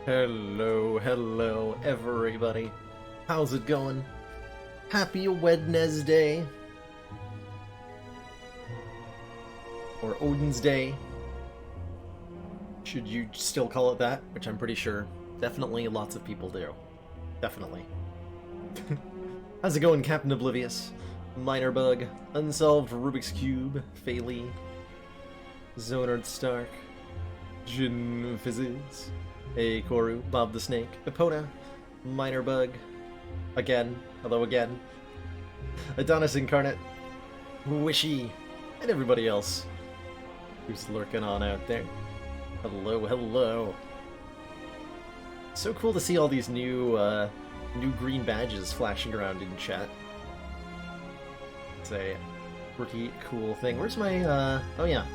Hello, everybody. How's it going? Happy Wednesday. Or Odin's Day. Should you still call it that? Which I'm pretty sure. Definitely lots of people do. Definitely. How's it going, Captain Oblivious? Minor Bug, Unsolved Rubik's Cube, Phaley, Zonard Stark, Jin Fizzes, Hey Koru, Bob the Snake, Epona, Minor Bug, again, hello again, Adonis Incarnate, Wishy, and everybody else who's lurking on out there. Hello. So cool to see all these new green badges flashing around in chat. It's a pretty cool thing. Where's my, oh yeah.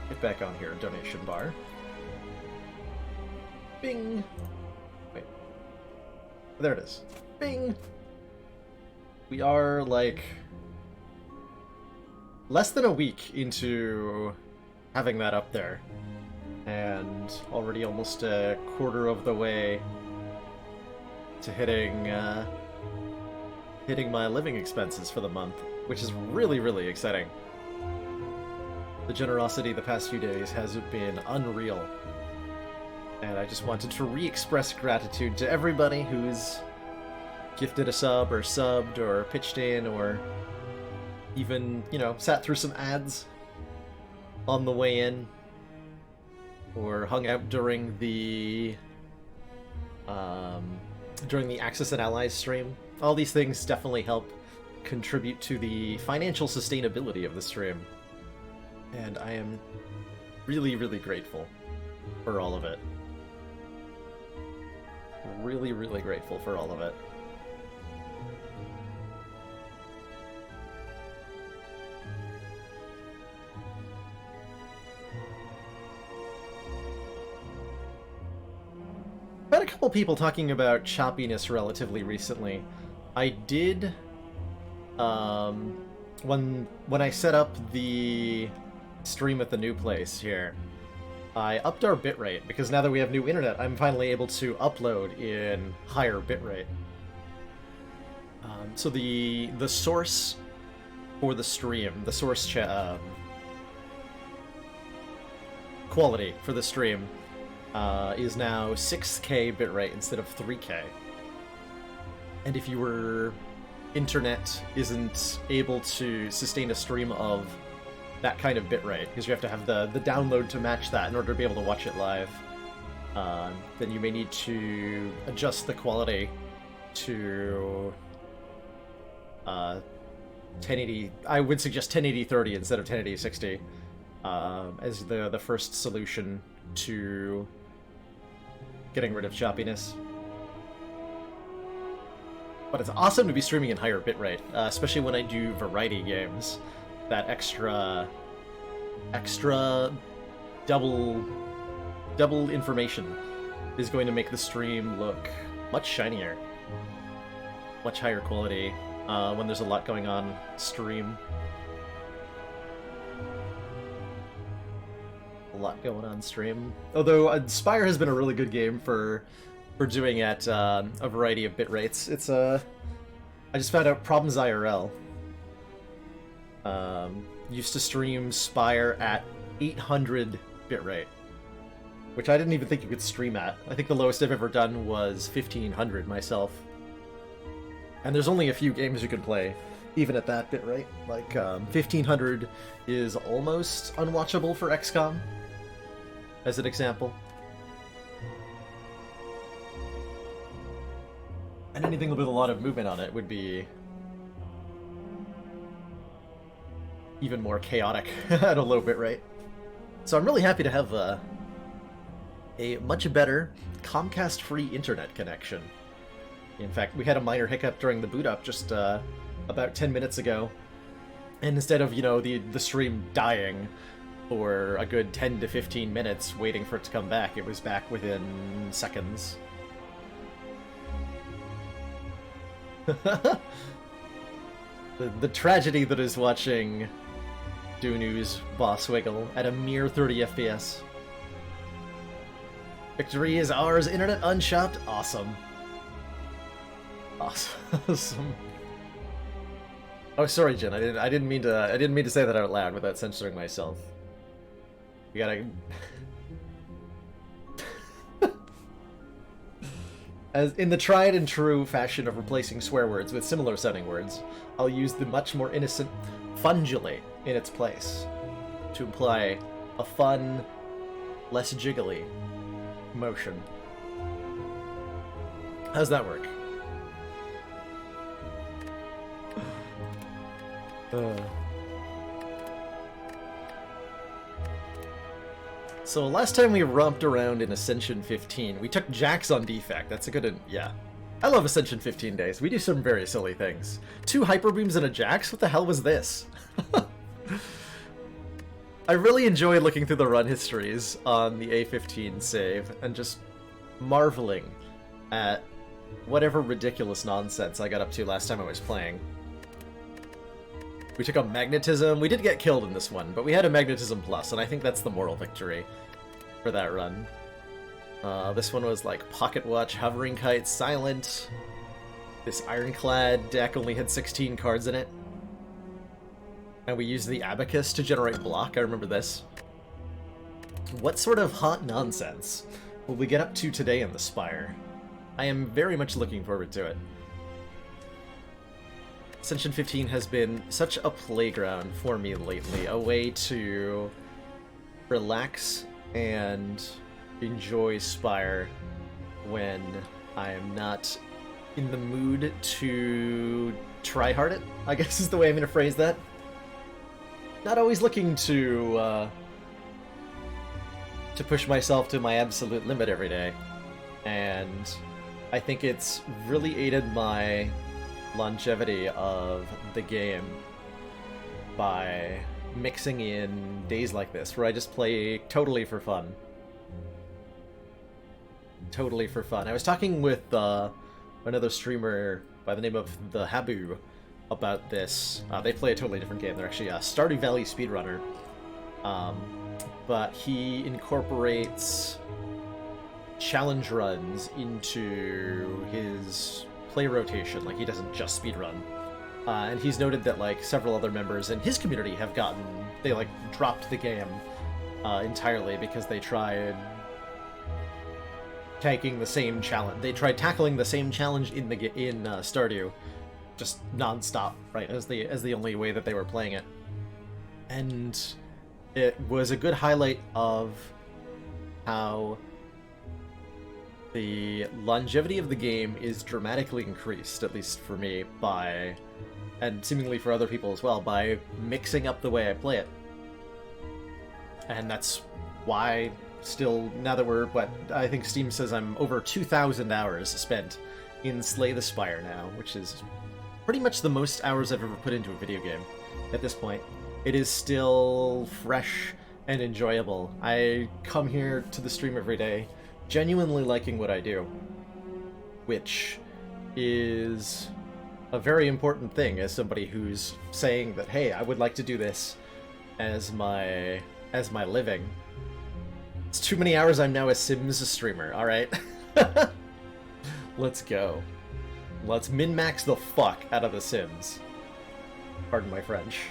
Get back on here, donation bar. Bing! Wait. There it is. Bing! We are, like, less than a week into having that up there. And already almost a quarter of the way to hitting my living expenses for the month, which is really exciting. The generosity the past few days has been unreal. And I just wanted to re-express gratitude to everybody who's gifted a sub, or subbed, or pitched in, or even, you know, sat through some ads on the way in, or hung out during the Axis and Allies stream. All these things definitely help contribute to the financial sustainability of the stream. And I am really grateful for all of it. Really grateful for all of it. I've had a couple people talking about choppiness relatively recently. I did, when I set up the stream at the new place here, I upped our bitrate, because now that we have new internet, I'm finally able to upload in higher bitrate. So the source for the stream, the source quality for the stream is now 6K bitrate instead of 3K. And if your internet isn't able to sustain a stream of that kind of bitrate, because you have to have the download to match that in order to be able to watch it live, then you may need to adjust the quality to 1080. I would suggest 1080-30 instead of 1080-60 as the first solution to getting rid of choppiness. But it's awesome to be streaming in higher bitrate, especially when I do variety games. That extra double information is going to make the stream look much shinier, much higher quality when there's a lot going on stream. Although Spire has been a really good game for doing at a variety of bit rates. It's I just found out Problems IRL used to stream Spire at 800 bitrate, which I didn't even think you could stream at. I think the lowest I've ever done was 1500 myself. And there's only a few games you can play even at that bitrate. Like 1500 is almost unwatchable for XCOM, as an example. And anything with a lot of movement on it would be even more chaotic at a low bitrate. So I'm really happy to have a much better Comcast-free internet connection. In fact, we had a minor hiccup during the boot up just about 10 minutes ago. And instead of, you know, the stream dying for a good 10 to 15 minutes waiting for it to come back, it was back within seconds. The tragedy that is watching Dunu's Boss Wiggle at a mere 30 FPS. Victory is ours, internet unshopped. Awesome. Awesome. Oh, sorry, Jen. I didn't mean to say that out loud without censoring myself. We gotta. As in the tried and true fashion of replacing swear words with similar sounding words, I'll use the much more innocent fungulate in its place to imply a fun, less jiggly motion. How's that work? So last time we romped around in Ascension 15, we took Jax on defect. That's a good, yeah. I love Ascension 15 days. We do some very silly things. 2 hyper beams and a Jax? What the hell was this? I really enjoy looking through the run histories on the A15 save and just marveling at whatever ridiculous nonsense I got up to last time I was playing. We took a magnetism. We did get killed in this one, but we had a magnetism plus, and I think that's the moral victory for that run. This one was like pocket watch, hovering kite, silent. This ironclad deck only had 16 cards in it. And we used the abacus to generate block. I remember this. What sort of hot nonsense will we get up to today in the Spire? I am very much looking forward to it. Ascension 15 has been such a playground for me lately, a way to relax and enjoy Spire when I am not in the mood to try hard it, I guess is the way I'm going to phrase that. Not always looking to push myself to my absolute limit every day, and I think it's really aided my longevity of the game by mixing in days like this where I just play totally for fun. Totally for fun. I was talking with another streamer by the name of the Habu about this. They play a totally different game. They're actually a Stardew Valley speedrunner. But he incorporates challenge runs into his play rotation. Like, he doesn't just speedrun. And he's noted that, like, several other members in his community have they, like, dropped the game entirely because they tried taking the same challenge. They tried tackling the same challenge in Stardew, just non-stop, right, as the only way that they were playing it. And it was a good highlight of how the longevity of the game is dramatically increased, at least for me, and seemingly for other people as well, by mixing up the way I play it. And that's why still, now that we're, I think Steam says I'm over 2,000 hours spent in Slay the Spire now, which is pretty much the most hours I've ever put into a video game at this point. It is still fresh and enjoyable. I come here to the stream every day genuinely liking what I do, which is a very important thing as somebody who's saying that, hey, I would like to do this as my living. It's too many hours. I'm now a Sims streamer, alright? Let's go. Let's min-max the fuck out of the Sims. Pardon my French.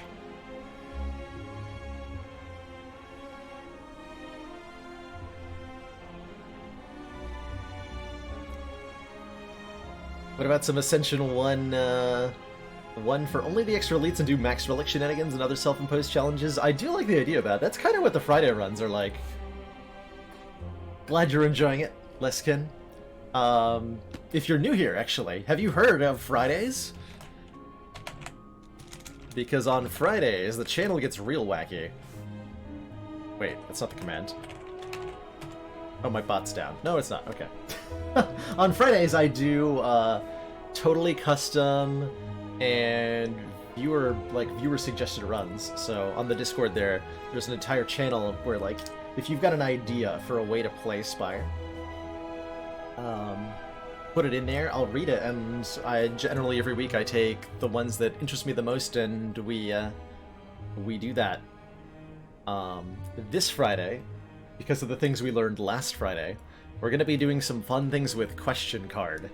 What about some Ascension 1 for only the extra elites and do max relic shenanigans and other self-imposed challenges? I do like the idea of that. That's kind of what the Friday runs are like. Glad you're enjoying it, Leskin. If you're new here, actually, have you heard of Fridays? Because on Fridays, the channel gets real wacky. Wait, that's not the command. Oh, my bot's down. No, it's not. Okay. On Fridays, I do totally custom and viewer suggested runs. So on the Discord there's an entire channel where, like, if you've got an idea for a way to play Spire, put it in there, I'll read it, and I generally every week I take the ones that interest me the most and we do that. This Friday, because of the things we learned last Friday, we're going to be doing some fun things with Question Card.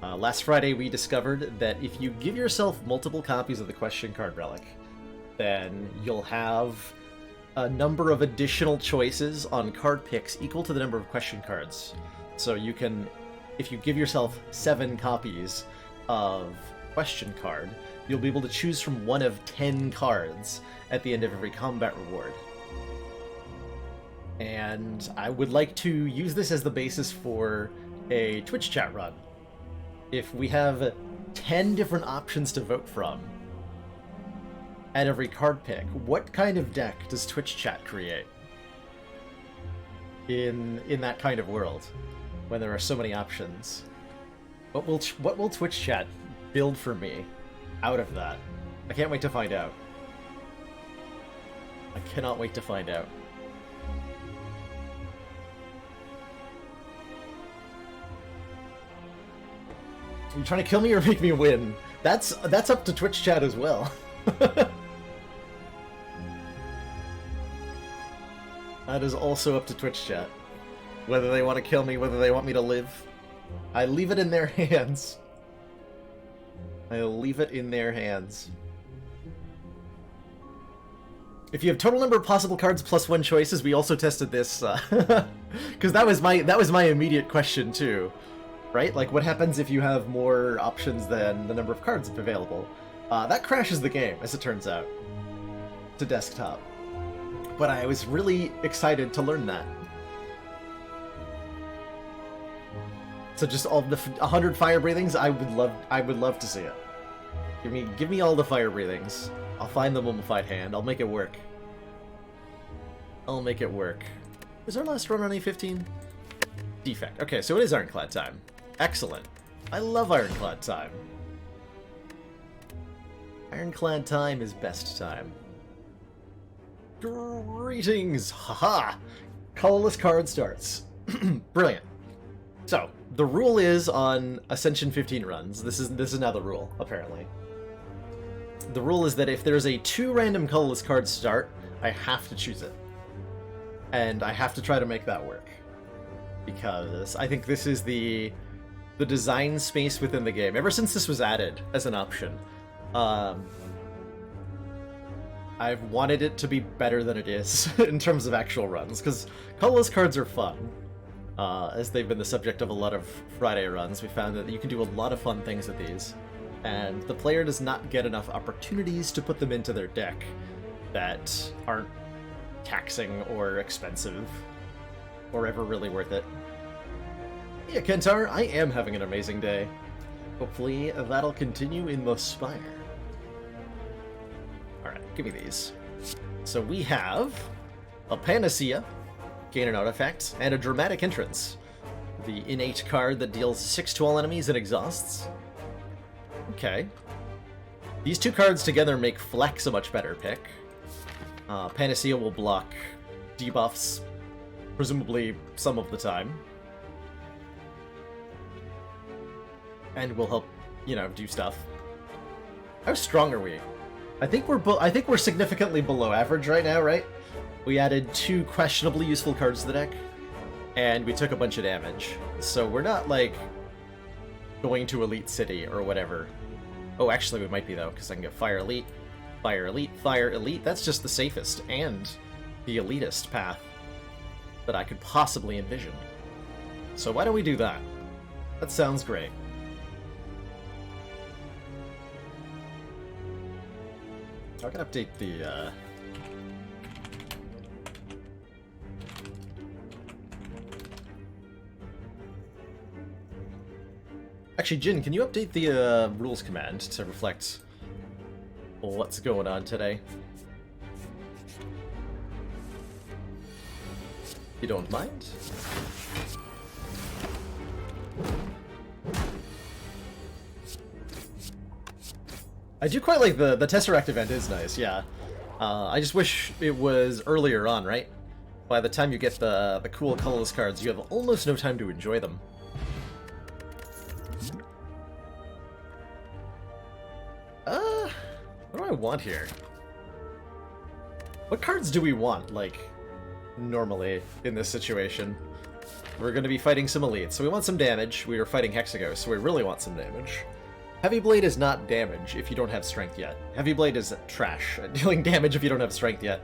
Last Friday we discovered that if you give yourself multiple copies of the Question Card relic, then you'll have a number of additional choices on card picks equal to the number of question cards. So you can, if you give yourself 7 copies of Question Card, you'll be able to choose from one of 10 cards at the end of every combat reward. And I would like to use this as the basis for a Twitch chat run. If we have 10 different options to vote from at every card pick, what kind of deck does Twitch chat create in that kind of world when there are so many options? What will Twitch chat build for me out of that? I can't wait to find out. I cannot wait to find out. Are you trying to kill me or make me win? That's up to Twitch chat as well. That is also up to Twitch chat. Whether they want to kill me, whether they want me to live. I leave it in their hands. I leave it in their hands. If you have total number of possible cards plus 1 choices, we also tested this, because that was my immediate question too. Right? Like, what happens if you have more options than the number of cards available? That crashes the game, as it turns out, to desktop. But I was really excited to learn that. So just all the 100 fire breathings, I would love to see it. Give me all the fire breathings. I'll find the mummified hand. I'll make it work. I'll make it work. Is our last run on A15? Defect. Okay, so it is Ironclad time. Excellent. I love Ironclad time. Ironclad time is best time. Greetings! Haha! Colorless card starts. Brilliant. So, the rule is on Ascension 15 runs, this is now the rule, apparently. The rule is that if there's a 2 random colorless cards start, I have to choose it. And I have to try to make that work. Because I think this is the design space within the game. Ever since this was added as an option, I've wanted it to be better than it is in terms of actual runs, because colorless cards are fun. As they've been the subject of a lot of Friday runs, we found that you can do a lot of fun things with these, and the player does not get enough opportunities to put them into their deck that aren't taxing or expensive or ever really worth it. Yeah, Kentar, I am having an amazing day. Hopefully that'll continue in the Spire. Alright, give me these. So we have a Panacea, gain an artifact, and a Dramatic Entrance. The innate card that deals 6 to all enemies and exhausts. Okay. These 2 cards together make Flex a much better pick. Panacea will block debuffs, presumably some of the time. And will help, you know, do stuff. How strong are we? I think we're significantly below average right now, right? We added 2 questionably useful cards to the deck, and we took a bunch of damage. So we're not, like, going to Elite City or whatever. Oh, actually we might be, though, because I can get Fire Elite, Fire Elite, Fire Elite. That's just the safest and the elitist path that I could possibly envision. So why don't we do that? That sounds great. I can update the, Actually, Jin, can you update the rules command to reflect what's going on today? You don't mind? I do quite like the Tesseract event is nice, yeah. I just wish it was earlier on, right? By the time you get the cool colorless cards, you have almost no time to enjoy them. What do I want here? What cards do we want, like, normally in this situation? We're going to be fighting some elites, so we want some damage. We are fighting Hexagos, so we really want some damage. Heavy Blade is not damage if you don't have strength yet. Heavy Blade is trash at dealing damage if you don't have strength yet.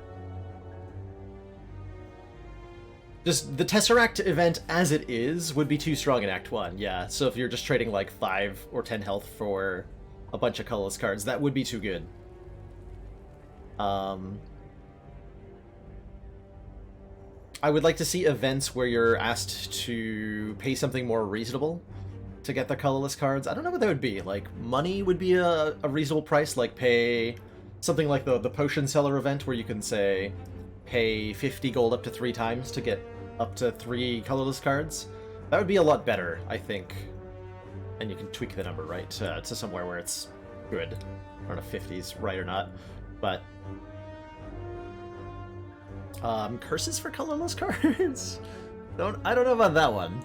Just the Tesseract event as it is would be too strong in Act 1, yeah. So if you're just trading like 5 or 10 health for a bunch of colorless cards, that would be too good. I would like to see events where you're asked to pay something more reasonable to get the colorless cards. I don't know what that would be. Like, money would be a reasonable price, like pay something like the potion seller event where you can say pay 50 gold up to 3 times to get up to 3 colorless cards. That would be a lot better, I think. And you can tweak the number, right, to somewhere where it's good. I don't know if 50's right or not, but... curses for colorless cards? I don't know about that one.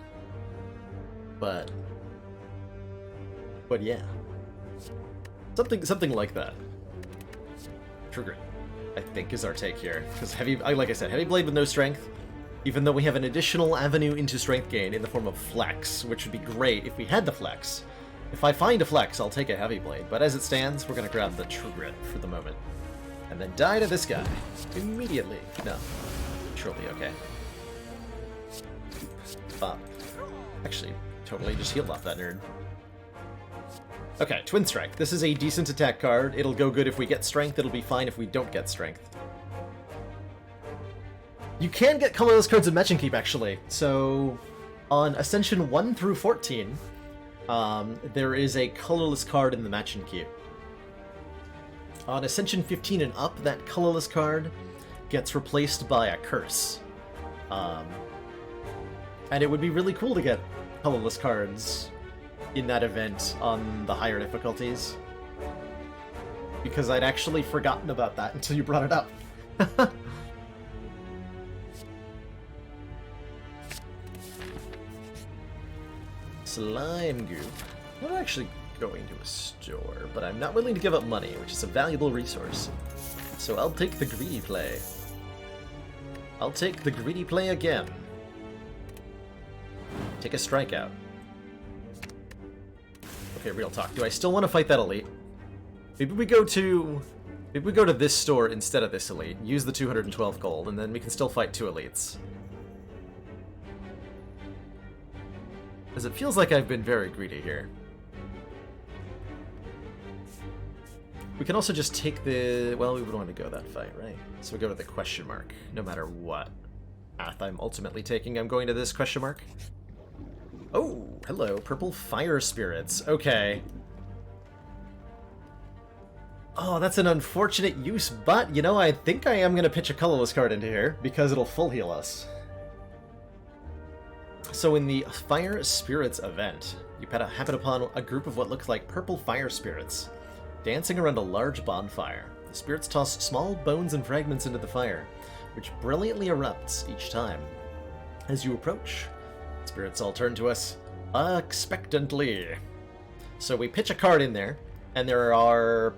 But yeah. Something like that. Trigger, I think, is our take here. Because like I said, Heavy Blade with no strength, even though we have an additional avenue into strength gain in the form of flex, which would be great if we had the flex. If I find a flex, I'll take a Heavy Blade, but as it stands, we're gonna grab the Trigger for the moment. And then die to this guy. Immediately. No. Surely, okay. Actually, totally just healed off that nerd. Okay, Twin Strike. This is a decent attack card. It'll go good if we get strength. It'll be fine if we don't get strength. You can get colorless cards in Match and Keep, actually. So, on Ascension 1 through 14, there is a colorless card in the Match and Keep. On Ascension 15 and up, that colorless card gets replaced by a curse. And it would be really cool to get colorless cards in that event on the higher difficulties. Because I'd actually forgotten about that until you brought it up. Slime Goop. I'm not actually going to a store, but I'm not willing to give up money, which is a valuable resource. So I'll take the greedy play. I'll take the greedy play again. Take a strikeout. Okay, real talk. Do I still want to fight that elite? Maybe we go to this store instead of this elite. Use the 212 gold, and then we can still fight 2 elites. Because it feels like I've been very greedy here. We can also just take the... Well, we would want to go that fight, right? So we go to the question mark, no matter what path I'm ultimately taking. I'm going to this question mark. Oh, hello, purple fire spirits. Okay. Oh, that's an unfortunate use, but, you know, I think I am going to pitch a colorless card into here, because it'll full heal us. So in the Fire Spirits event, you happen upon a group of what look like purple fire spirits, dancing around a large bonfire. The spirits toss small bones and fragments into the fire, which brilliantly erupts each time. As you approach, spirits all turn to us expectantly. So we pitch a card in there, and there are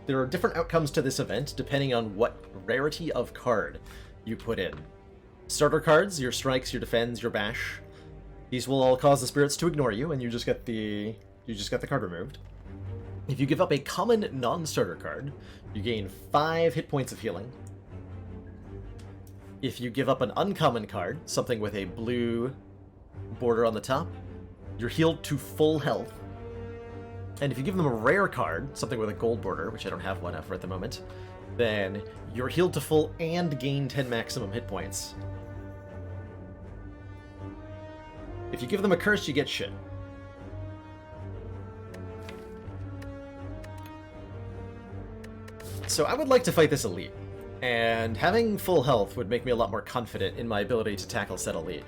different outcomes to this event depending on what rarity of card you put in. Starter cards, your strikes, your defends, your bash. These will all cause the spirits to ignore you, and you just get the card removed. If you give up a common non-starter card, you gain 5 hit points of healing. If you give up an uncommon card, something with a blue border on the top, you're healed to full health. And if you give them a rare card, something with a gold border, which I don't have one for at the moment, then you're healed to full and gain 10 maximum hit points. If you give them a curse, you get shit. So I would like to fight this elite, and having full health would make me a lot more confident in my ability to tackle said elite.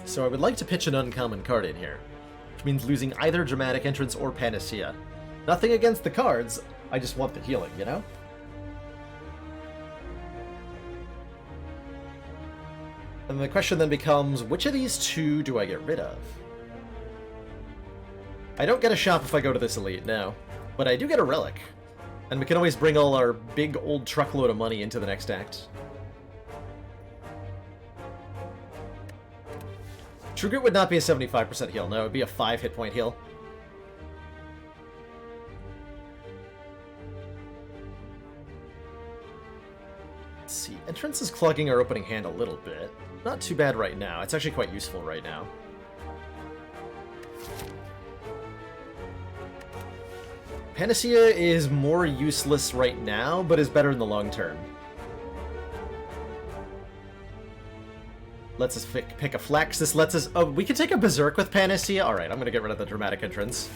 So I would like to pitch an uncommon card in here, which means losing either Dramatic Entrance or Panacea. Nothing against the cards, I just want the healing, you know? And the question then becomes, which of these 2 do I get rid of? I don't get a shop if I go to this elite, no. But I do get a relic. And we can always bring all our big old truckload of money into the next act. True Grit would not be a 75% heal, no, it would be a 5 hit point heal. Let's see, Entrance is clogging our opening hand a little bit. Not too bad right now, it's actually quite useful right now. Panacea is more useless right now, but is better in the long term. Lets us pick a flex. This lets us... Oh, we can take a Berserk with Panacea? Alright, I'm gonna get rid of the Dramatic Entrance.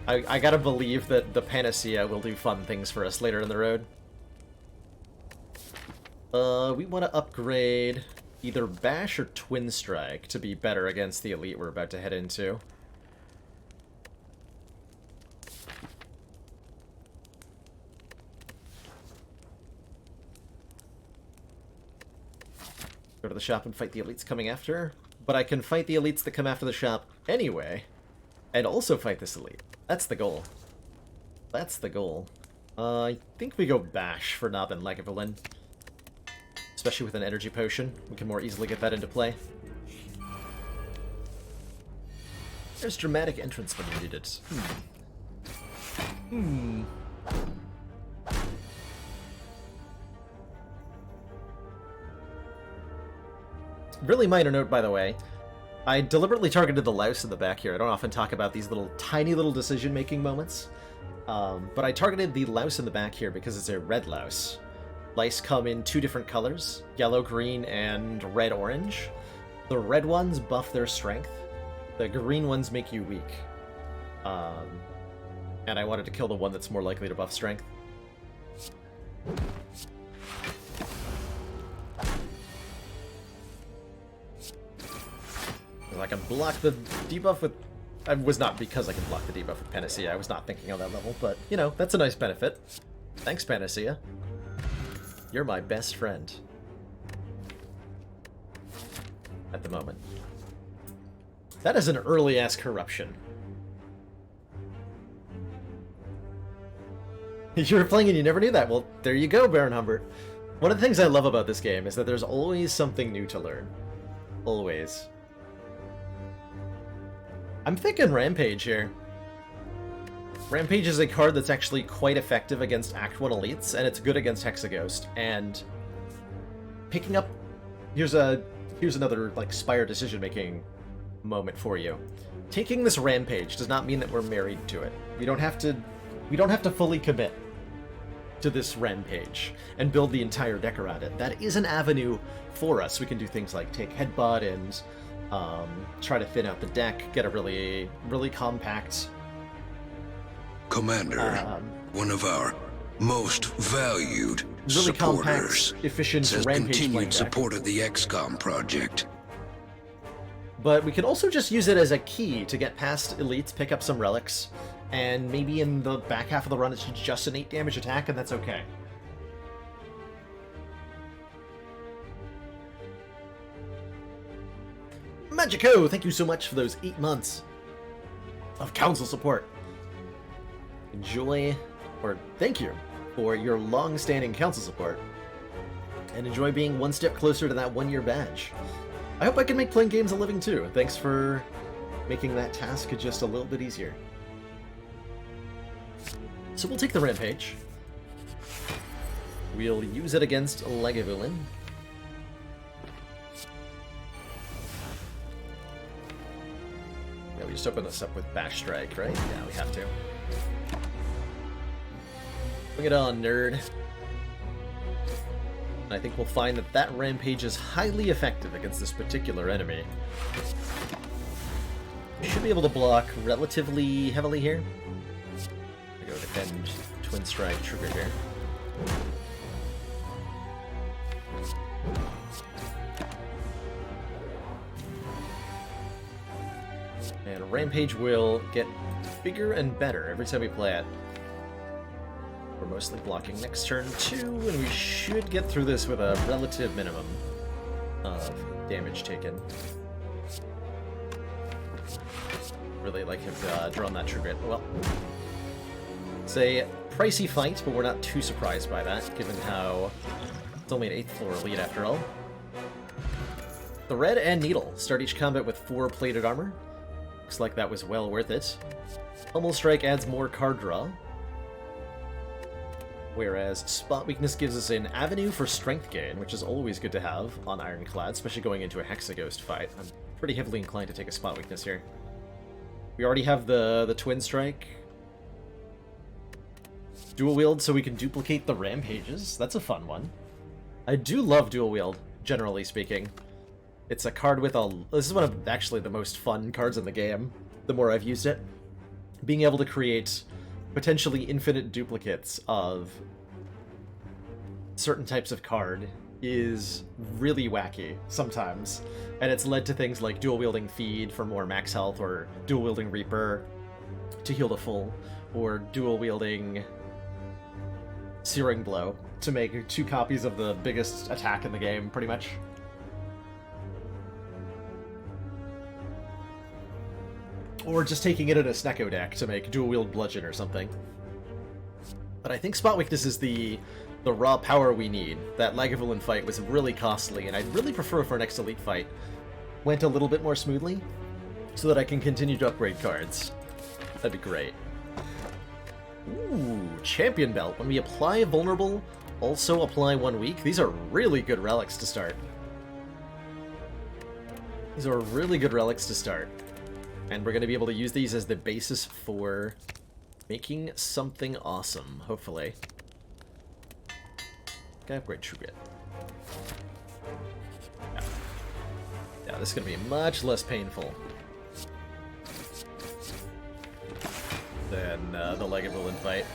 I gotta believe that the Panacea will do fun things for us later in the road. We want to upgrade either Bash or Twin Strike to be better against the elite we're about to head into. Go to the shop and fight the elites coming after, but I can fight the elites that come after the shop anyway, and also fight this elite. That's the goal. That's the goal. I think we go Bash for Nob and Lagavulin. Especially with an energy potion, we can more easily get that into play. There's Dramatic Entrance when you need it. Really minor note, by the way. I deliberately targeted the louse in the back here. I don't often talk about these tiny little decision-making moments. But I targeted the louse in the back here because it's a red louse. Lice come in 2 different colors, yellow, green, and red, orange. The red ones buff their strength. The green ones make you weak. And I wanted to kill the one that's more likely to buff strength. I can block the debuff with... It was not because I can block the debuff with Panacea. I was not thinking on that level, but, you know, that's a nice benefit. Thanks, Panacea. You're my best friend. At the moment. That is an early-ass corruption. You were playing and you never knew that. Well, there you go, Baron Humbert. One of the things I love about this game is that there's always something new to learn. Always. I'm thinking Rampage here. Rampage is a card that's actually quite effective against Act 1 elites, and it's good against Hexaghost. And picking up... Here's another, like, Spire decision-making moment for you. Taking this Rampage does not mean that we're married to it. We don't have to fully commit to this Rampage and build the entire deck around it. That is an avenue for us. We can do things like take Headbutt and try to thin out the deck, get a really, really compact... Commander, one of our most valued really supporters, compact, efficient says Rampage continued support of the XCOM project. But we can also just use it as a key to get past elites, pick up some relics, and maybe in the back half of the run it's just an 8 damage attack, and that's okay. Magico, thank you so much for those 8 months of council support. Enjoy, or thank you for your long-standing council support, and enjoy being one step closer to that 1-year badge. I hope I can make playing games a living too. Thanks for making that task just a little bit easier. So we'll take the Rampage. We'll use it against Lagavulin. Yeah, we just open this up with Bash Strike, right? Yeah, we have to. Bring it on, nerd. And I think we'll find that that Rampage is highly effective against this particular enemy. We should be able to block relatively heavily here. I go defend Twin Strike trigger here. And Rampage will get bigger and better every time we play it. We're mostly blocking next turn 2, and we should get through this with a relative minimum of damage taken. Really like have drawn that true grit. Well, it's a pricey fight, but we're not too surprised by that, given how it's only an 8th floor elite after all. The Red and Needle start each combat with 4 plated armor. Looks like that was well worth it. Pummel Strike adds more card draw. Whereas Spot Weakness gives us an avenue for strength gain, which is always good to have on Ironclad, especially going into a Hexaghost fight. I'm pretty heavily inclined to take a Spot Weakness here. We already have the Twin Strike. Dual Wield so we can duplicate the Rampages. That's a fun one. I do love Dual Wield, generally speaking. It's a card with a... This is one of actually the most fun cards in the game, the more I've used it. Being able to create potentially infinite duplicates of certain types of card is really wacky sometimes. And it's led to things like dual-wielding Feed for more max health, or dual-wielding Reaper to heal the full, or dual-wielding Searing Blow to make 2 copies of the biggest attack in the game, pretty much. Or just taking it in a Snecko deck to make dual-wield Bludgeon or something. But I think Spot Weakness is the raw power we need. That Lagavulin fight was really costly, and I'd really prefer if our next Elite fight went a little bit more smoothly, so that I can continue to upgrade cards. That'd be great. Ooh, Champion Belt. When we apply Vulnerable, also apply 1 week. These are really good relics to start. These are really good relics to start. And we're going to be able to use these as the basis for making something awesome, hopefully. Okay, upgrade True Grit. Yeah, this is going to be much less painful than the Lagavulin fight.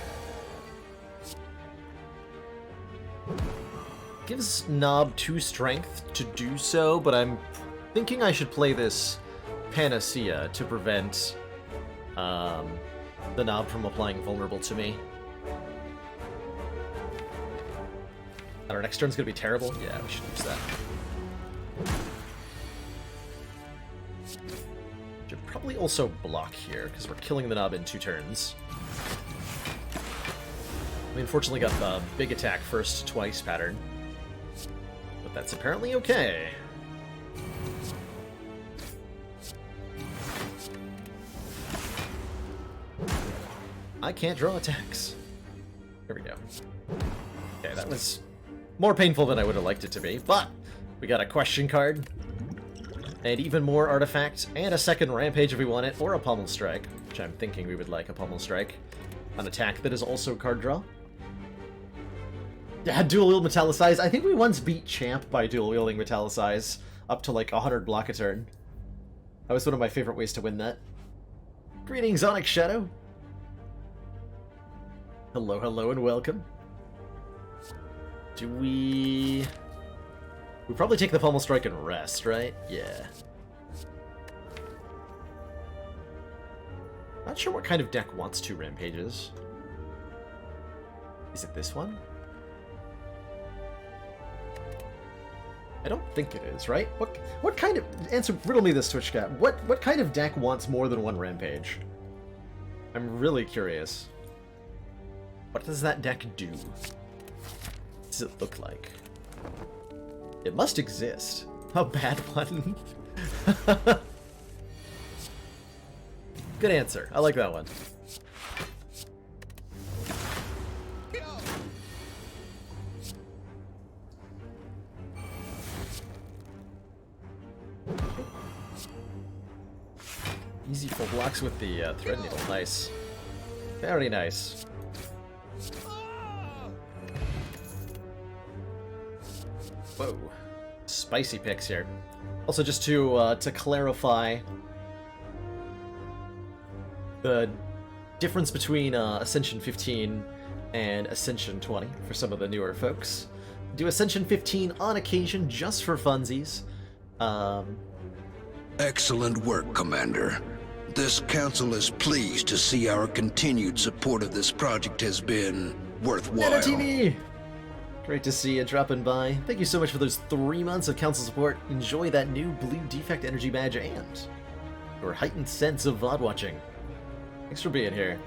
Gives Nob 2 strength to do so, but I'm thinking I should play this Panacea to prevent the Nob from applying Vulnerable to me. And our next turn's gonna be terrible? Yeah, we should use that. Should probably also block here, because we're killing the Nob in 2 turns. We unfortunately got the big attack first twice pattern. But that's apparently okay. I can't draw attacks. There we go. Okay, that was more painful than I would have liked it to be, but we got a question card, and even more artifact, and a second Rampage if we want it, or a Pummel Strike, which I'm thinking we would like a Pummel Strike. An attack that is also card draw. Yeah, dual wield Metallicize. I think we once beat Champ by dual wielding Metallicize up to like 100 block a turn. That was one of my favorite ways to win that. Greetings, Onyx Shadow. Hello, hello, and welcome. Do we probably take the Pummel Strike and rest, right? Yeah. Not sure what kind of deck wants 2 Rampages. Is it this one? I don't think it is, right? What kind of... riddle me this, Twitch Cat. What kind of deck wants more than 1 Rampage? I'm really curious. What does that deck do? What does it look like? It must exist. A bad one. Good answer. I like that one. Easy full blocks with the Thread Needle. Nice. Very nice. Whoa. Spicy picks here. Also, just to clarify the difference between Ascension 15 and Ascension 20 for some of the newer folks. Do Ascension 15 on occasion just for funsies. Excellent work, Commander. This council is pleased to see our continued support of this project has been worthwhile. Nana TV! Great to see you dropping by. Thank you so much for those 3 months of council support. Enjoy that new blue defect energy badge and your heightened sense of VOD watching. Thanks for being here.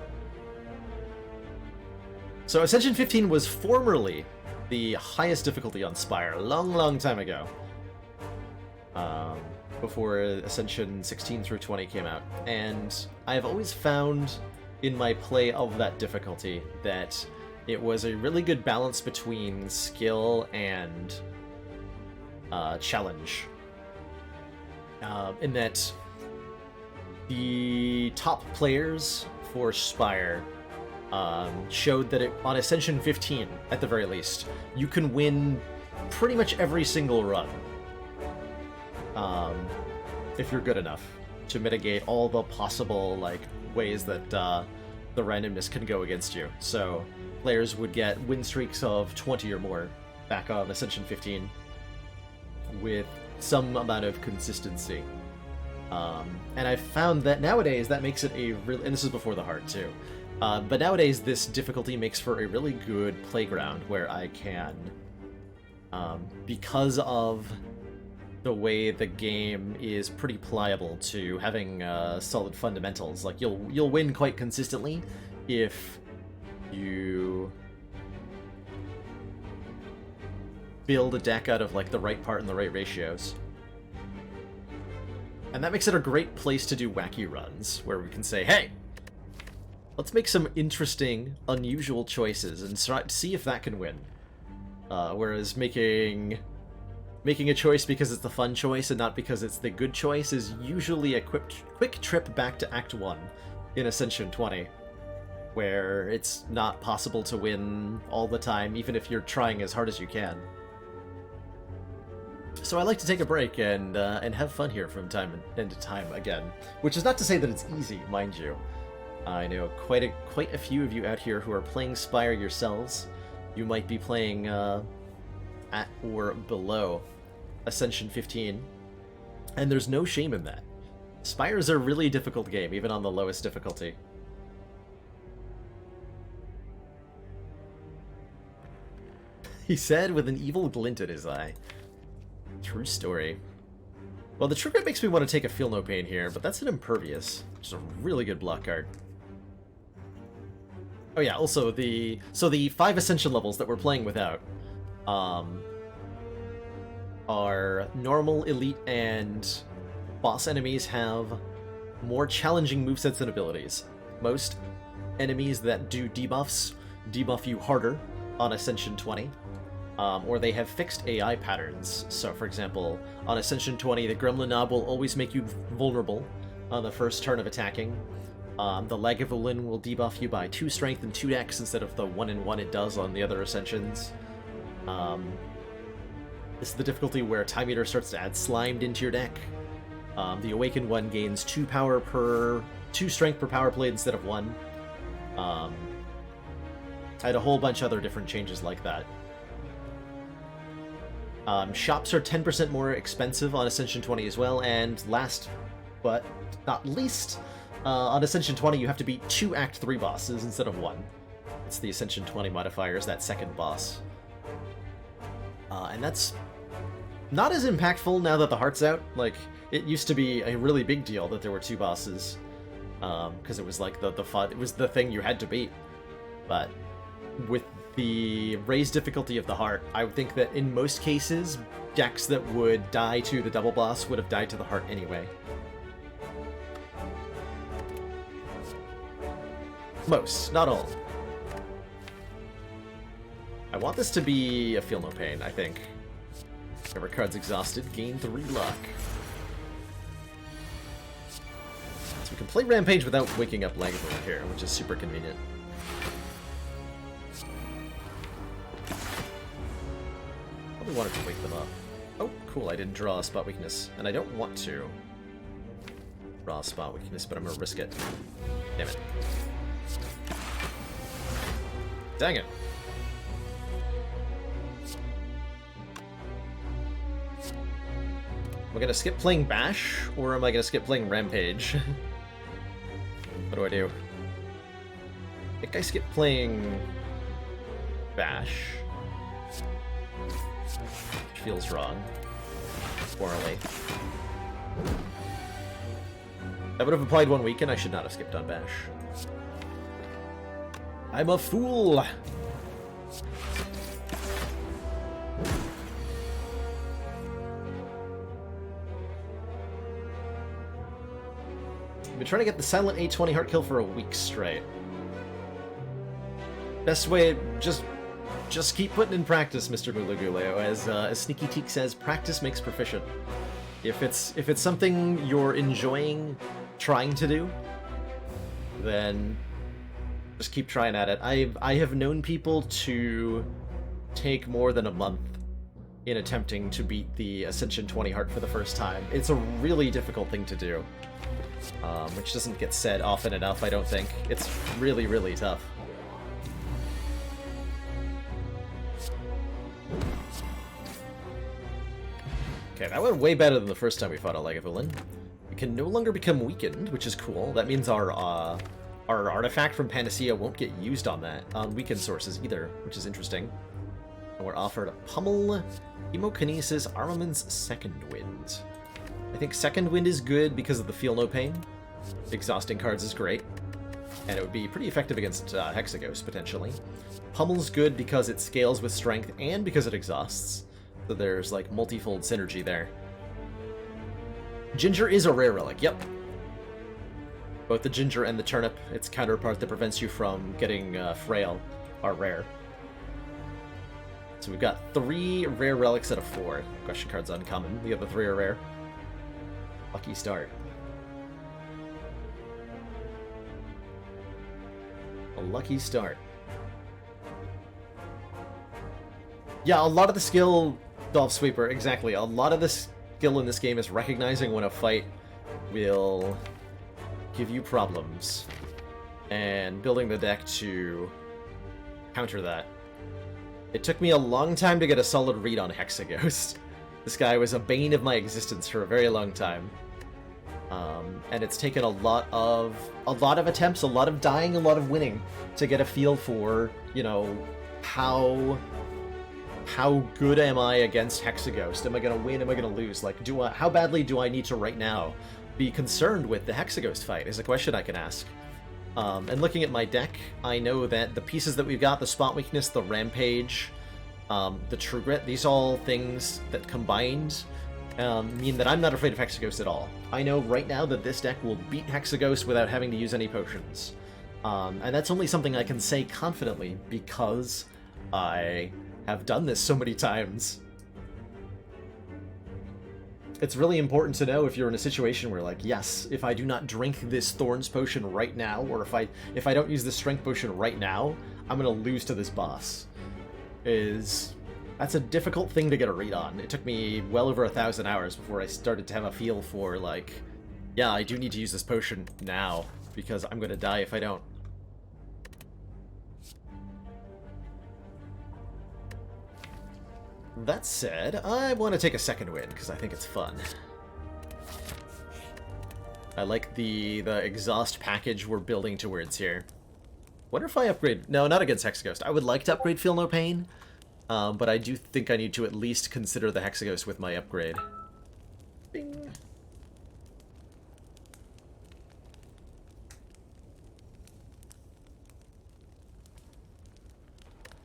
So Ascension 15 was formerly the highest difficulty on Spire, a long, long time ago. before Ascension 16 through 20 came out, and I've always found in my play of that difficulty that it was a really good balance between skill and challenge. In that the top players for Spire showed that on Ascension 15, at the very least, you can win pretty much every single run. If you're good enough to mitigate all the possible ways that the randomness can go against you. So players would get win streaks of 20 or more back on Ascension 15 with some amount of consistency. And I've found that nowadays that makes it a real, and this is before the heart too, but nowadays this difficulty makes for a really good playground where I can, because of the way the game is pretty pliable to having solid fundamentals, like you'll win quite consistently if you build a deck out of the right part and the right ratios. And that makes it a great place to do wacky runs, where we can say, hey, let's make some interesting, unusual choices and see if that can win. Whereas making a choice because it's the fun choice and not because it's the good choice is usually a quick trip back to Act 1 in Ascension 20, where it's not possible to win all the time, even if you're trying as hard as you can. So I like to take a break and have fun here from time to time again, which is not to say that it's easy, mind you. I know quite a few of you out here who are playing Spire yourselves. You might be playing at or below Ascension 15, and there's no shame in that. Spire is a really difficult game, even on the lowest difficulty. He said with an evil glint in his eye. True story. Well, the trigger makes me want to take a Feel No Pain here, but that's an Impervious, which is a really good block card. Oh yeah, also the 5 Ascension levels that we're playing without are normal, elite, and boss enemies have more challenging movesets and abilities. Most enemies that do debuffs debuff you harder on Ascension 20. Or they have fixed AI patterns. So, for example, on Ascension 20, the Gremlin Knob will always make you vulnerable on the first turn of attacking. The Lagavulin will debuff you by 2 strength and 2 dex instead of the 1 and 1 it does on the other Ascensions. This is the difficulty where Time Eater starts to add Slimed into your deck. The Awakened one gains 2 strength per power plate instead of 1. I had a whole bunch of other different changes like that. Shops are 10% more expensive on Ascension 20 as well, and last but not least, on Ascension 20 you have to beat 2 Act 3 bosses instead of 1. It's the Ascension 20 modifiers, that second boss. And that's not as impactful now that the heart's out. It used to be a really big deal that there were 2 bosses, because it was it was the thing you had to beat. But with the raised difficulty of the heart, I would think that in most cases, decks that would die to the double boss would have died to the heart anyway. Most, not all. I want this to be a Feel No Pain, I think. Whenever card's exhausted, gain 3 luck. So we can play Rampage without waking up Lagavulin here, which is super convenient. I wanted to wake them up. Oh, cool, I didn't draw a spot weakness. And I don't want to draw a spot weakness, but I'm gonna risk it. Damn it. Dang it. Am I gonna skip playing Bash, or am I gonna skip playing Rampage? What do? I think I skip playing Bash. Which feels wrong. Morally. That would have applied 1 weekend. I should not have skipped on Bash. I'm a fool! You've been trying to get the silent 820 heart kill for a week straight. Best way, just keep putting in practice, Mr. Muluguleo. As Sneaky Teak says, practice makes proficient. If it's something you're enjoying trying to do, then just keep trying at it. I have known people to take more than a month in attempting to beat the Ascension 20 heart for the first time. It's a really difficult thing to do, which doesn't get said often enough, I don't think. It's really, really tough. Okay, that went way better than the first time we fought a Lagavulin. We can no longer become weakened, which is cool. That means our artifact from Panacea won't get used on weakened sources either, which is interesting. And we're offered a Pummel, Hemokinesis, Armaments, Second Wind. I think Second Wind is good because of the Feel No Pain. Exhausting cards is great. And it would be pretty effective against Hexaghost, potentially. Pummel's good because it scales with strength and because it exhausts. So there's, like, multifold synergy there. Ginger is a rare relic, yep. Both the ginger and the turnip, its counterpart that prevents you from getting frail, are rare. So we've got 3 rare relics out of 4. Question card's uncommon, the other 3 are rare. Lucky start. A lucky start. Yeah, a lot of the skill... Dolph Sweeper, exactly. A lot of the skill in this game is recognizing when a fight will give you problems and building the deck to counter that. It took me a long time to get a solid read on Hexaghost. This guy was a bane of my existence for a very long time. And it's taken a lot of attempts, a lot of dying, a lot of winning to get a feel for, you know, how good am I against Hexaghost? Am I going to win? Am I going to lose? Like, how badly do I need to right now be concerned with the Hexaghost fight is a question I can ask. And looking at my deck, I know that the pieces that we've got, the Spot Weakness, the Rampage, the True Grit, these all things that combined mean that I'm not afraid of Hexaghost at all. I know right now that this deck will beat Hexaghost without having to use any potions. And that's only something I can say confidently because I have done this so many times. It's really important to know if you're in a situation where, like, yes, if I do not drink this Thorns potion right now, or if I don't use this Strength potion right now, I'm gonna lose to this boss. That's a difficult thing to get a read on. It took me well over 1,000 hours before I started to have a feel for, like, yeah, I do need to use this potion now, because I'm gonna die if I don't. That said, I want to take a second win, because I think it's fun. I like the exhaust package we're building towards here. Wonder if I upgrade... No, not against Hexaghost. I would like to upgrade Feel No Pain, but I do think I need to at least consider the Hexaghost with my upgrade. Bing.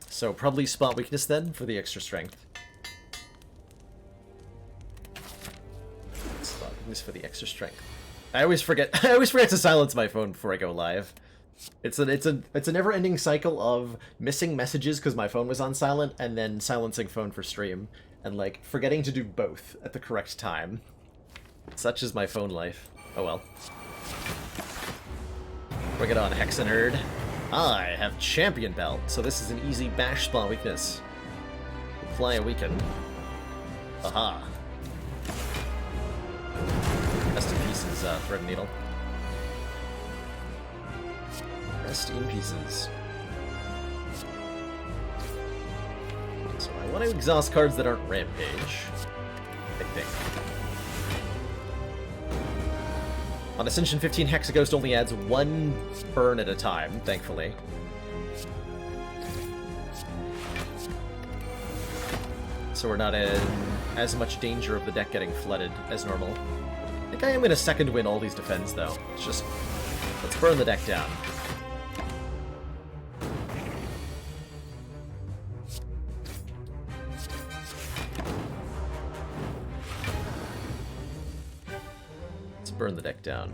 So probably Spot Weakness then, for the extra strength. For the extra strength. I always forget to silence my phone before I go live. It's a never-ending cycle of missing messages because my phone was on silent and then silencing phone for stream and, like, forgetting to do both at the correct time. Such is my phone life. Oh well. Bring it on, Hexanerd. I have Champion Belt, so this is an easy bash Spot Weakness. Apply a weaken. Aha. Rest in pieces, Thread and Needle. Rest in pieces. So I want to exhaust cards that aren't Rampage, I think. On Ascension 15, Hexaghost only adds 1 burn at a time, thankfully. So we're not in as much danger of the deck getting flooded as normal. I think I am going to second win all these defends, though. Let's burn the deck down. Let's burn the deck down.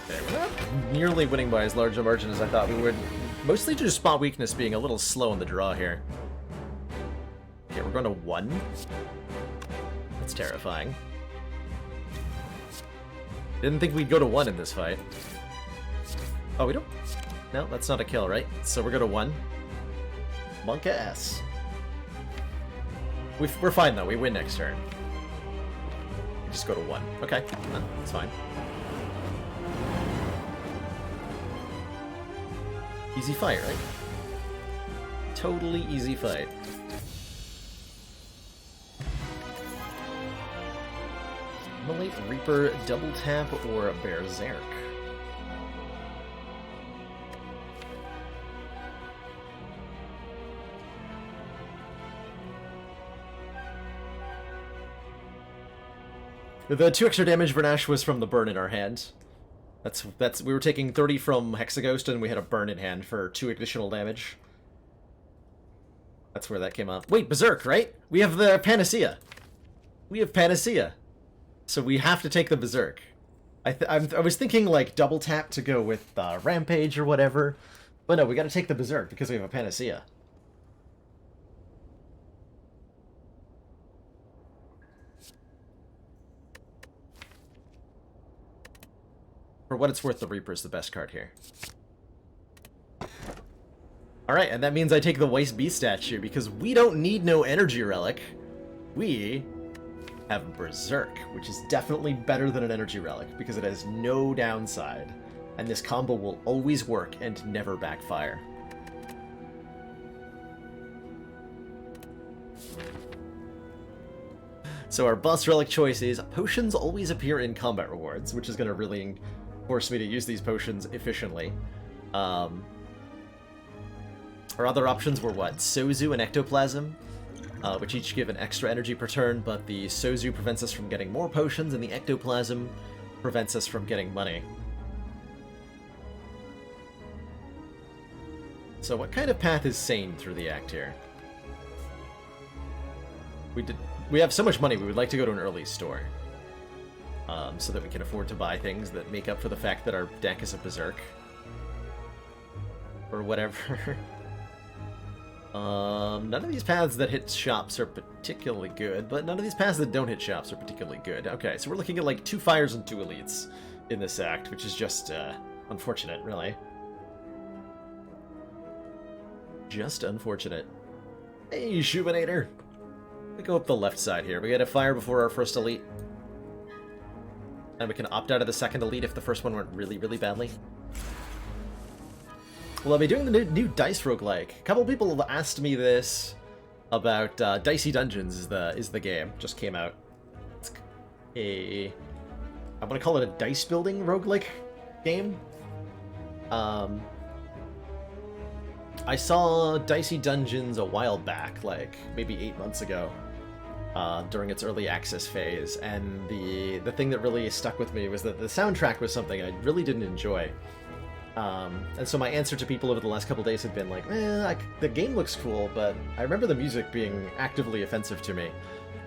Okay, we're not nearly winning by as large a margin as I thought we would. Mostly due to spot weakness being a little slow on the draw here. Okay, we're going to 1. That's terrifying. Didn't think we'd go to 1 in this fight. Oh, we don't? No, that's not a kill, right? So we're going to 1. Monk ass. We're fine, though. We win next turn. We just go to 1. Okay, that's fine. Easy fight, right? Totally easy fight. Immolate, Reaper, Double Tap, or Berserk. The 2 extra damage Vernash was from the burn in our hand. That's we were taking 30 from Hexaghost and we had a burn in hand for 2 additional damage. That's where that came up. Wait, Berserk, right? We have the Panacea. We have Panacea. So we have to take the Berserk. I was thinking like double tap to go with Rampage or whatever. But no, we gotta take the Berserk because we have a Panacea. For what it's worth, the Reaper is the best card here. Alright, and that means I take the Waste Beast statue, because we don't need no Energy Relic. We have Berserk, which is definitely better than an Energy Relic, because it has no downside. And this combo will always work and never backfire. So our boss relic choice is potions always appear in combat rewards, which is going to really force me to use these potions efficiently. Our other options were what? Sozu and Ectoplasm, which each give an extra energy per turn, but the Sozu prevents us from getting more potions, and the Ectoplasm prevents us from getting money. So what kind of path is sane through the act here? We have so much money, we would like to go to an early store. So that we can afford to buy things that make up for the fact that our deck is a Berserk. Or whatever. None of these paths that hit shops are particularly good, but none of these paths that don't hit shops are particularly good. Okay, so we're looking at like 2 fires and 2 elites in this act, which is just, unfortunate, really. Just unfortunate. Hey, Shubinator! We go up the left side here. We get a fire before our first elite. And we can opt out of the second elite if the first one went really, really badly. Well, I'll be doing the new Dice roguelike. A couple people have asked me this about Dicey Dungeons is the game. Just came out. It's I'm gonna call it a dice building roguelike game. I saw Dicey Dungeons a while back, like maybe 8 months ago. During its early access phase, and the thing that really stuck with me was that the soundtrack was something I really didn't enjoy. And so my answer to people over the last couple days had been like, the game looks cool, but I remember the music being actively offensive to me.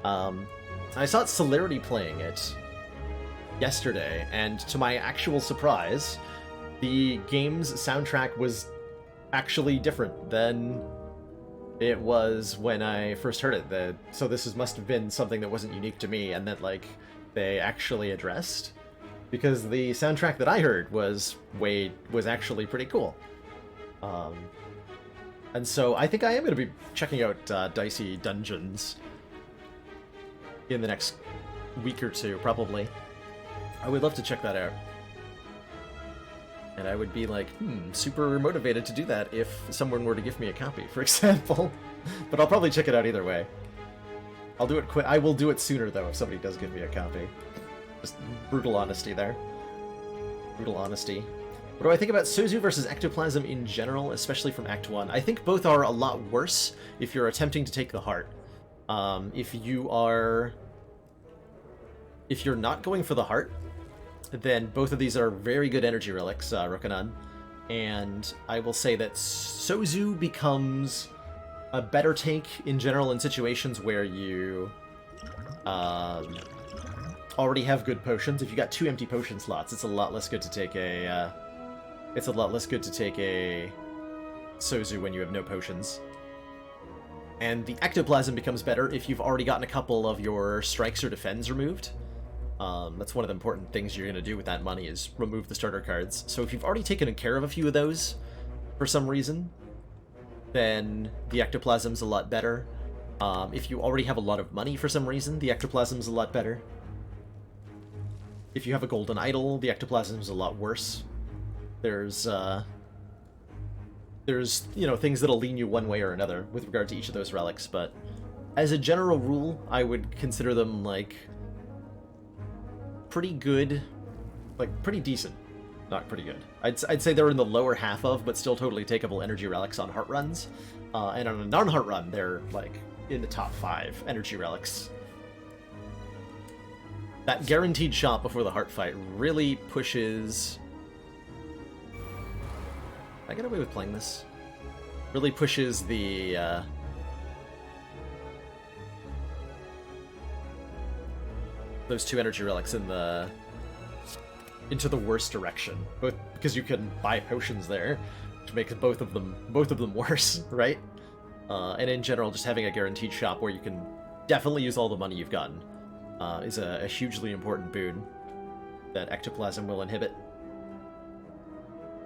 I saw Celerity playing it yesterday, and to my actual surprise, the game's soundtrack was actually different than it was when I first heard it. So this must have been something that wasn't unique to me and that like they actually addressed, because the soundtrack that I heard was actually pretty cool. And so I think I am going to be checking out Dicey Dungeons in the next week or two, probably. I would love to check that out. And I would be like, super motivated to do that if someone were to give me a copy, for example. But I'll probably check it out either way. I'll do it quick. I will do it sooner, though, if somebody does give me a copy. Just brutal honesty there. Brutal honesty. What do I think about Sozu versus Ectoplasm in general, especially from Act 1? I think both are a lot worse if you're attempting to take the heart. If you're not going for the heart, then both of these are very good energy relics, Rokanan. And I will say that Sozu becomes a better take in general in situations where you already have good potions, if you got 2 empty potion slots, it's a lot less good to take a, Sozu when you have no potions. And the ectoplasm becomes better if you've already gotten a couple of your strikes or defends removed. That's one of the important things you're going to do with that money, is remove the starter cards. So if you've already taken care of a few of those, for some reason, then the ectoplasm's a lot better. If you already have a lot of money for some reason, the ectoplasm's a lot better. If you have a golden idol, the ectoplasm's a lot worse. There's, you know, things that'll lean you one way or another with regard to each of those relics, but as a general rule, I would consider them, like, pretty good, like, pretty decent. Not pretty good. I'd say they're in the lower half of, but still totally takeable energy relics on heart runs. And on a non-heart run, they're, like, in the top 5 energy relics. That guaranteed shot before the heart fight really pushes... I get away with playing this. Really pushes the, those 2 energy relics into the worst direction. Both because you can buy potions there, which makes both of them worse, right? And in general, just having a guaranteed shop where you can definitely use all the money you've gotten is a hugely important boon that ectoplasm will inhibit.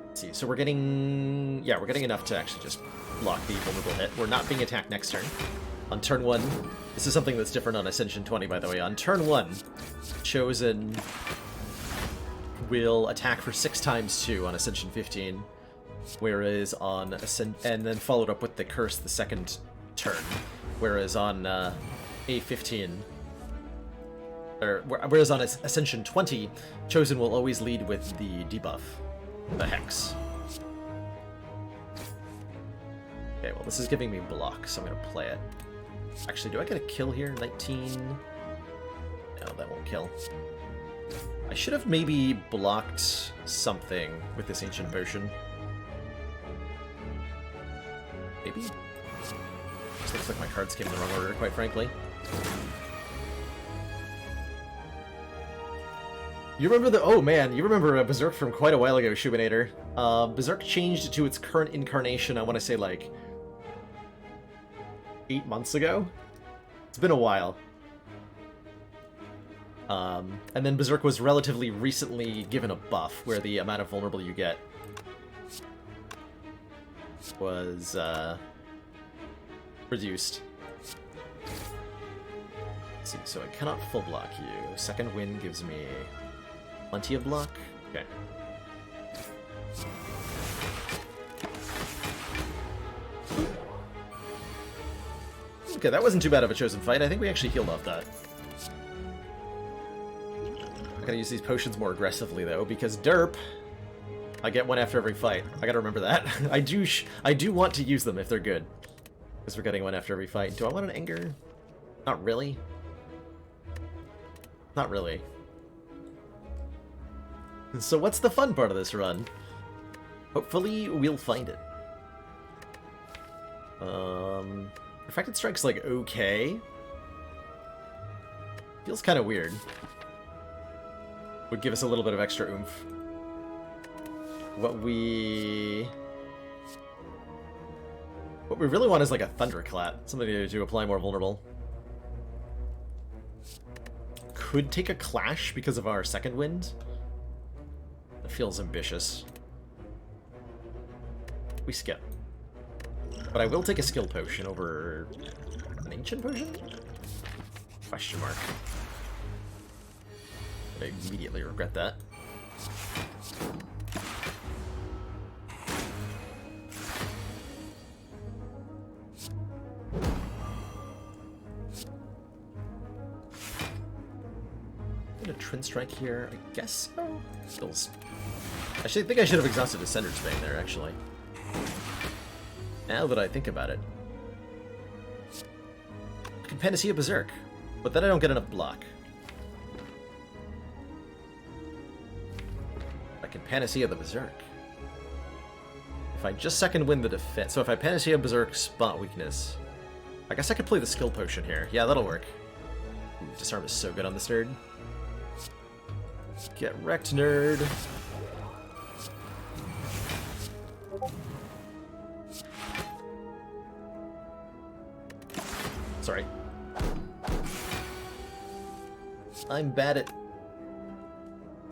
Let's see, so we're getting enough to actually just block the vulnerable hit. We're not being attacked next turn. On turn 1, this is something that's different on Ascension 20, by the way. On turn 1, Chosen will attack for 6 times 2 on Ascension 15, whereas on and then followed up with the Curse the second turn, whereas on A15, whereas on Ascension 20, Chosen will always lead with the debuff. The Hex. Okay, well, this is giving me block, so I'm going to play it. Actually, do I get a kill here? 19? No, that won't kill. I should have maybe blocked something with this Ancient Potion. Maybe? This looks like my cards came in the wrong order, quite frankly. You remember the... Oh, man, you remember Berserk from quite a while ago, Shubinator. Berserk changed to its current incarnation, I want to say, like, 8 months ago? It's been a while. And then Berserk was relatively recently given a buff, where the amount of vulnerable you get was, reduced. Let's see, so I cannot full block you. Second wind gives me... plenty of block? Okay. Okay, that wasn't too bad of a Chosen fight. I think we actually healed off that. I gotta use these potions more aggressively, though, because derp, I get one after every fight. I gotta remember that. I do want to use them if they're good, because we're getting one after every fight. Do I want an Anger? Not really. Not really. So what's the fun part of this run? Hopefully we'll find it. Refracted Strike's like okay. Feels kind of weird. Would give us a little bit of extra oomph. What we really want is like a Thunderclap. Something to apply more vulnerable. Could take a Clash because of our second wind. That feels ambitious. We skip. But I will take a skill potion over an ancient potion? Question mark. I immediately regret that. A Twin Strike here, I guess so? Feels... I think I should have exhausted Ascender's Bane there, actually. Now that I think about it. I can Panacea Berserk, but then I don't get enough block. I can Panacea the Berserk. If I just second win the defense, so if I Panacea Berserk spot weakness, I guess I could play the skill potion here. Yeah, that'll work. Ooh, disarm is so good on this nerd. Get wrecked, nerd. Sorry. I'm bad at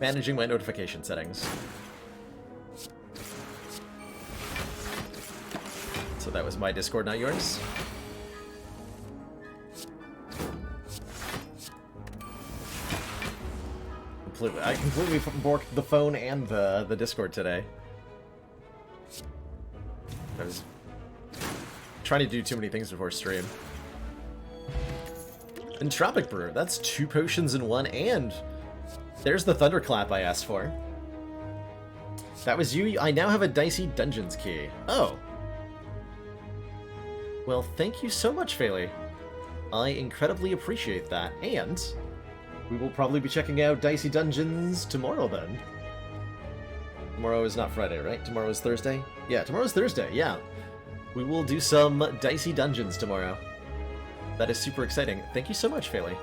managing my notification settings. So that was my Discord, not yours. I completely borked the phone and the Discord today. I was trying to do too many things before stream. Entropic Brew, that's 2 potions in 1, and there's the Thunderclap I asked for. That was you. I now have a Dicey Dungeons key. Oh. Well, thank you so much, Phaley. I incredibly appreciate that, and we will probably be checking out Dicey Dungeons tomorrow, then. Tomorrow is not Friday, right? Tomorrow is Thursday? Yeah, tomorrow's Thursday, yeah. We will do some Dicey Dungeons tomorrow. That is super exciting. Thank you so much, Phaley.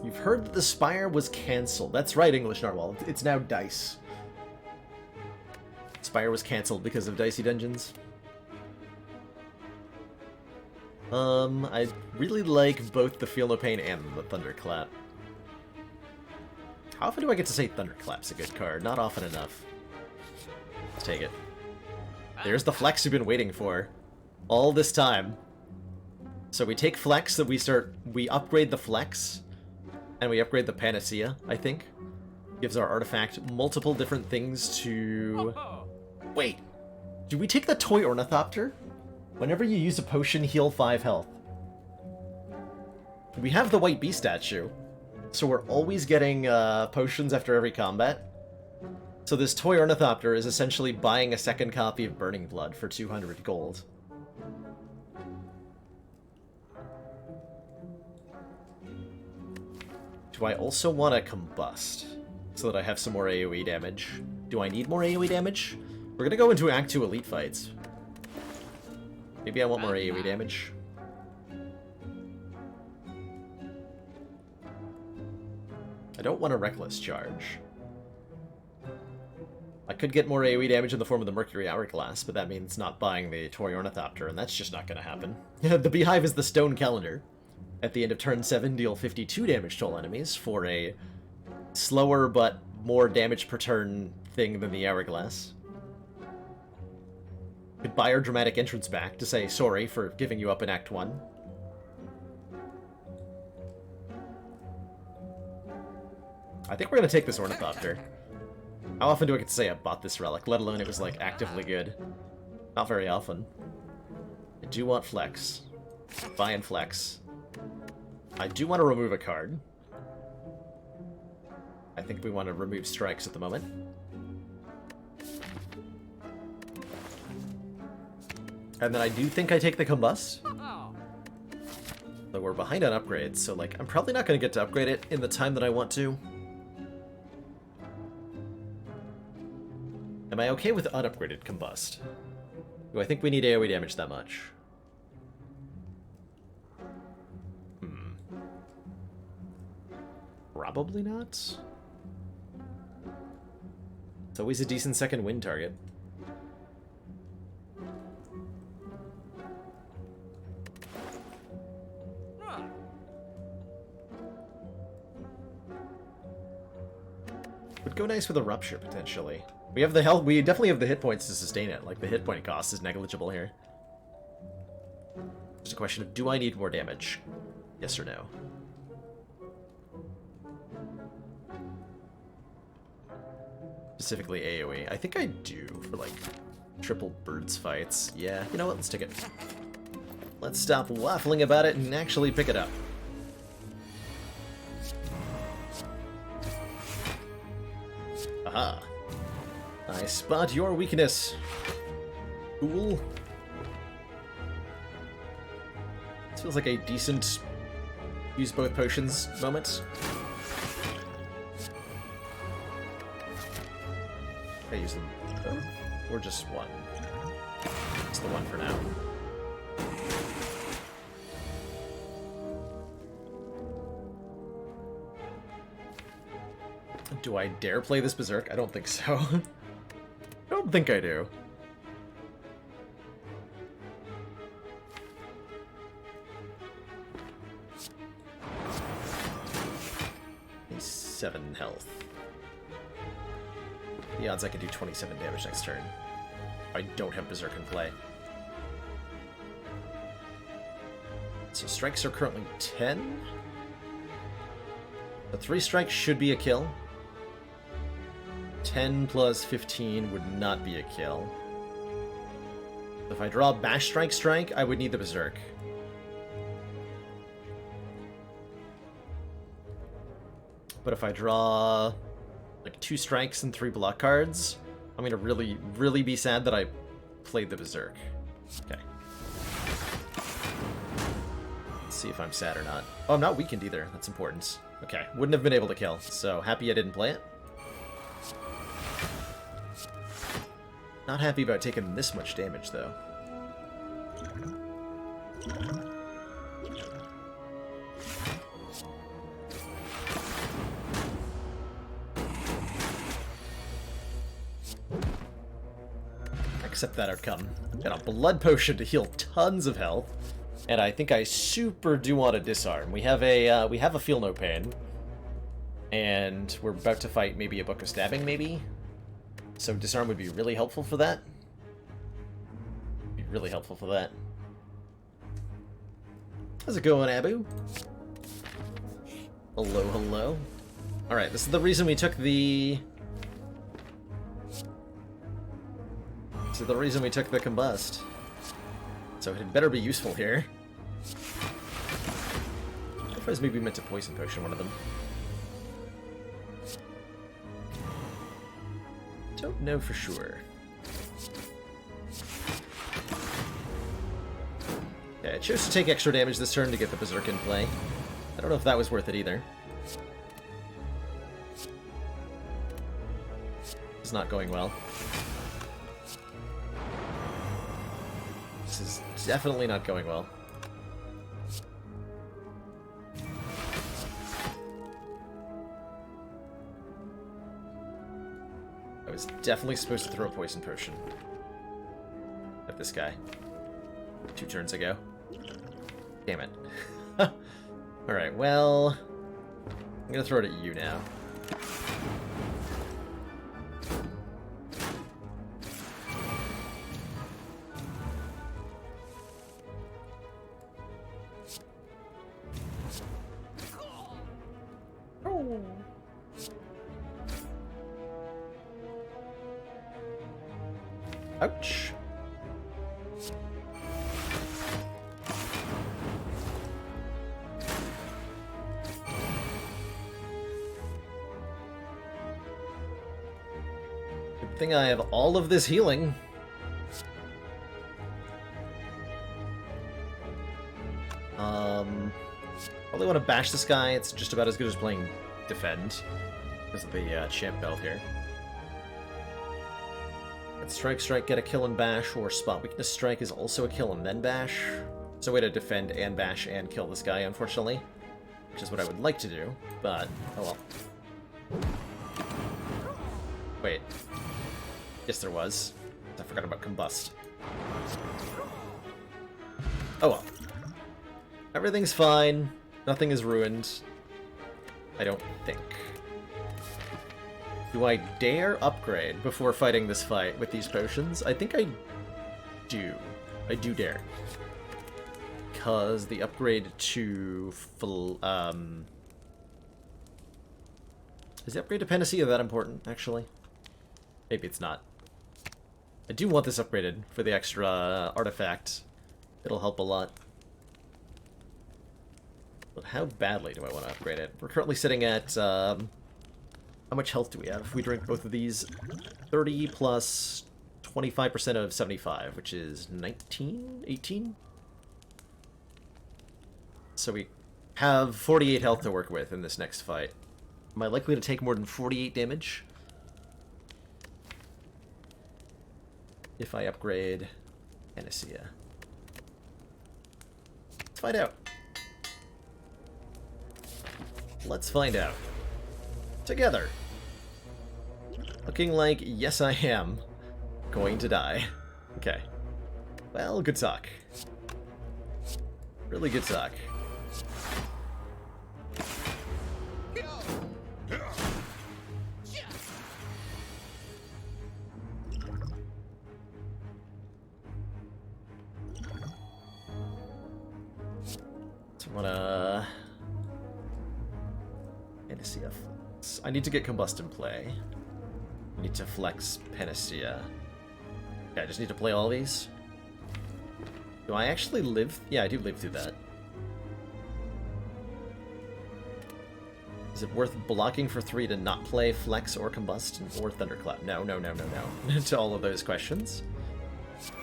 You've heard that the Spire was cancelled. That's right, English Narwhal. It's now Dice. Spire was cancelled because of Dicey Dungeons. I really like both the Feel No Pain and the Thunderclap. How often do I get to say Thunderclap's a good card? Not often enough. Let's take it. There's the flex we've been waiting for all this time. So we take flex, that we upgrade the flex, and we upgrade the panacea, I think. Gives our artifact multiple different things to... Wait, do we take the Toy Ornithopter? Whenever you use a potion, heal 5 health. We have the White Bee statue, so we're always getting potions after every combat. So this Toy Ornithopter is essentially buying a second copy of Burning Blood for 200 gold. Do I also want to combust, so that I have some more AoE damage? Do I need more AoE damage? We're gonna go into Act 2 Elite fights. Maybe I want more AoE damage. I don't want a Reckless Charge. I could get more AoE damage in the form of the Mercury Hourglass, but that means not buying the Toy Ornithopter, and that's just not going to happen. The Beehive is the Stone Calendar. At the end of turn 7, deal 52 damage to all enemies for a slower but more damage per turn thing than the Hourglass. Could buy our dramatic entrance back to say sorry for giving you up in Act 1. I think we're going to take this Ornithopter. How often do I get to say I bought this relic, let alone it was, like, actively good? Not very often. I do want flex. Buy and flex. I do want to remove a card. I think we want to remove strikes at the moment. And then I do think I take the Combust. Though we're behind on upgrades, so, like, I'm probably not going to get to upgrade it in the time that I want to. Am I okay with unupgraded Combust? Do I think we need AoE damage that much? Probably not. It's always a decent second win target. Would go nice with a Rupture, potentially. We have the health. We definitely have the hit points to sustain it. Like, the hit point cost is negligible here. Just a question of, do I need more damage? Yes or no? Specifically AoE. I think I do for, like, triple birds fights. Yeah, you know what? Let's take it. Let's stop waffling about it and actually pick it up. Aha. I spot your weakness. Cool. This feels like a decent use both potions moment. I use them both, or just one? Just the one for now. Do I dare play this Berserk? I don't think so. I don't think I do. He's 7 health. The odds I could do 27 damage next turn. I don't have Berserk in play. So strikes are currently 10. The 3 strikes should be a kill. 10 plus 15 would not be a kill. If I draw Bash Strike, I would need the Berserk. But if I draw like 2 strikes and 3 block cards, I'm gonna really, really be sad that I played the Berserk. Okay. Let's see if I'm sad or not. Oh, I'm not weakened either. That's important. Okay, wouldn't have been able to kill, so happy I didn't play it. Not happy about taking this much damage, though. Accept that outcome. Got a blood potion to heal tons of health. And I think I super do want to disarm. We have a feel no pain, and we're about to fight maybe a book of stabbing, maybe. So disarm would be really helpful for that. Be really helpful for that. How's it going, Abu? Hello, hello. All right, this is the reason we took the. This is the reason we took the combust. So it had better be useful here. I was maybe meant to poison potion one of them. Don't know for sure. Yeah, I chose to take extra damage this turn to get the Berserk in play. I don't know if that was worth it either. It's not going well. This is definitely not going well. I was definitely supposed to throw a poison potion at this guy 2 turns ago. Damn it. Alright, well, I'm gonna throw it at you now. Ouch. Good thing I have all of this healing. Probably want to bash this guy. It's just about as good as playing defend because of the champ belt here. Strike, get a kill and bash, or spot weakness strike is also a kill and then bash. It's a way to defend and bash and kill this guy, unfortunately. Which is what I would like to do, but oh well. Wait. Yes, there was. I forgot about combust. Oh well. Everything's fine. Nothing is ruined. I don't think. Do I dare upgrade before fighting this fight with these potions? I think I do. I do dare. Because the upgrade to... Is the upgrade to Panacea that important, actually? Maybe it's not. I do want this upgraded for the extra artifact. It'll help a lot. But how badly do I want to upgrade it? We're currently sitting at... How much health do we have? If we drink both of these, 30 plus 25% of 75, which is 19? 18? So we have 48 health to work with in this next fight. Am I likely to take more than 48 damage? If I upgrade Panacea. Let's find out. Let's find out. Together. Looking like, yes, I am going to die. Okay. Well, good talk. Really good talk. So I wanna... Panacea Flex. I need to get Combust in play. I need to flex Panacea. Okay, I just need to play all these. Do I actually live? Yeah, I do live through that. Is it worth blocking for 3 to not play Flex or Combust or Thunderclap? No, no, no, no, no. To all of those questions.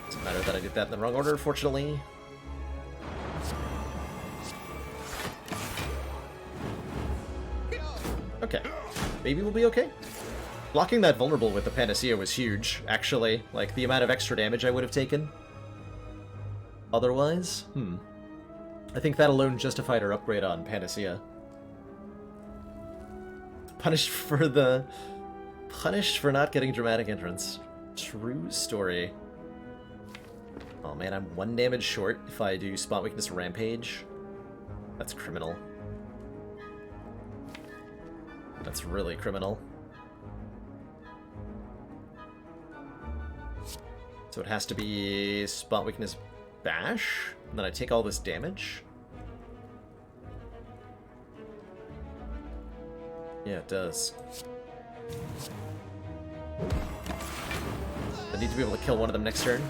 Doesn't matter that I did that in the wrong order, fortunately. Okay. Maybe we'll be okay. Blocking that vulnerable with the Panacea was huge, actually. Like, the amount of extra damage I would have taken. Otherwise, I think that alone justified our upgrade on Panacea. Punished for not getting dramatic entrance. True story. Oh man, I'm 1 damage short if I do Spot Weakness Rampage. That's criminal. That's really criminal. So it has to be Spot Weakness Bash, and then I take all this damage? Yeah, it does. I need to be able to kill one of them next turn.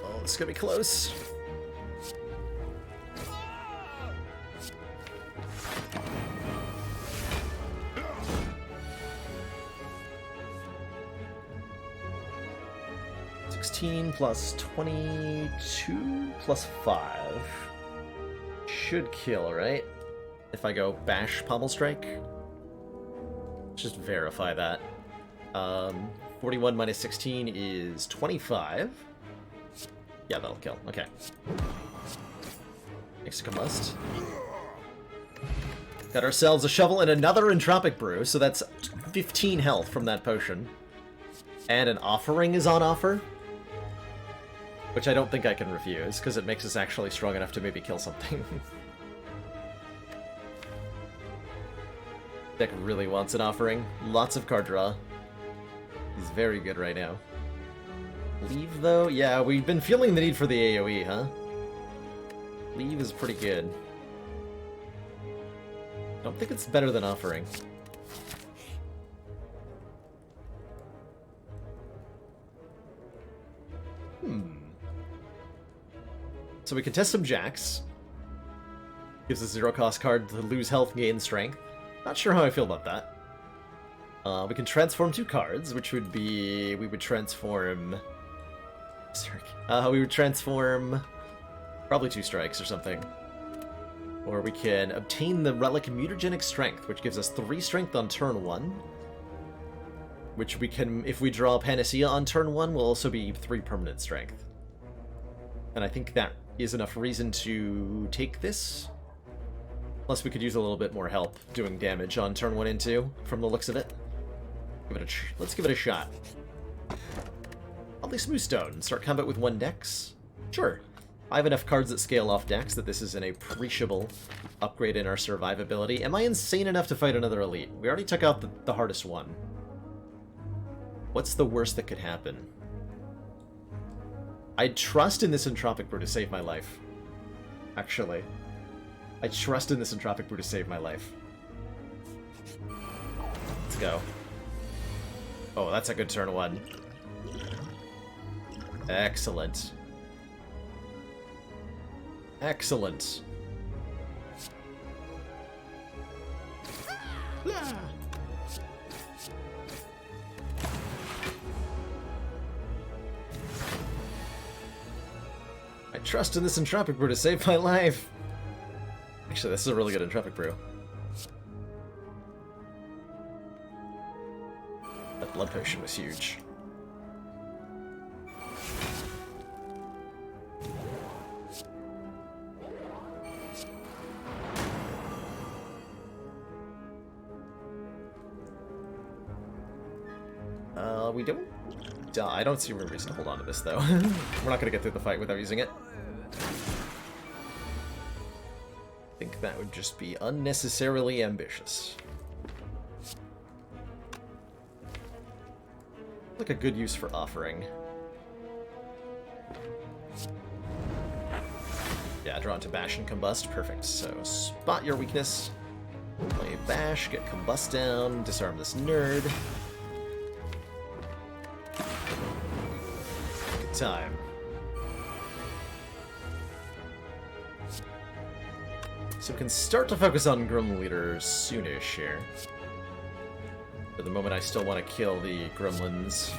Oh, this is gonna be close. Plus 22 plus 5 should kill, right? If I go Bash Pommel Strike. Just verify that. 41 minus 16 is 25. Yeah, that'll kill. Okay. Next to Combust. Got ourselves a shovel and another Entropic Brew, so that's 15 health from that potion. And an offering is on offer. Which I don't think I can refuse, because it makes us actually strong enough to maybe kill something. Deck really wants an offering. Lots of card draw. He's very good right now. Leave, though? Yeah, we've been feeling the need for the AoE, huh? Leave is pretty good. Don't think it's better than offering. So we can test some jacks. Gives us 0-cost card to lose health, gain strength. Not sure how I feel about that. We can transform 2 cards, which would be... We would transform... we would transform... Probably 2 strikes or something. Or we can obtain the Relic Mutagenic Strength, which gives us 3 strength on turn 1. Which we can, if we draw Panacea on turn 1, will also be 3 permanent strength. And I think that is enough reason to take this. Plus we could use a little bit more help doing damage on turn 1 and 2, from the looks of it. Let's give it a shot. Oddly Smooth Stone. Start combat with 1 dex? Sure. I have enough cards that scale off decks that this is an appreciable upgrade in our survivability. Am I insane enough to fight another elite? We already took out the hardest one. What's the worst that could happen? I trust in this Entropic Brew to save my life. Actually. I trust in this Entropic Brew to save my life. Let's go. Oh, that's a good turn 1. Excellent. Excellent. I trust in this Entropic Brew to save my life. Actually, this is a really good Entropic Brew. That blood potion was huge. We don't die. I don't see a reason to hold on to this, though. We're not going to get through the fight without using it. I think that would just be unnecessarily ambitious. Like a good use for offering. Yeah, draw into Bash and Combust. Perfect. So, spot your weakness. Play Bash, get Combust down, disarm this nerd. Good time. So we can start to focus on Grim Leader soonish here. For the moment, I still want to kill the gremlins.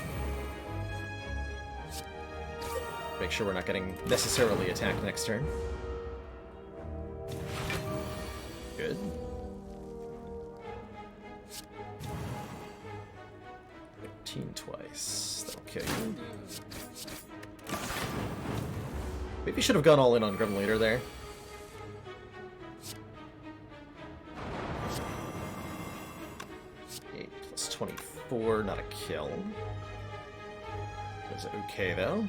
Make sure we're not getting necessarily attacked next turn. Good. Twice. That'll kill you. Maybe should have gone all in on Grim Leader there. +8 + 24, not a kill. Is okay though.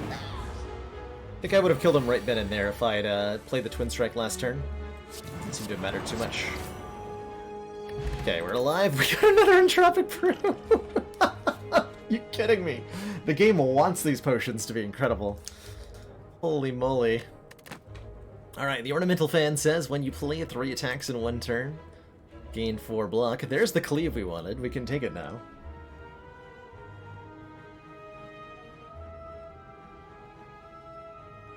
I think I would have killed him right then and there if I had played the Twin Strike last turn. Didn't seem to have mattered too much. Okay, we're alive. We got another Entropic Brew! You kidding me? The game wants these potions to be incredible. Holy moly. Alright, the Ornamental Fan says, when you play 3 attacks in 1 turn, gain 4 block. There's the cleave we wanted. We can take it now.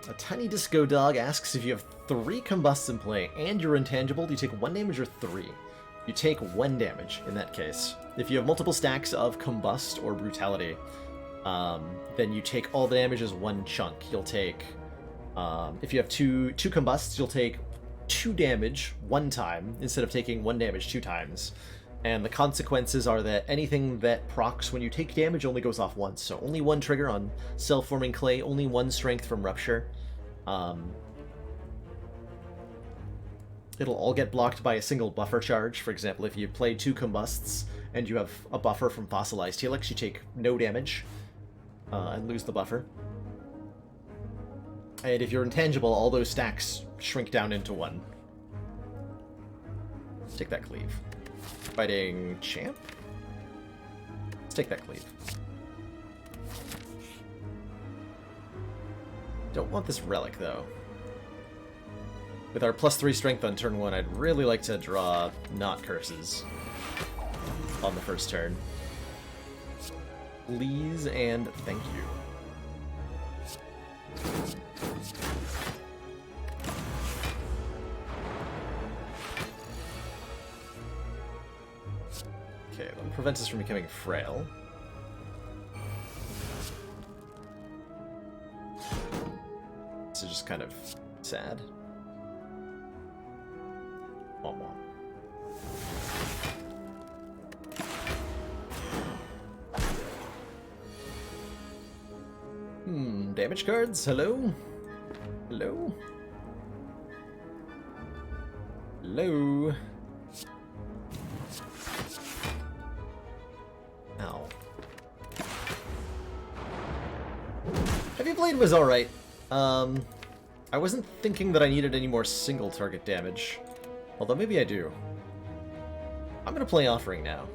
A Tiny Disco Dog asks if you have 3 combusts in play and you're intangible, do you take 1 damage or 3? You take 1 damage in that case. If you have multiple stacks of combust or brutality, then you take all the damage as 1 chunk. You'll take, if you have two combusts, you'll take 2 damage 1 time instead of taking 1 damage 2 times. And the consequences are that anything that procs when you take damage only goes off once. So only 1 trigger on Self-Forming Clay, only 1 strength from Rupture. It'll all get blocked by a single buffer charge. For example, if you play 2 combusts and you have a buffer from Fossilized Helix, you take no damage and lose the buffer. And if you're intangible, all those stacks shrink down into 1. Take that cleave. Fighting champ? Let's take that cleave. Don't want this relic, though. With our +3 strength on turn 1, I'd really like to draw not curses on the first turn. Please and thank you. Okay, that prevents us from becoming frail. This is just kind of sad. Womp womp. Damage cards? Hello? Hello? Hello? Ow. Heavy Blade was alright. I wasn't thinking that I needed any more single target damage. Although maybe I do. I'm gonna play Offering now.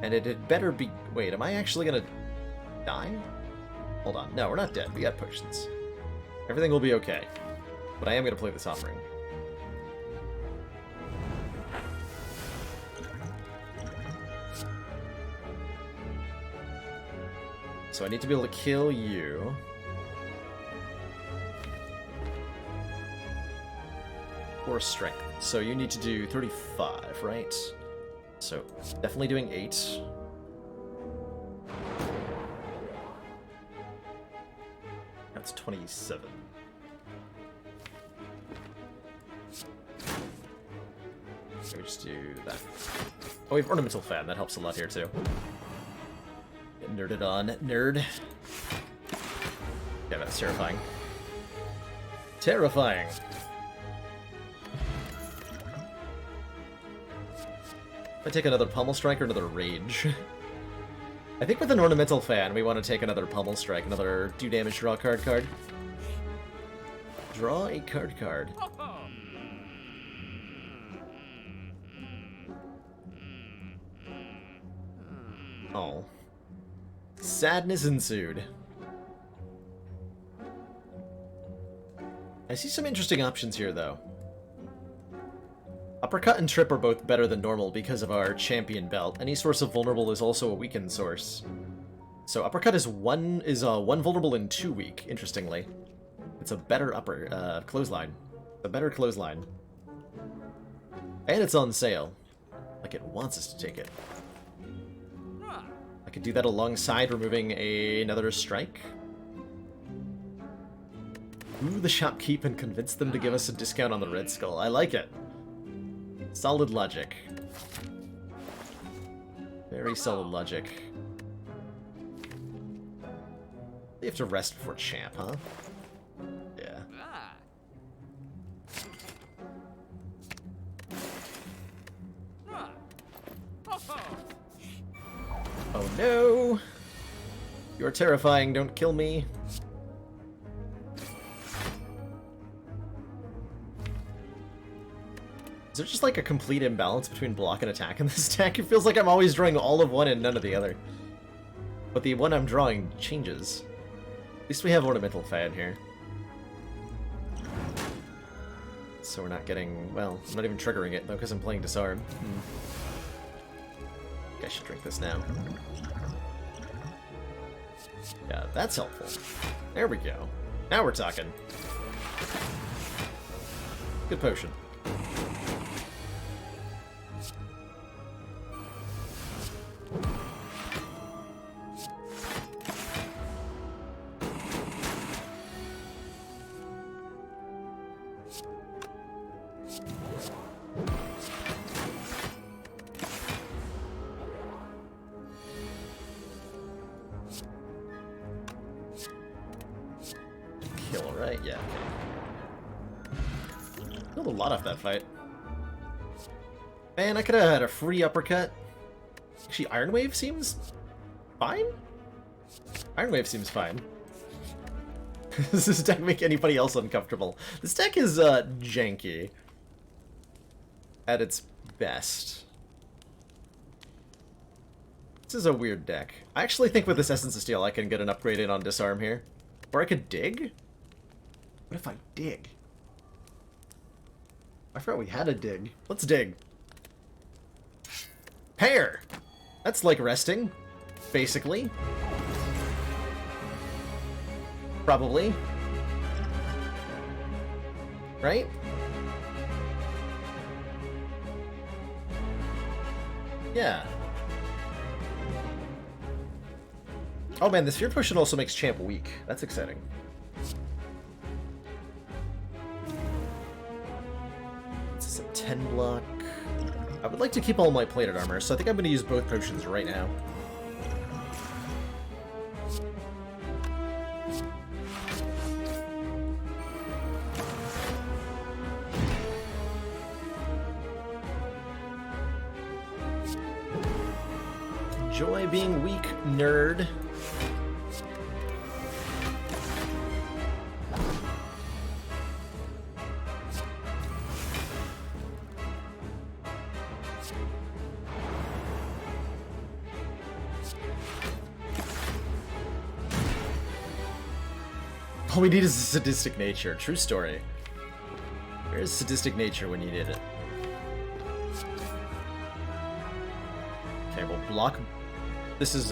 And it had better be... Wait, am I actually gonna die? Hold on. No, we're not dead. We got potions. Everything will be okay. But I am gonna play this Offering. So I need to be able to kill you. Or strength. So you need to do 35, right? So definitely doing 8. That's 27. So we just do that. Oh, we have Ornamental Fan. That helps a lot here too. Get nerded on. Nerd. Yeah, that's terrifying. Terrifying. I take another Pummel Strike or another Rage. I think with an Ornamental Fan, we want to take another Pummel Strike, another do damage, draw a card. Draw a card. Oh. Sadness ensued. I see some interesting options here, though. Uppercut and Trip are both better than normal because of our champion belt. Any source of vulnerable is also a weakened source. So Uppercut is one vulnerable and 2 weak, interestingly. It's a better clothesline. A better clothesline. And it's on sale. Like it wants us to take it. I could do that alongside removing another strike. Ooh, the shopkeep and convince them to give us a discount on the Red Skull. I like it. Solid logic. Very solid logic. You have to rest before champ, huh? Yeah. Oh no! You're terrifying, don't kill me. Is there just like a complete imbalance between block and attack in this deck? It feels like I'm always drawing all of one and none of the other. But the one I'm drawing changes. At least we have Ornamental Fan here. So we're not getting... well, I'm not even triggering it though because I'm playing Disarm. I should drink this now. Yeah, that's helpful. There we go. Now we're talking. Good potion. Kill, right? Yeah. Killed a lot off that fight. Man, I could have had a free uppercut. Actually, Iron Wave seems fine? Iron Wave seems fine. Does this deck make anybody else uncomfortable? This deck is janky at its best. This is a weird deck. I actually think with this Essence of Steel I can get an upgrade in on Disarm here. Or I could dig? What if I dig? I forgot we had a dig. Let's dig. Pair! That's like resting, basically. Probably. Right? Yeah. Oh man, this Fear Potion also makes Champ weak. That's exciting. This is a 10 block. I would like to keep all my plated armor, so I think I'm going to use both potions right now. Enjoy being weak, nerd. All we need is a sadistic nature. True story. Where's sadistic nature when you need it? Okay, we'll block. This is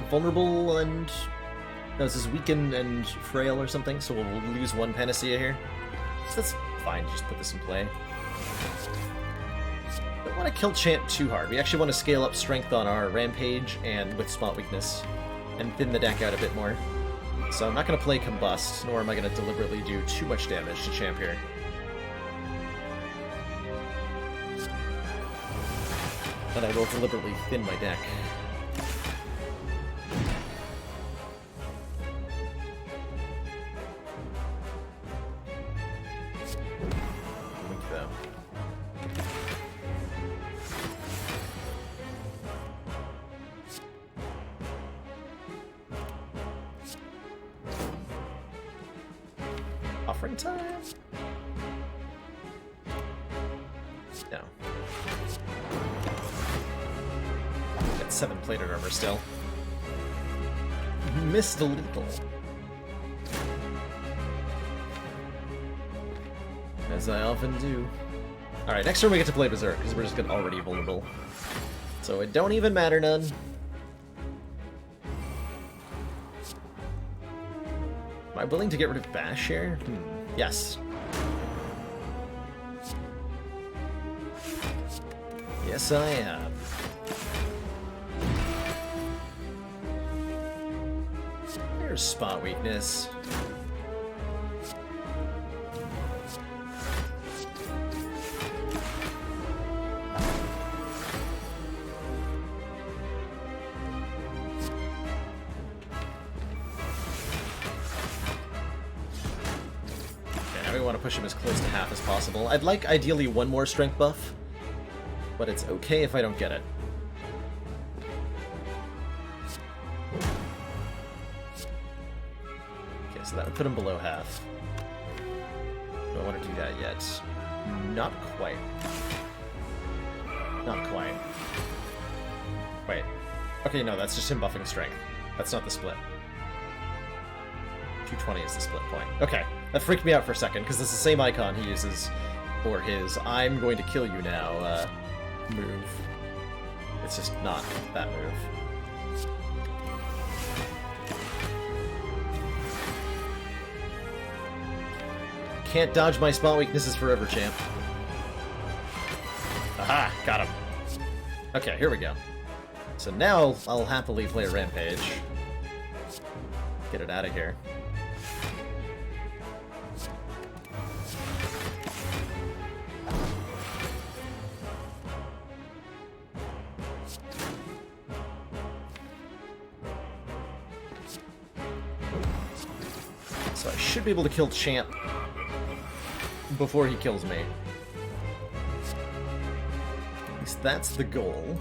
vulnerable and no, this is weakened and frail or something. So we'll lose one Panacea here. So that's fine. Just put this in play. Don't want to kill Chant too hard. We actually want to scale up strength on our Rampage and with Spot Weakness and thin the deck out a bit more. So I'm not going to play Combust, nor am I going to deliberately do too much damage to Champ here. But I will deliberately thin my deck. Weak though. buffering time? No. Got 7 plated armor still. Missed the lethal. As I often do. Alright, next turn we get to play Berserk, because we're just already vulnerable. So it don't even matter none. Am I willing to get rid of Bash here? Yes. Yes, I am. There's spot weakness. Push him as close to half as possible. I'd like, ideally, one more strength buff, but it's okay if I don't get it. Okay, so that would put him below half. Do I want to do that yet? Not quite. Not quite. Wait. Okay, no, that's just him buffing strength. That's not the split. 220 is the split point. Okay, that freaked me out for a second, because it's the same icon he uses for his I'm going to kill you now move. It's just not that move. Can't dodge my spot weaknesses forever, champ. Aha! Got him. Okay, here we go. So now I'll happily play a Rampage. Get it out of here. So I should be able to kill Champ before he kills me. At least that's the goal.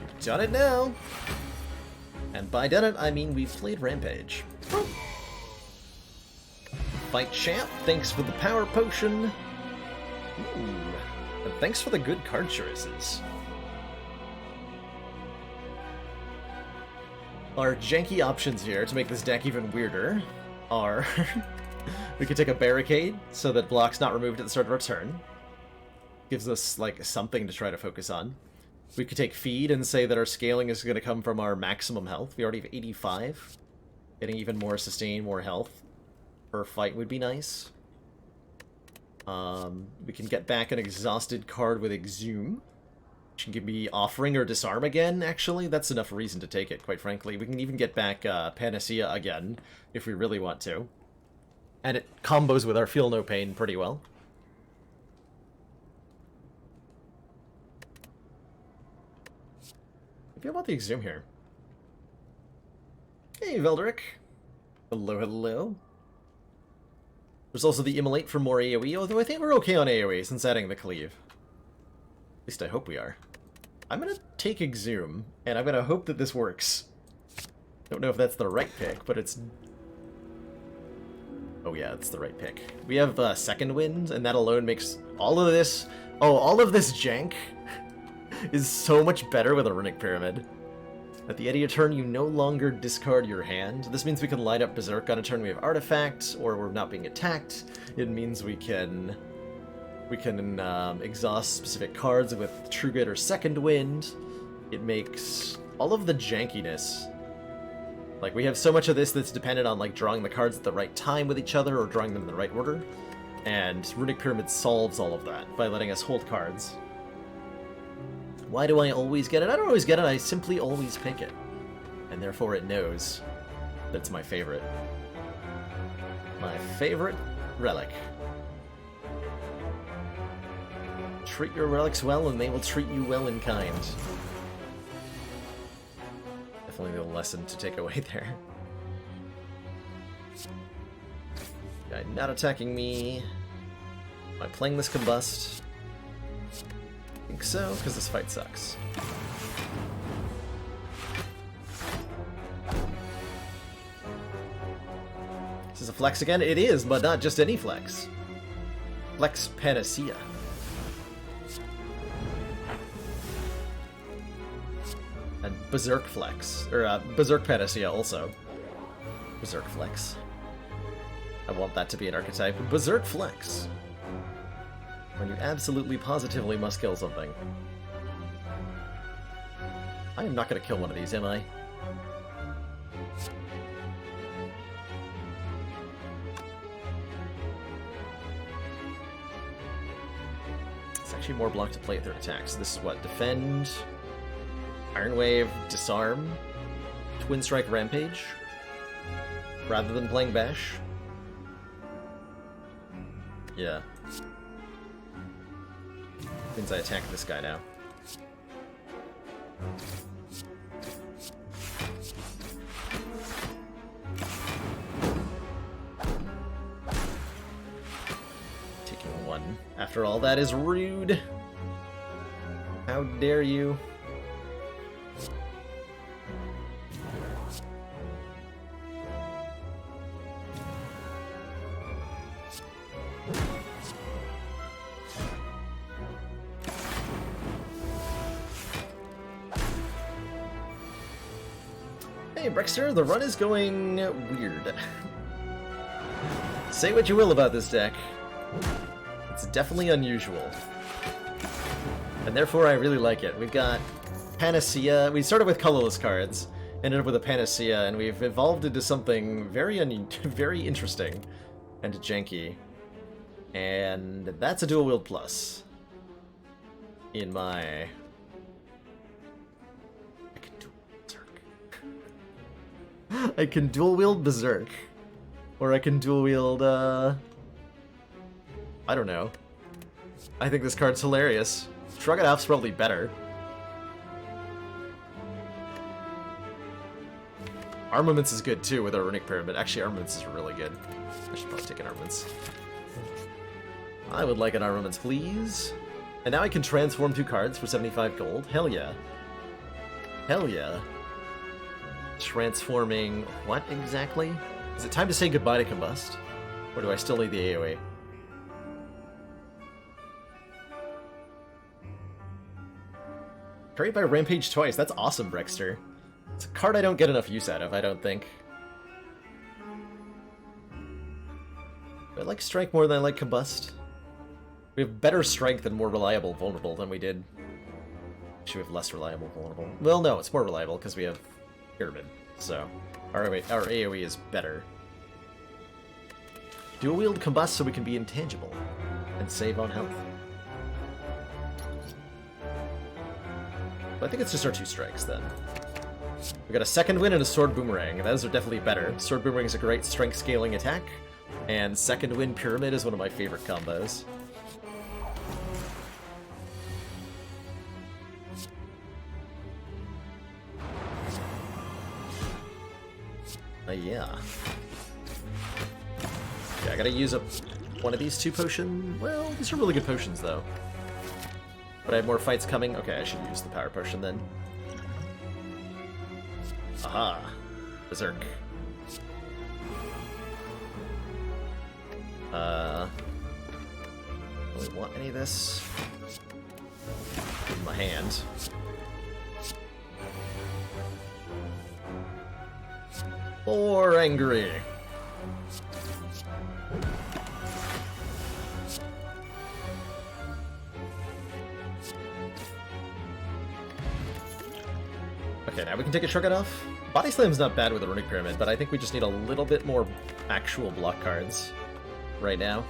We've done it now. And by done it, I mean we've played Rampage. Fight Champ, thanks for the power potion. Ooh, and thanks for the good card choices. Our janky options here to make this deck even weirder are we could take a Barricade so that block's not removed at the start of our turn. Gives us, like, something to try to focus on. We could take Feed and say that our scaling is going to come from our maximum health. We already have 85. Getting even more sustain, more health per fight would be nice. We can get back an exhausted card with Exhume, which can give me Offering or Disarm again, actually. That's enough reason to take it, quite frankly. We can even get back Panacea again, if we really want to. And it combos with our Feel No Pain pretty well. Maybe I want the Exhume here. Hey, Veldrick. Hello, hello. There's also the Immolate for more AoE, although I think we're okay on AoE since adding the Cleave. At least I hope we are. I'm gonna take Exhume, and I'm gonna hope that this works. Don't know if that's the right pick, but it's... Oh yeah, it's the right pick. We have Second Wind, and that alone makes all of this... Oh, all of this jank is so much better with a Runic Pyramid. At the end of your turn, you no longer discard your hand. This means we can light up Berserk on a turn we have Artifact, or we're not being attacked. It means we can exhaust specific cards with True Grit or Second Wind. It makes all of the jankiness. Like, we have so much of this that's dependent on, like, drawing the cards at the right time with each other, or drawing them in the right order. And Runic Pyramid solves all of that by letting us hold cards. Why do I always get it? I don't always get it, I simply always pick it. And therefore it knows that it's my favorite. My favorite relic. Treat your relics well and they will treat you well in kind. Definitely the lesson to take away there. Guy not attacking me. Am I playing this Combust? think so, because this fight sucks. Is this a flex again? It is, but not just any flex. Flex Panacea. And Berserk Flex. Or, Berserk Panacea also. Berserk Flex. I want that to be an archetype. Berserk Flex. When you absolutely positively must kill something. I am not going to kill one of these, am I? It's actually more block to play at third attack. So this is what? Defend, Iron Wave, Disarm, Twin Strike, Rampage, rather than playing Bash. Yeah. Means I attack this guy now. Taking one. After all, that is rude. How dare you? Hey, Brexter, the run is going weird. Say what you will about this deck. It's definitely unusual. And therefore I really like it. We've got Panacea. We started with colorless cards, ended up with a Panacea, and we've evolved into something very very interesting and janky. And that's a dual wield plus. In my... I can dual wield Berserk. Or I can dual wield, I don't know. I think this card's hilarious. Shrug It Off's probably better. Armaments is good too with our Runic Pyramid. Actually, Armaments is really good. I should probably take an Armaments. I would like an Armaments, please. And now I can transform 2 cards for 75 gold. Hell yeah. Hell yeah. Transforming what exactly? Is it time to say goodbye to Combust? Or do I still need the AoE? Carried by Rampage twice. That's awesome, Brexter. It's a card I don't get enough use out of, I don't think. I like Strike more than I like Combust. We have better Strength and more reliable Vulnerable than we did. Actually, we have less reliable Vulnerable. Well, no, it's more reliable because we have Pyramid, so our AoE is better. Dual wield Combust so we can be intangible and save on health. But I think it's just our 2 strikes then. We got a Second Wind and a Sword Boomerang. Those are definitely better. Sword Boomerang is a great strength scaling attack, and Second Wind Pyramid is one of my favorite combos. Yeah. Yeah, I gotta use up one of these 2 potions. Well, these are really good potions, though. But I have more fights coming. Okay, I should use the power potion then. Aha! Berserk. Don't really want any of this in my hand. Or angry. Okay, now we can take a Shrug It Off. Body Slam's not bad with a Runic Pyramid, but I think we just need a little bit more actual block cards right now,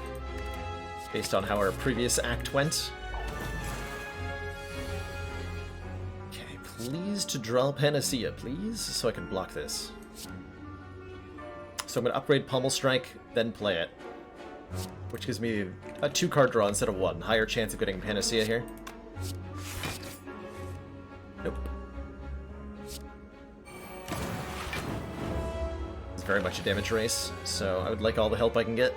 based on how our previous act went. Okay, please to draw Panacea, please, so I can block this. So I'm going to upgrade Pommel Strike, then play it. Which gives me a 2-card draw instead of 1. Higher chance of getting Panacea here. Nope. It's very much a damage race, so I would like all the help I can get.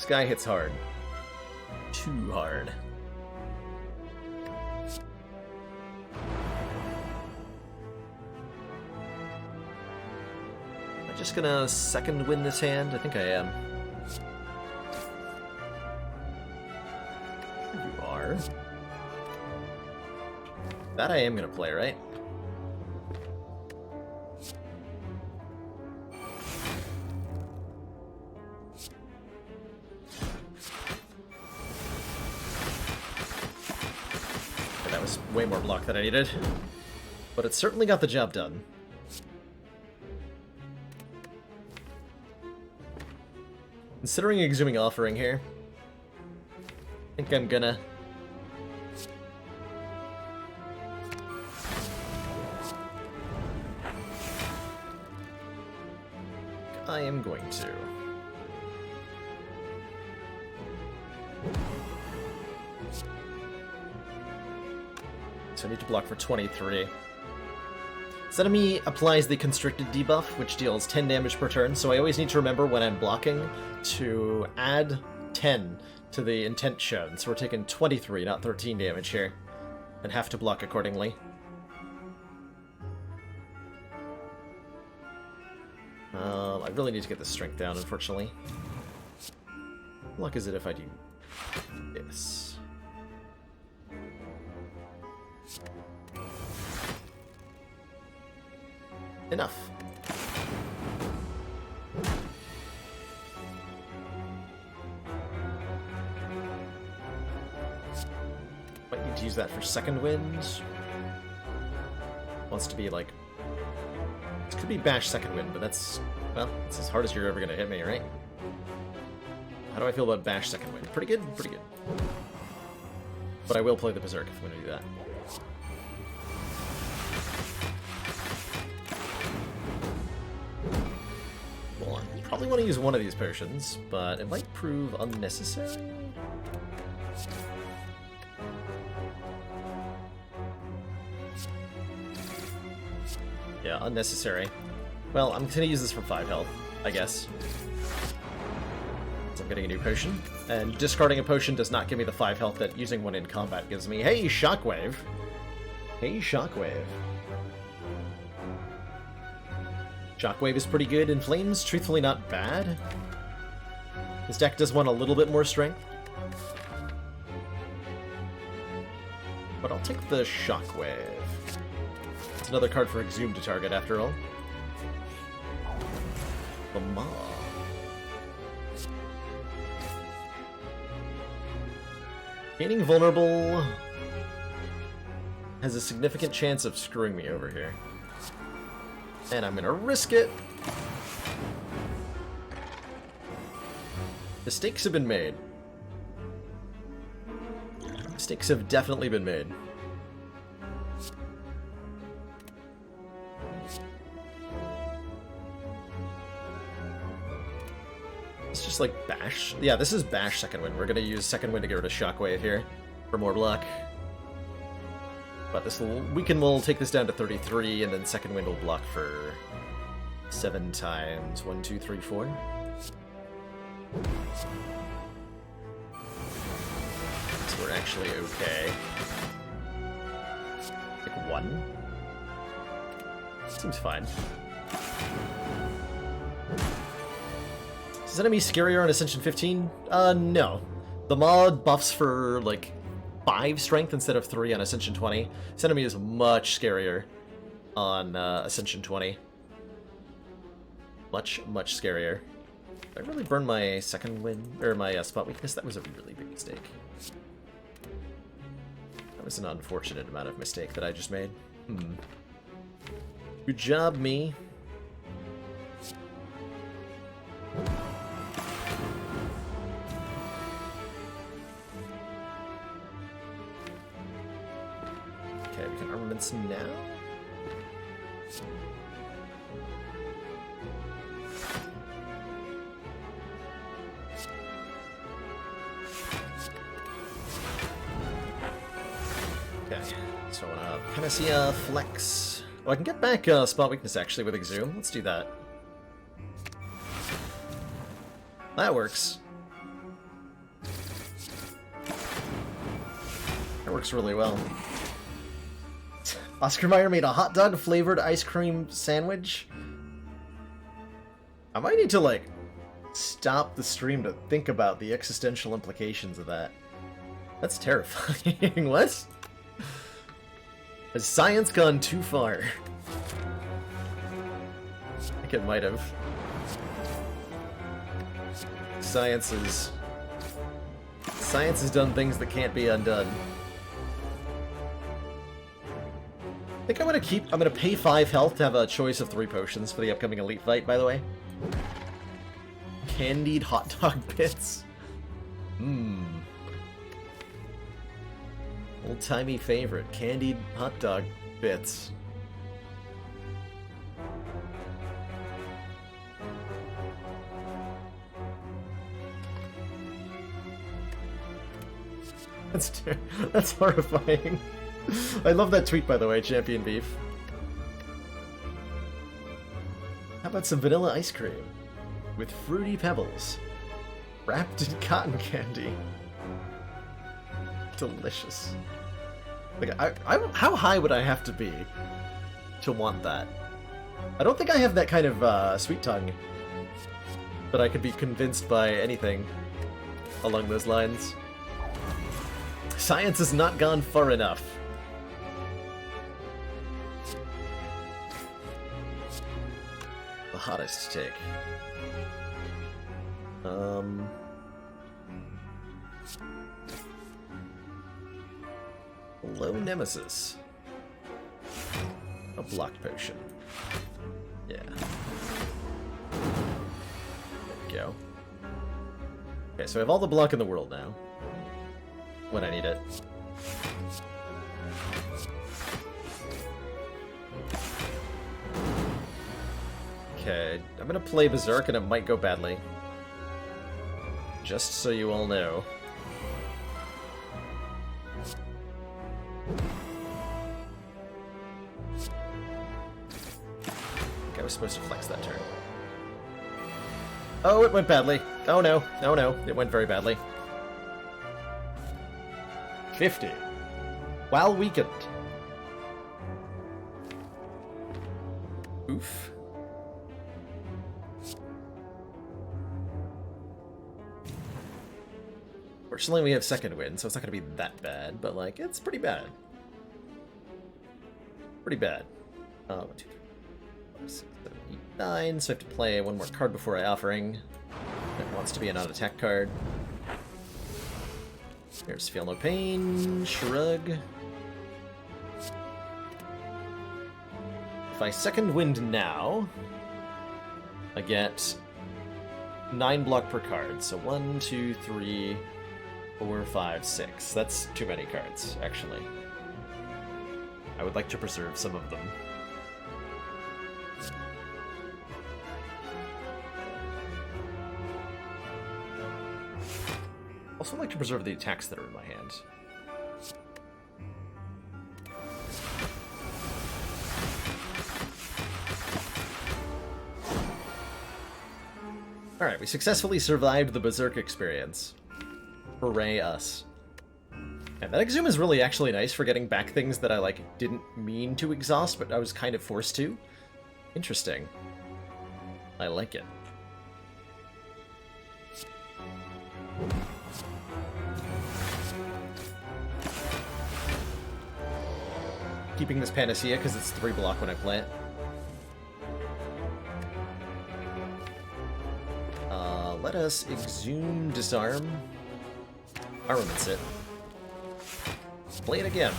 This guy hits hard. Too hard. Am I just gonna second win this hand? I think I am. You are. That I am gonna play, right? That was way more block than I needed. But it certainly got the job done. Considering Exhuming Offering here, I think I'm gonna... I am going to. So I need to block for 23. This enemy applies the Constricted debuff, which deals 10 damage per turn, so I always need to remember when I'm blocking to add 10 to the intent shown. So we're taking 23, not 13 damage here, and have to block accordingly. I really need to get the strength down, unfortunately. What luck is it if I do this? Enough. Might need to use that for second wind. Wants to be like... This could be bash second wind, but that's... Well, it's as hard as you're ever going to hit me, right? How do I feel about bash second wind? Pretty good? Pretty good. But I will play the Berserk if I'm going to do that. Well, I probably want to use one of these potions, but it might prove unnecessary. Yeah, unnecessary. Well, I'm going to use this for 5 health, I guess. So I'm getting a new potion. And discarding a potion does not give me the 5 health that using one in combat gives me. Hey, Shockwave! Hey, Shockwave. Shockwave is pretty good in Flames. Truthfully, not bad. This deck does want a little bit more strength. But I'll take the Shockwave. It's another card for Exhume to target, after all. The Maw. Gaining Vulnerable has a significant chance of screwing me over here. And I'm gonna risk it. Mistakes have been made. Mistakes have definitely been made. It's just like bash. Yeah, this is bash second wind. We're gonna use second wind to get rid of Shockwave here for more block. But this will, we'll take this down to 33, and then second wind will block for 7 times. 1, 2, 3, 4. So we're actually okay. Like 1. Seems fine. Is enemy scarier on Ascension 15? No. The mod buffs for, like, 5 strength instead of 3 on Ascension 20. This enemy is much scarier on Ascension 20. Much, much scarier. Did I really burn my second win, or my spot weakness? That was a really big mistake. That was an unfortunate amount of mistake that I just made. Good job, me. Okay, we can armaments now. Okay, so Panacea Flex. Oh, I can get back spot weakness actually with Exhume. Let's do that. That works. works really well. Oscar Mayer made a hot dog flavored ice cream sandwich. I might need to, like, stop the stream to think about the existential implications of that. That's terrifying. What? Has science gone too far? I think it might have. Science has done things that can't be undone. I think I'm gonna pay 5 health to have a choice of 3 potions for the upcoming elite fight, by the way. Candied hot dog bits. Mmm. Old-timey favorite, candied hot dog bits. That's horrifying. I love that tweet, by the way, Champion Beef. How about some vanilla ice cream with fruity pebbles wrapped in cotton candy? Delicious. Like, how high would I have to be to want that? I don't think I have that kind of sweet tongue that I could be convinced by anything along those lines. Science has not gone far enough. The hottest take. Low Nemesis. A block potion. Yeah. There we go. Okay, so I have all the block in the world now. When I need it. Okay, I'm gonna play Berserk and it might go badly. Just so you all know. I was supposed to flex that turn. Oh, it went badly. Oh no, no, no, it went very badly. 50. While weakened. Oof. Fortunately, we have second wind, so it's not going to be that bad, but, like, it's pretty bad. Pretty bad. 1, 2, 3, 4, 5, 6, 7, 8, 9, so I have to play one more card before I offering. It wants to be a non-attack card. Here's Feel No Pain, Shrug. If I second wind now, I get 9 block per card. So 1, 2, 3, 4, 5, 6. That's too many cards, actually. I would like to preserve some of them. Also like to preserve the attacks that are in my hand. Alright, we successfully survived the Berserk experience. Hooray us. And that Exhume is really actually nice for getting back things that I, like, didn't mean to exhaust, but I was kind of forced to. Interesting. I like it. Keeping this Panacea because it's 3 block when I play it. Let us Exhume, Disarm, Armaments it. Play it again.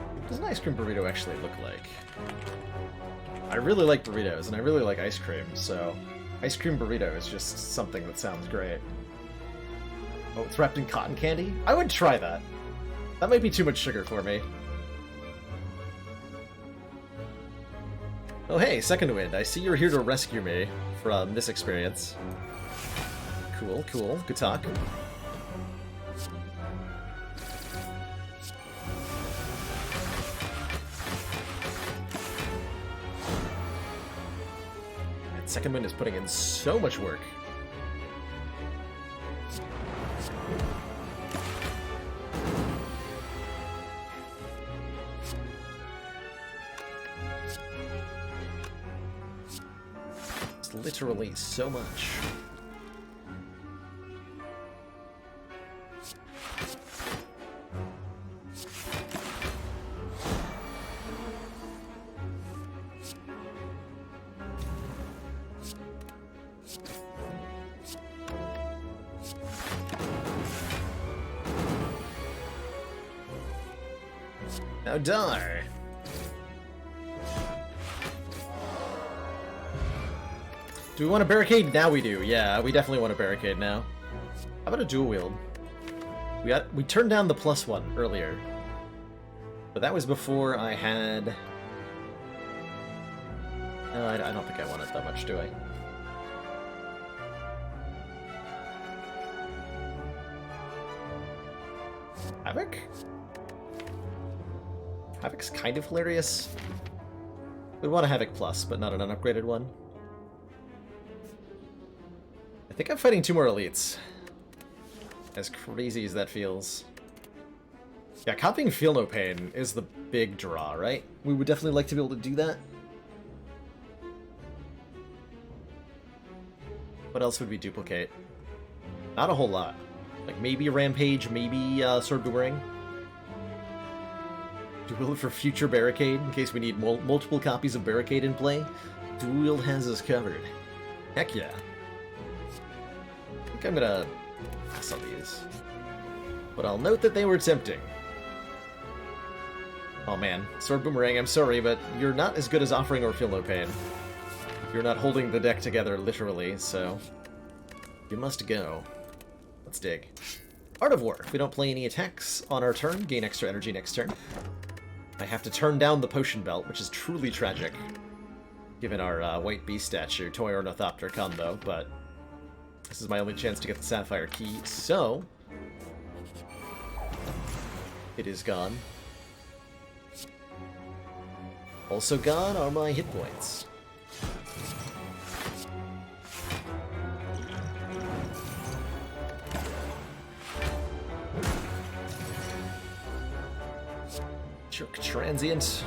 What does an ice cream burrito actually look like? I really like burritos, and I really like ice cream, so ice cream burrito is just something that sounds great. Oh, it's wrapped in cotton candy? I would try that. That might be too much sugar for me. Oh hey, Second Wind, I see you're here to rescue me from this experience. Cool, cool. Good talk. Second Wind is putting in so much work. It's literally so much. Now die! Do we want to barricade? Now we do. Yeah, we definitely want to barricade now. How about a dual wield? We turned down the +1 earlier. But that was before I had... No, I don't think I want it that much, do I? Havoc? Havoc's kind of hilarious. We'd want a Havoc Plus, but not an unupgraded one. I think I'm fighting 2 more elites. As crazy as that feels. Yeah, copying Feel No Pain is the big draw, right? We would definitely like to be able to do that. What else would we duplicate? Not a whole lot. Like maybe a Rampage, maybe Sword Boomerang. Dual Wield for future Barricade, in case we need multiple copies of Barricade in play. Dual Wield has us covered. Heck yeah. I think I'm gonna pass on these. But I'll note that they were tempting. Oh man, Sword Boomerang, I'm sorry, but you're not as good as Offering or Feel No Pain. You're not holding the deck together, literally, so... you must go. Let's dig. Art of War. If we don't play any attacks on our turn, gain extra energy next turn. I have to turn down the Potion Belt, which is truly tragic, given our White Beast statue, Toy Ornithopter combo, but this is my only chance to get the Sapphire Key, so... it is gone. Also gone are my hit points. Jerk Transient.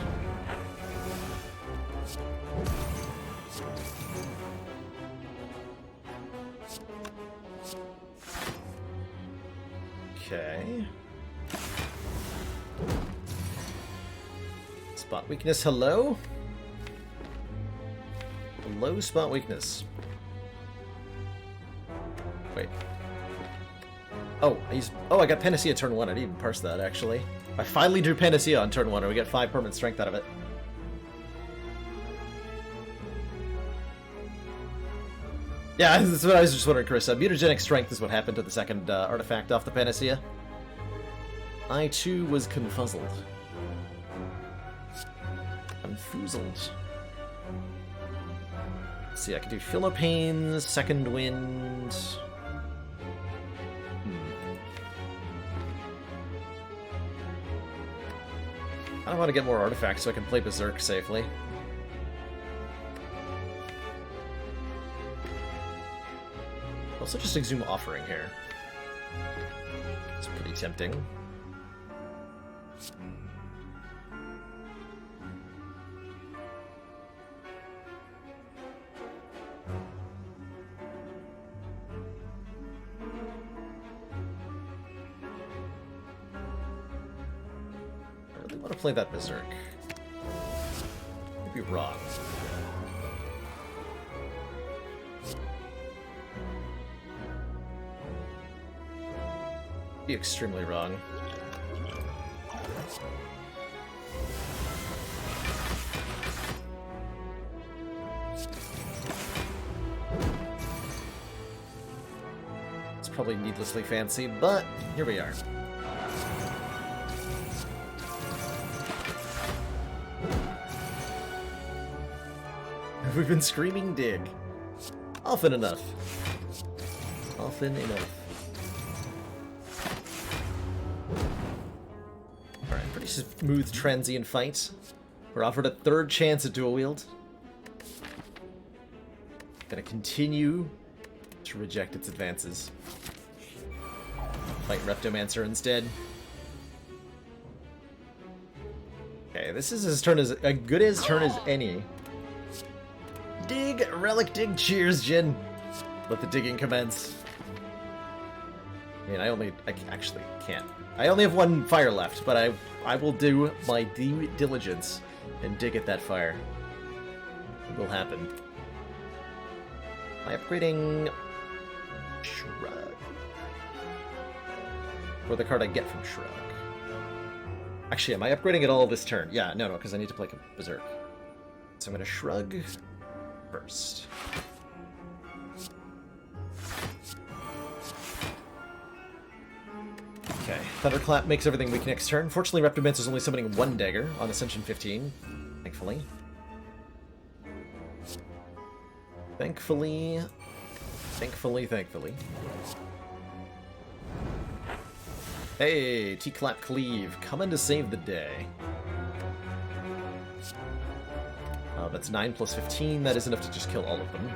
Okay. Spot weakness, hello? Hello, spot weakness. Wait. Oh, I got Panacea turn 1. I didn't even parse that, actually. I finally drew Panacea on turn 1, and we get 5 permanent strength out of it. Yeah, that's what I was just wondering, Carissa. Mutagenic Strength is what happened to the second artifact off the Panacea. I, too, was confuzzled. Confoozled. Let's see, I can do Feel No Pain, Second Wind... I want to get more artifacts so I can play Berserk safely. Also just Exhume Offering here. It's pretty tempting. I want to play that Berserk. Could be wrong. Be extremely wrong. It's probably needlessly fancy, but here we are. We've been screaming dig. Often enough. Often enough. Alright, pretty smooth transient fight. We're offered a 3rd chance at dual wield. Gonna continue to reject its advances. Fight Reptomancer instead. Okay, this is as good as turn as any. Dig! Relic dig! Cheers, Jin! Let the digging commence. I mean, I actually can't. I only have one fire left, but I will do my due diligence and dig at that fire. It will happen. Am I upgrading Shrug? Or the card I get from Shrug? Actually, am I upgrading it all this turn? Yeah, no, because I need to play Berserk. So I'm going to Shrug first. Okay, Thunderclap makes everything weak next turn. Fortunately, Reptomancer is only summoning one dagger on Ascension 15. Thankfully. Thankfully. Hey, T-Clap Cleave, coming to save the day. That's 9 plus 15. That is enough to just kill all of them.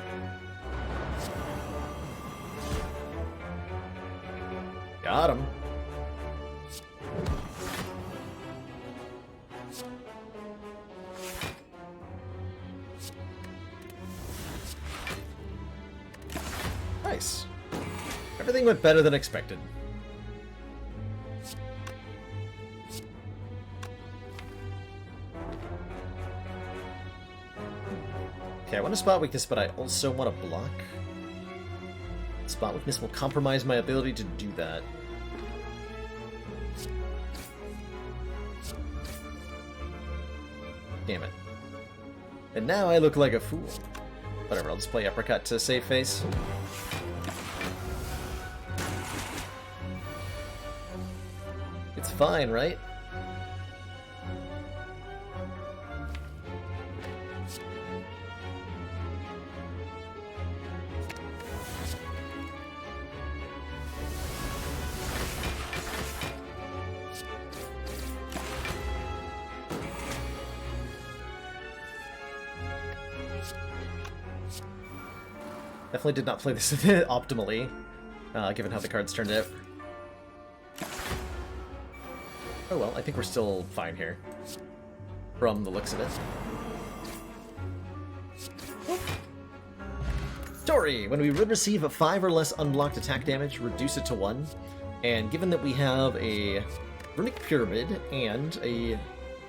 Got him. Nice. Everything went better than expected. Okay, I want to spot weakness, but I also want to block. Spot weakness will compromise my ability to do that. Damn it. And now I look like a fool. Whatever, I'll just play Uppercut to save face. It's fine, right? Definitely did not play this optimally, given how the cards turned out. Oh well, I think we're still fine here, from the looks of it. Tori! When we would receive a 5 or less unblocked attack damage, reduce it to 1. And given that we have a Runic Pyramid, and a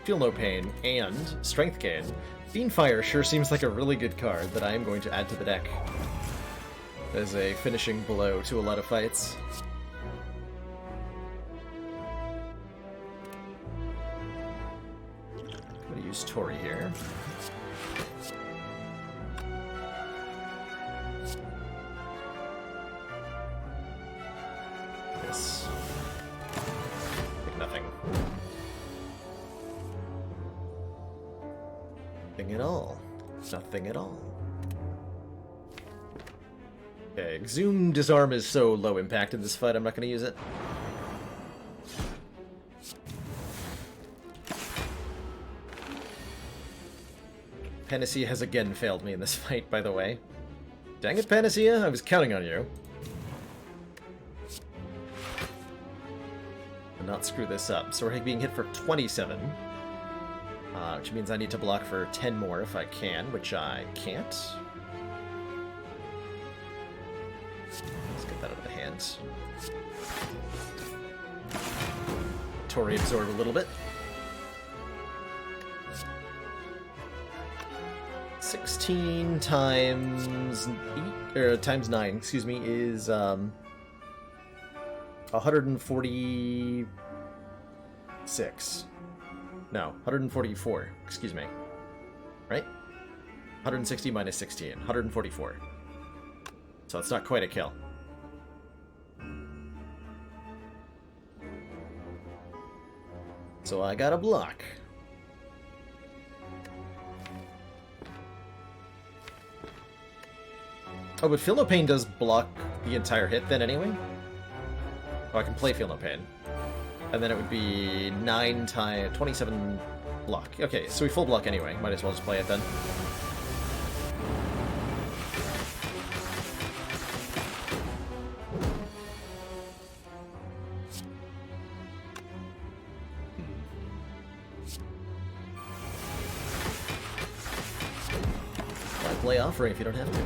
Feel No Pain, and Strength Gain, Fiendfire sure seems like a really good card that I am going to add to the deck as a finishing blow to a lot of fights. I'm going to use Tori here. This. Like nothing. Nothing at all. Nothing at all. Okay, Exhume Disarm is so low impact in this fight, I'm not going to use it. Panacea has again failed me in this fight, by the way. Dang it, Panacea! I was counting on you. And not screw this up. So we're being hit for 27. Which means I need to block for 10 more if I can, which I can't. Let's get that out of the hands. Tori absorb a little bit. 16 times 8, or times 9, excuse me, is 146. No, 144, excuse me. Right? 160 minus 16, 144. So it's not quite a kill. So I got a block. Oh, but Feel No Pain does block the entire hit then anyway? Oh, I can play Feel No Pain. And then it would be 9 times 27 block. Okay, so we full block anyway. Might as well just play it then. play offering if you don't have to.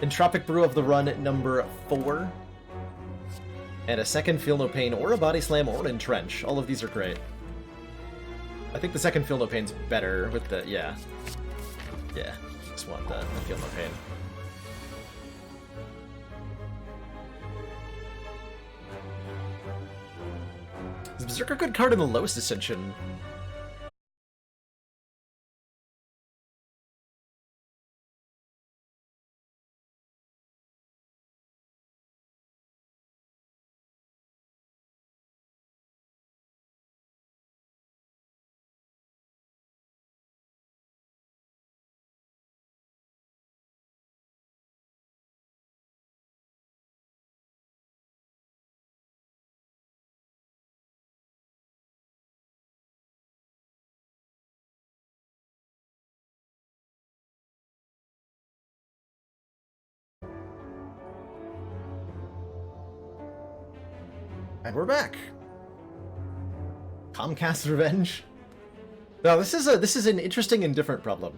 Entropic Brew of the Run at number 4. And a second Feel No Pain, or a Body Slam, or an Entrench. All of these are great. I think the second Feel No Pain's better with the... yeah. Yeah, just want the Feel No Pain. Is Berserker a good card in the lowest Ascension? And we're back. Comcast Revenge. Now this is an interesting and different problem,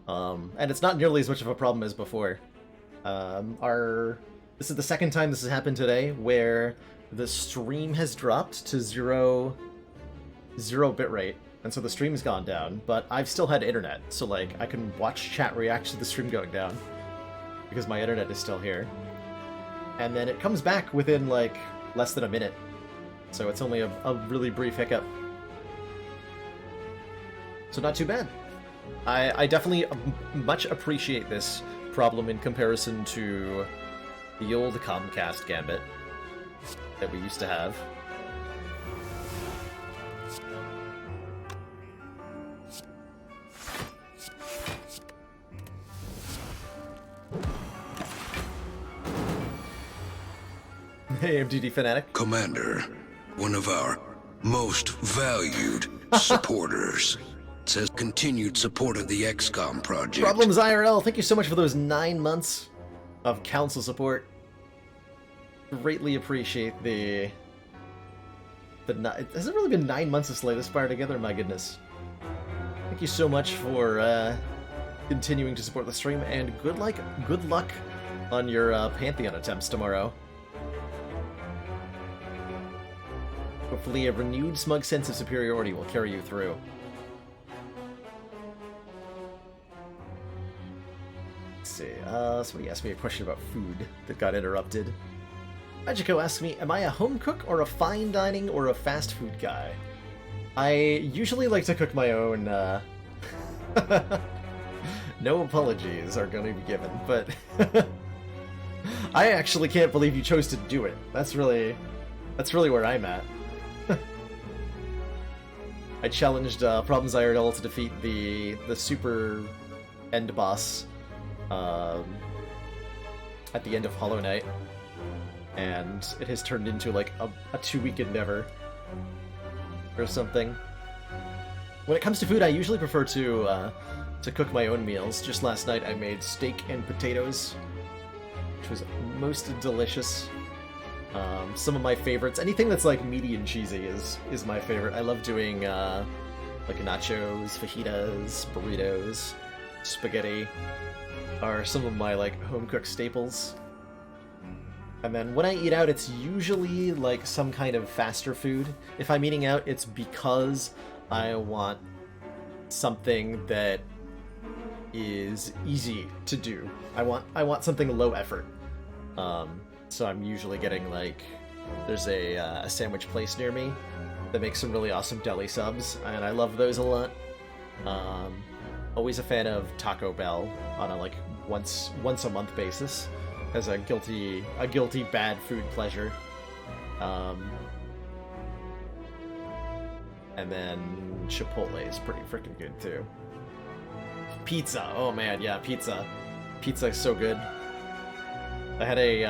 and it's not nearly as much of a problem as before. This is the second time this has happened today, where the stream has dropped to zero bitrate, and so the stream's gone down. But I've still had internet, so like I can watch chat react to the stream going down because my internet is still here, and then it comes back within like less than a minute, so it's only a really brief hiccup. So not too bad. I definitely much appreciate this problem in comparison to the old Comcast Gambit that we used to have. Hey, MDD Fanatic. Commander, one of our most valued supporters, says continued support of the XCOM project. Problems IRL, thank you so much for those 9 months of council support. Greatly appreciate the has it really been 9 months to slay the Spire together? My goodness. Thank you so much for continuing to support the stream, and good luck on your Pantheon attempts tomorrow. Hopefully a renewed smug sense of superiority will carry you through. Let's see, somebody asked me a question about food that got interrupted. Magico asks me, am I a home cook or a fine dining or a fast food guy? I usually like to cook my own, no apologies are going to be given, but I actually can't believe you chose to do it. That's really where I'm at. I challenged Problems IRL to defeat the super end boss at the end of Hollow Knight, and it has turned into like a 2-week endeavor or something. When it comes to food, I usually prefer to cook my own meals. Just last night I made steak and potatoes, which was most delicious. Some of my favorites, anything that's like meaty and cheesy is my favorite. I love doing like nachos, fajitas, burritos, spaghetti are some of my like home cooked staples. And then when I eat out, it's usually like some kind of faster food. If I'm eating out, it's because I want something that is easy to do. I want something low effort. So I'm usually getting like, there's a sandwich place near me that makes some really awesome deli subs, and I love those a lot. Always a fan of Taco Bell on a like once a month basis as a guilty bad food pleasure. And then Chipotle is pretty freaking good too. Pizza, oh man, yeah, pizza. Pizza is so good. I had a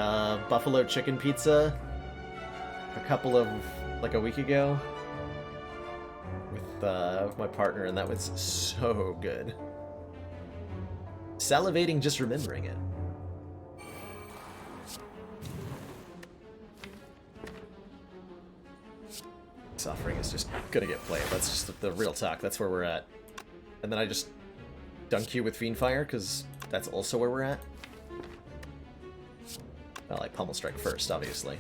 buffalo chicken pizza a week ago with my partner, and that was so good. Salivating just remembering it. Suffering is just gonna get played. That's just the real talk. That's where we're at. And then I just dunk you with Fiendfire, because that's also where we're at. Well, I Pummel Strike first, obviously.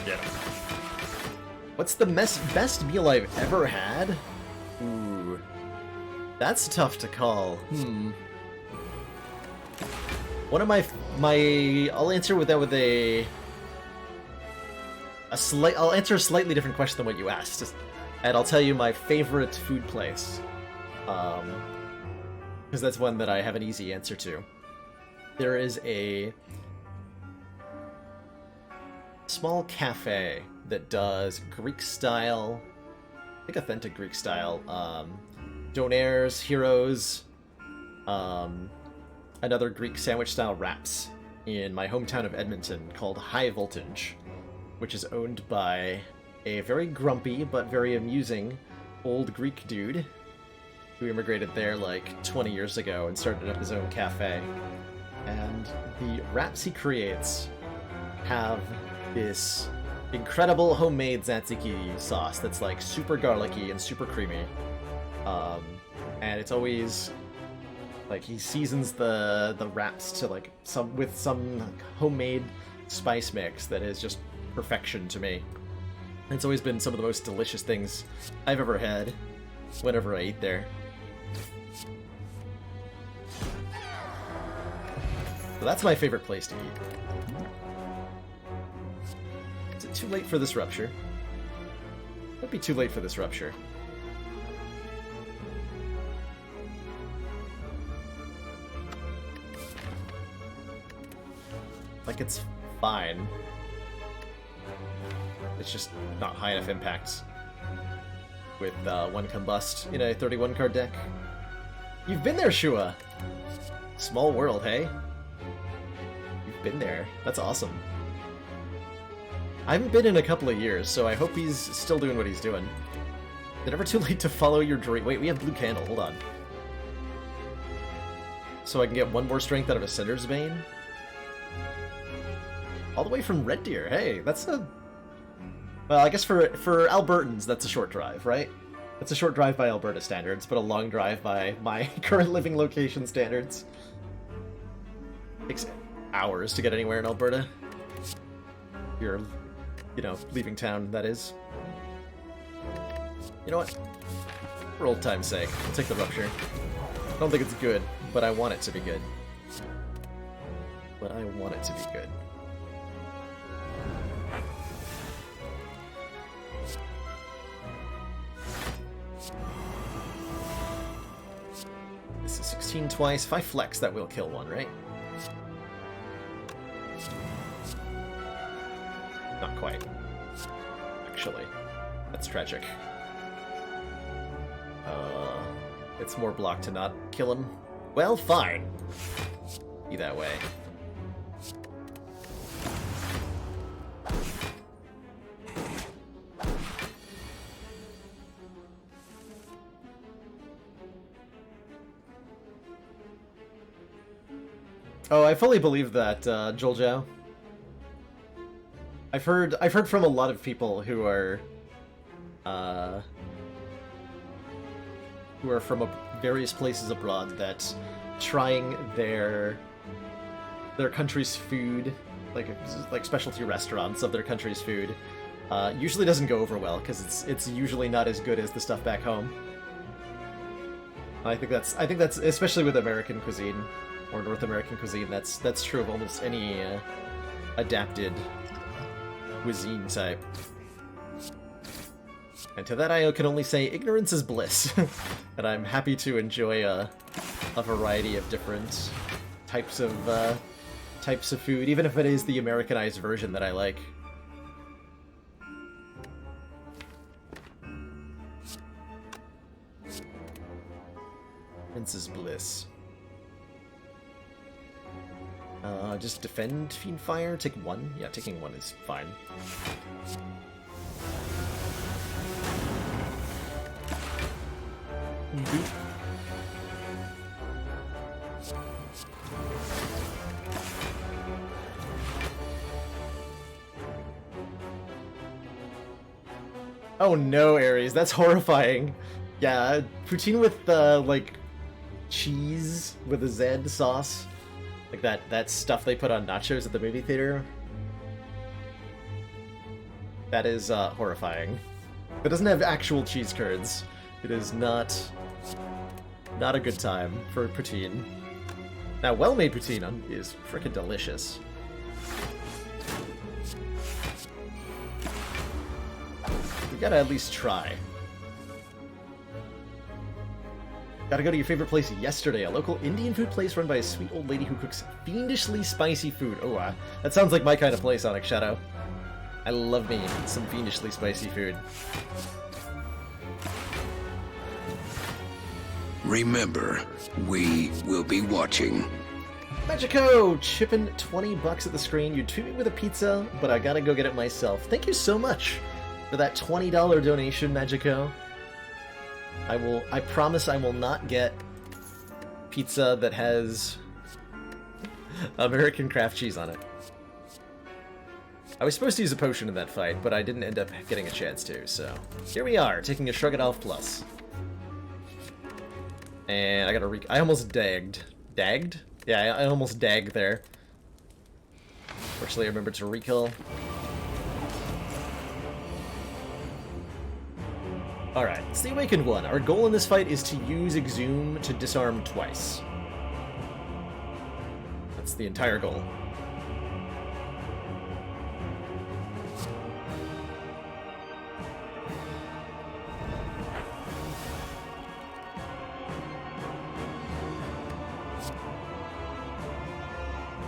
Get him. What's the best meal I've ever had? Ooh. That's tough to call. One of my I'll answer with that with I'll answer a slightly different question than what you asked. And I'll tell you my favorite food place. Because that's one that I have an easy answer to. There is a small cafe that does Greek-style, I think authentic Greek-style, donaires, heroes, another Greek sandwich-style wraps in my hometown of Edmonton called High Voltage, which is owned by a very grumpy but very amusing old Greek dude who immigrated there like 20 years ago and started up his own cafe. And the wraps he creates have this incredible homemade tzatziki sauce that's like super garlicky and super creamy. And it's always like he seasons the wraps to like some homemade spice mix that is just perfection to me. It's always been some of the most delicious things I've ever had whenever I eat there. So that's my favorite place to eat. Is it too late for this rupture? Might be too late for this rupture. Like, it's fine. It's just not high enough impacts with one combust in a 31 card deck. You've been there, Shua! Small world, hey? You've been there. That's awesome. I haven't been in a couple of years, so I hope he's still doing what he's doing. Is it ever too late to follow your dream? Wait, we have blue candle. Hold on. So I can get one more strength out of a Sender's Bane? All the way from Red Deer. Hey, that's a... Well, I guess for Albertans, that's a short drive, right? That's a short drive by Alberta standards, but a long drive by my current living location standards. Takes hours to get anywhere in Alberta. You're, you know, leaving town, that is. You know what? For old time's sake, I'll take the rupture. I don't think it's good, but I want it to be good. But I want it to be good. This is 16 twice. If I flex, that will kill one, right? Not quite. Actually. That's tragic. It's more block to not kill him. Well, fine. Be that way. Oh, I fully believe that, Joljao. I've heard from a lot of people who are from various places abroad that trying their country's food, like specialty restaurants of their country's food, usually doesn't go over well because it's usually not as good as the stuff back home. I think that's especially with American cuisine. Or North American cuisine, that's true of almost any adapted cuisine type. And to that I can only say ignorance is bliss. And I'm happy to enjoy a variety of different types of food, even if it is the Americanized version that I like. Ignorance is bliss. Just defend Fiendfire? Take one? Yeah, taking one is fine. Boop. Oh no, Aries, that's horrifying. Yeah, poutine with, like, cheese with a Z sauce. Like that stuff they put on nachos at the movie theater. That is, horrifying. It doesn't have actual cheese curds. It is not a good time for poutine. Now, well-made poutine is frickin' delicious. You gotta at least try. Gotta go to your favorite place yesterday, a local Indian food place run by a sweet old lady who cooks fiendishly spicy food. Oh, that sounds like my kind of place, Onyx Shadow. I love me some fiendishly spicy food. Remember, we will be watching. Magico! Chipping 20 bucks at the screen. You'd treat me with a pizza, but I gotta go get it myself. Thank you so much for that $20 donation, Magico. I promise I will not get pizza that has American craft cheese on it. I was supposed to use a potion in that fight, but I didn't end up getting a chance to, so... Here we are, taking a Shrug It Off Plus. And I gotta I almost dagged. Dagged? Yeah, I almost dagged there. Fortunately, I remembered to recall. Alright, it's the Awakened one. Our goal in this fight is to use Exhume to disarm twice. That's the entire goal.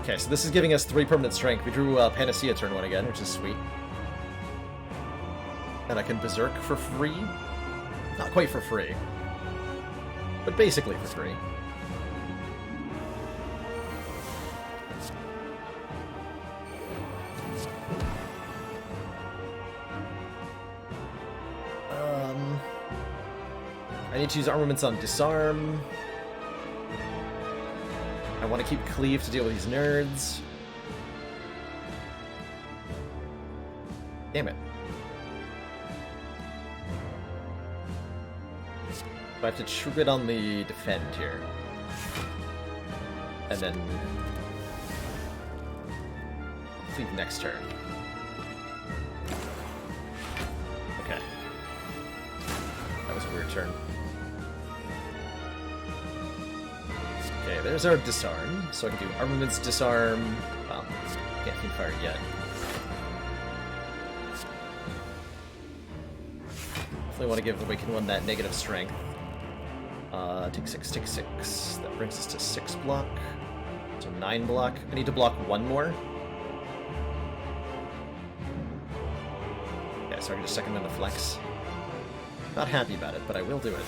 Okay, so this is giving us 3 permanent strength. We drew Panacea turn 1 again, which is sweet. And I can Berserk for free. Not quite for free, but basically for free. I need to use armaments on Disarm. I want to keep Cleave to deal with these nerds. Damn it. I have to trip it on the defend here. And then Cleave next turn. Okay. That was a weird turn. Okay, there's our Disarm. So I can do Armaments Disarm. Well, can't keep fire yet. Definitely want to give Awakened one that negative strength. Take 6, take 6. That brings us to 6 block. So 9 block. I need to block 1 more. Okay, so I can just second in the flex. Not happy about it, but I will do it.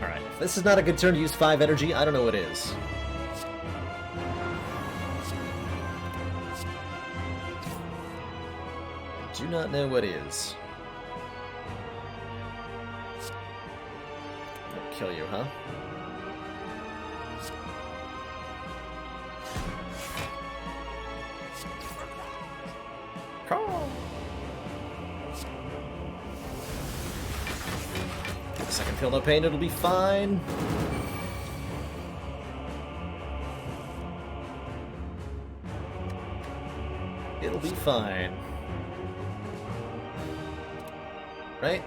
Alright, if this is not a good turn to use 5 energy, I don't know what is. Do not know what is. I'll kill you, huh? Crawl! Second feel no pain, it'll be fine. It'll be fine. Right?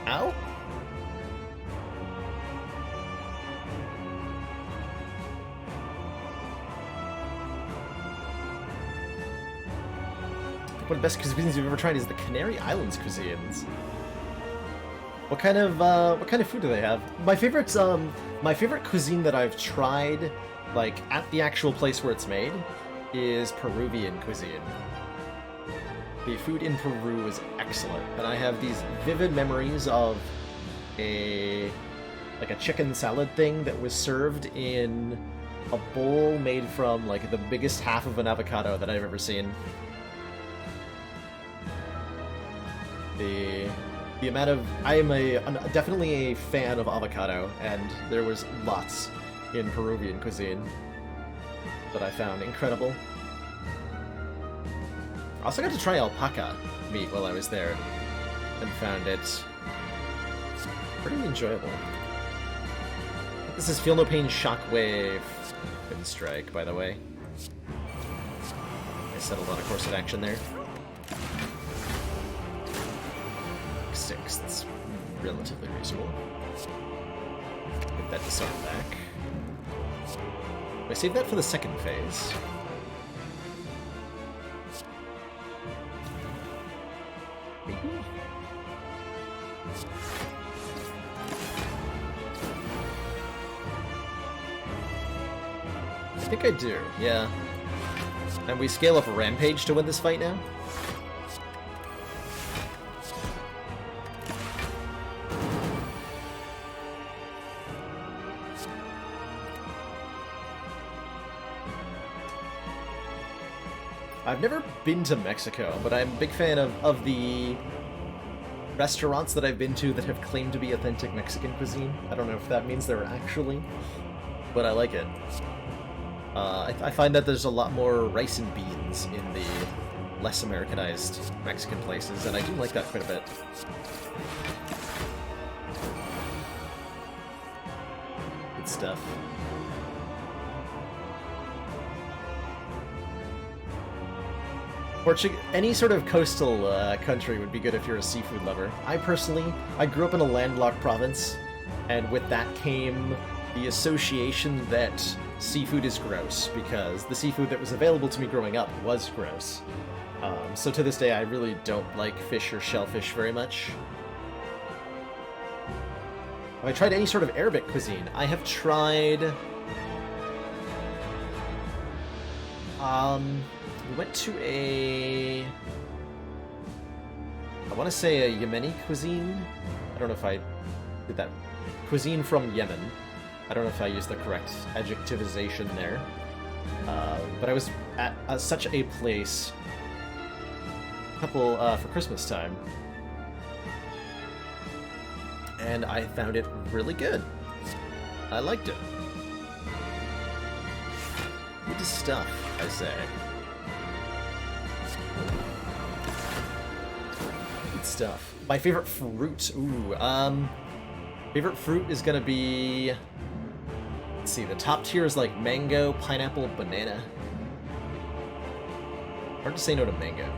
Ow? One of the best cuisines you've ever tried is the Canary Islands cuisines. What kind of food do they have? My favorite cuisine that I've tried, like, at the actual place where it's made, is Peruvian cuisine. The food in Peru is excellent, and I have these vivid memories of a chicken salad thing that was served in a bowl made from, like, the biggest half of an avocado that I've ever seen. The amount of... I'm definitely a fan of avocado, and there was lots in Peruvian cuisine that I found incredible. I also got to try alpaca meat while I was there, and found it pretty enjoyable. This is Feel No Pain Shockwave Pinstrike, by the way. I settled on a course of action there. 6, that's relatively reasonable. Get that disarm back. I save that for the second phase. Maybe? I think I do, yeah. And we scale up a Rampage to win this fight now? I've never been to Mexico, but I'm a big fan of the restaurants that I've been to that have claimed to be authentic Mexican cuisine. I don't know if that means they're actually, but I like it. I find that there's a lot more rice and beans in the less Americanized Mexican places, and I do like that quite a bit. Good stuff. Any sort of coastal country would be good if you're a seafood lover. I grew up in a landlocked province, and with that came the association that seafood is gross, because the seafood that was available to me growing up was gross. So to this day, I really don't like fish or shellfish very much. Have I tried any sort of Arabic cuisine? I have tried... we went to I want to say a Yemeni cuisine. I don't know if I did that. Cuisine from Yemen. I don't know if I used the correct adjectivization there. But I was at such a place for Christmas time. And I found it really good. I liked it. Good stuff, I say. Good stuff. My favorite fruit. Ooh, favorite fruit is gonna be... Let's see, the top tier is like mango, pineapple, banana. Hard to say no to mango.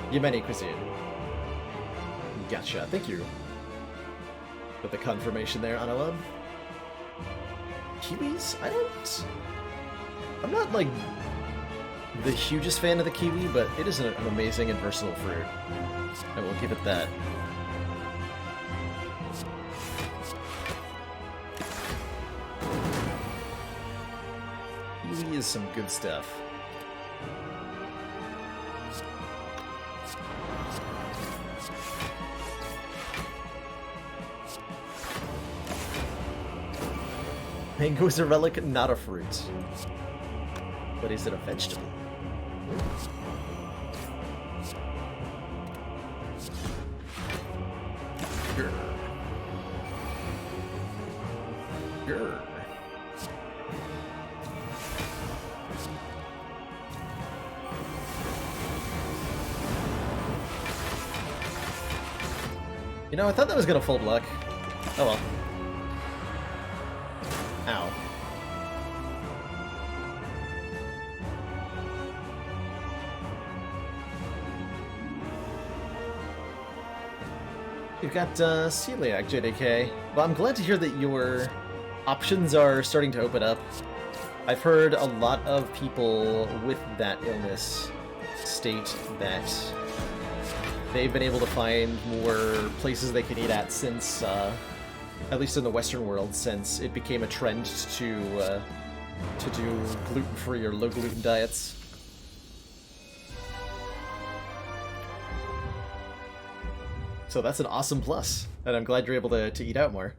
Yemeni cuisine. Gotcha, thank you for the confirmation there, Anawab. Kiwis? I'm not like the hugest fan of the kiwi, but it is an amazing and versatile fruit. I will give it that. Kiwi is some good stuff. Mango is a relic, not a fruit. But is it a vegetable? Grr. Grr. You know, I thought that was gonna full block. Oh well. Ow. You've got celiac, JDK. Well, I'm glad to hear that your options are starting to open up. I've heard a lot of people with that illness state that they've been able to find more places they can eat at since, at least in the Western world, since it became a trend to do gluten-free or low-gluten diets. So that's an awesome plus, and I'm glad you're able to eat out more.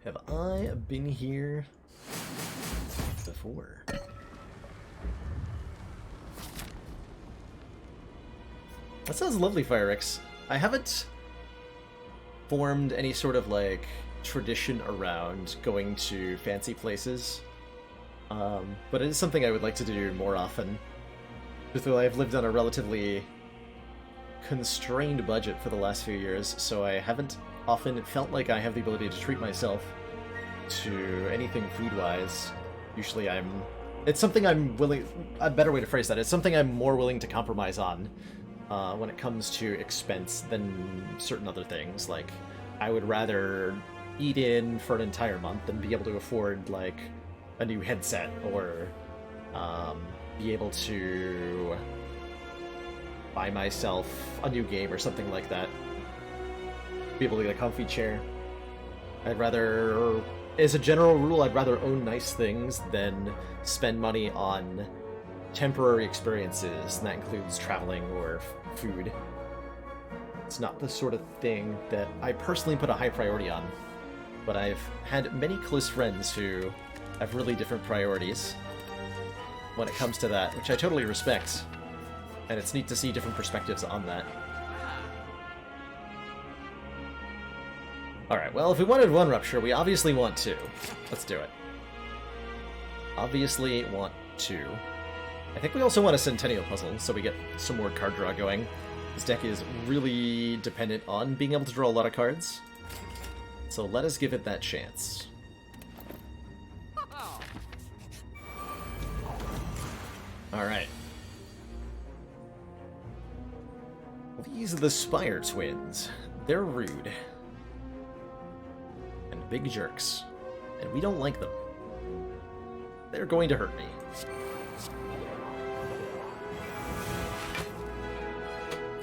Have I been here before? That sounds lovely, Firex. I haven't formed any sort of, like, tradition around going to fancy places. But it is something I would like to do more often. Though I've lived on a relatively constrained budget for the last few years, so I haven't often felt like I have the ability to treat myself to anything food-wise. Usually it's something I'm willing... A better way to phrase that, it's something I'm more willing to compromise on when it comes to expense than certain other things. Like, I would rather eat in for an entire month than be able to afford, like, a new headset or be able to buy myself a new game or something like that. Be able to get a comfy chair. I'd rather, as a general rule, I'd rather own nice things than spend money on temporary experiences, and that includes traveling or food. It's not the sort of thing that I personally put a high priority on, but I've had many close friends who have really different priorities when it comes to that, which I totally respect, and it's neat to see different perspectives on that. Alright, well, if we wanted one rupture, we obviously want two. Let's do it. Obviously want two. I think we also want a Centennial Puzzle, so we get some more card draw going. This deck is really dependent on being able to draw a lot of cards, so let us give it that chance. Alright. These are the Spire twins. They're rude. And big jerks. And we don't like them. They're going to hurt me.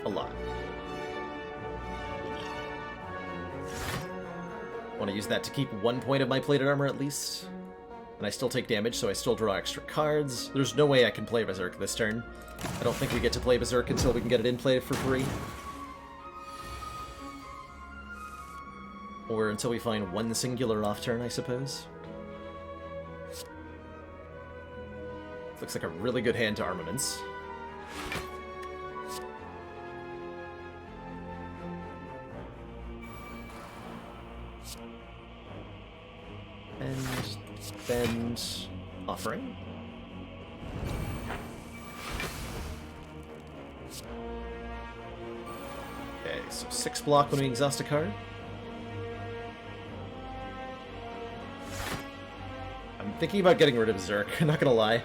A lot. Want to use that to keep 1 point of my plated armor at least. And I still take damage, so I still draw extra cards. There's no way I can play Berserk this turn. I don't think we get to play Berserk until we can get it in play for free. Or until we find one singular off turn, I suppose. Looks like a really good hand to armaments. And spend offering. Okay, so 6 block when we exhaust a card. I'm thinking about getting rid of Zerk, I'm not gonna lie.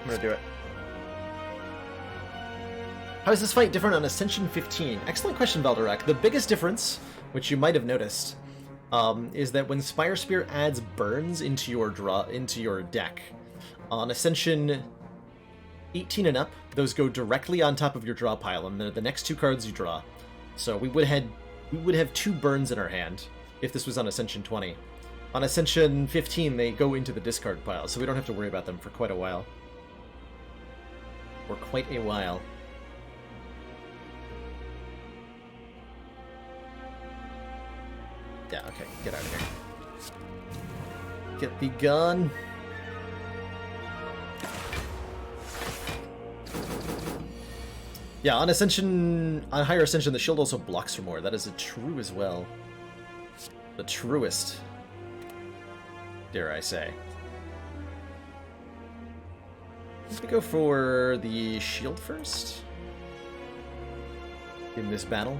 I'm gonna do it. How is this fight different on Ascension 15? Excellent question, Valdorak. The biggest difference, which you might have noticed, is that when Spire Spear adds burns into your deck, on Ascension 18 and up, those go directly on top of your draw pile, and they're the next 2 cards you draw. So we would have 2 burns in our hand if this was on Ascension 20. On Ascension 15, they go into the discard pile, so we don't have to worry about them for quite a while. For quite a while. Yeah, okay, get out of here. Get thee gone. Yeah, on Ascension, on higher Ascension, the shield also blocks for more. That is a true as well. The truest, dare I say. Let me go for the shield first in this battle.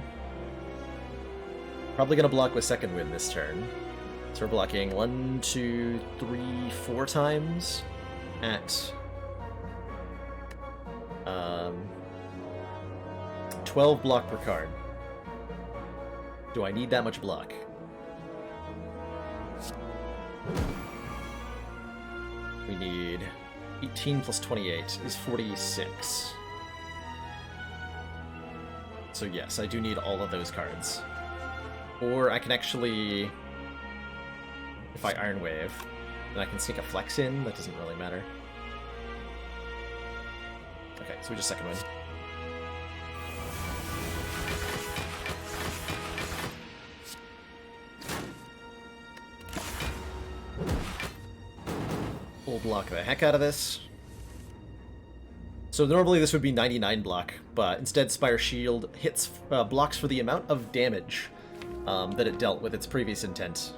Probably gonna block with Second Wind this turn. So we're blocking 1, 2, 3, 4 times at 12 block per card. Do I need that much block? We need 18 plus 28 is 46. So yes, I do need all of those cards. Or I can actually, if I Iron Wave, then I can sneak a Flex in. That doesn't really matter. Okay, so we just Second Wind. full block the heck out of this. So normally this would be 99 block, but instead Spire Shield hits blocks for the amount of damage that it dealt with its previous intent.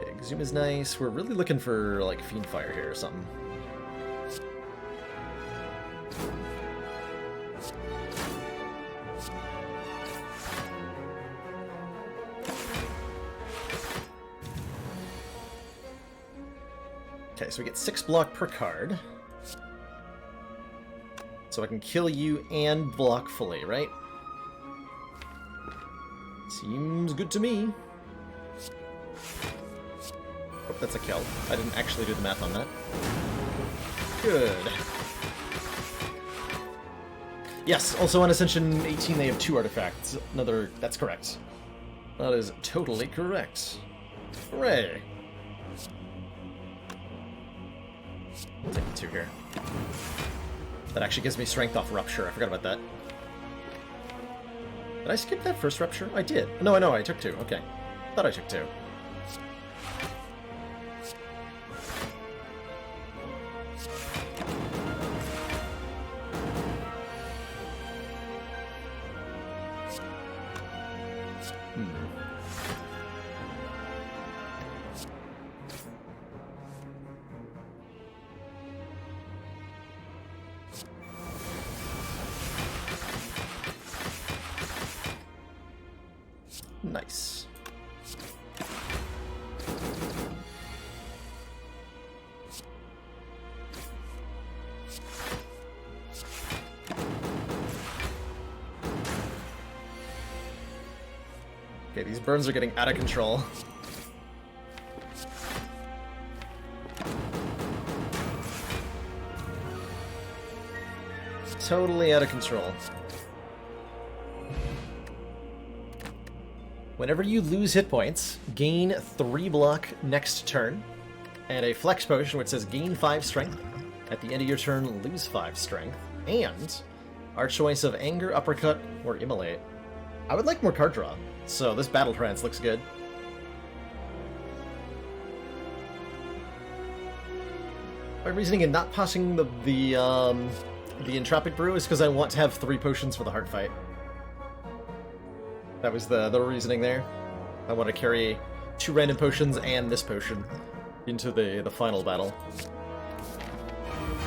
Okay, Zoom is nice. We're really looking for like Fiend Fire here or something. Okay, so we get 6 block per card. So I can kill you and block fully, right? Seems good to me. Oh, that's a kill. I didn't actually do the math on that. Good. Yes, also on Ascension 18 they have 2 artifacts. Another... that's correct. That is totally correct. Hooray! I'll take the 2 here. That actually gives me strength off Rupture. I forgot about that. Did I skip that first Rupture? I did. No, I know, I took 2. Okay. Thought I took 2. Nice. Okay, these burns are getting out of control. Totally out of control. Whenever you lose hit points, gain 3 block next turn, and a flex potion which says gain 5 strength. At the end of your turn, lose 5 strength, and our choice of anger, uppercut, or immolate. I would like more card draw, so this battle trance looks good. My reasoning in not passing the Entropic Brew is because I want to have 3 potions for the heart fight. That was the reasoning there. I want to carry 2 random potions and this potion into the final battle.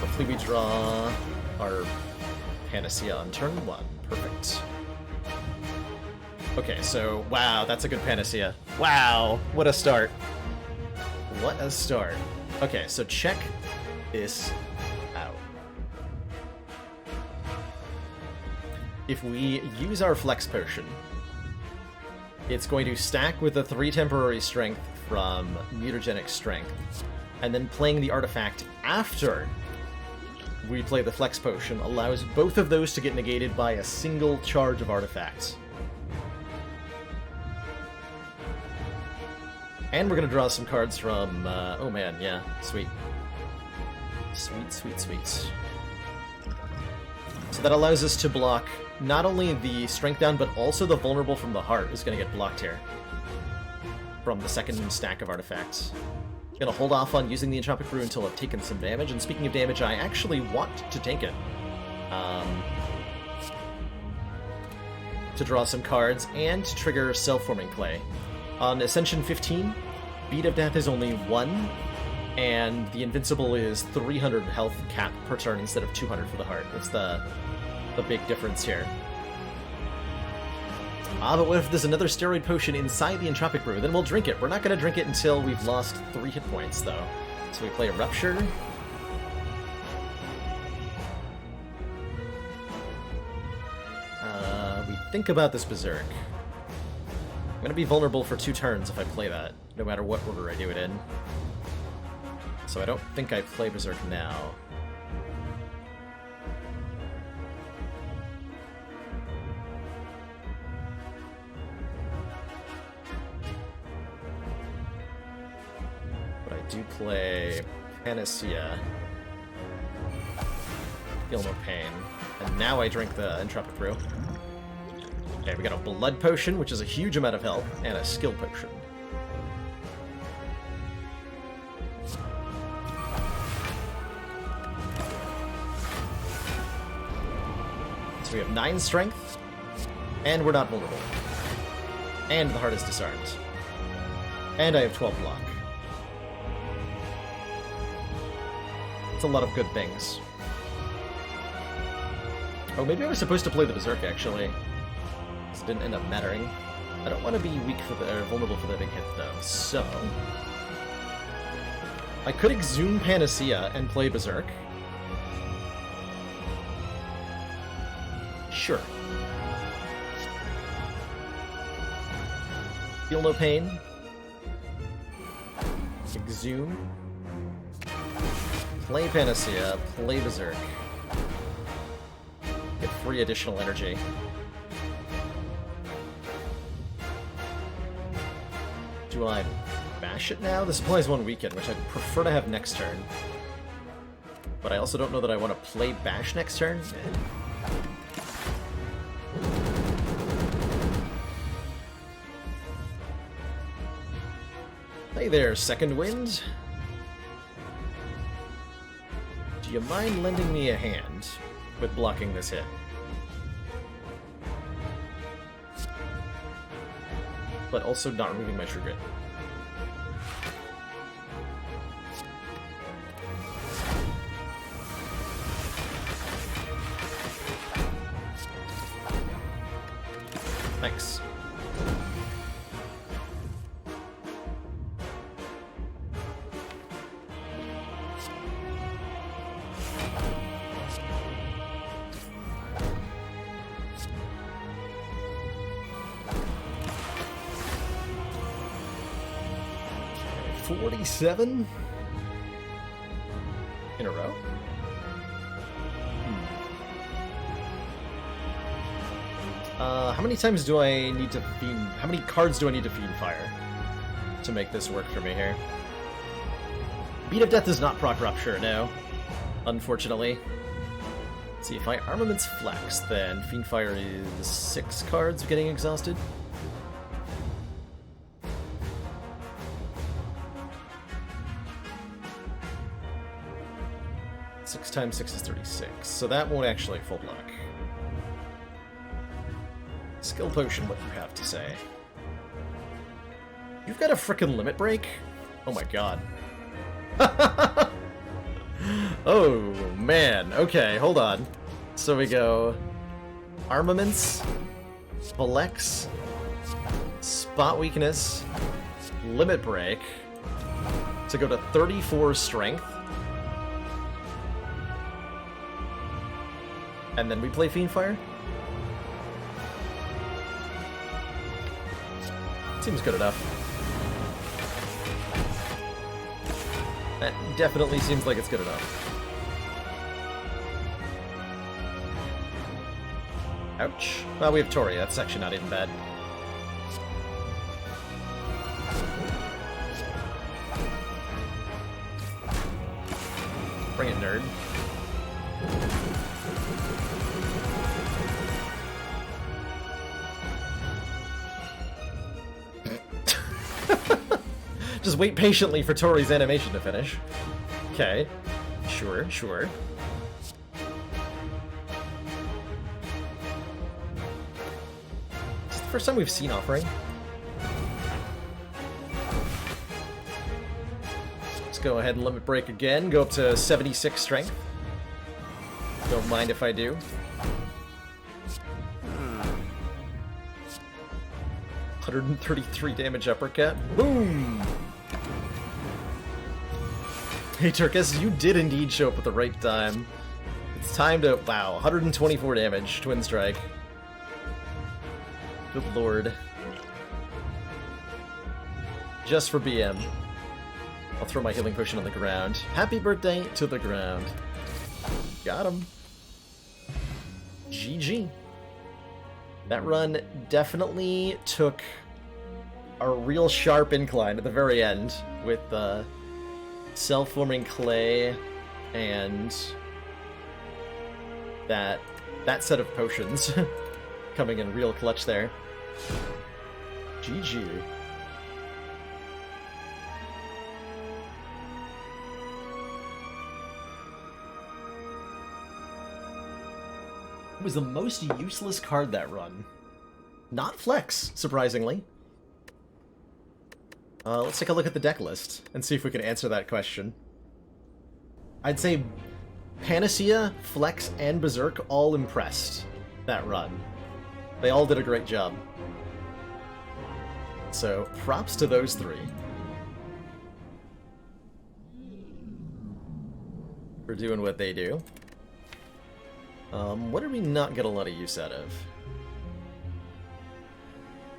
Hopefully we draw our Panacea on turn 1. Perfect. Okay, so, wow, that's a good Panacea. Wow, what a start. What a start. Okay, so check this out. If we use our Flex Potion, it's going to stack with the 3 temporary strength from Mutagenic Strength, and then playing the artifact after we play the Flex Potion allows both of those to get negated by a single charge of artifacts. And we're going to draw some cards from... oh man, yeah, sweet. Sweet, sweet, sweet. So that allows us to block not only the strength down, but also the vulnerable from the heart is going to get blocked here. From the second stack of artifacts. Gonna hold off on using the Entropic Brew until I've taken some damage, and speaking of damage, I actually want to take it. To draw some cards, and to trigger Self-Forming Clay. On Ascension 15, Beat of Death is only 1, and the Invincible is 300 health cap per turn instead of 200 for the heart. That's the big difference here. But what if there's another steroid potion inside the Entropic Brew? Then we'll drink it. We're not going to drink it until we've lost 3 hit points, though. So we play a Rupture. We think about this Berserk. I'm going to be vulnerable for 2 turns if I play that, no matter what order I do it in. So I don't think I play Berserk now. Do play Panacea. Feel no pain. And now I drink the Entropic Brew. Okay, we got a Blood Potion, which is a huge amount of health, and a Skill Potion. We have 9 strength, and we're not vulnerable. And the heart is disarmed. And I have 12 block. It's a lot of good things. Oh, maybe I was supposed to play the Berserk, actually. This didn't end up mattering. I don't want to be weak for the, or vulnerable for the big hit, though, so... I could exhume Panacea and play Berserk. Sure. Feel no pain. Exhume. Play Panacea, play Berserk. Get free additional energy. Do I bash it now? This applies 1 weekend, which I'd prefer to have next turn. But I also don't know that I want to play bash next turn. Hey there, Second Wind. Do you mind lending me a hand with blocking this hit? But also not removing my True Grit. Thanks. Okay, 47 in a row? How many times do I need to Fiend... How many cards do I need to Fiend Fire to make this work for me here? Beat of Death does not proc Rupture, no. Unfortunately. Let's see, if my Armaments flex, then Fiend Fire is 6 cards of getting exhausted. Six times 6 is 36, so that won't actually full block. Skill Potion, what you have to say. You've got a frickin' limit break? Oh my god. Oh, man. Okay, hold on. So we go... Armaments, Flex, Spot Weakness, Limit Break, to go to 34 Strength. And then we play Fiend Fire? Seems good enough. That definitely seems like it's good enough. Ouch. Well, we have Tori. That's actually not even bad. Bring it, nerd. Just wait patiently for Tori's animation to finish. Okay. Sure, sure. Is this the first time we've seen Offering? Let's go ahead and Limit Break again. Go up to 76 Strength. Don't mind if I do. $133 damage uppercut. Boom! Hey Turkus, you did indeed show up at the right time. It's time to... Wow, 124 damage, Twin Strike. Good lord. Just for BM. I'll throw my healing potion on the ground. Happy birthday to the ground. Got him. GG. That run definitely took a real sharp incline at the very end with self-forming clay and that set of potions coming in real clutch there. GG. It was the most useless card that run. Not Flex, surprisingly. Let's take a look at the deck list and see if we can answer that question. I'd say Panacea, Flex, and Berserk all impressed that run. They all did a great job. So, props to those three. For doing what they do. What did we not get a lot of use out of?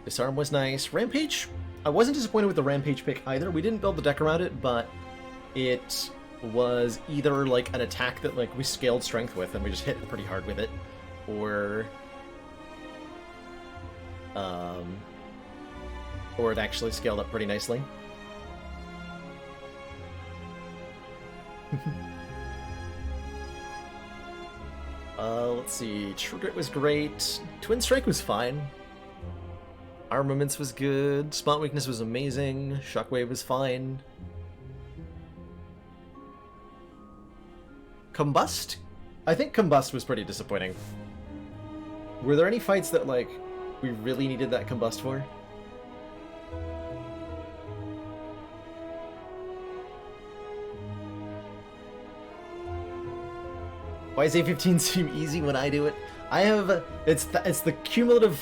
Disarm was nice. Rampage, I wasn't disappointed with the Rampage pick either. We didn't build the deck around it, but it was either like an attack that like we scaled strength with and we just hit pretty hard with it, or it actually scaled up pretty nicely. Let's see. True Grit was great. Twin Strike was fine. Armaments was good. Spot Weakness was amazing. Shockwave was fine. Combust? I think Combust was pretty disappointing. Were there any fights that, like, we really needed that Combust for? Why does A15 seem easy when I do it? I have... It's the cumulative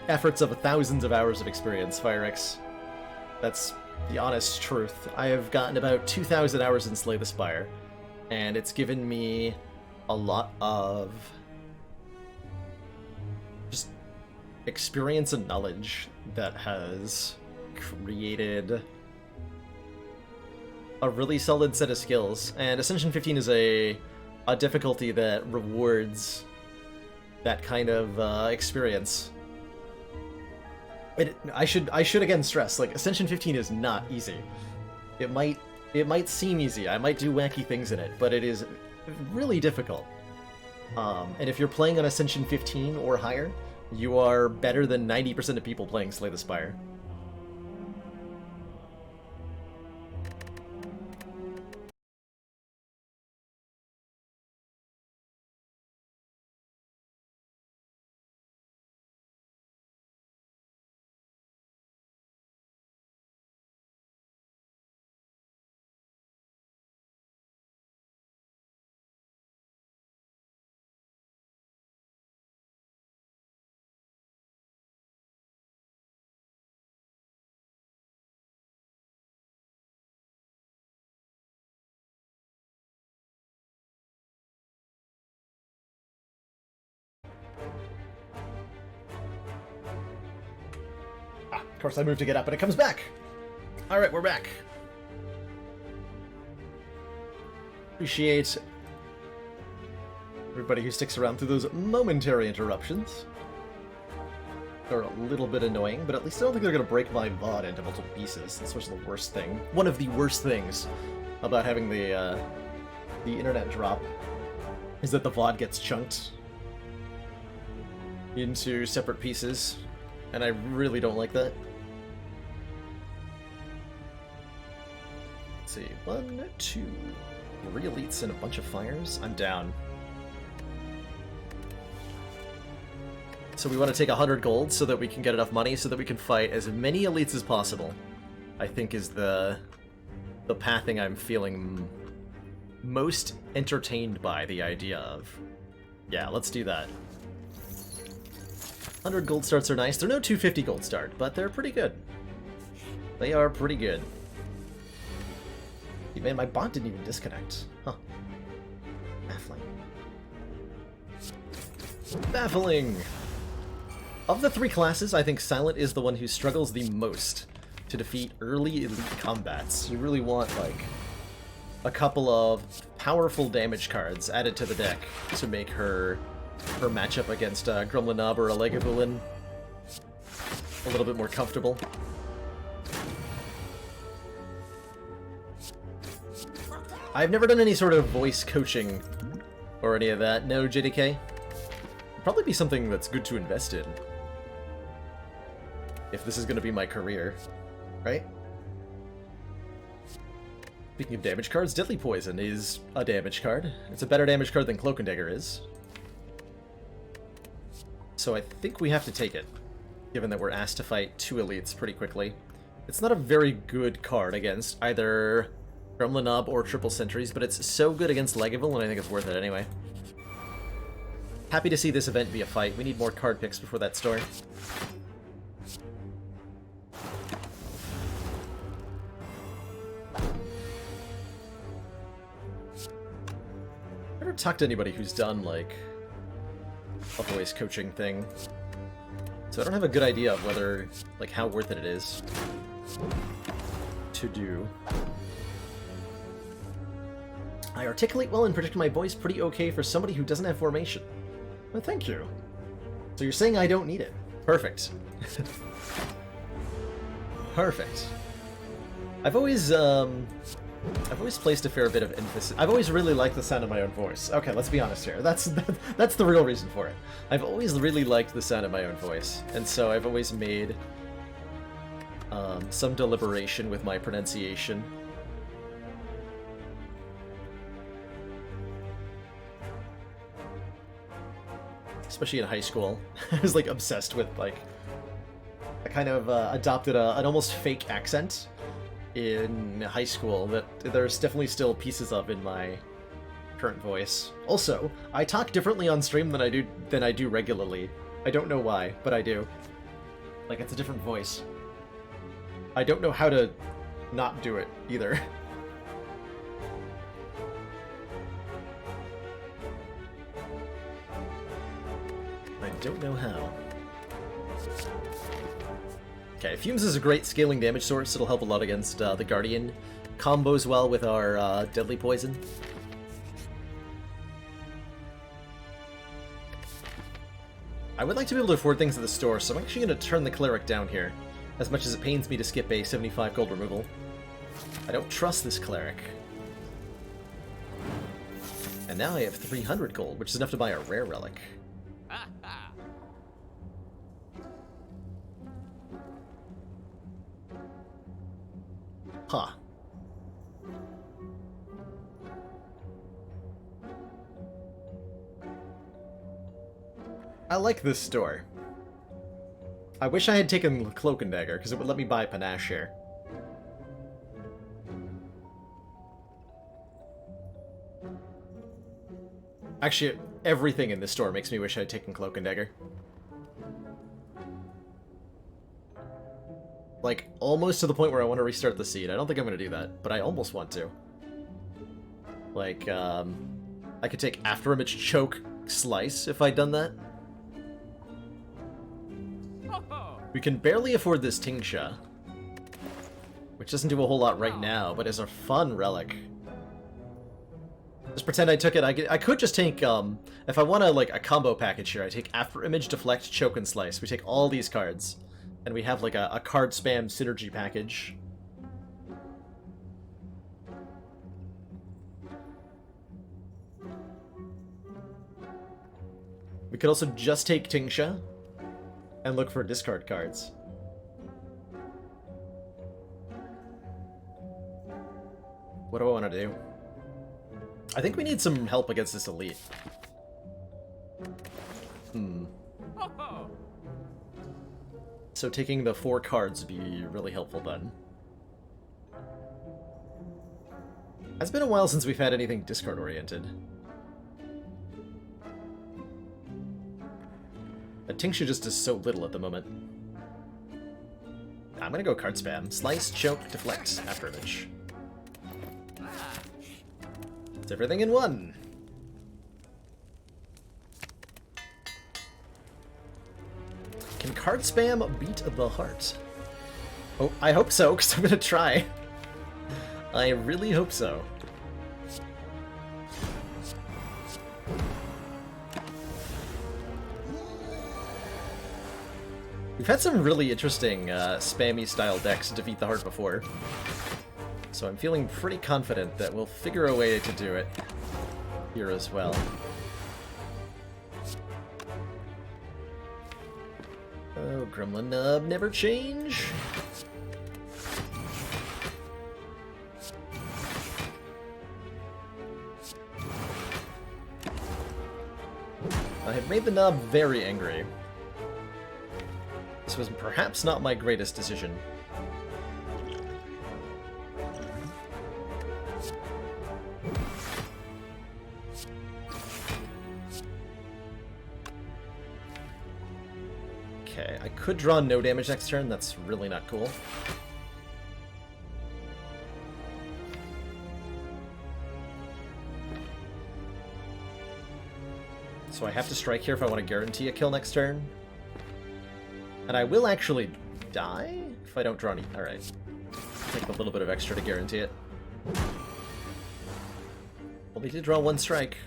efforts of thousands of hours of experience, Firex. That's the honest truth. I have gotten about 2,000 hours in Slay the Spire, and it's given me a lot of just experience and knowledge that has created a really solid set of skills. And Ascension 15 is a difficulty that rewards that kind of experience. I should again stress, like, Ascension 15 is not easy. It might seem easy, I might do wacky things in it, but it is really difficult. And if you're playing on Ascension 15 or higher, you are better than 90% of people playing Slay the Spire. Of course I moved to get up, and it comes back! Alright, we're back. Appreciate everybody who sticks around through those momentary interruptions. They're a little bit annoying, but at least I don't think they're going to break my VOD into multiple pieces. That's what's the worst thing. One of the worst things about having the internet drop is that the VOD gets chunked into separate pieces, and I really don't like that. Let's see, 1, 2, 3 elites and a bunch of fires. I'm down. So we want to take 100 gold so that we can get enough money so that we can fight as many elites as possible, I think is the pathing I'm feeling most entertained by the idea of. Yeah, let's do that. 100 gold starts are nice. They're no 250 gold start, but they're pretty good. They are pretty good. Hey, man, my bot didn't even disconnect. Huh. Baffling. Baffling! Of the 3 classes, I think Silent is the one who struggles the most to defeat early elite combats. You really want, like, a couple of powerful damage cards added to the deck to make her matchup against Grumlinob or a Legavulin a little bit more comfortable. I've never done any sort of voice coaching or any of that. No, JDK. It'd probably be something that's good to invest in if this is going to be my career, right? Speaking of damage cards, Deadly Poison is a damage card. It's a better damage card than Cloak and Dagger is. So I think we have to take it, given that we're asked to fight 2 elites pretty quickly. It's not a very good card against either Gremlin Nob or Triple Sentries, but it's so good against Legaville, and I think it's worth it anyway. Happy to see this event be a fight. We need more card picks before that store. Never talked to anybody who's done, like, a voice coaching thing. So I don't have a good idea of whether, like, how worth it is to do. I articulate well and predict my voice pretty okay for somebody who doesn't have formation. Well, thank you. So you're saying I don't need it. Perfect. Perfect. I've always placed a fair bit of emphasis. I've always really liked the sound of my own voice. Okay, let's be honest here. That's the real reason for it. I've always really liked the sound of my own voice, and so I've always made some deliberation with my pronunciation. Especially in high school. I was, like, obsessed with, like... I kind of adopted an almost fake accent in high school that there's definitely still pieces of in my current voice. Also, I talk differently on stream than I do regularly. I don't know why, but I do. Like, it's a different voice. I don't know how to not do it, either. I don't know how. Okay, Fumes is a great scaling damage source. It'll help a lot against the Guardian. Combos well with our Deadly Poison. I would like to be able to afford things at the store, so I'm actually going to turn the Cleric down here, as much as it pains me to skip a 75 gold removal. I don't trust this Cleric. And now I have 300 gold, which is enough to buy a rare relic. Huh. I like this store. I wish I had taken Cloak and Dagger, because it would let me buy Panache here. Actually, everything in this store makes me wish I had taken Cloak and Dagger. Like, almost to the point where I want to restart the seed. I don't think I'm going to do that, but I almost want to. Like, I could take After Image Choke Slice if I'd done that. We can barely afford this Tingsha, which doesn't do a whole lot right now, but is a fun relic. Just pretend I took it. I could just take, if I want to, like, a combo package here, I take After Image, Deflect, Choke, and Slice. We take all these cards. And we have, like, a card spam synergy package. We could also just take Tingsha and look for discard cards. What do I want to do? I think we need some help against this elite. So taking the 4 cards would be really helpful then. It's been a while since we've had anything discard-oriented. But Tingsha just does so little at the moment. I'm gonna go card spam. Slice, Choke, Deflect, After Image. It's everything in one! Can card spam beat the heart? Oh, I hope so, because I'm gonna try. I really hope so. We've had some really interesting spammy style decks defeat the heart before. So I'm feeling pretty confident that we'll figure a way to do it here as well. Oh, Gremlin Nub never change. I have made the Nub very angry. This was perhaps not my greatest decision. Okay, I could draw no damage next turn. That's really not cool. So I have to strike here if I want to guarantee a kill next turn. And I will actually die if I don't draw any. Alright. Take a little bit of extra to guarantee it. Only did draw one strike.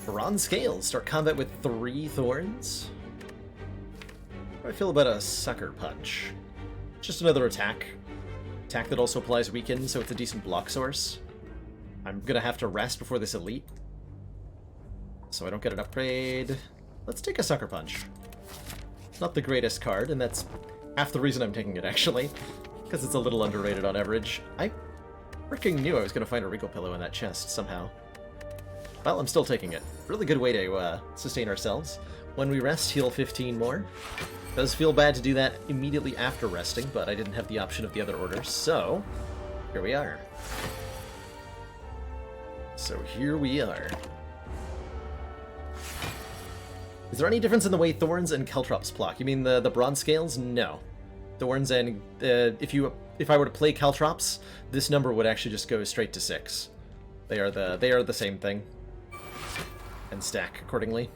Bronze Scales. Start combat with 3 thorns. How do I feel about a Sucker Punch? Just another attack. Attack that also applies Weaken, so it's a decent block source. I'm gonna have to rest before this elite, so I don't get an upgrade. Let's take a Sucker Punch. Not the greatest card, and that's half the reason I'm taking it, actually, because it's a little underrated on average. I freaking knew I was gonna find a Regal Pillow in that chest somehow. Well, I'm still taking it. Really good way to sustain ourselves. When we rest, heal 15 more. Does feel bad to do that immediately after resting, but I didn't have the option of the other orders, so here we are. So here we are. Is there any difference in the way Thorns and Caltrops block? You mean the Bronze Scales? No. Thorns and if I were to play Caltrops, this number would actually just go straight to 6. They are the same thing. And stack accordingly.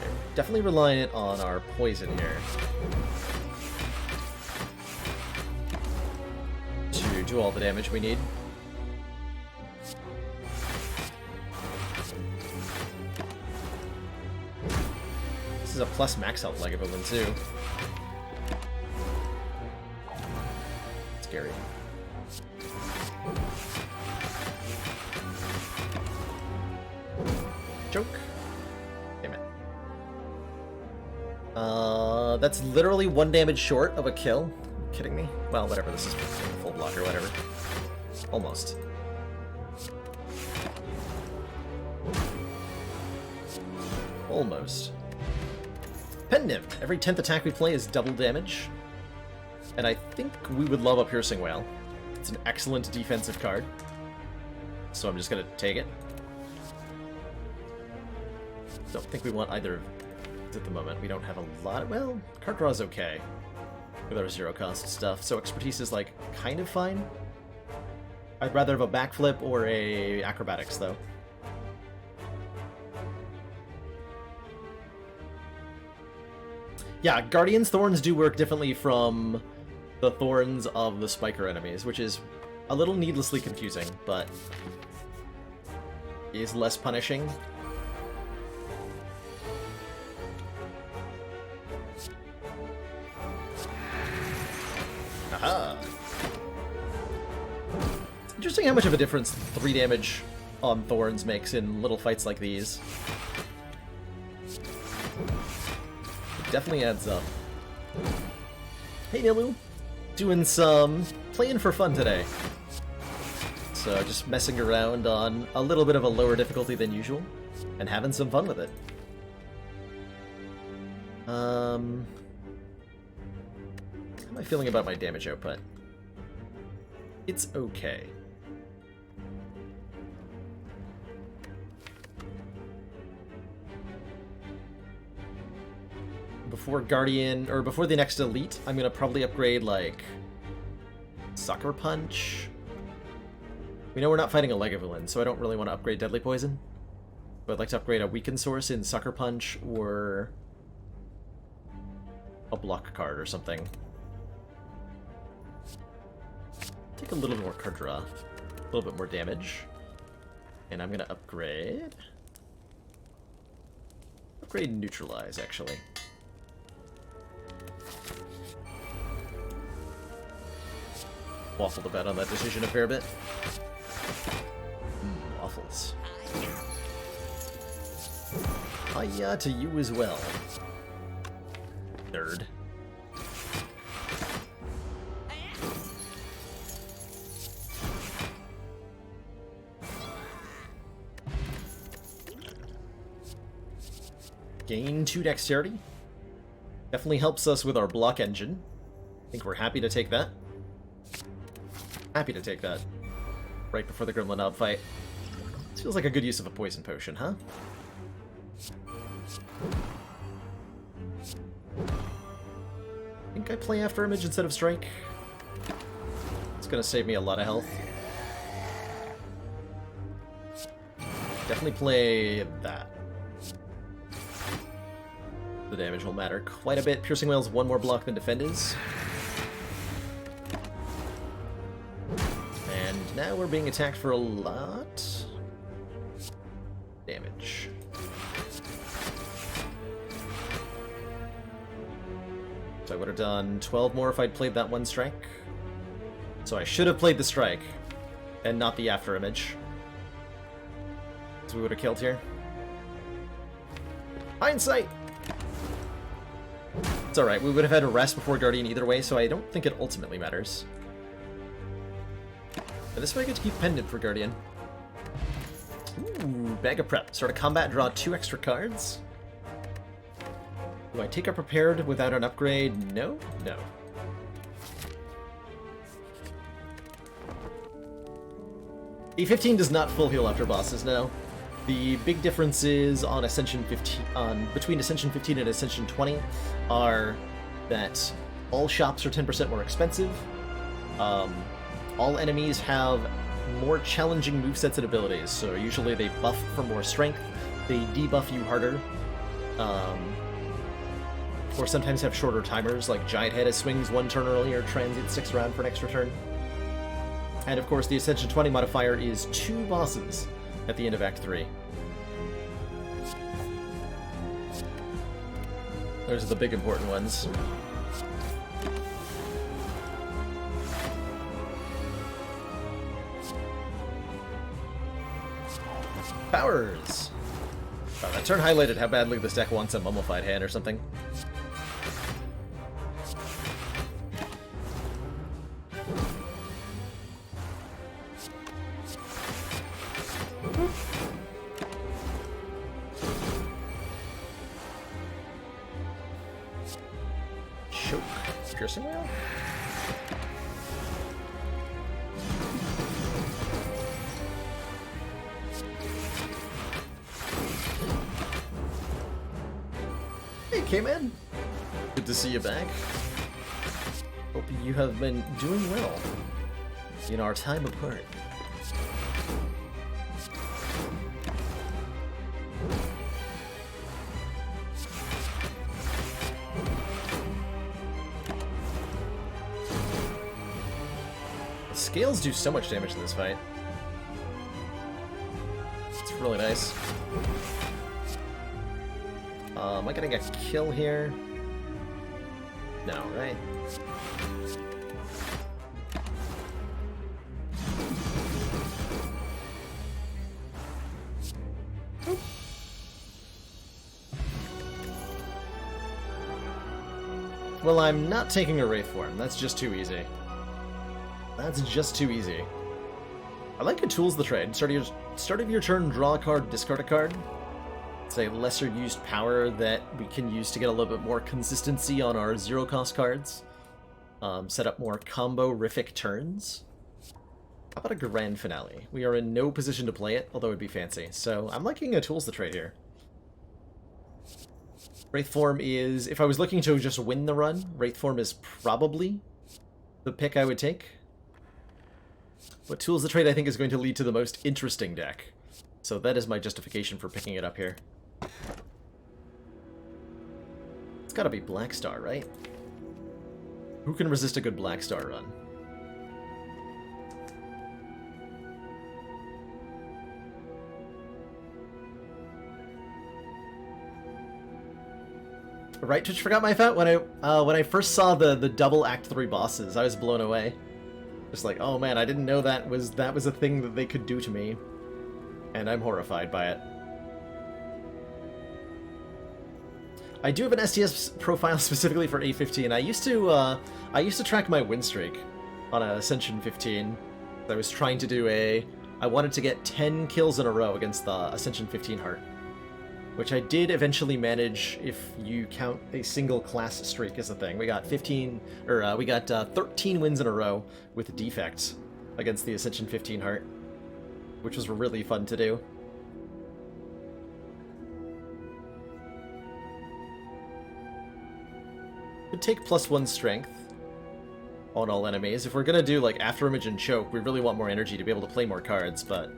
Okay, definitely reliant on our poison here. To do all the damage we need. This is a plus max health Lagavulin too. Scary. Joke. Damn it. That's literally 1 damage short of a kill. Are you kidding me? Well, whatever, this is full block or whatever. Almost. Almost. Pen Nymph. Every 10th attack we play is double damage. And I think we would love a Piercing Wail. It's an excellent defensive card. So I'm just gonna take it. Don't think we want either of these at the moment. We don't have a lot. Well, card draw is okay with our 0 cost stuff. So expertise is like kind of fine. I'd rather have a backflip or a acrobatics though. Yeah, Guardian's Thorns do work differently from the Thorns of the Spiker enemies, which is a little needlessly confusing, but is less punishing. Aha! It's interesting how much of a difference 3 damage on Thorns makes in little fights like these. It definitely adds up. Hey Nilu! Doing some playing for fun today. So just messing around on a little bit of a lower difficulty than usual, and having some fun with it. How am I feeling about my damage output? It's okay. Before Guardian, or before the next Elite, I'm gonna probably upgrade, like, Sucker Punch. We know we're not fighting a Lagavulin, so I don't really want to upgrade Deadly Poison. But I'd like to upgrade a Weaken Source in Sucker Punch, or a block card or something. Take a little more card draw, a little bit more damage. And I'm gonna upgrade Neutralize, actually. Waffled about on that decision a fair bit. Waffles. Hiya to you as well. Nerd. gain 2 dexterity. Definitely helps us with our block engine. I think we're happy to take that. Happy to take that. Right before the Gremlin Knob fight. This feels like a good use of a poison potion, huh? I think I play After Image instead of Strike. It's gonna save me a lot of health. Definitely play that. The damage will matter quite a bit. Piercing Wail's 1 more block than Defend is. And now we're being attacked for a lot. Damage. So I would have done 12 more if I'd played that 1 strike. So I should have played the strike, and not the After Image. So we would have killed here. Hindsight! It's alright, we would have had a rest before Guardian either way, so I don't think it ultimately matters. But this way I get to keep Pendant for Guardian. Ooh, Bag of Prep. Start a combat, draw 2 extra cards. Do I take a Prepared without an upgrade? No? No. E15 does not full heal after bosses, no. The big differences on Ascension 15, between Ascension 15 and Ascension 20 are that all shops are 10% more expensive, all enemies have more challenging movesets and abilities, so usually they buff for more strength, they debuff you harder, or sometimes have shorter timers, like Giant Head swings 1 turn earlier, Transient sticks around for an extra turn. And of course the Ascension 20 modifier is 2 bosses at the end of Act 3. Those are the big important ones. Powers! Wow, that turn highlighted how badly this deck wants a Mummified Hand or something. Choke. Piercing Wail? Hey, K-Man! Good to see you back. Hope you have been doing well in our time apart. Scales do so much damage in this fight. It's really nice. Am I getting a kill here? No, right? Well, I'm not taking a Wraith form. That's just too easy. That's just too easy. I like it tools the trade. Start of your turn, draw a card, discard a card. It's a lesser used power that we can use to get a little bit more consistency on our 0-cost cards. Set up more combo-rific turns. How about a Grand Finale? We are in no position to play it, although it'd be fancy. So I'm liking a tools the trade here. Wraith form is, if I was looking to just win the run, Wraith form is probably the pick I would take. But Tools the Trade, I think, is going to lead to the most interesting deck. So that is my justification for picking it up here. It's gotta be Black Star, right? Who can resist a good Black Star run? Right, Twitch forgot my fat when I first saw the double Act 3 bosses, I was blown away. Just like, oh man, I didn't know that was a thing that they could do to me. And I'm horrified by it. I do have an STS profile specifically for A15. I used to track my win streak on Ascension 15. I was trying to do I wanted to get 10 kills in a row against the Ascension 15 heart which I did eventually manage if you count a single class streak as a thing. We got 13 wins in a row with defects against the Ascension 15 heart, which was really fun to do. Could take +1 strength on all enemies. If we're gonna do like After Image and Choke, we really want more energy to be able to play more cards, but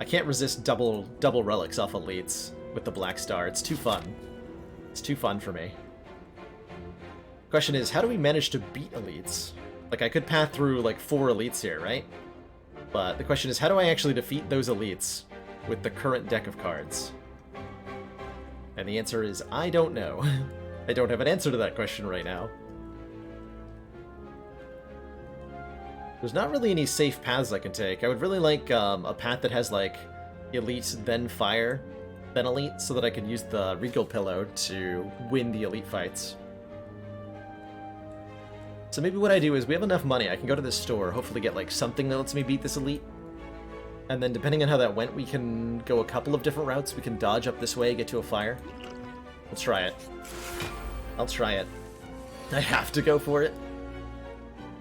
I can't resist double relics off elites with the Black Star. It's too fun. It's too fun for me. Question is, how do we manage to beat elites? Like, I could path through like 4 elites here, right? But the question is, how do I actually defeat those elites with the current deck of cards? And the answer is, I don't know. I don't have an answer to that question right now. There's not really any safe paths I can take. I would really like a path that has like elite, then fire, then elite, so that I can use the Regal Pillow to win the elite fights. So maybe what I do is, we have enough money, I can go to this store, hopefully get like something that lets me beat this elite. And then depending on how that went, we can go a couple of different routes. We can dodge up this way, get to a fire. Let's try it. I'll try it. I have to go for it.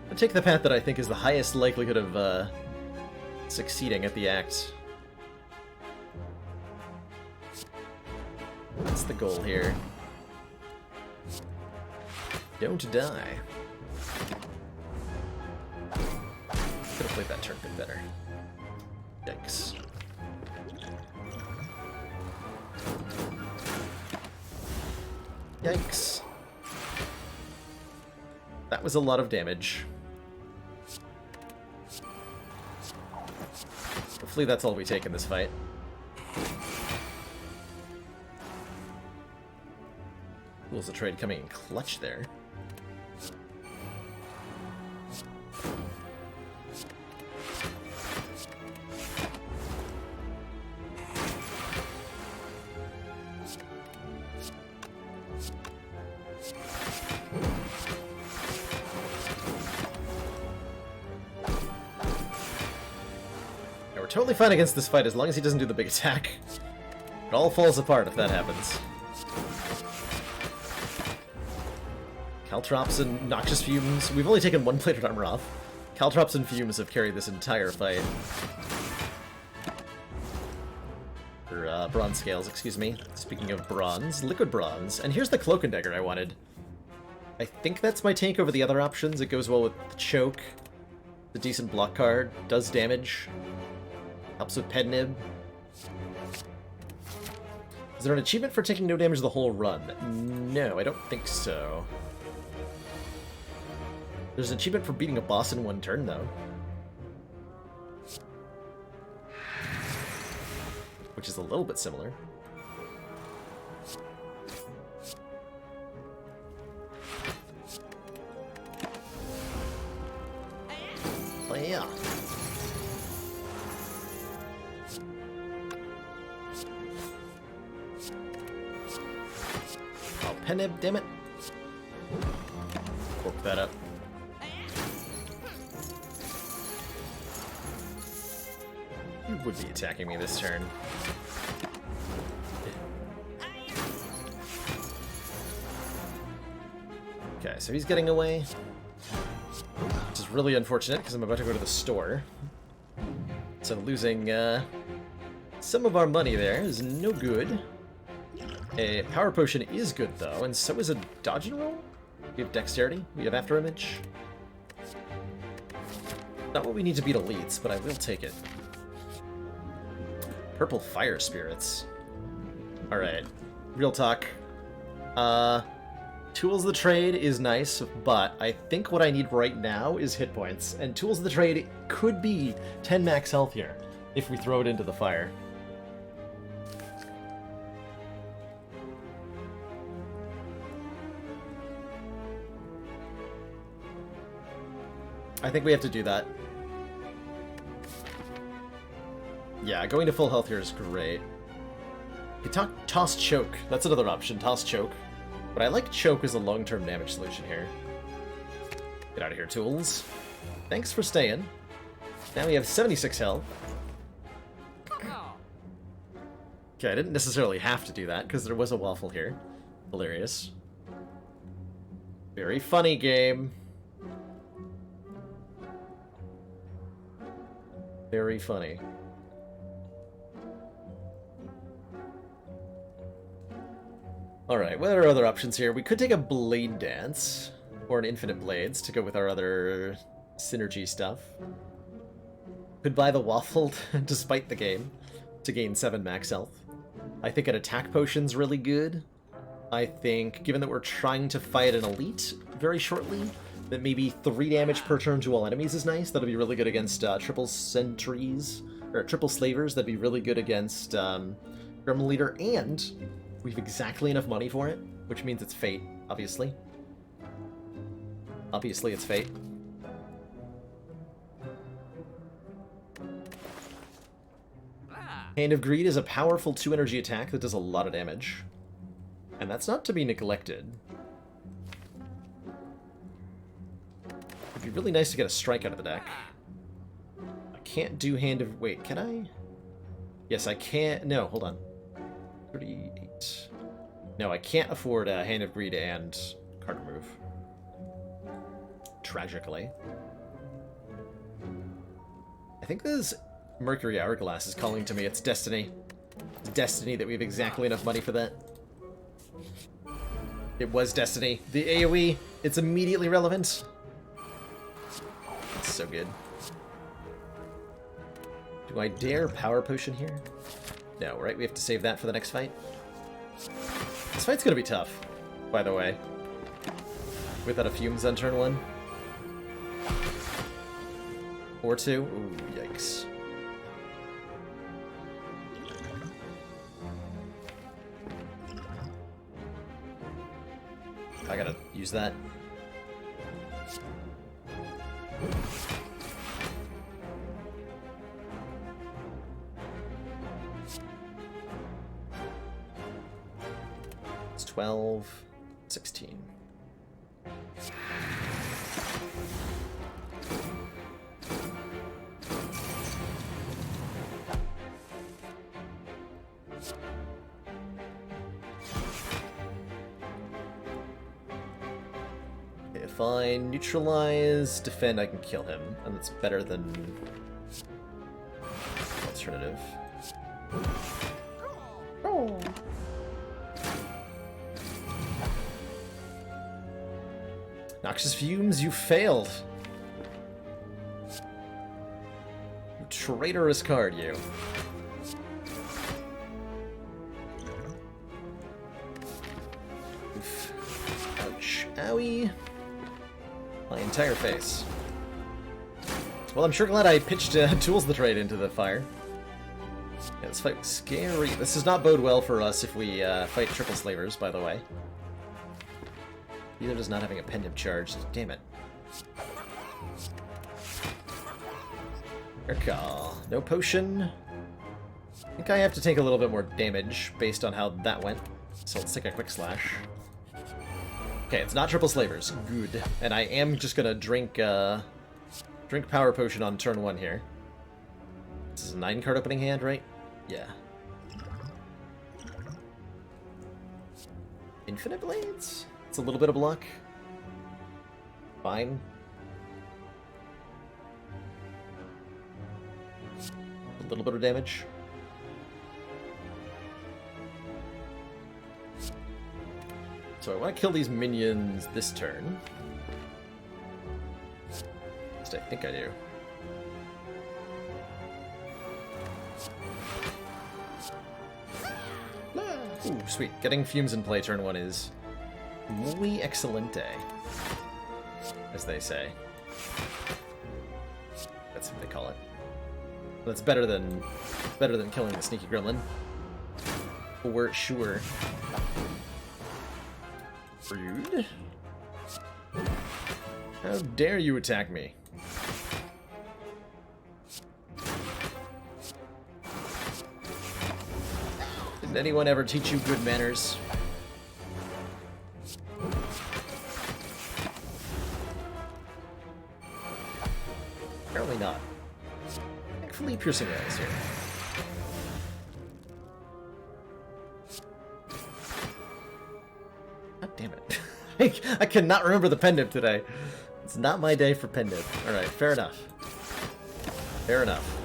I'll take the path that I think is the highest likelihood of succeeding at the act. That's the goal here. Don't die. Could have played that turn a bit better. Yikes. Yikes. That was a lot of damage. Hopefully that's all we take in this fight. Rules of trade coming in clutch there. Totally fine against this fight as long as he doesn't do the big attack. It all falls apart if that happens. Caltrops and Noxious Fumes. We've only taken 1 plated armor off. Caltrops and Fumes have carried this entire fight. Or, bronze scales, excuse me. Speaking of bronze, liquid bronze. And here's the Cloak and Dagger I wanted. I think that's my tank over the other options. It goes well with the Choke. The decent block card. Does damage. Helps with Pednib. Is there an achievement for taking no damage the whole run? No, I don't think so. There's an achievement for beating a boss in 1 turn, though. Which is a little bit similar. Oh, yeah. Pednib, damn it. Cork that up. You would be attacking me this turn. Okay, so he's getting away. Which is really unfortunate, because I'm about to go to the store. So losing some of our money there is no good. A Power Potion is good, though, and so is a Dodge and Roll. We have Dexterity, we have After Image. Not what we need to beat elites, but I will take it. Purple Fire Spirits. Alright, real talk. Tools of the Trade is nice, but I think what I need right now is hit points, and Tools of the Trade could be 10 max health here, if we throw it into the fire. I think we have to do that. Yeah, going to full health here is great. You can toss Choke. That's another option, toss Choke. But I like Choke as a long-term damage solution here. Get out of here, Tools. Thanks for staying. Now we have 76 health. Okay, I didn't necessarily have to do that, because there was a waffle here. Hilarious. Very funny game. Very funny. Alright, what are other options here? We could take a Blade Dance, or an Infinite Blades to go with our other synergy stuff. Could buy the waffle despite the game to gain 7 max health. I think an attack potion's really good. I think, given that we're trying to fight an elite very shortly, that maybe 3 damage per turn to all enemies is nice. That'll be really good against triple sentries, or triple slavers. That'd be really good against Gremlin Leader, and we have exactly enough money for it, which means it's Fate, obviously. Obviously it's Fate. Hand of Greed is a powerful 2 energy attack that does a lot of damage. And that's not to be neglected. It'd be really nice to get a strike out of the deck. I can't do Hand of... Wait, can I? Yes, I can't... No, hold on. 38. No, I can't afford a Hand of Greed and card remove. Tragically. I think this Mercury Hourglass is calling to me. It's destiny. It's destiny that we have exactly enough money for that. It was destiny. The AoE, it's immediately relevant. It's so good. Do I dare Power Potion here? No, right? We have to save that for the next fight. This fight's gonna be tough, by the way. Without a Fumes on turn 1. Or 2. Ooh, yikes. I gotta use that. It's 12, 16. If I neutralize, defend, I can kill him, and that's better than alternative. Oh. Noxious Fumes, you failed. You traitorous card, you. Oof. Ouch. Owie. My entire face. Well, I'm sure glad I pitched Tools the Trade into the fire. Yeah, this fight was scary. This does not bode well for us if we fight triple slavers, by the way. Neither does not having a pendant charged. Damn it. Fair call. No potion. I think I have to take a little bit more damage based on how that went. So let's take a quick slash. Okay, it's not triple slavers. Good. And I am just gonna drink drink Power Potion on turn 1 here. This is a 9-card opening hand, right? Yeah. Infinite Blades? It's a little bit of luck. Fine. A little bit of damage. So I want to kill these minions this turn. At least I think I do. Ooh, sweet. Getting Fumes in play turn 1 is muy excelente, as they say. That's what they call it. That's better than killing the sneaky gremlin. For sure. Rude. How dare you attack me? Didn't anyone ever teach you good manners? Apparently not. Thankfully, piercing rails here. damn it. I cannot remember the pen nib today. It's not my day for pen nib. Alright, fair enough. Fair enough.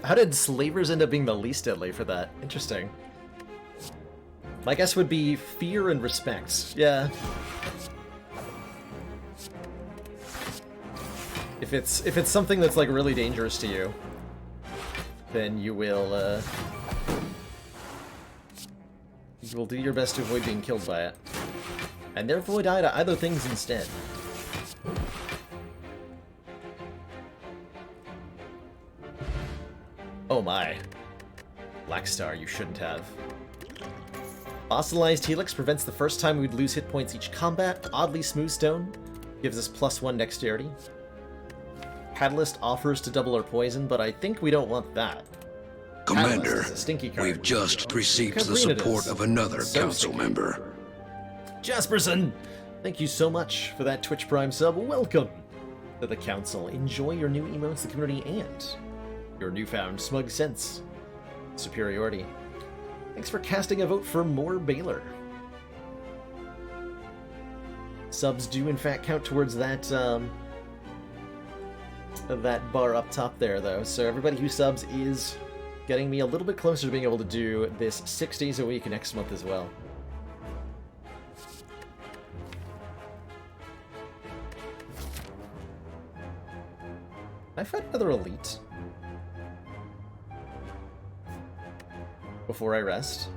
How did slavers end up being the least deadly for that? Interesting. My guess would be fear and respect. Yeah. If it's something that's like really dangerous to you, then you will do your best to avoid being killed by it. And therefore die to other things instead. Oh my. Black Star, you shouldn't have. Fossilized Helix prevents the first time we'd lose hit points each combat. Oddly smooth stone. Gives us +1 dexterity. Catalyst offers to double our poison, but I think we don't want that. Commander, is a stinky card. we've just received the support of another council member. Jasperson! Thank you so much for that Twitch Prime sub. Welcome to the council. Enjoy your new emotes, the community, and your newfound smug sense of superiority. Thanks for casting a vote for more Baylor. Subs do in fact count towards that that bar up top there, though. So everybody who subs is getting me a little bit closer to being able to do this 6 days a week next month as well. Can I fight another elite before I rest?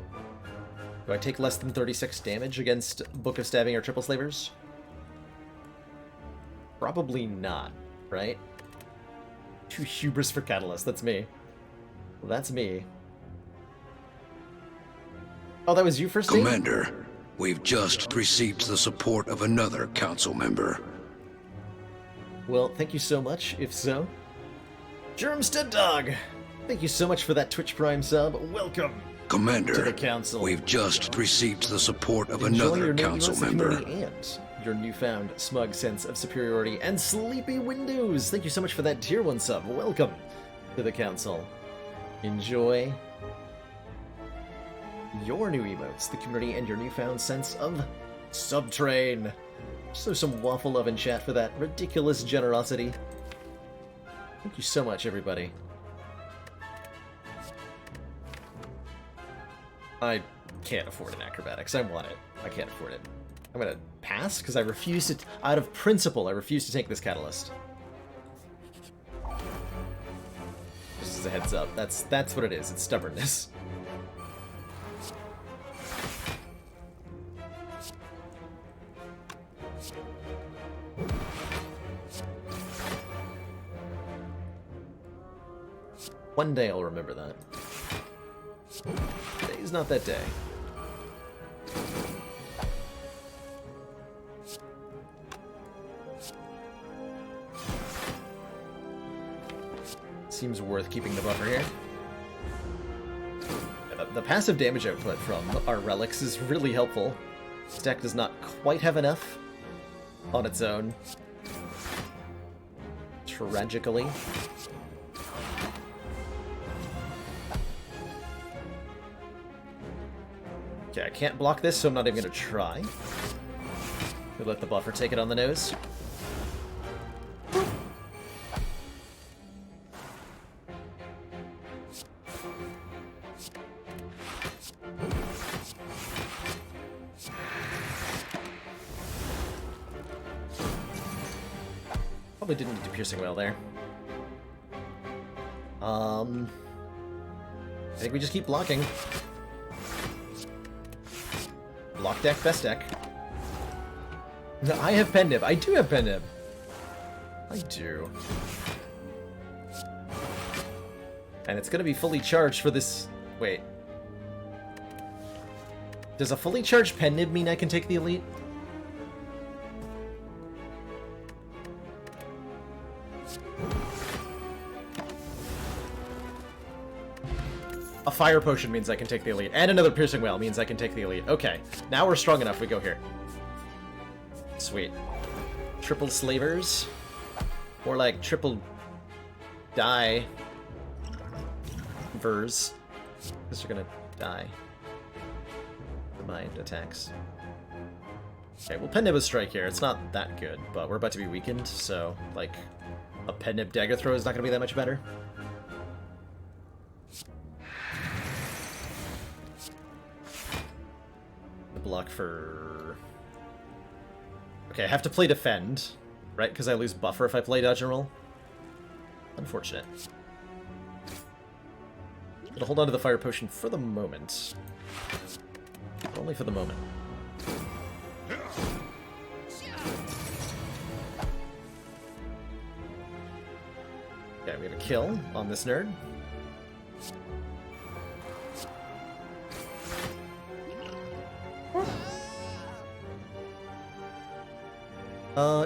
Do I take less than 36 damage against Book of Stabbing or Triple Slavers? Probably not, right? Too hubris for Catalyst, that's me. Well, that's me. Oh, that was you first, Steve? Commander, we've just received the support of another council member. Well, thank you so much, if so. Germstead Dog! Thank you so much for that Twitch Prime sub. Welcome Commander, to the council. We've just received the support of Enjoy another your council new member. And your newfound smug sense of superiority and sleepy windows. Thank you so much for that tier 1 sub. Welcome to the council. Enjoy your new emotes, the community, and your newfound sense of subtrain. So some waffle love in chat for that ridiculous generosity. Thank you so much, everybody. I can't afford an acrobatics. I want it. I can't afford it. I'm gonna pass because I refuse to. Out of principle, I refuse to take this catalyst. Just as a heads up, that's what it is. It's stubbornness. One day I'll remember that. Today's not that day. Seems worth keeping the buffer here. The passive damage output from our relics is really helpful. This deck does not quite have enough on its own. Tragically. Okay, I can't block this, so I'm not even going to try. We'll let the buffer take it on the nose. Probably didn't need to piercing well there. I think we just keep blocking. Block deck, best deck. No, I have pen nib. I do have pen nib. I do. And it's gonna be fully charged for this. Wait. Does a fully charged pen nib mean I can take the elite? A fire potion means I can take the elite, and another piercing well means I can take the elite. Okay, now we're strong enough, we go here. Sweet. Triple slavers. Or like triple die vers. Because they're gonna die. Mind attacks. Okay, we'll pen nib a strike here. It's not that good, but we're about to be weakened, so like a pen nib dagger throw is not gonna be that much better. The block for... Okay, I have to play defend, right? Because I lose buffer if I play dodge and roll. Unfortunate. Gonna hold on to the fire potion for the moment. But only for the moment. Okay, we have a kill on this nerd.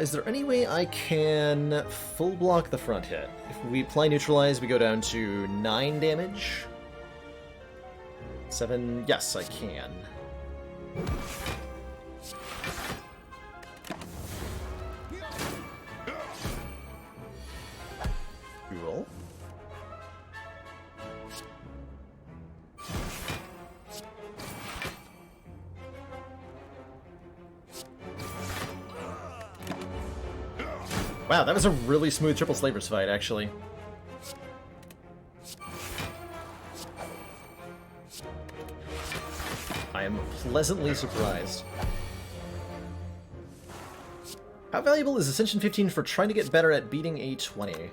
Is there any way I can full block the front hit? If we apply neutralize, we go down to 9 damage. 7, yes, I can. Cool. Wow, that was a really smooth triple slavers fight, actually. I am pleasantly surprised. How valuable is Ascension 15 for trying to get better at beating a 20?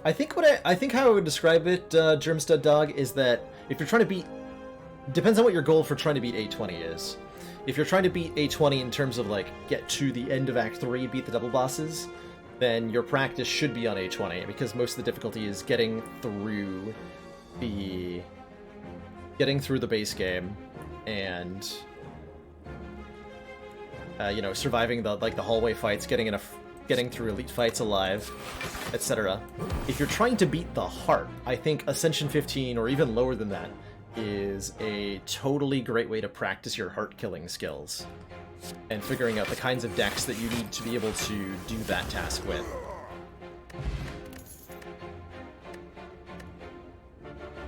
I think how I would describe it, Germstud Dog, is that if you're trying to beat... Depends on what your goal for trying to beat A20 is. If you're trying to beat A20 in terms of, like, get to the end of Act 3, beat the double bosses, then your practice should be on A20, because most of the difficulty is getting through the base game, and, you know, surviving the hallway fights, getting through elite fights alive, etc. If you're trying to beat the heart, I think Ascension 15, or even lower than that, is a totally great way to practice your heart-killing skills and figuring out the kinds of decks that you need to be able to do that task with.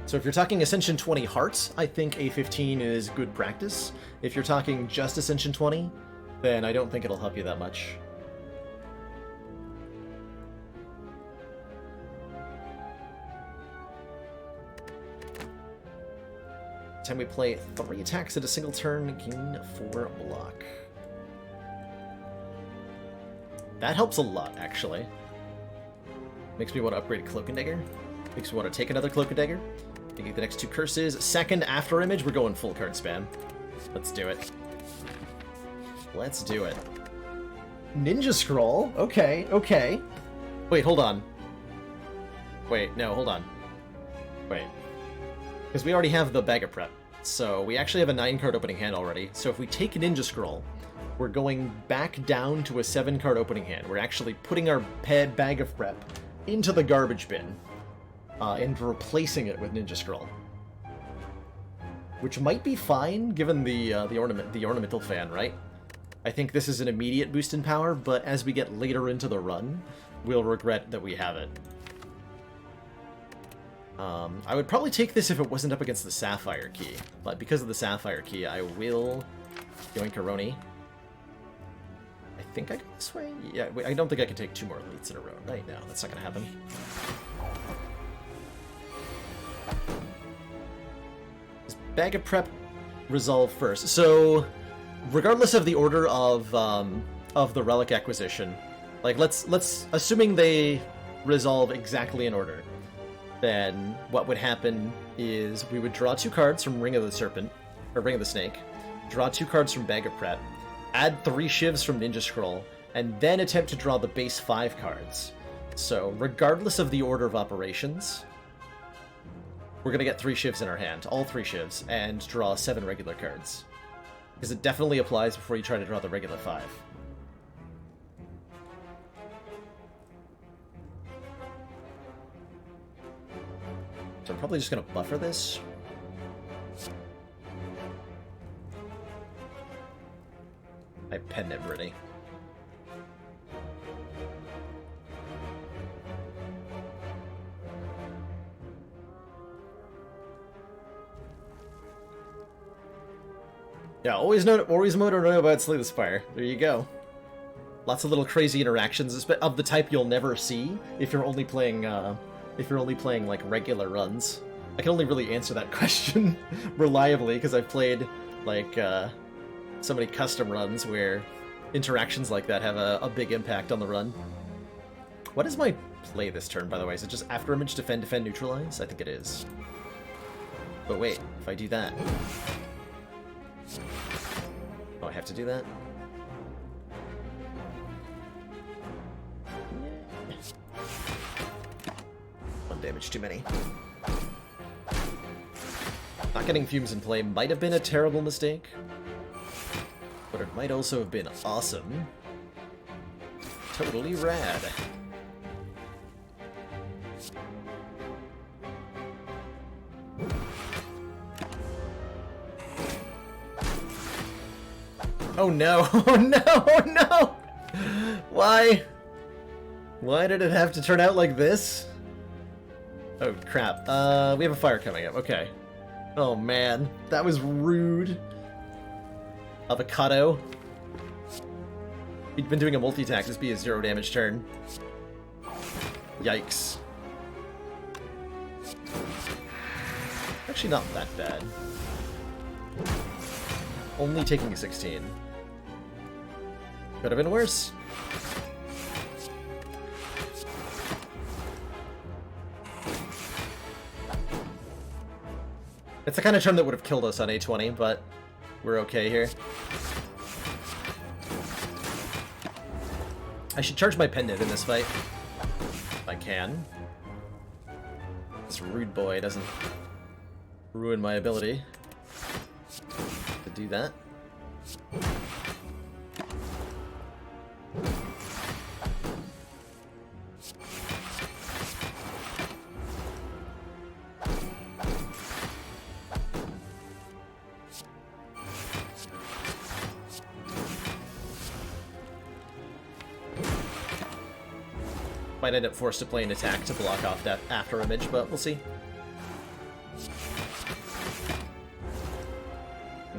So if you're talking Ascension 20 hearts, I think A15 is good practice. If you're talking just Ascension 20, then I don't think it'll help you that much. Time we play 3 attacks at a single turn, gain 4 block. That helps a lot, actually. Makes me want to upgrade Cloak and Dagger. Makes me want to take another Cloak and Dagger. Taking the next 2 curses. Second after image, we're going full card spam. Let's do it. Let's do it. Ninja Scroll? Okay, okay. Wait, hold on. Wait, no, hold on. Wait. Because we already have the Bag of Prep. So we actually have a 9-card opening hand already. So if we take a Ninja Scroll, we're going back down to a 7-card opening hand. We're actually putting our Bag of Prep into the garbage bin and replacing it with Ninja Scroll. Which might be fine, given the ornamental fan, right? I think this is an immediate boost in power, but as we get later into the run, we'll regret that we have it. I would probably take this if it wasn't up against the Sapphire Key, but because of the Sapphire Key, I will yoink a Roni. I think I go this way? Yeah, wait, I don't think I can take 2 more elites in a row. Right now, that's not gonna happen. This Bag of Prep resolve first. So, regardless of the order of the relic acquisition, like let's assuming they resolve exactly in order, then what would happen is we would draw 2 cards from Ring of the Serpent, or Ring of the Snake, draw 2 cards from Bag of Prep, add 3 shivs from Ninja Scroll, and then attempt to draw the base 5 cards. So, regardless of the order of operations, we're going to get 3 shivs in our hand, all 3 shivs, and draw 7 regular cards. Because it definitely applies before you try to draw the regular 5. So I'm probably just going to buffer this. pen nib ready. Yeah, always motor know about Slay the Spire. There you go. Lots of little crazy interactions of the type you'll never see if you're only playing like regular runs. I can only really answer that question reliably because I've played like so many custom runs where interactions like that have a big impact on the run. What is my play this turn, by the way? Is it just after image, defend, defend, neutralize? I think it is. But wait, if I do that... Oh, I have to do that? One damage too many. Not getting fumes in play might have been a terrible mistake, but it might also have been awesome. Totally rad. Oh no, oh no, oh no! Why? Why did it have to turn out like this? Oh crap, we have a fire coming up, okay. Oh man, that was rude. Avocado. He'd been doing a multi-attack, just be a 0 damage turn. Yikes. Actually not that bad. Only taking 16. Could have been worse. It's the kind of turn that would have killed us on A20, but we're okay here. I should charge my pendant in this fight. If I can. This rude boy doesn't ruin my ability to do that. Might end up forced to play an attack to block off that after image, but we'll see.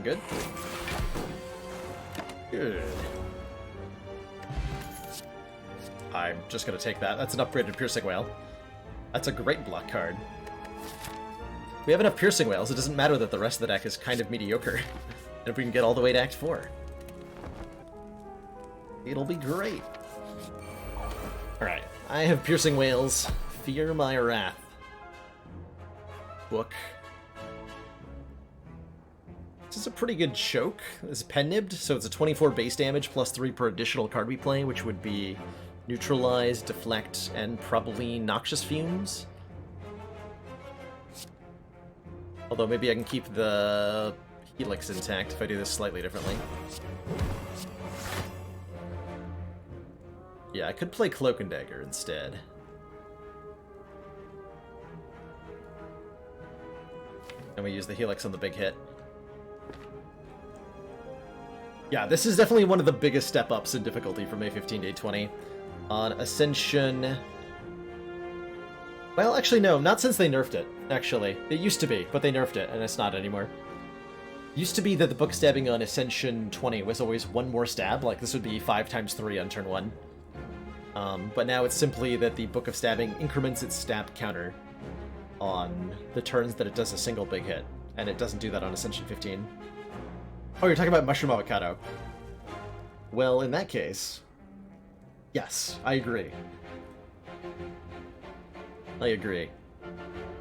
Good. Good. I'm just gonna take that. That's an upgraded Piercing Whale. That's a great block card. We have enough Piercing Whales, it doesn't matter that the rest of the deck is kind of mediocre. And if we can get all the way to Act 4, it'll be great. Alright, I have Piercing Whales. Fear my wrath. Book. This is a pretty good choke. It's pen-nibbed, so it's a 24 base damage plus 3 per additional card we play, which would be Neutralize, Deflect, and probably Noxious Fumes. Although maybe I can keep the Helix intact if I do this slightly differently. Yeah, I could play Cloak and Dagger instead. And we use the Helix on the big hit. Yeah, this is definitely one of the biggest step-ups in difficulty from A15 to A20. On Ascension... Well, actually no, not since they nerfed it, actually. It used to be, but they nerfed it, and it's not anymore. Used to be that the book stabbing on Ascension 20 was always one more stab, like this would be 5 times 3 on turn 1. But now it's simply that the Book of Stabbing increments its stab counter on the turns that it does a single big hit, and it doesn't do that on Ascension 15. Oh, you're talking about Mushroom Avocado. Well, in that case, yes, I agree. I agree.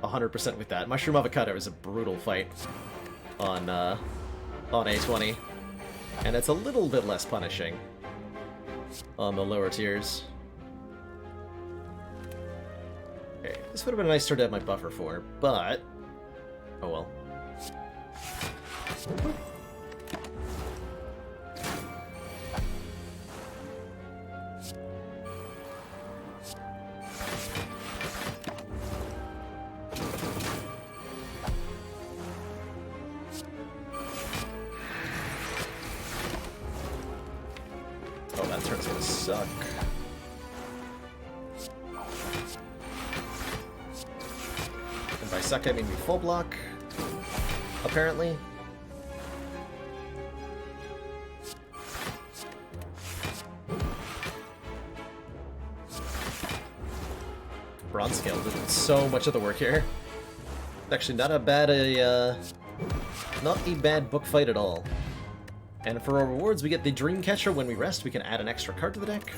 100% with that. Mushroom Avocado is a brutal fight on A20, and it's a little bit less punishing on the lower tiers. Okay, this would have been a nice turn to have my buffer for, but... oh well. suck. And by suck, I mean we full block, apparently. Bronze scale did so much of the work here. Actually, not a bad book fight at all. And for our rewards, we get the Dreamcatcher. When we rest, we can add an extra card to the deck,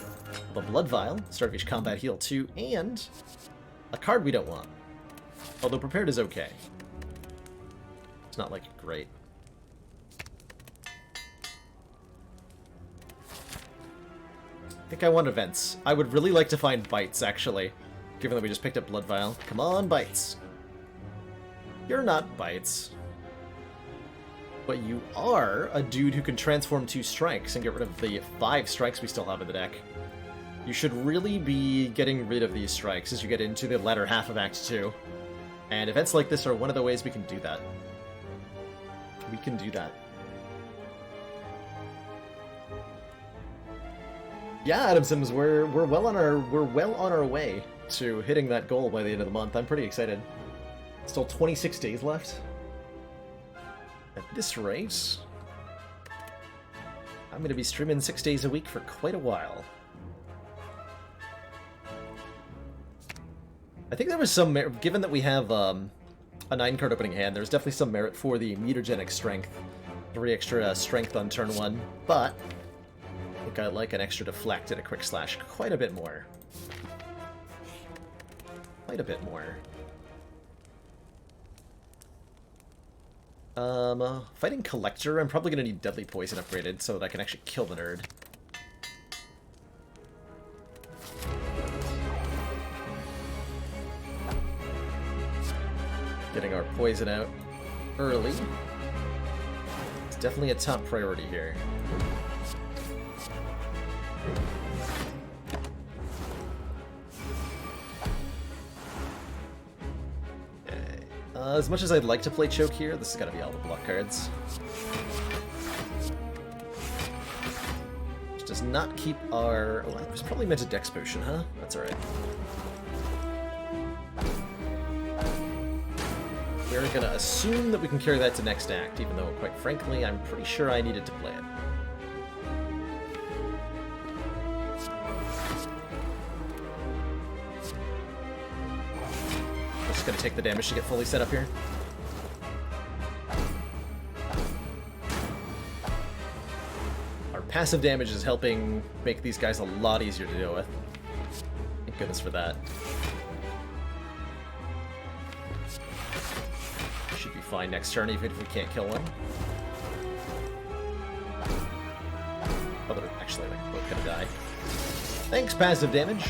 the Blood Vial, start of each combat heal 2, and a card we don't want. Although Prepared is okay. It's not, like, great. I think I want events. I would really like to find Bites, actually, given that we just picked up Blood Vial. Come on, Bites. You're not Bites. But you are a dude who can transform 2 strikes and get rid of the 5 strikes we still have in the deck. You should really be getting rid of these strikes as you get into the latter half of Act 2. And events like this are one of the ways we can do that. We can do that. Yeah, Adam Sims, we're well on our way to hitting that goal by the end of the month. I'm pretty excited. Still 26 days left. At this rate, I'm going to be streaming 6 days a week for quite a while. I think there was some merit, given that we have a 9-card opening hand, there's definitely some merit for the mutagenic strength. 3 extra strength on turn 1, but I think I like an extra deflect and a quick slash quite a bit more. Quite a bit more. Fighting Collector, I'm probably going to need Deadly Poison upgraded so that I can actually kill the nerd. Getting our poison out early. It's definitely a top priority here. As much as I'd like to play Choke here, this has got to be all the block cards. Which does not keep our... Oh, it was probably meant a Dex Potion, huh? That's alright. We're gonna assume that we can carry that to next act, even though, quite frankly, I'm pretty sure I needed to play it. Gonna take the damage to get fully set up here. Our passive damage is helping make these guys a lot easier to deal with. Thank goodness for that. Should be fine next turn, even if we can't kill one. Oh, they're actually like both gonna die. Thanks, passive damage.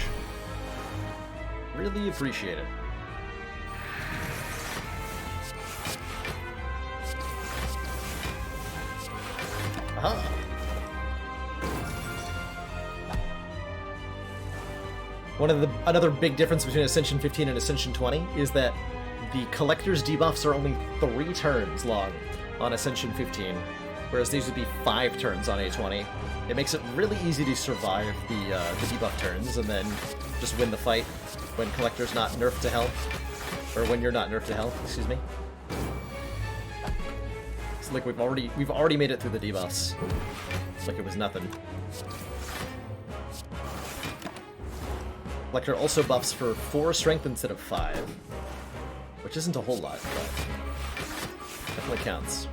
Really appreciate it. Aha. Another big difference between Ascension 15 and Ascension 20 is that the Collector's debuffs are only 3 turns long on Ascension 15, whereas these would be 5 turns on A20. It makes it really easy to survive the debuff turns and then just win the fight when Collector's not nerfed to health, or when you're not nerfed to health, excuse me. It's like we've already made it through the debuffs. It's like it was nothing. Collector also buffs for 4 strength instead of 5, which isn't a whole lot, but definitely counts.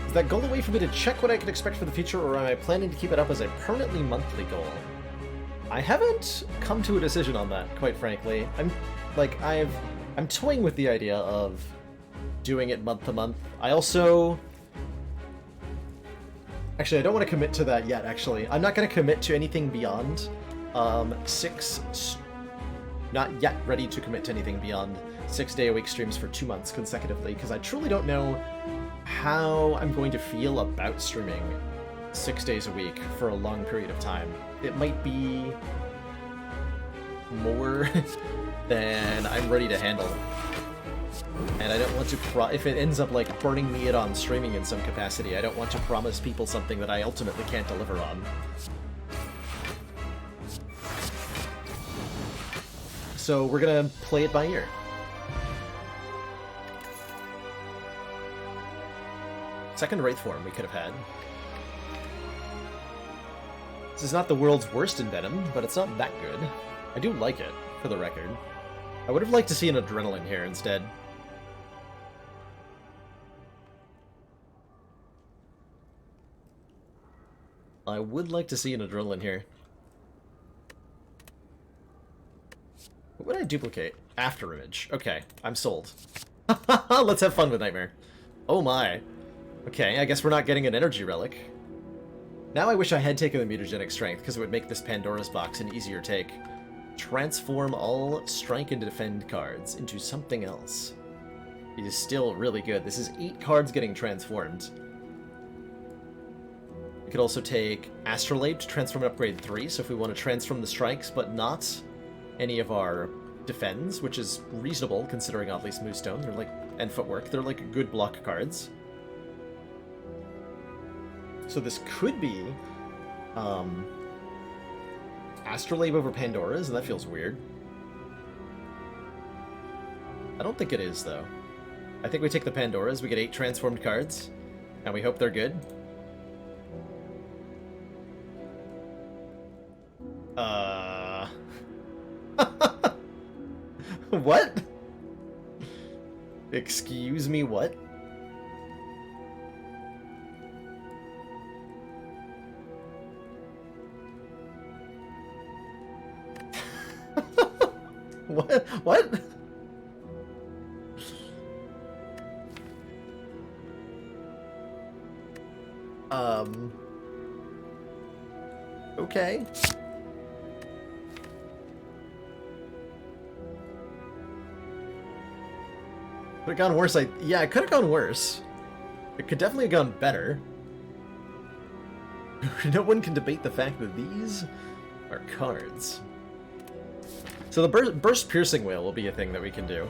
Is that goal a way for me to check what I can expect for the future, or am I planning to keep it up as a permanently monthly goal? I haven't come to a decision on that, quite frankly. I'm toying with the idea of doing it month to month. I also... Actually, I don't want to commit to that yet, actually. I'm not going to commit to anything beyond 6... Not yet ready to commit to anything beyond 6-day-a-week streams for 2 months consecutively, because I truly don't know how I'm going to feel about streaming 6 days a week for a long period of time. It might be more than I'm ready to handle. And I don't want to if it ends up, like, burning me it on streaming in some capacity, I don't want to promise people something that I ultimately can't deliver on. So we're gonna play it by ear. Second Wraith form we could have had. This is not the world's worst Envenom, but it's not that good. I do like it, for the record. I would have liked to see an Adrenaline here instead. I would like to see an Adrenaline here. What would I duplicate? After Image. Okay, I'm sold. Let's have fun with Nightmare. Oh my. Okay, I guess we're not getting an Energy Relic. Now I wish I had taken the Mutagenic Strength, because it would make this Pandora's Box an easier take. Transform all Strike and Defend cards into something else. It is still really good. This is 8 cards getting transformed. We could also take Astrolabe to transform and upgrade 3, so if we want to transform the Strikes, but not any of our Defends, which is reasonable considering at least Moonstone, they're like, and Footwork, they're like good block cards. So this could be Astrolabe over Pandora's, and that feels weird. I don't think it is, though. I think we take the Pandora's, we get 8 transformed cards, and we hope they're good. What? Excuse me, what? What? What? Okay. Could have gone worse. Yeah, it could have gone worse. It could definitely have gone better. No one can debate the fact that these are cards. So the Burst Piercing Whale will be a thing that we can do.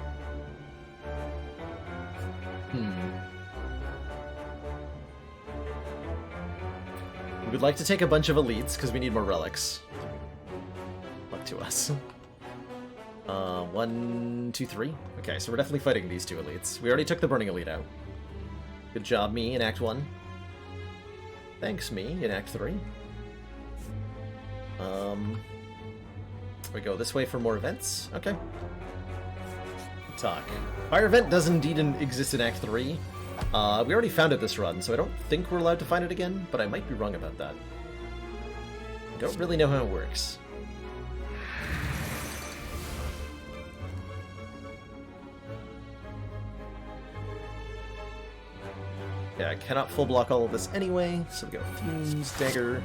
We'd like to take a bunch of elites, because we need more relics. Luck to us. 1, 2, 3. Okay, so we're definitely fighting these 2 elites. We already took the Burning Elite out. Good job, me, in Act 1. Thanks, me, in Act 3. We go this way for more events. Okay. Talk. Fire event does indeed exist in Act 3. We already found it this run, so I don't think we're allowed to find it again, but I might be wrong about that. I don't really know how it works. Yeah, I cannot full block all of this anyway, so we go Fumes, Dagger.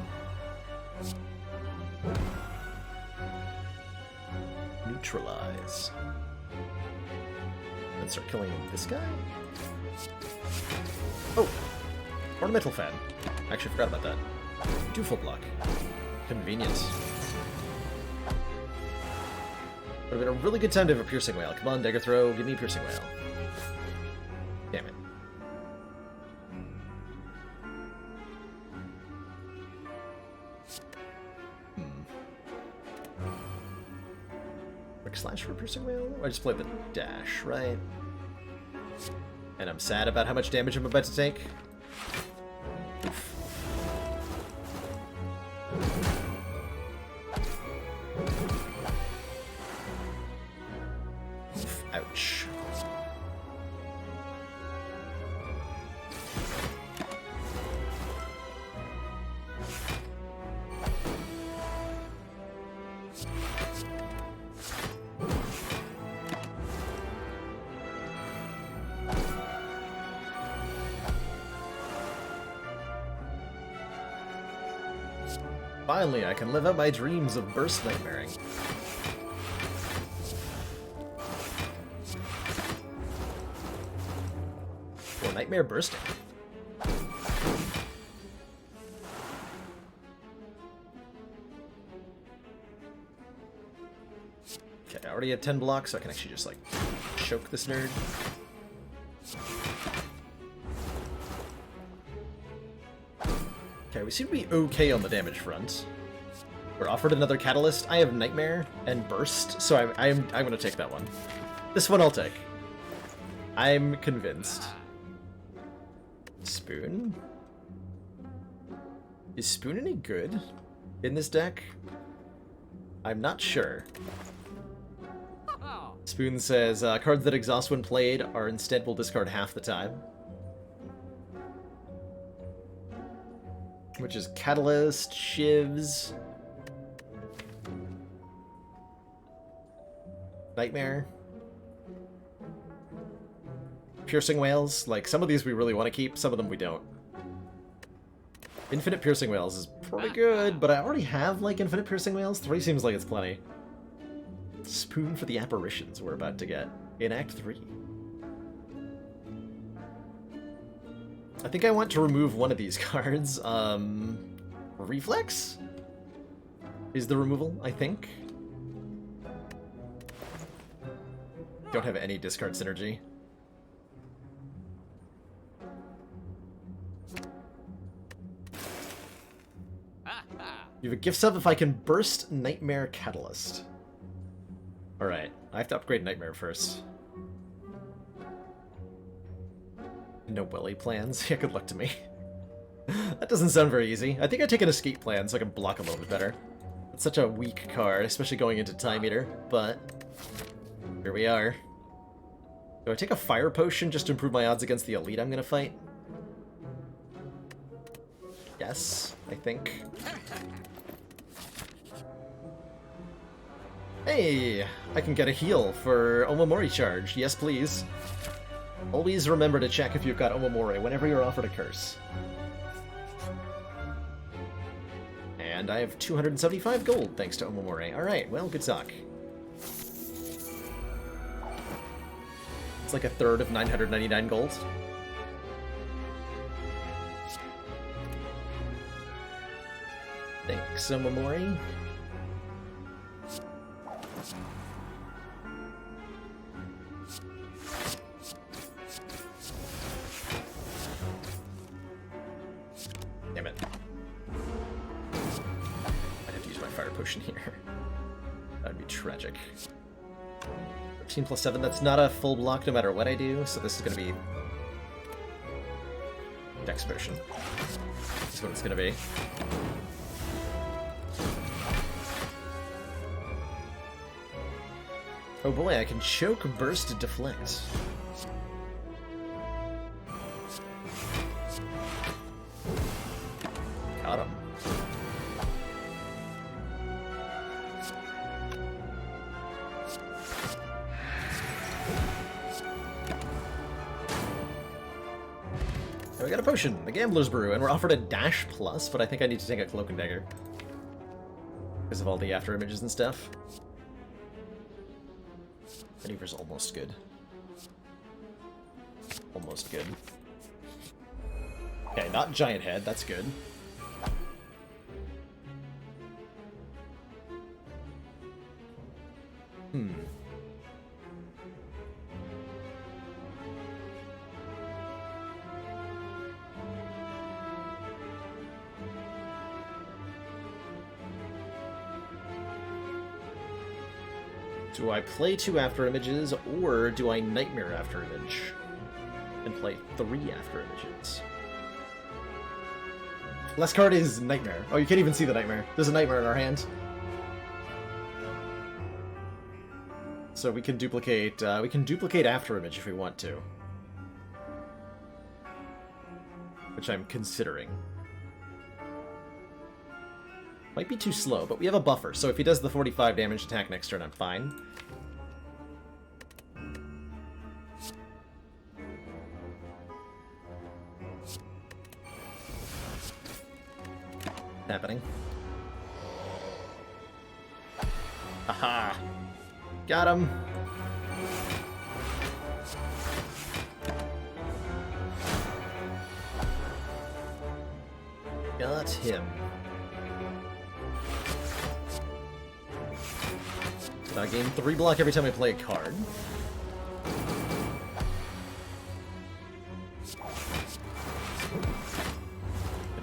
Neutralize. And start killing this guy. Oh! Ornamental Fan. Actually, forgot about that. Do full block. Convenience. Would have been a really good time to have a Piercing Whale. Come on, Dagger Throw, give me a Piercing Whale. Damn it. Quick Slash for a Piercing Whale? I just played the dash, right? And I'm sad about how much damage I'm about to take. Oof. Oof. Ouch. Finally, I can live out my dreams of burst nightmaring. Or nightmare bursting. Okay, I already had 10 blocks, so I can actually just, like, choke this nerd. Okay, we seem to be okay on the damage front. We're offered another Catalyst. I have Nightmare and Burst, so I'm going to take that one. This one I'll take. I'm convinced. Spoon? Is Spoon any good in this deck? I'm not sure. Spoon says, cards that exhaust when played are instead will discard half the time. Which is Catalyst, Shivs, Nightmare, Piercing Whales. Like, some of these we really want to keep, some of them we don't. Infinite Piercing Whales is pretty good, but I already have, like, Infinite Piercing Whales. 3 seems like it's plenty. Spoon for the Apparitions we're about to get in Act 3. I think I want to remove one of these cards. Reflex? Is the removal, I think. Don't have any discard synergy. You have a gift sub if I can burst Nightmare Catalyst. Alright, I have to upgrade Nightmare first. No Willy plans? Yeah, good luck to me. That doesn't sound very easy. I think I take an escape plan so I can block a little bit better. It's such a weak card, especially going into Time Eater, but here we are. Do I take a Fire Potion just to improve my odds against the elite I'm gonna fight? Yes, I think. Hey! I can get a heal for Omamori charge. Yes, please. Always remember to check if you've got Omamori whenever you're offered a curse. And I have 275 gold thanks to Omamori. Alright, well, good talk. It's like a third of 999 gold. Thanks, Omamori. Damn it. I'd have to use my Fire Potion here. That'd be tragic. 13 plus 7, that's not a full block no matter what I do, so this is going to be Dex Potion. That's what it's going to be. Oh boy, I can choke, burst, deflect. Got him. Oh, we got a potion, the Gambler's Brew, and we're offered a Dash Plus, but I think I need to take a Cloak and Dagger. Because of all the after images and stuff. Maneuver's almost good. Almost good. Okay, not Giant Head, that's good. Do I play 2 after images, or do I Nightmare after image and play 3 after images? Last card is Nightmare. Oh, you can't even see the Nightmare. There's a Nightmare in our hand. So we can duplicate after image if we want to. Which I'm considering. Might be too slow, but we have a buffer, so if he does the 45 damage attack next turn, I'm fine. Happening. Haha! Got him! Got him. I gain 3 block every time I play a card.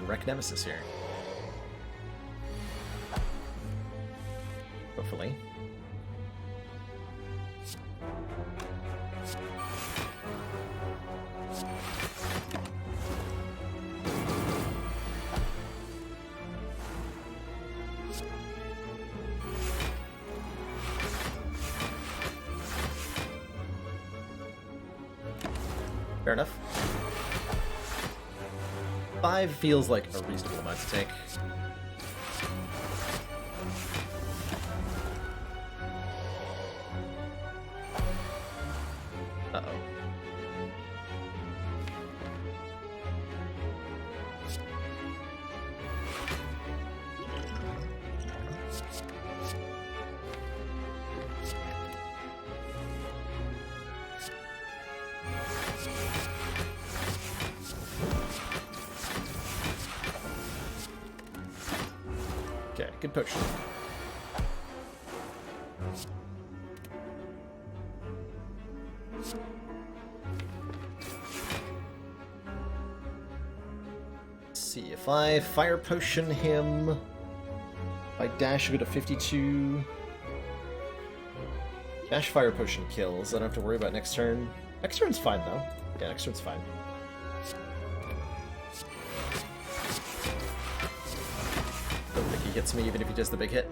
wreck Nemesis here. Hopefully. Fair enough. 5 feels like a reasonable amount to take. Uh-oh. Okay, good potion. Let's see, if I fire potion him, if I dash go to 52. Dash fire potion kills, I don't have to worry about next turn. Next turn's fine though. Yeah, next turn's fine. Don't think he hits me even if he does the big hit.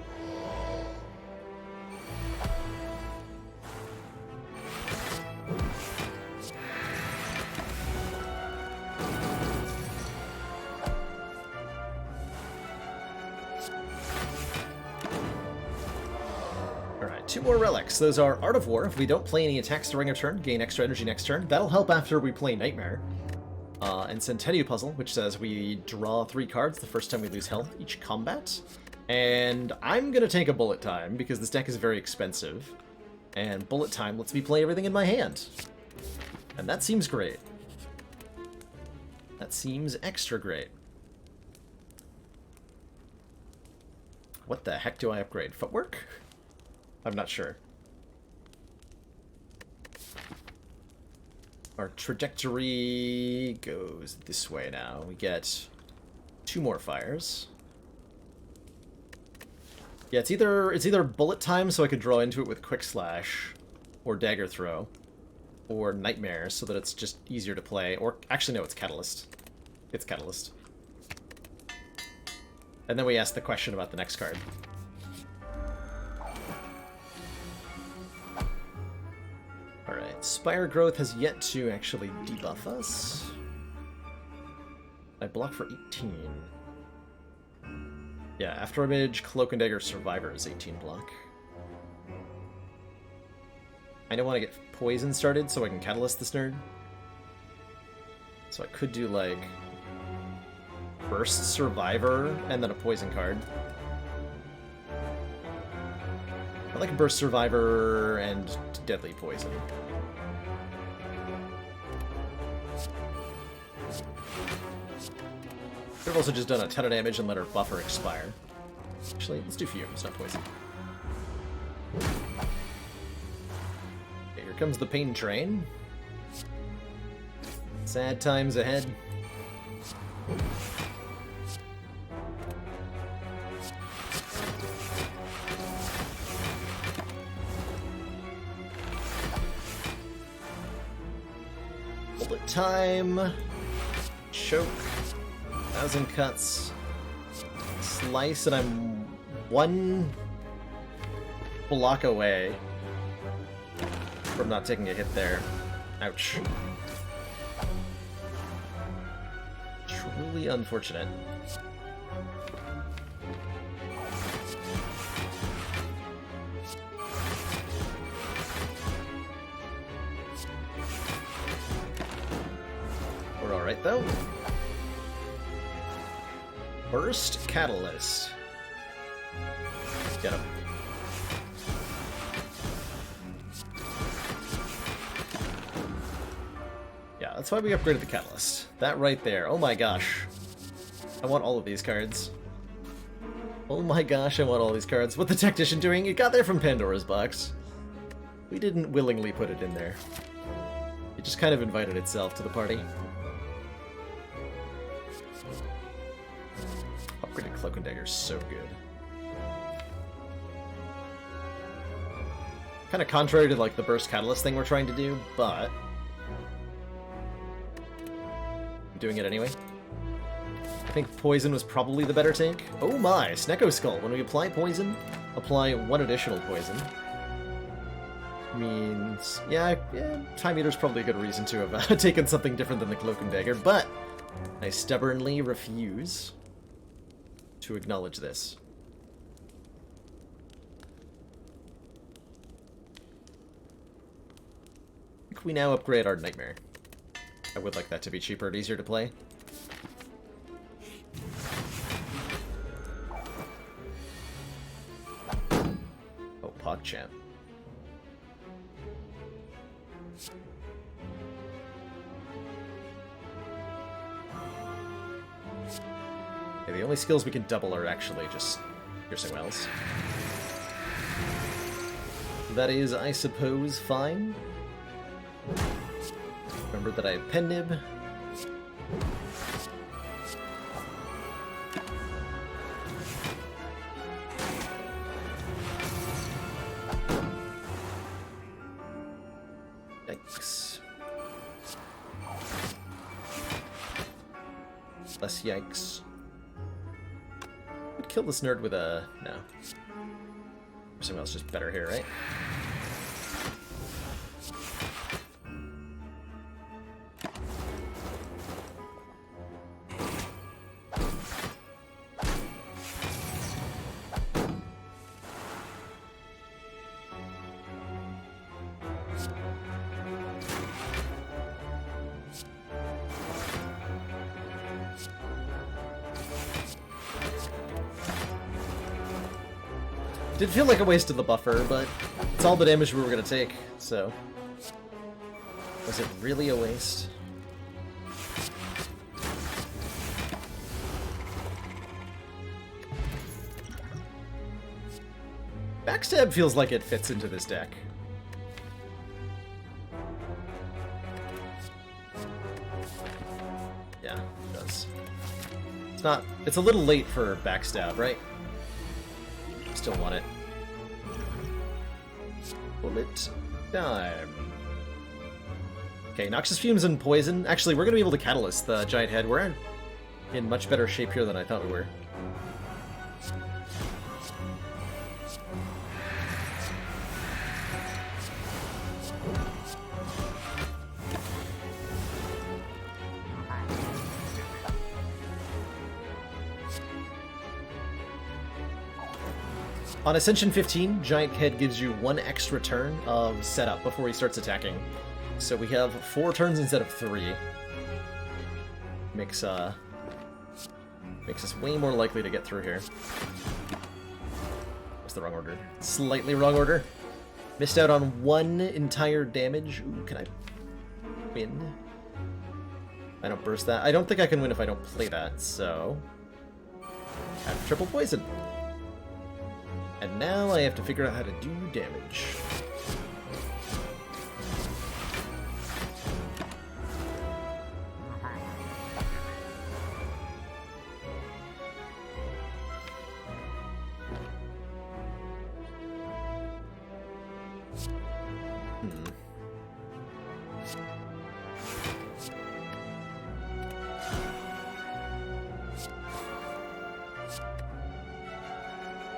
Alright, 2 more relics. Those are Art of War. If we don't play any attacks during a turn, gain extra energy next turn. That'll help after we play Nightmare. And Centennial Puzzle, which says we draw 3 cards the first time we lose health each combat. And I'm gonna take a Bullet Time, because this deck is very expensive. And Bullet Time lets me play everything in my hand. And that seems great. That seems extra great. What the heck do I upgrade? Footwork? I'm not sure. Our trajectory goes this way now. We get 2 more fires. Yeah, it's either Bullet Time, so I could draw into it with Quick Slash, or Dagger Throw, or Nightmare, so that it's just easier to play. Or actually, no, it's Catalyst. It's Catalyst. And then we ask the question about the next card. Alright, Spire Growth has yet to actually debuff us. I block for 18. Yeah, After Image, Cloak and Dagger Survivor is 18 block. I don't want to get Poison started so I can Catalyst this nerd. So I could do, like, Burst Survivor and then a Poison card. I like Burst Survivor and Deadly Poison. Could have also just done a ton of damage and let her buffer expire. Actually, let's do Fume, it's not Poison. Okay, here comes the Pain Train. Sad times ahead. Bullet Time. Choke. 1,000 cuts. Slice, and I'm 1 block away from not taking a hit there. Ouch. Truly unfortunate. We're alright though. Burst Catalyst. Get him. Yeah, that's why we upgraded the Catalyst. That right there. Oh my gosh. I want all of these cards. Oh my gosh, I want all these cards. What the Tactician doing? It got there from Pandora's box. We didn't willingly put it in there. It just kind of invited itself to the party. Upgraded Cloak and Dagger is so good. Kind of contrary to like the Burst Catalyst thing we're trying to do, but I'm doing it anyway. I think Poison was probably the better tank. Oh my, Snecko Skull. When we apply Poison, apply 1 additional Poison. Means, yeah, Time Eater's probably a good reason to have taken something different than the Cloak and Dagger, but I stubbornly refuse to acknowledge this. I think we now upgrade our Nightmare. I would like that to be cheaper and easier to play. Oh, PogChamp. Okay, the only skills we can double are actually just piercing wells. That is, I suppose, fine. Remember that I have Pen Nib. Yikes. Less yikes. Would kill this nerd with a... no. Something else just better here, right? Did feel like a waste of the buffer, but it's all the damage we were gonna take, so... was it really a waste? Backstab feels like it fits into this deck. Yeah, it does. It's not... it's a little late for Backstab, right? Still want it. Bullet time. Okay, Noxious Fumes and Poison. Actually, we're going to be able to Catalyst the Giant Head. We're in much better shape here than I thought we were. On Ascension 15, Giant Head gives you 1 extra turn of setup before he starts attacking. So we have 4 turns instead of 3. Makes us way more likely to get through here. What's the wrong order? Slightly wrong order. Missed out on 1 entire damage. Ooh, can I win? I don't burst that. I don't think I can win if I don't play that, so... have triple poison. And now I have to figure out how to do damage.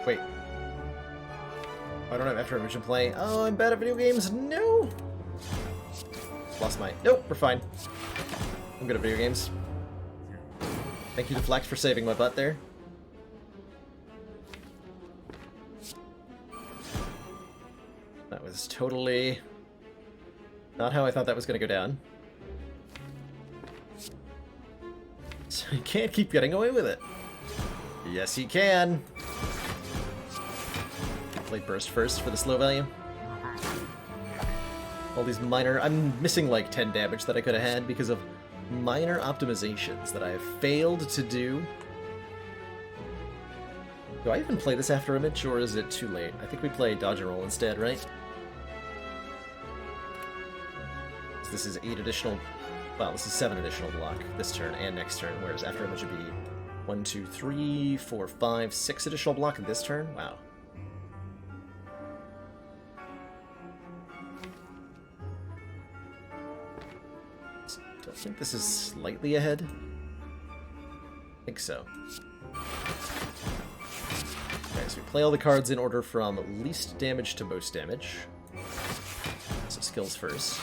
Wait. I don't have After Image in play. Oh, I'm bad at video games. No! Lost my... nope, we're fine. I'm good at video games. Thank you to Flax for saving my butt there. That was totally not how I thought that was going to go down. So you can't keep getting away with it. Yes, you can. Play Burst first for the slow value. All these minor... I'm missing like 10 damage that I could have had because of minor optimizations that I have failed to do. Do I even play this After Image, or is it too late? I think we play Dodge and Roll instead, right? So this is 8 additional... well, this is 7 additional block this turn and next turn, whereas After Image would be 1, 2, 3, 4, 5, 6 additional block this turn? Wow. Do I think this is slightly ahead? I think so. Okay, so we play all the cards in order from least damage to most damage. So skills first.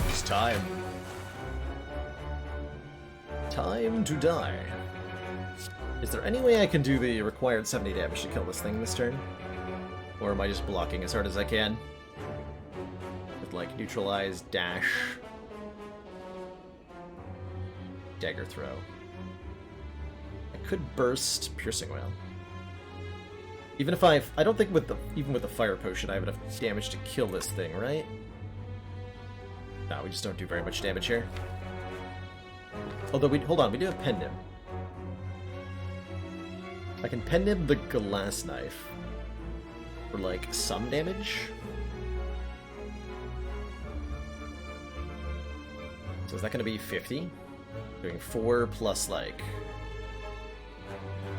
It's time. Time to die. Is there any way I can do the required 70 damage to kill this thing this turn? Or am I just blocking as hard as I can? With, like, neutralize, dash, dagger throw. I could burst piercing wail. Even if I don't think even with the fire potion I have enough damage to kill this thing, right? No, we just don't do very much damage here. Although hold on, we do have Pendim. I can Pendim the glass knife for like some damage. So is that going to be 50? Doing 4 plus like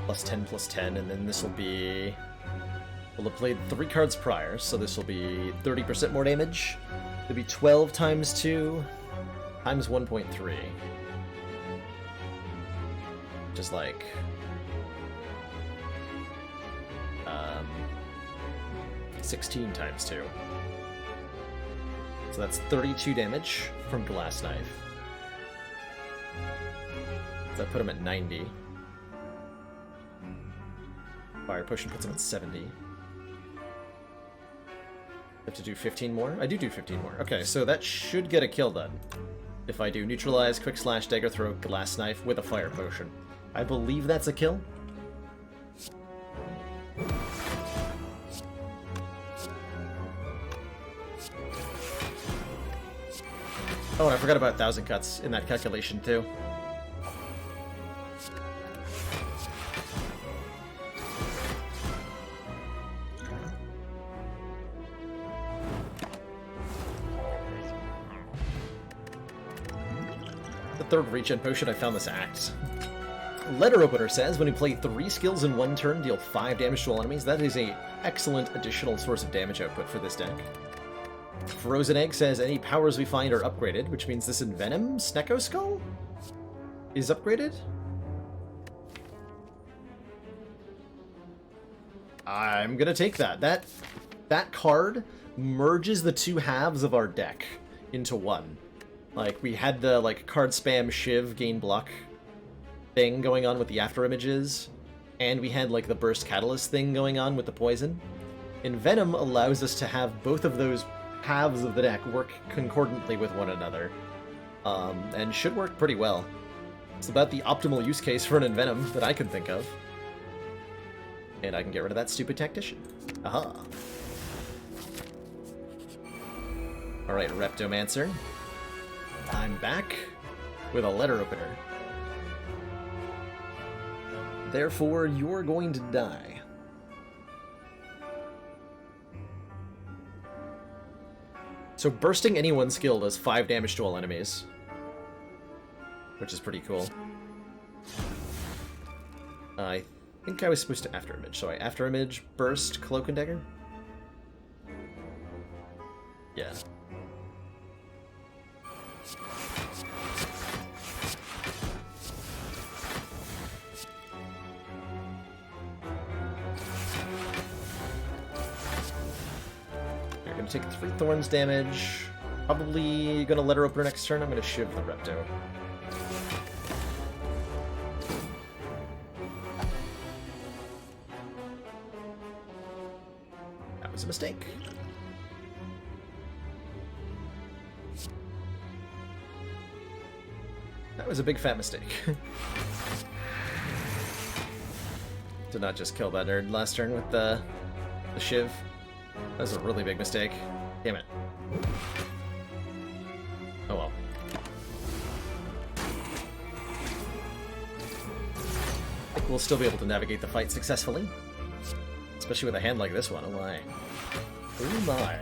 plus 10, and then this will be. We'll have played 3 cards prior, so this will be 30% more damage. It'll be 12 times 2 times 1.3. Which is like 16 times 2. So that's 32 damage from Glass Knife. So that put him at 90. Fire Potion puts him at 70. Have to do 15 more? I do 15 more. Okay, so that should get a kill done. If I do Neutralize, Quick Slash, Dagger Throw, Glass Knife with a Fire Potion. I believe that's a kill. Oh, and I forgot about 1,000 cuts in that calculation, too. The third regen potion, I found this axe. Letter Opener says, when you play 3 skills in one turn, deal 5 damage to all enemies. That is an excellent additional source of damage output for this deck. Frozen Egg says, any powers we find are upgraded, which means this Envenom Snecko Skull is upgraded? I'm gonna take that. That card merges the 2 halves of our deck into one. Like, we had the, like, card spam Shiv gain block thing going on with the after images, and we had, like, the burst catalyst thing going on with the poison. Envenom allows us to have both of those halves of the deck work concordantly with one another, and should work pretty well. It's about the optimal use case for an Envenom that I can think of. And I can get rid of that stupid Tactician. Aha! Alright, Reptomancer. I'm back with a Letter Opener. Therefore, you're going to die. So bursting anyone skill does 5 damage to all enemies, which is pretty cool. I think I was supposed to After Image. So I After Image, Burst, Cloak and Dagger? Yeah. You're gonna take 3 Thorns damage. Probably gonna Letter Opener next turn. I'm gonna Shiv the Repto. That was a mistake. That was a big fat mistake. Did not just kill that nerd last turn with the Shiv. That was a really big mistake. Damn it. Oh well. I think we'll still be able to navigate the fight successfully. Especially with a hand like this one. Oh my. Oh my.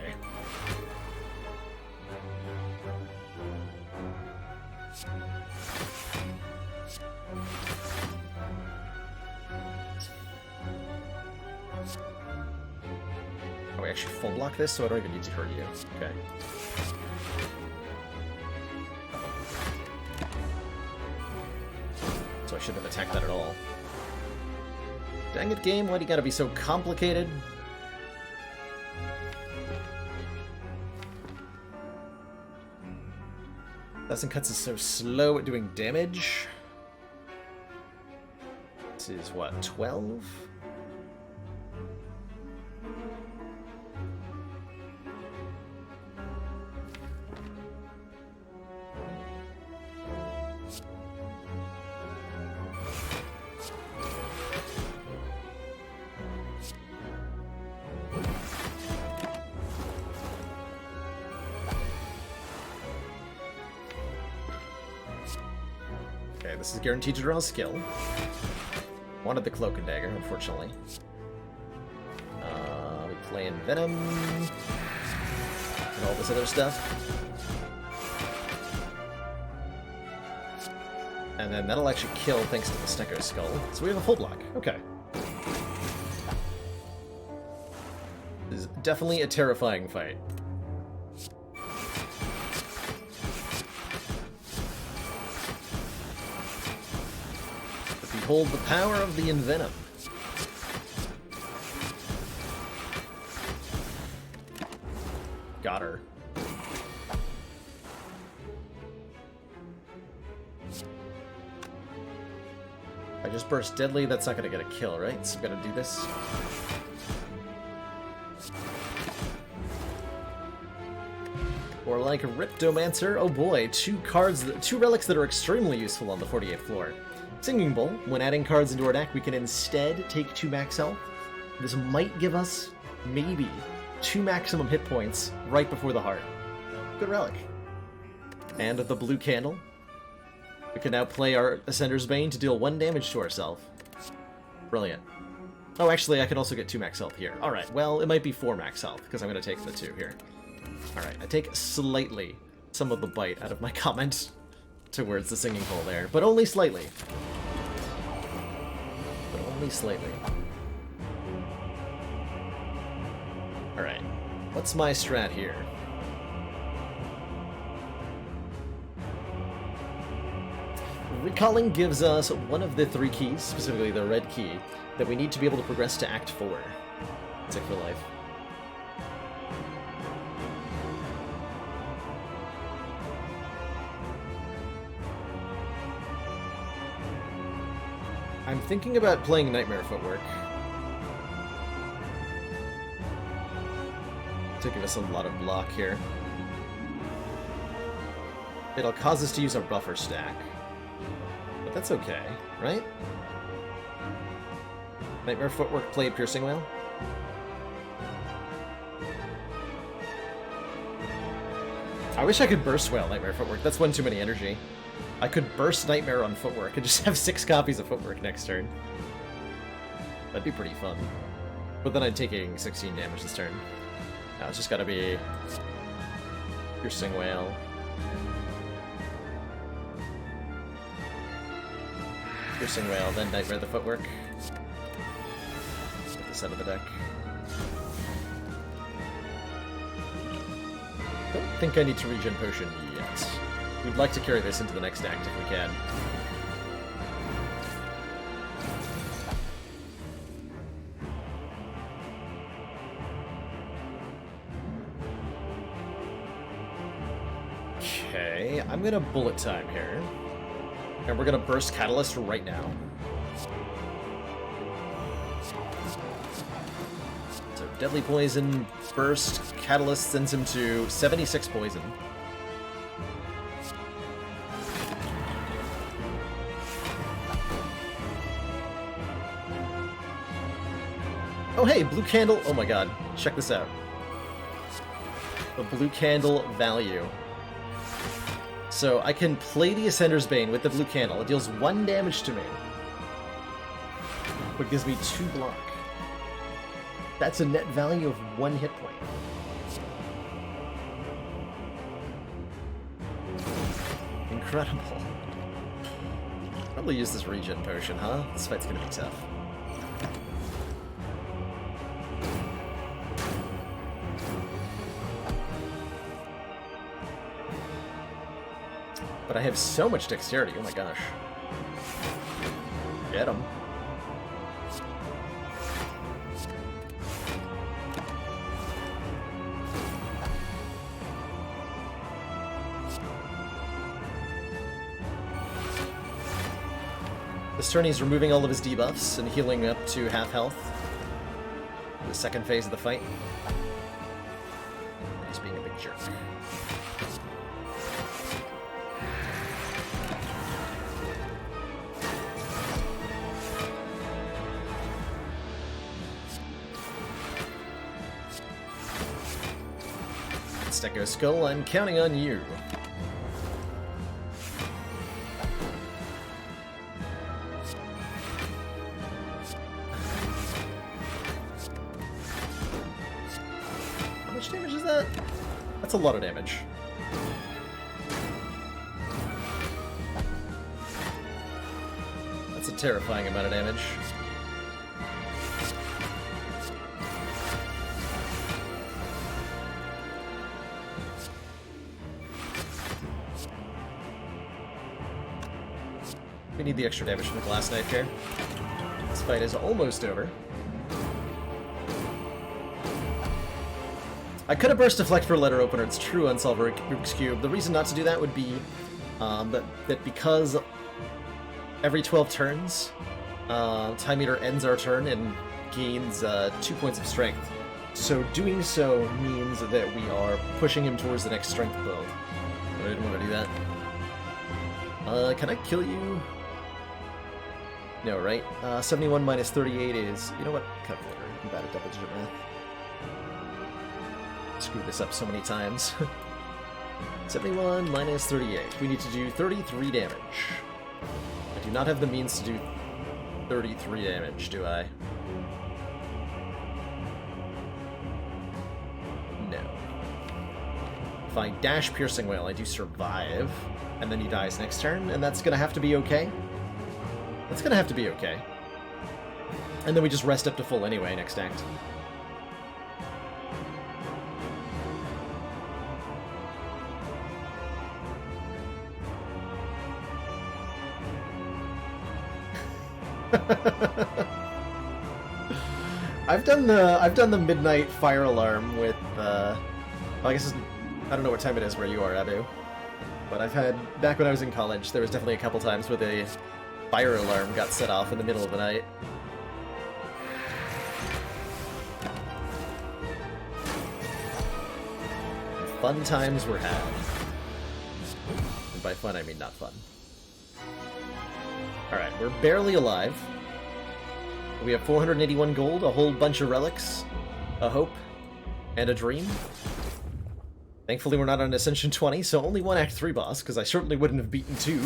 actually full block this, so I don't even need to hurt you. Okay. So I shouldn't have attacked that at all. Dang it, game, why do you gotta be so complicated? Thousand Cuts is so slow at doing damage. This is what, 12? Okay, this is guaranteed to draw a skill. Wanted the Cloak and Dagger, unfortunately. We play in Venom and all this other stuff. And then that'll actually kill thanks to the Snecko Skull. So we have a full block. Okay. This is definitely a terrifying fight. Behold the power of the Envenom. Got her. I just burst Deadly, that's not gonna get a kill, right? So I'm gonna do this. Or like Riptomancer, oh boy, two relics that are extremely useful on the 48th floor. Singing Bowl. When adding cards into our deck, we can instead take 2 max health. This might give us, maybe, 2 maximum hit points right before the heart. Good relic. And the blue candle. We can now play our Ascender's Bane to deal 1 damage to ourselves. Brilliant. Oh, actually, I can also get 2 max health here. Alright, well, it might be 4 max health, because I'm going to take the 2 here. Alright, I take slightly some of the bite out of my comment towards the Singing Bowl there, but only slightly. But only slightly. Alright, what's my strat here? Recalling gives us one of the 3 keys, specifically the red key, that we need to be able to progress to Act 4. Sick for life. I'm thinking about playing Nightmare Footwork to give us a lot of block here. It'll cause us to use our buffer stack, but that's okay, right? Nightmare Footwork, play Piercing Wail. I wish I could burst Wail Nightmare Footwork. That's one too many energy. I could burst Nightmare on Footwork and just have 6 copies of Footwork next turn. That'd be pretty fun. But then I'd taking 16 damage this turn. Now it's just gotta be Piercing Wail. Piercing Wail, then Nightmare the Footwork. Get this out of the deck. Don't think I need to regen potion yet. We'd like to carry this into the next act if we can. Okay, I'm gonna bullet time here. And we're gonna burst Catalyst right now. So Deadly Poison, burst, Catalyst sends him to 76 poison. Oh hey, blue candle! Oh my god, check this out. The blue candle value. So I can play the Ascender's Bane with the blue candle. It deals 1 damage to me, but gives me 2 block. That's a net value of 1 hit point. Incredible. Probably use this regen potion, huh? This fight's gonna be tough. But I have so much dexterity, oh my gosh. Get him. This turn he's removing all of his debuffs and healing up to half health. The second phase of the fight. He's being a big jerk. Stecco Skull, I'm counting on you. How much damage is that? That's a lot of damage. That's a terrifying amount of damage. We need the extra damage from the Glass Knife here. This fight is almost over. I could have burst deflect for a letter opener. It's true, unsolved Rubik's Cube. The reason not to do that would be that because every 12 turns, Time Eater ends our turn and gains 2 points of strength. So doing so means that we are pushing him towards the next strength build. But I didn't want to do that. Can I kill you? No, right? 71 minus 38 is... You know what? Calculator. I'm bad at double-digit math. Screwed this up so many times. 71 minus 38. We need to do 33 damage. I do not have the means to do 33 damage, do I? No. If I dash Piercing Wail, I do survive, and then he dies next turn, and that's gonna have to be okay. That's gonna have to be okay. And then we just rest up to full anyway next act. I've done the midnight fire alarm with well, I guess I don't know what time it is where you are, Abu. But I've had back when I was in college, there was definitely a couple times where the fire alarm got set off in the middle of the night. Fun times were had. And by fun I mean not fun. Alright, we're barely alive. We have 481 gold, a whole bunch of relics, a hope, and a dream. Thankfully we're not on Ascension 20, so only one Act 3 boss, because I certainly wouldn't have beaten 2.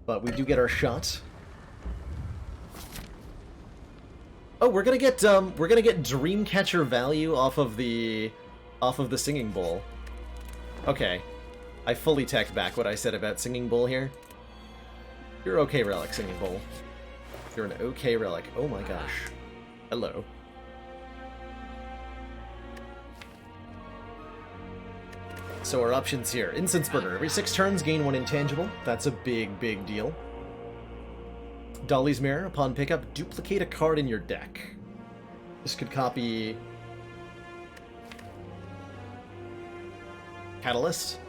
But we do get our shot. Oh, we're gonna get Dreamcatcher value off of the Singing Bowl. Okay. I fully take back what I said about Singing Bowl here. You're okay, Relic, Singing Bowl. You're an okay Relic. Oh my gosh. Hello. So our options here. Incense Burner. Every 6 turns, gain 1 intangible. That's a big, big deal. Dolly's Mirror. Upon pickup, duplicate a card in your deck. This could copy... Catalyst.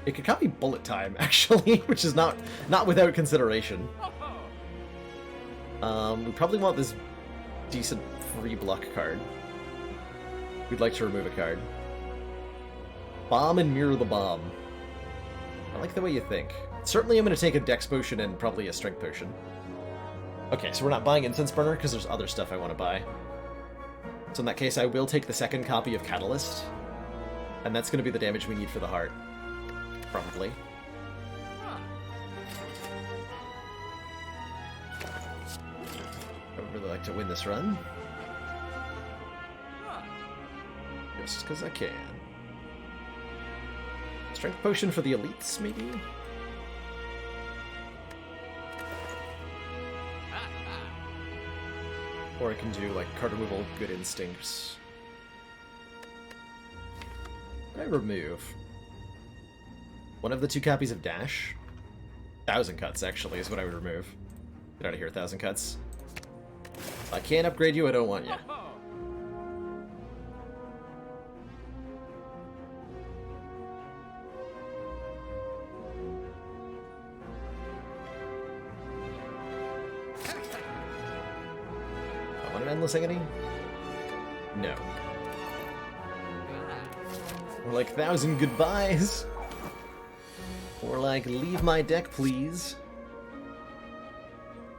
It could copy Bullet Time, actually, which is not without consideration. We probably want this decent free block card. We'd like to remove a card. Bomb and Mirror the Bomb. I like the way you think. Certainly I'm going to take a Dex Potion and probably a Strength Potion. Okay, so we're not buying Incense Burner because there's other stuff I want to buy. So in that case, I will take the second copy of Catalyst. And that's going to be the damage we need for the heart. Probably. I would really like to win this run. Just because I can. Strength Potion for the elites, maybe? Or I can do, like, card removal, Good Instincts. What I remove? One of the 2 copies of Dash. 1,000 cuts, actually, is what I would remove. Get out of here, 1,000 cuts. If I can't upgrade you, I don't want you. I want an Endless Agony? No. Or like 1,000 goodbyes. Or like, leave my deck, please.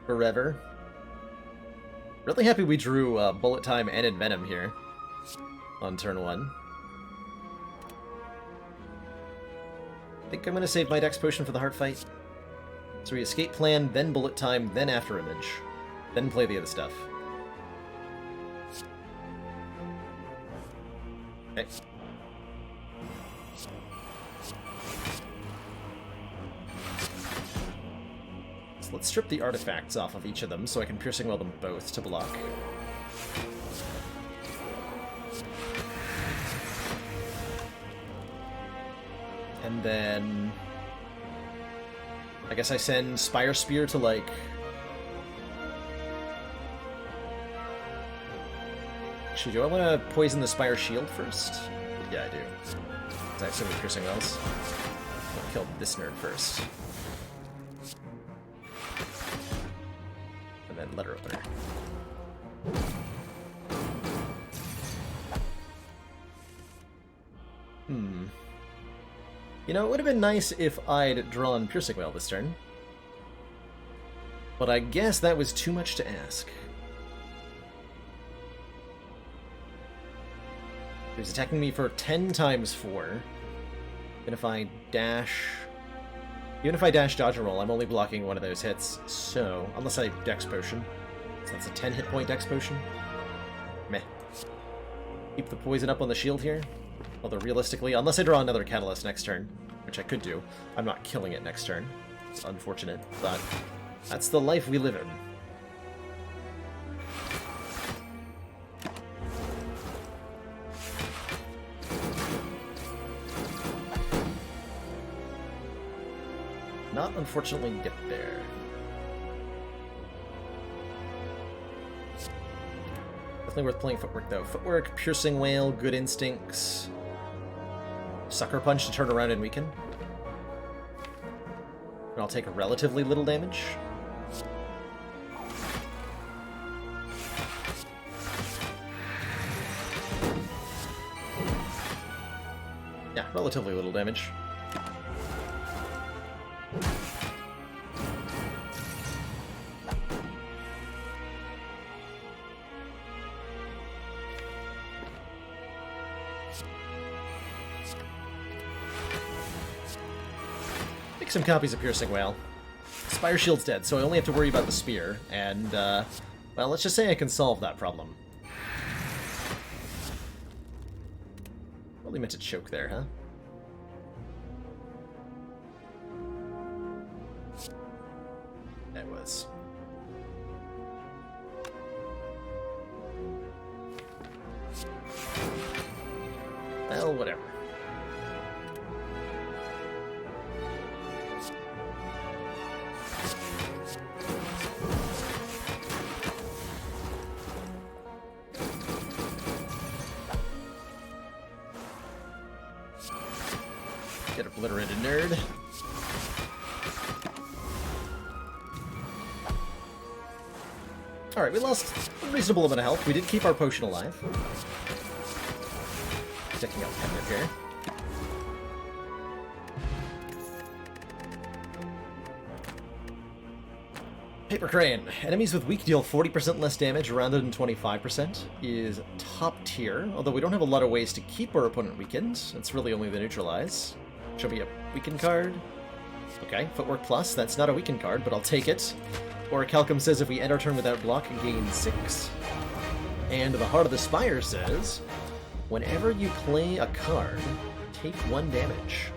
Forever. Really happy we drew Bullet Time and Envenom here on turn 1. I think I'm going to save my Dex Potion for the Heart Fight. So we Escape Plan, then Bullet Time, then After Image. Then play the other stuff. Okay. So let's strip the artifacts off of each of them so I can Piercing Well them both to block. And then I guess I send Spire Spear to, like... Actually, do I want to poison the Spire Shield first? Yeah, I do. I have so many Piercing Wells. I'll kill this nerd first. And then Letter Opener. You know, it would have been nice if I'd drawn Piercing Well this turn. But I guess that was too much to ask. He's attacking me for 10 times 4. Even if I dash... Even if I dash dodge and roll, I'm only blocking one of those hits. So, unless I Dex Potion. So that's a 10 hit point Dex Potion. Meh. Keep the poison up on the shield here. Although realistically, unless I draw another Catalyst next turn, which I could do, I'm not killing it next turn. It's unfortunate, but that's the life we live in. Not unfortunately get there. Definitely worth playing Footwork though. Footwork, Piercing Wail, Good Instincts. Sucker Punch to turn around and weaken. And I'll take relatively little damage. Yeah, relatively little damage. Some copies of Piercing Wail. Spire Shield's dead, so I only have to worry about the Spear, and, well, let's just say I can solve that problem. Probably meant to choke there, huh? It was. Well, whatever. Get obliterated, nerd. Alright, we lost a reasonable amount of health. We did keep our potion alive. Checking out Pendant here. Paper Crane. Enemies with weak deal 40% less damage rather than 25% is top tier, although we don't have a lot of ways to keep our opponent weakened. It's really only the neutralize. Show me a weakened card. Okay, Footwork Plus. That's not a weakened card, but I'll take it. Or Calcum says if we end our turn without block, gain 6. And the Heart of the Spire says, whenever you play a card, take 1 damage.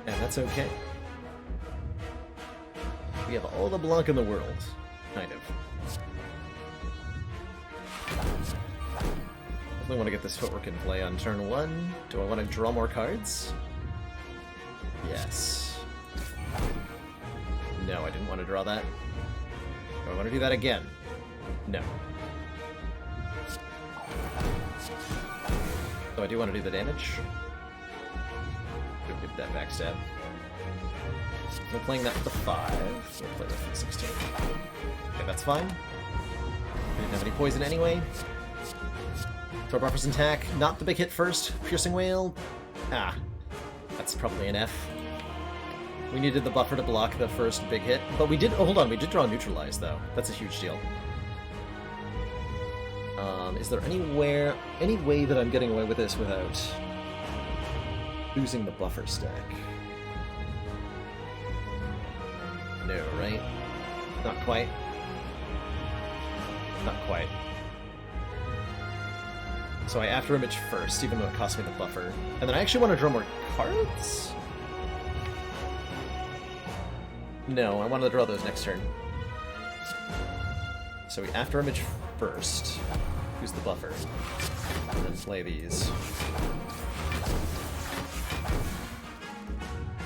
And that's okay. We have all the block in the world. Kind of. definitely want to get this footwork in play on turn 1. Do I want to draw more cards? Yes. No, I didn't want to draw that. Do I want to do that again? No. So I do want to do the damage. Go get that backstab. We're playing that for the 5. We'll play that for the 16. Okay, that's fine. We didn't have any poison anyway. Throw buffers and tack. Not the big hit first. Piercing Whale. Ah. That's probably an F. We needed the buffer to block the first big hit. But we did... Oh, hold on. We did draw Neutralize, though. That's a huge deal. Is there any way that I'm getting away with this without losing the buffer stack? No, right? Not quite. Not quite. So I after image first, even though it cost me the buffer. And then I actually want to draw more cards? No, I want to draw those next turn. So we after image first. Use the buffer. And then play these.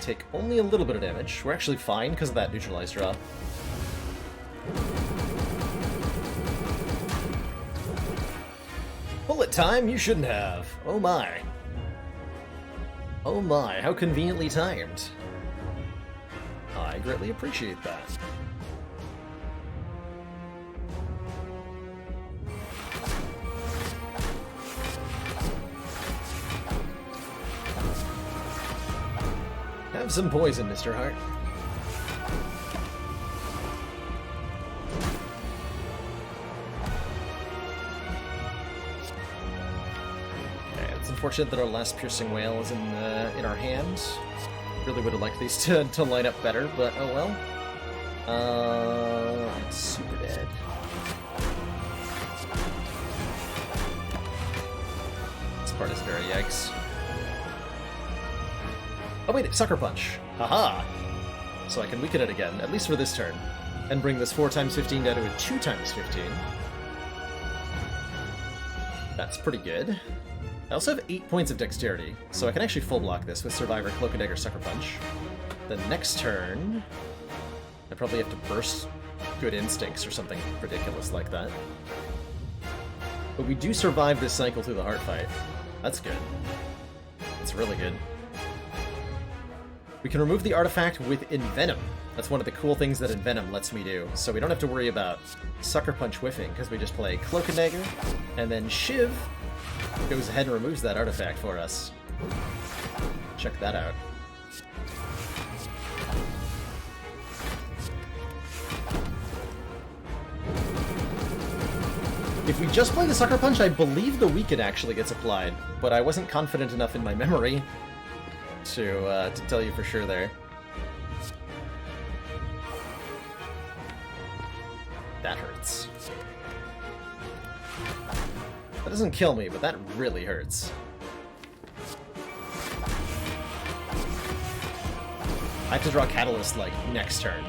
Take only a little bit of damage. We're actually fine because of that neutralized draw. Bullet time? You shouldn't have. Oh my. Oh my, how conveniently timed. I greatly appreciate that. Have some poison, Mr. Hart. Okay, it's unfortunate that our last Piercing Whale is in our hand. Really would have liked these to line up better, but oh well. I'm super dead. This part is very yikes. Oh wait, Sucker Punch. Haha! So I can weaken it again, at least for this turn, and bring this 4 times 15 down to a 2 times 15. That's pretty good. I also have 8 points of dexterity, so I can actually full block this with Survivor, Cloak and Dagger, Sucker Punch. The next turn, I probably have to burst Good Instincts or something ridiculous like that. But we do survive this cycle through the heart fight. That's good. It's really good. We can remove the artifact with Envenom. That's one of the cool things that Envenom lets me do. So we don't have to worry about Sucker Punch whiffing, because we just play Cloak and Dagger, and then Shiv goes ahead and removes that artifact for us. Check that out. If we just play the Sucker Punch, I believe the Weaken actually gets applied, but I wasn't confident enough in my memory to tell you for sure there. That hurts. That doesn't kill me, but that really hurts. I have to draw Catalyst, like, next turn.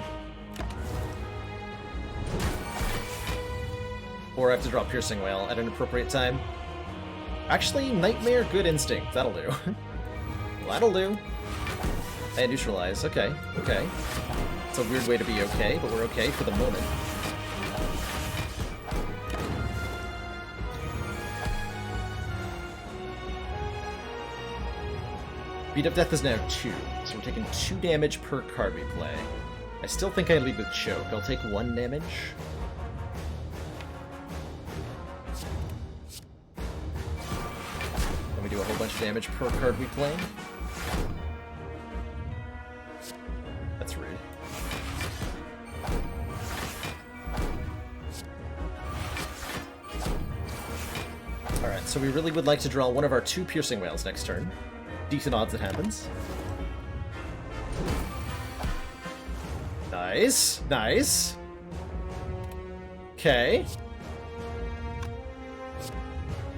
Or I have to draw Piercing Whale at an appropriate time. Actually, Nightmare, Good Instinct. That'll do. That'll do. And Neutralize. Okay, okay. It's a weird way to be okay, but we're okay for the moment. Beat Up Death is now 2, so we're taking 2 damage per card we play. I still think I lead with Choke. I'll take 1 damage. Then we do a whole bunch of damage per card we play. That's rude. Alright, so we really would like to draw one of our 2 Piercing Whales next turn. Decent odds it happens. Nice. Nice. Okay.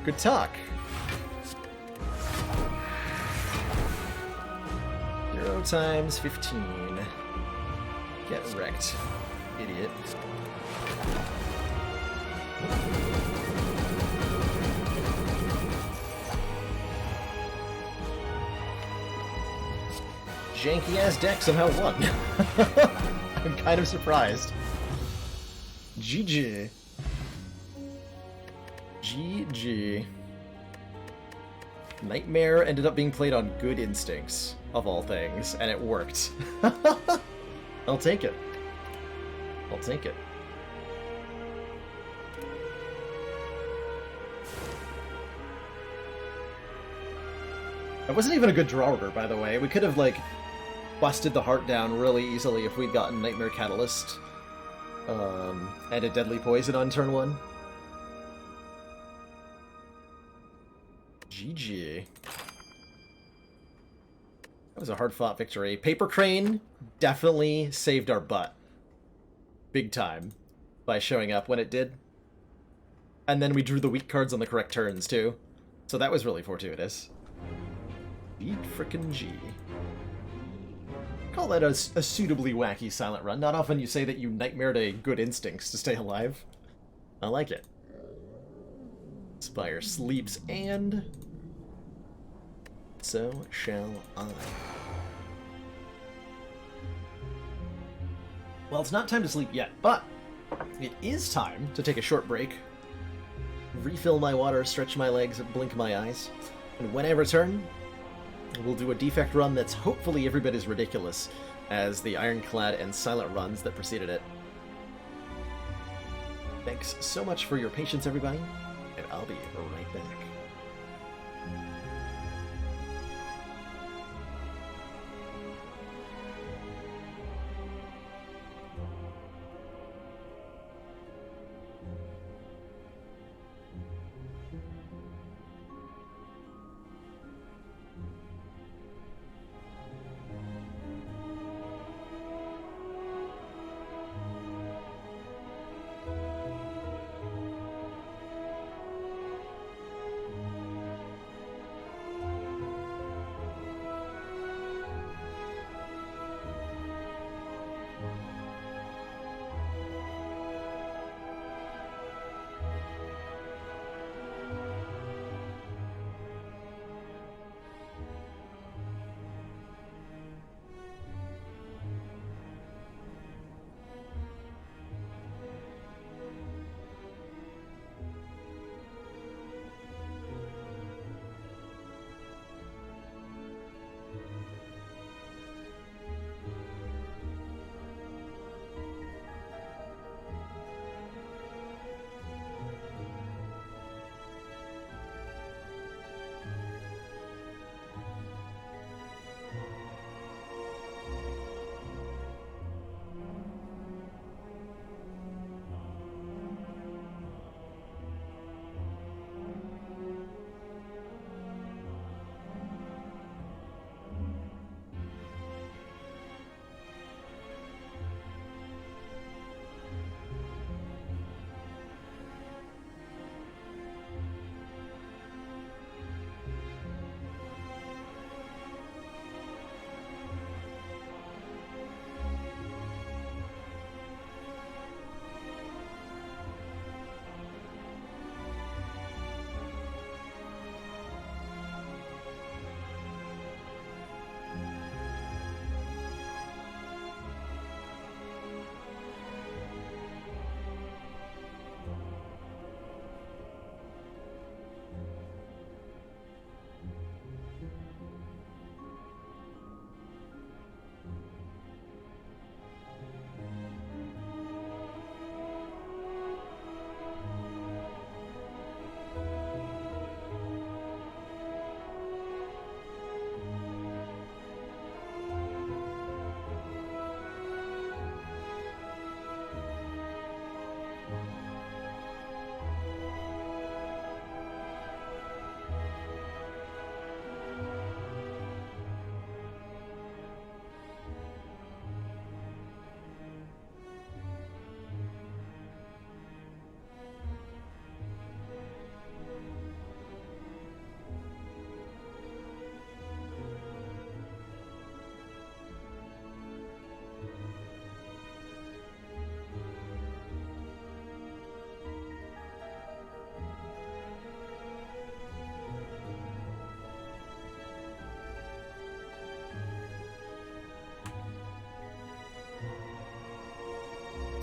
Good talk. 0 times 15. Get wrecked, idiot. janky-ass deck somehow won. I'm kind of surprised. GG. GG. Nightmare ended up being played on Good Instincts, of all things, and it worked. I'll take it. I'll take it. It wasn't even a good draw order, by the way. We could have, like, busted the heart down really easily if we'd gotten Nightmare Catalyst and a Deadly Poison on turn 1. GG. That was a hard-fought victory. Paper Crane definitely saved our butt. Big time. By showing up when it did. And then we drew the weak cards on the correct turns, too. So that was really fortuitous. G frickin' G. Call that a suitably wacky silent run. Not often you say that you nightmared a Good Instincts to stay alive. I like it. Spire sleeps, and so shall I. Well, it's not time to sleep yet, but it is time to take a short break, refill my water, stretch my legs, blink my eyes, and when I return, we'll do a defect run that's hopefully every bit as ridiculous as the Ironclad and Silent runs that preceded it. Thanks so much for your patience, everybody, and I'll be right back.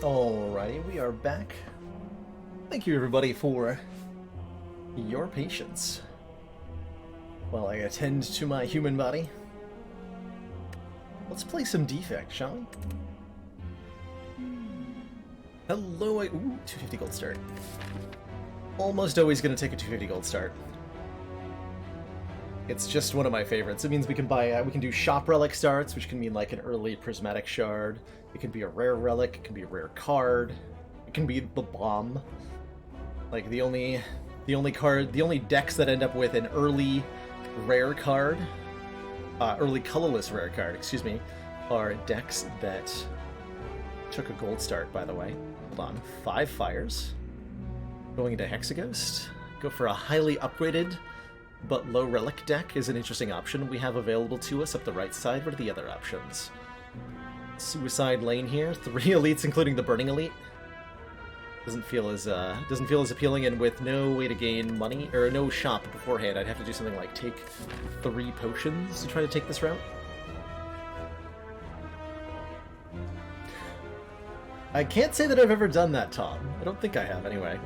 Alrighty, we are back. Thank you everybody for your patience while I attend to my human body. Let's play some Defect, shall we? Hello, ooh, 250 gold start. Almost always gonna take a 250 gold start. It's just one of my favorites. It means we can buy, we can do shop relic starts, which can mean like an early prismatic shard. It can be a rare relic, it can be a rare card, it can be the bomb. Like the only decks that end up with an early rare card, early colorless rare card, excuse me, are decks that took a gold start, by the way. Hold on, 5 fires. Going into Hexaghost. Go for a highly upgraded but low relic deck is an interesting option we have available to us up the right side. What are the other options? Suicide Lane here, 3 elites including the Burning Elite. Doesn't feel as appealing, and with no way to gain money, or no shop beforehand, I'd have to do something like take 3 potions to try to take this route. I can't say that I've ever done that, Tom. I don't think I have, anyway.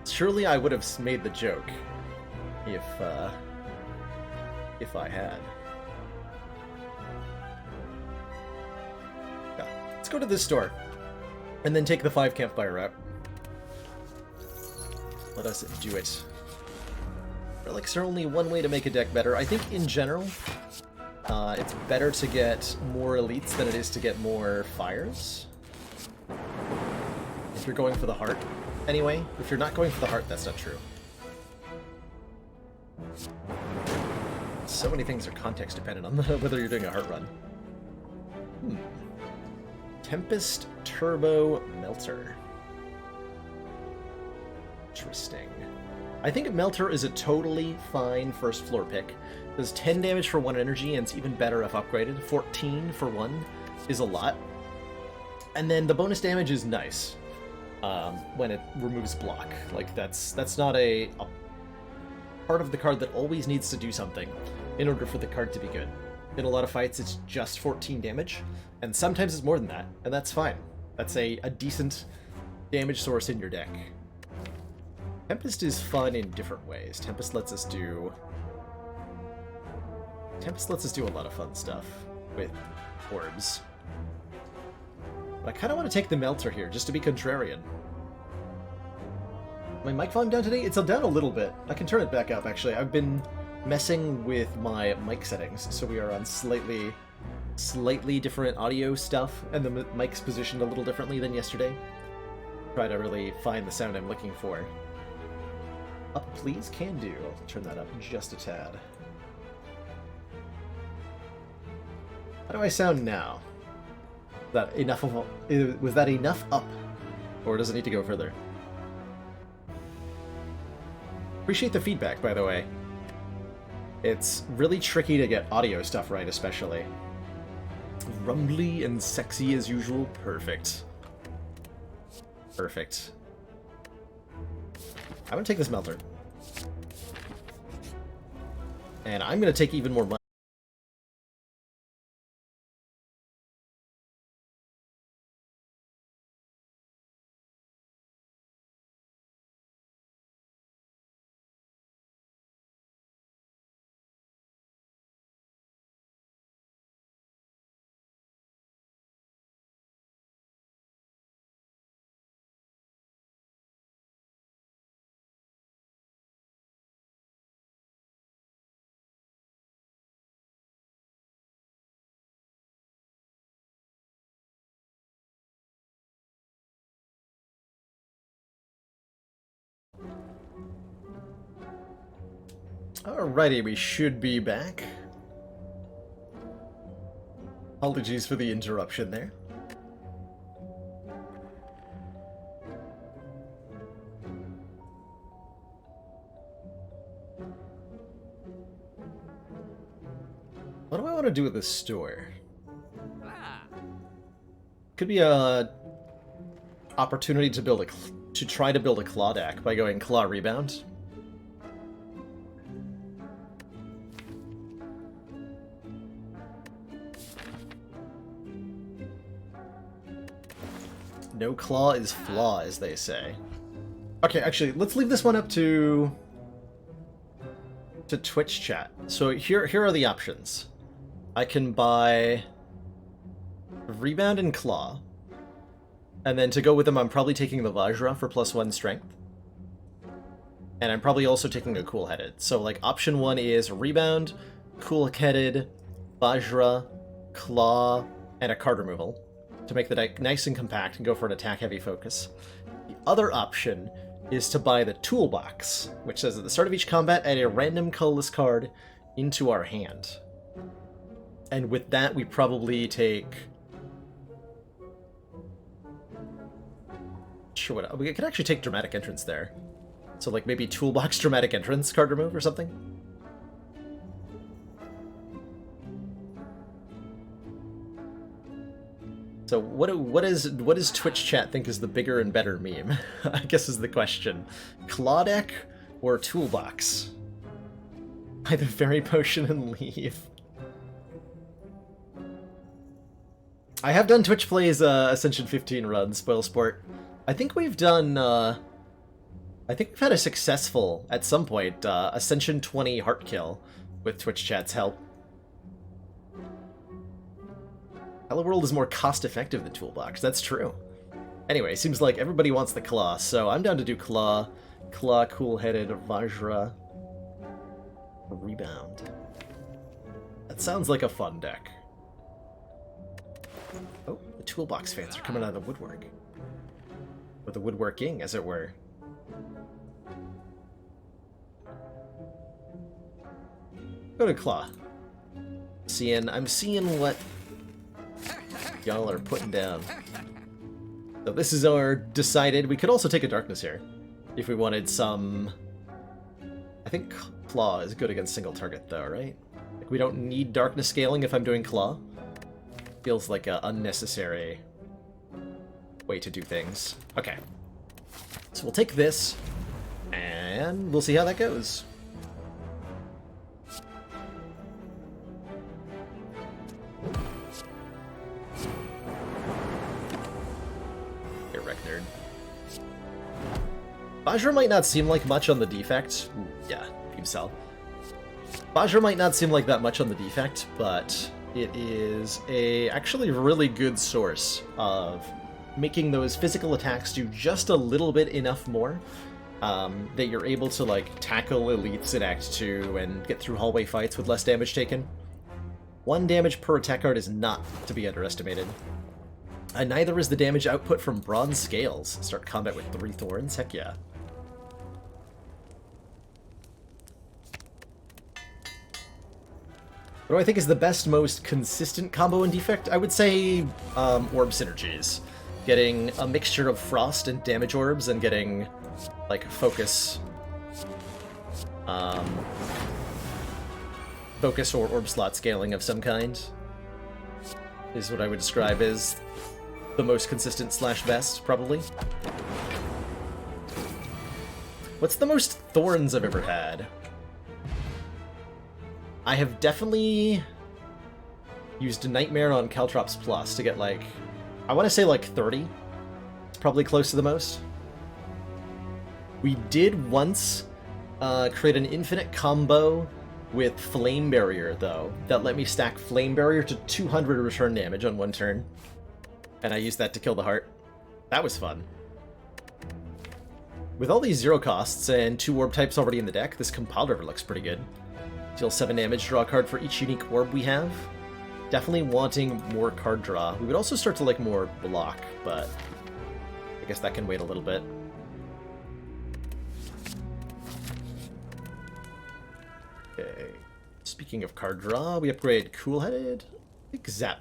Surely I would have made the joke if I had. Yeah. Let's go to this store, and then take the 5 campfire route. Let us do it. Relics are only one way to make a deck better. I think in general, it's better to get more elites than it is to get more fires. If you're going for the heart. Anyway, if you're not going for the heart, that's not true. So many things are context dependent on whether you're doing a heart run. Tempest Turbo Melter. Interesting. I think Melter is a totally fine first floor pick. Does 10 damage for 1 energy, and it's even better if upgraded. 14 for 1 is a lot. And then the bonus damage is nice when it removes block. Like, that's not a part of the card that always needs to do something in order for the card to be good. In a lot of fights, it's just 14 damage, and sometimes it's more than that, and that's fine. That's a decent damage source in your deck. Tempest is fun in different ways. Tempest lets us do a lot of fun stuff with orbs. But I kind of want to take the Melter here, just to be contrarian. My mic volume down today? It's down a little bit. I can turn it back up, actually. I've been messing with my mic settings, so we are on slightly different audio stuff, and the mic's positioned a little differently than yesterday. Try to really find the sound I'm looking for. Up, please? Can do. I'll turn that up just a tad. How do I sound now? Was that enough up? Or does it need to go further? Appreciate the feedback, by the way. It's really tricky to get audio stuff right, especially. Rumbly and sexy as usual. Perfect. Perfect. I'm gonna take this Melter. And I'm gonna take even more money. Alrighty, we should be back. Apologies for the interruption there. What do I want to do with this store? Could be a opportunity to try to build a claw deck by going claw rebound. No claw is flaw, as they say. Okay, actually, let's leave this one up to Twitch chat. So here are the options. I can buy Rebound and Claw. And then to go with them, I'm probably taking the Vajra for +1 strength. And I'm probably also taking a Cool-Headed. So, like, option 1 is Rebound, Cool-Headed, Vajra, Claw, and a card removal to make the deck nice and compact and go for an attack-heavy focus. The other option is to buy the Toolbox, which says at the start of each combat, add a random colorless card into our hand. And with that, we probably take... Sure, what we could actually take Dramatic Entrance there. So, like, maybe Toolbox Dramatic Entrance card remove or something? So, what does Twitch chat think is the bigger and better meme? I guess is the question. Claw deck or Toolbox? Buy the Fairy Potion and leave. I have done Twitch Plays Ascension 15 run, spoil sport. I think we've done... I think we've had a successful, at some point, Ascension 20 heart kill with Twitch chat's help. Hello World is more cost-effective than Toolbox, that's true. Anyway, seems like everybody wants the Claw, so I'm down to do Claw, Cool-Headed, Vajra, Rebound. That sounds like a fun deck. Oh, the Toolbox fans are coming out of the woodwork. Or the woodworking, as it were. Go to Claw. I'm seeing what y'all are putting down. So this is our decided. We could also take a Darkness here if we wanted some. I think Claw is good against single target though, right? Like we don't need Darkness scaling if I'm doing Claw. Feels like an unnecessary way to do things. Okay. So we'll take this and we'll see how that goes. Vajra might not seem like much on the defect. Ooh, yeah, Beam Cell. Vajra might not seem like that much on the defect, but it is a actually really good source of making those physical attacks do just a little bit enough more that you're able to like tackle elites in Act 2 and get through hallway fights with less damage taken. 1 damage per attack card is not to be underestimated. And neither is the damage output from Bronze Scales. Start combat with 3 Thorns? Heck yeah. What do I think is the best, most consistent combo in Defect? I would say Orb Synergies. Getting a mixture of Frost and Damage Orbs and getting, like, Focus. Focus or Orb Slot scaling of some kind is what I would describe as the most consistent slash best, probably. What's the most Thorns I've ever had? I have definitely used Nightmare on Caltrops Plus to get, like, I want to say, like, 30. It's probably close to the most. We did once create an infinite combo with Flame Barrier, though, that let me stack Flame Barrier to 200 return damage on 1 turn. And I used that to kill the heart. That was fun. With all these 0 costs and 2 orb types already in the deck, this Compiled River looks pretty good. Deal 7 damage, draw a card for each unique orb we have. Definitely wanting more card draw. We would also start to like more block, but I guess that can wait a little bit. Okay. Speaking of card draw, we upgrade Cool-Headed. I think Zap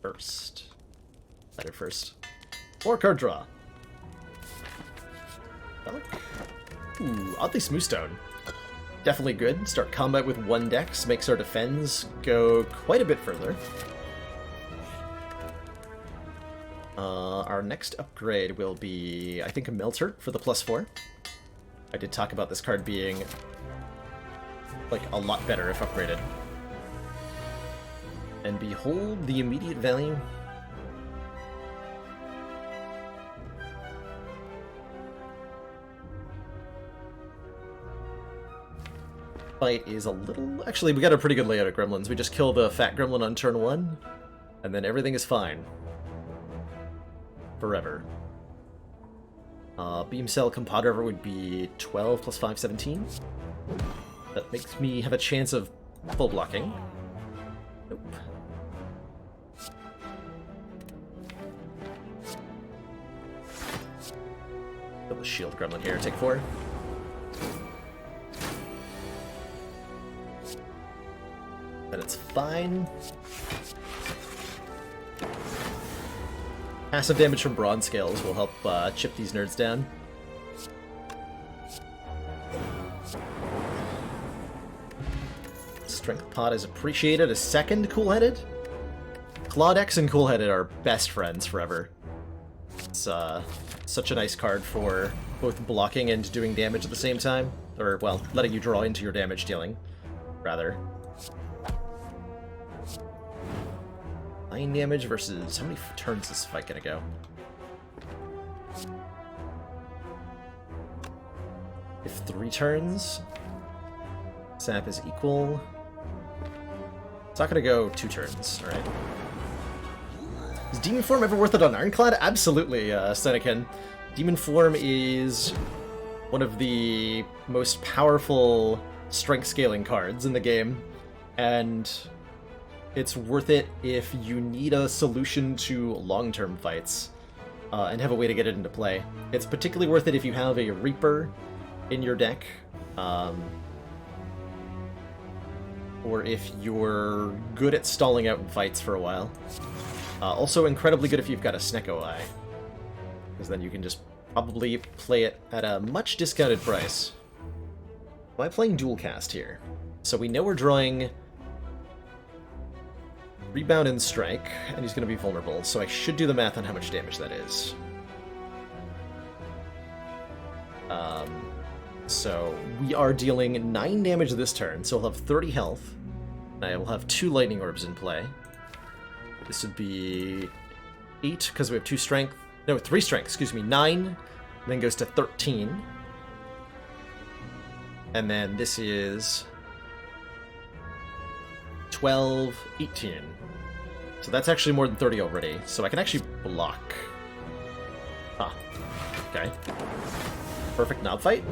first. Better first. More card draw. Ooh, oddly Smooth Stone. Definitely good. Start combat with 1 dex, makes our defense go quite a bit further. Our next upgrade will be, I think, a Melter for the +4. I did talk about this card being, like, a lot better if upgraded. And behold the immediate value. fight is a little... Actually, we got a pretty good layout of gremlins. We just kill the fat gremlin on turn 1, and then everything is fine. Forever. Beam Cell Compadre would be 12 plus 5, 17. That makes me have a chance of full blocking. Nope. Kill the shield gremlin here, take 4. Then it's fine. Passive damage from bronze scales will help chip these nerds down. Strength Pot is appreciated. A second Cool-Headed? Claudex and Cool-Headed are best friends forever. It's such a nice card for both blocking and doing damage at the same time. Or, well, letting you draw into your damage dealing, rather. 9 damage versus... How many turns is this fight gonna go? If 3 turns, Sap is equal. It's not gonna go 2 turns, alright. Is Demon Form ever worth it on Ironclad? Absolutely, Senecan. Demon Form is one of the most powerful strength scaling cards in the game, and it's worth it if you need a solution to long-term fights and have a way to get it into play. It's particularly worth it if you have a Reaper in your deck, or if you're good at stalling out in fights for a while. Also incredibly good if you've got a Snecko Eye, because then you can just probably play it at a much discounted price. Am I playing dual cast here? So we know we're drawing Rebound and Strike, and he's going to be vulnerable, so I should do the math on how much damage that is. So we are dealing 9 damage this turn, so I'll have 30 health, and I will have 2 Lightning Orbs in play. This would be 8, because we have 2 strength. No, 3 strength, excuse me, 9, and then goes to 13. And then this is 12, 18. So that's actually more than 30 already, so I can actually block. Ah, okay. Perfect knob fight.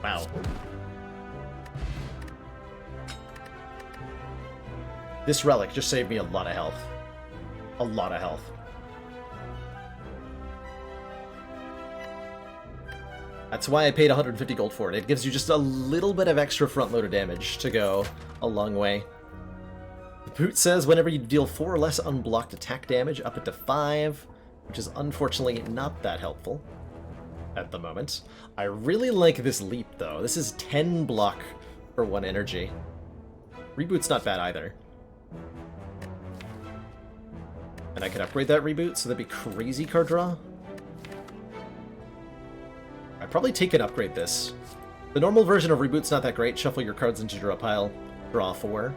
Wow. This relic just saved me a lot of health. A lot of health. That's why I paid 150 gold for it. It gives you just a little bit of extra front-loaded damage to go a long way. The boot says whenever you deal 4 or less unblocked attack damage, up it to 5, which is unfortunately not that helpful at the moment. I really like this leap, though. This is 10 block for 1 energy. Reboot's not bad either. And I could upgrade that reboot, so that'd be crazy card draw. I'd probably take and upgrade this. The normal version of reboot's not that great. Shuffle your cards into draw pile, draw 4.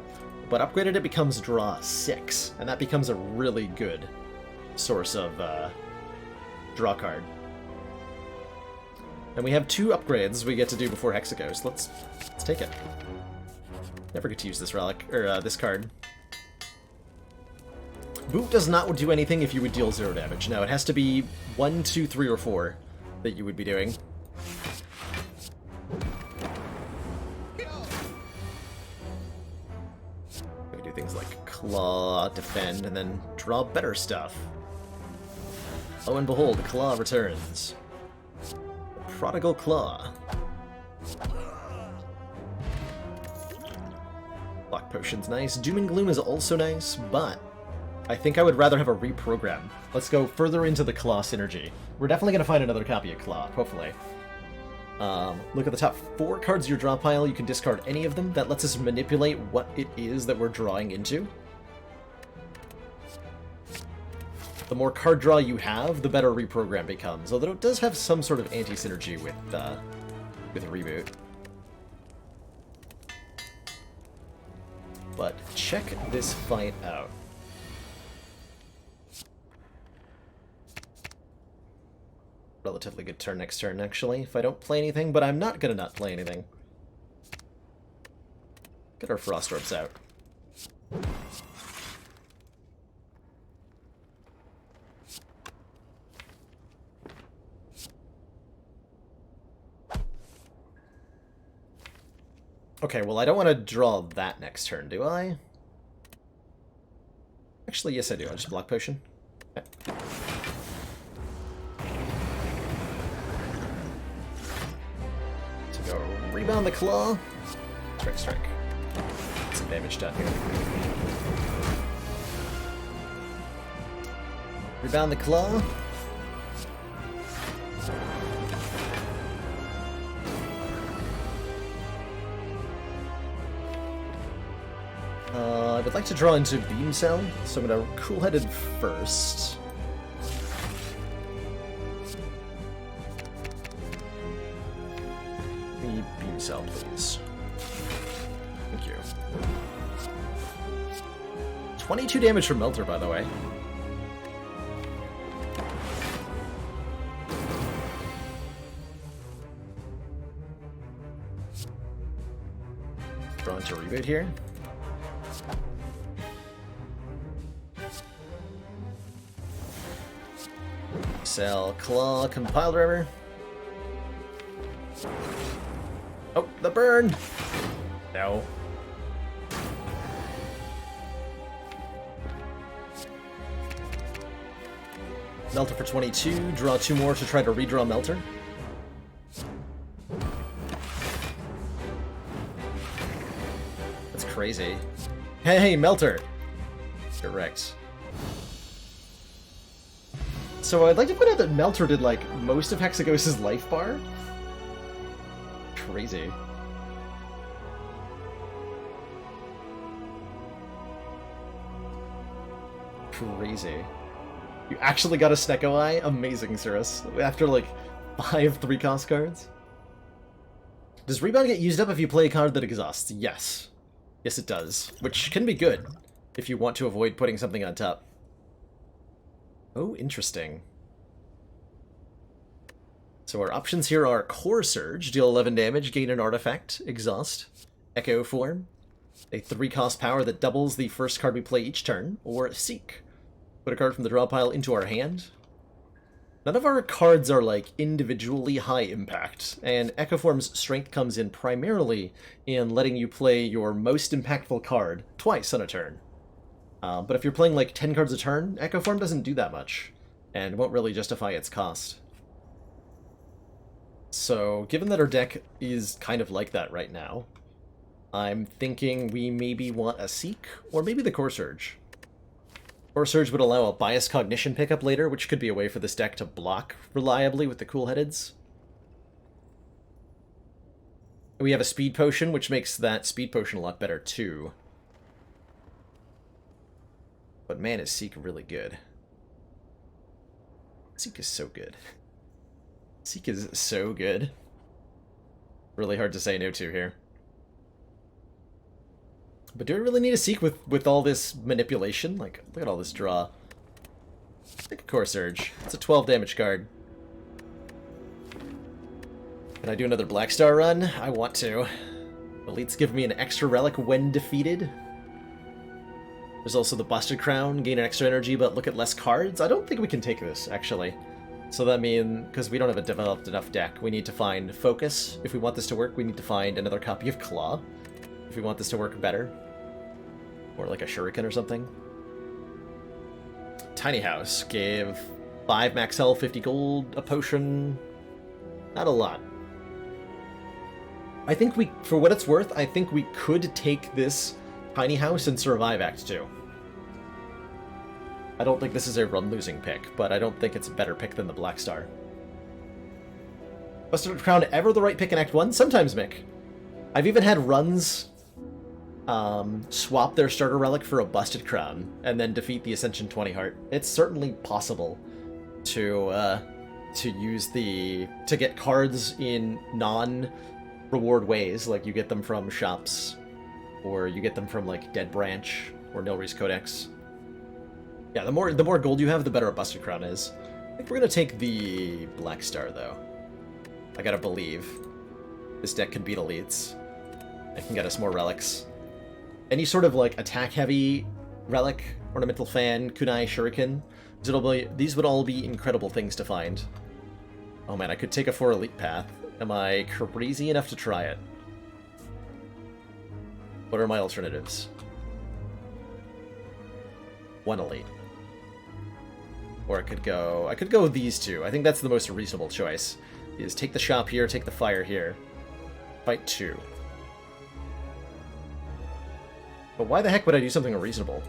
But upgraded it becomes draw 6, and that becomes a really good source of draw card. And we have 2 upgrades we get to do before Hexa goes. Let's take it. Never get to use this relic, or this card. Boot does not do anything if you would deal 0 damage. No, it has to be 1, 2, 3, or 4 that you would be doing. We can do things like Claw, Defend, and then draw better stuff. Lo and behold, Claw returns. Prodigal Claw. Block Potion's nice. Doom and Gloom is also nice, but I think I would rather have a reprogram. Let's go further into the Claw synergy. We're definitely going to find another copy of Claw, hopefully. Look at the top 4 cards of your draw pile. You can discard any of them. That lets us manipulate what it is that we're drawing into. The more card draw you have, the better reprogram becomes, although it does have some sort of anti-synergy with Reboot. But check this fight out. relatively good turn next turn, actually, if I don't play anything, but I'm not gonna not play anything. Get our Frost Orbs out. Okay, well, I don't want to draw that next turn, do I? Actually, yes I do. I'll just block Potion. Okay. So go Rebound the Claw. Strike, strike. Get some damage done here. Rebound the Claw. I would like to draw into Beam Cell, so I'm going to Cool-Headed first. Beam Cell, please. Thank you. 22 damage from Melter, by the way. Draw into Reboot here. Cell, Claw, Compile Driver. Oh, the burn! No. Melter for 22, draw 2 more to try to redraw Melter. That's crazy. Hey, Melter! Correct. So I'd like to point out that Melter did, like, most of Hexagos's life bar. Crazy. Crazy. You actually got a Snecko Eye? Amazing, Cirrus. After, like, 5 3-cost cards? Does Rebound get used up if you play a card that exhausts? Yes. Yes, it does. Which can be good, if you want to avoid putting something on top. Oh, interesting. So our options here are Core Surge, deal 11 damage, gain an artifact, exhaust, Echo Form, a 3-cost power that doubles the first card we play each turn, or Seek. Put a card from the draw pile into our hand. None of our cards are, like, individually high impact, and Echo Form's strength comes in primarily in letting you play your most impactful card twice on a turn. But if you're playing, like, 10 cards a turn, Echo Form doesn't do that much, and won't really justify its cost. So, given that our deck is kind of like that right now, I'm thinking we maybe want a Seek, or maybe the Core Surge. Core Surge would allow a Bias Cognition pickup later, which could be a way for this deck to block reliably with the Cool-Headeds. We have a Speed Potion, which makes that Speed Potion a lot better too. But man, is Seek really good. Seek is so good. Seek is so good. Really hard to say no to here. But do I really need a Seek with all this manipulation? Like, look at all this draw. Take a Core Surge. It's a 12 damage card. Can I do another Black Star run? I want to. Elites give me an extra relic when defeated. There's also the Busted Crown, gain an extra energy but look at less cards. I don't think we can take this, actually. So that means, because we don't have a developed enough deck, we need to find Focus. If we want this to work, we need to find another copy of Claw. If we want this to work better. Or like a Shuriken or something. Tiny House gave 5 max health, 50 gold, a potion. Not a lot. I think we, for what it's worth, I think we could take this Tiny House and survive Act 2. I don't think this is a run-losing pick, but I don't think it's a better pick than the Black Star. Busted Crown ever the right pick in Act 1? Sometimes, Mick. I've even had runs swap their starter relic for a Busted Crown, and then defeat the Ascension 20 Heart. It's certainly possible to use to get cards in non-reward ways, like you get them from shops, or you get them from like Dead Branch or Nilry's Codex. Yeah, the more gold you have, the better a Busted Crown is. I think we're gonna take the Black Star, though. I gotta believe. This deck can beat elites. It can get us more relics. Any sort of, like, attack-heavy relic, Ornamental Fan, Kunai, Shuriken, these would all be incredible things to find. Oh man, I could take a 4 elite path. Am I crazy enough to try it? What are my alternatives? 1 elite. Or I could go these two. I think that's the most reasonable choice. Is take the shop here, take the fire here. Fight 2. But why the heck would I do something unreasonable?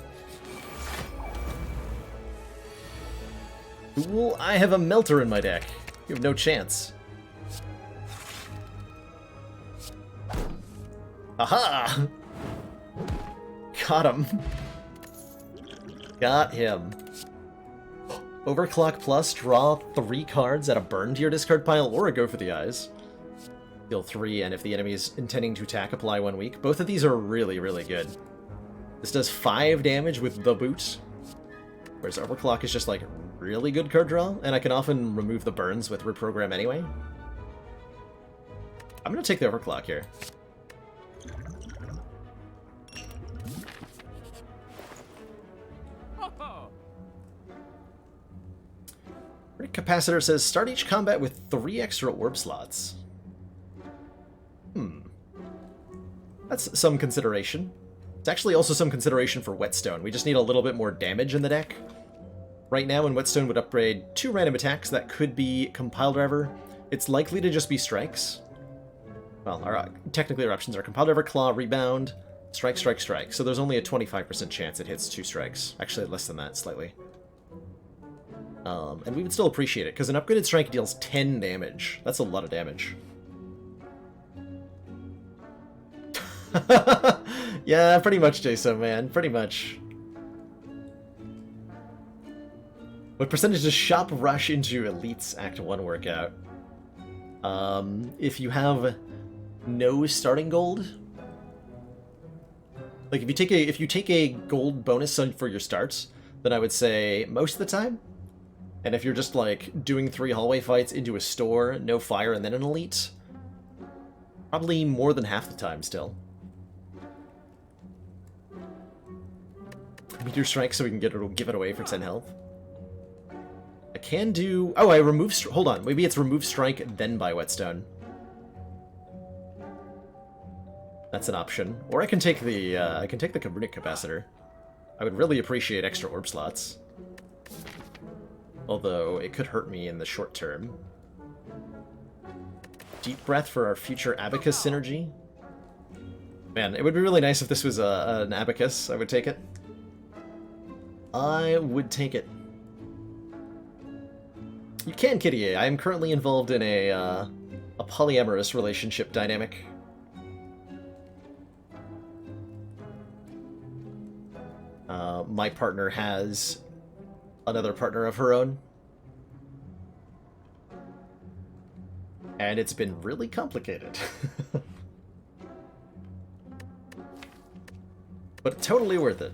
Fool, I have a Melter in my deck. You have no chance. Aha! Got him. Got him. Overclock plus, draw 3 cards at a burn to your discard pile, or a go for the eyes. Deal 3, and if the enemy is intending to attack, apply 1 weak. Both of these are really, really good. This does 5 damage with the boot, whereas Overclock is just like really good card draw, and I can often remove the burns with Reprogram anyway. I'm gonna take the Overclock here. Capacitor says, start each combat with 3 extra orb slots. That's some consideration. It's actually also some consideration for Whetstone. We just need a little bit more damage in the deck. Right now, when Whetstone would upgrade 2 random attacks, that could be Compile Driver. It's likely to just be Strikes. Well, technically our options are Compile Driver, Claw, Rebound, Strike, Strike, Strike. So there's only a 25% chance it hits 2 strikes. Actually, less than that, slightly. And we would still appreciate it, because an upgraded strike deals 10 damage. That's a lot of damage. Yeah, pretty much, Jason, man. Pretty much. What percentage does Shop Rush into Elite's Act 1 workout? If you have no starting gold... Like, if you take a gold bonus for your starts, then I would say most of the time. And if you're just, like, doing 3 hallway fights into a store, no fire, and then an elite, probably more than half the time still. Meteor Strike so we can give it away for 10 health. I can do... Oh, I remove... Hold on. Maybe it's remove Strike, then buy Whetstone. That's an option. Or I can take the Runic Capacitor. I would really appreciate extra orb slots. Although, it could hurt me in the short term. Deep Breath for our future Abacus synergy. Man, it would be really nice if this was an Abacus. I would take it. I would take it. You can, Kitty. I am currently involved in a polyamorous relationship dynamic. My partner has another partner of her own. And it's been really complicated. But totally worth it.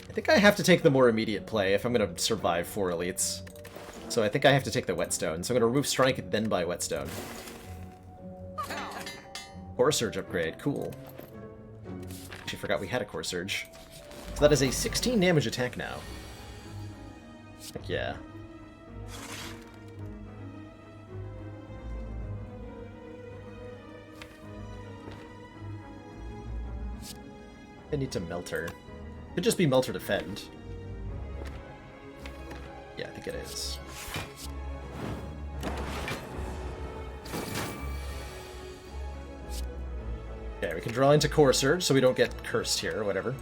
I think I have to take the more immediate play if I'm going to survive 4 elites. So I think I have to take the Whetstone. So I'm going to remove Strike, then buy Whetstone. Core Surge upgrade, cool. Actually forgot we had a Core Surge. So that is a 16 damage attack now. Heck yeah. I need to Melter. Could just be Melter Defend. Yeah, I think it is. Okay, we can draw into Core Surge so we don't get cursed here or whatever.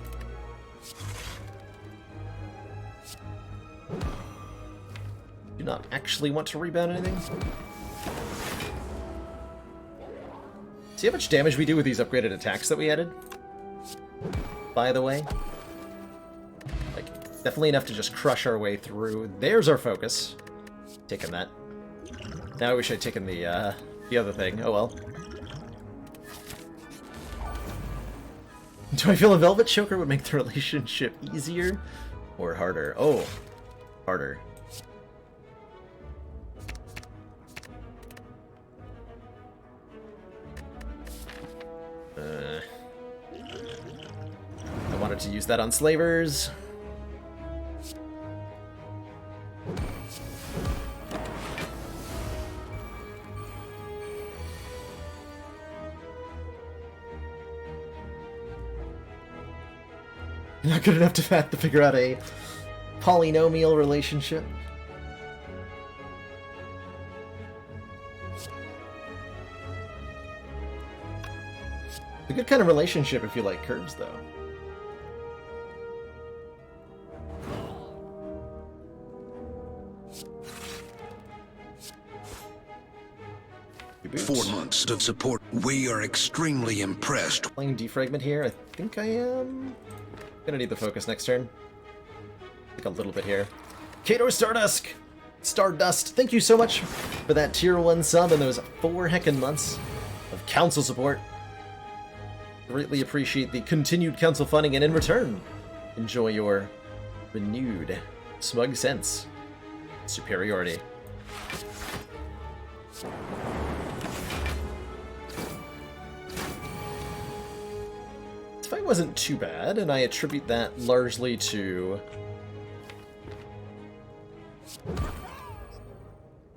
Do not actually want to rebound anything. See how much damage we do with these upgraded attacks that we added? By the way. Like, definitely enough to just crush our way through. There's our focus. Taking that. Now I wish I'd taken the other thing. Oh well. Do I feel a velvet choker would make the relationship easier or harder? Oh, harder. I wanted to use that on slavers. Not good enough to figure out a polynomial relationship. A good kind of relationship if you like curves, though. Reboot. 4 months of support. We are extremely impressed. Playing defragment here. I think I am gonna need the focus next turn. Like a little bit here. Kato Stardust, thank you so much for that tier 1 sub and those 4 heckin' months of council support. Greatly appreciate the continued council funding, and in return, enjoy your renewed smug sense of superiority. This fight wasn't too bad, and I attribute that largely to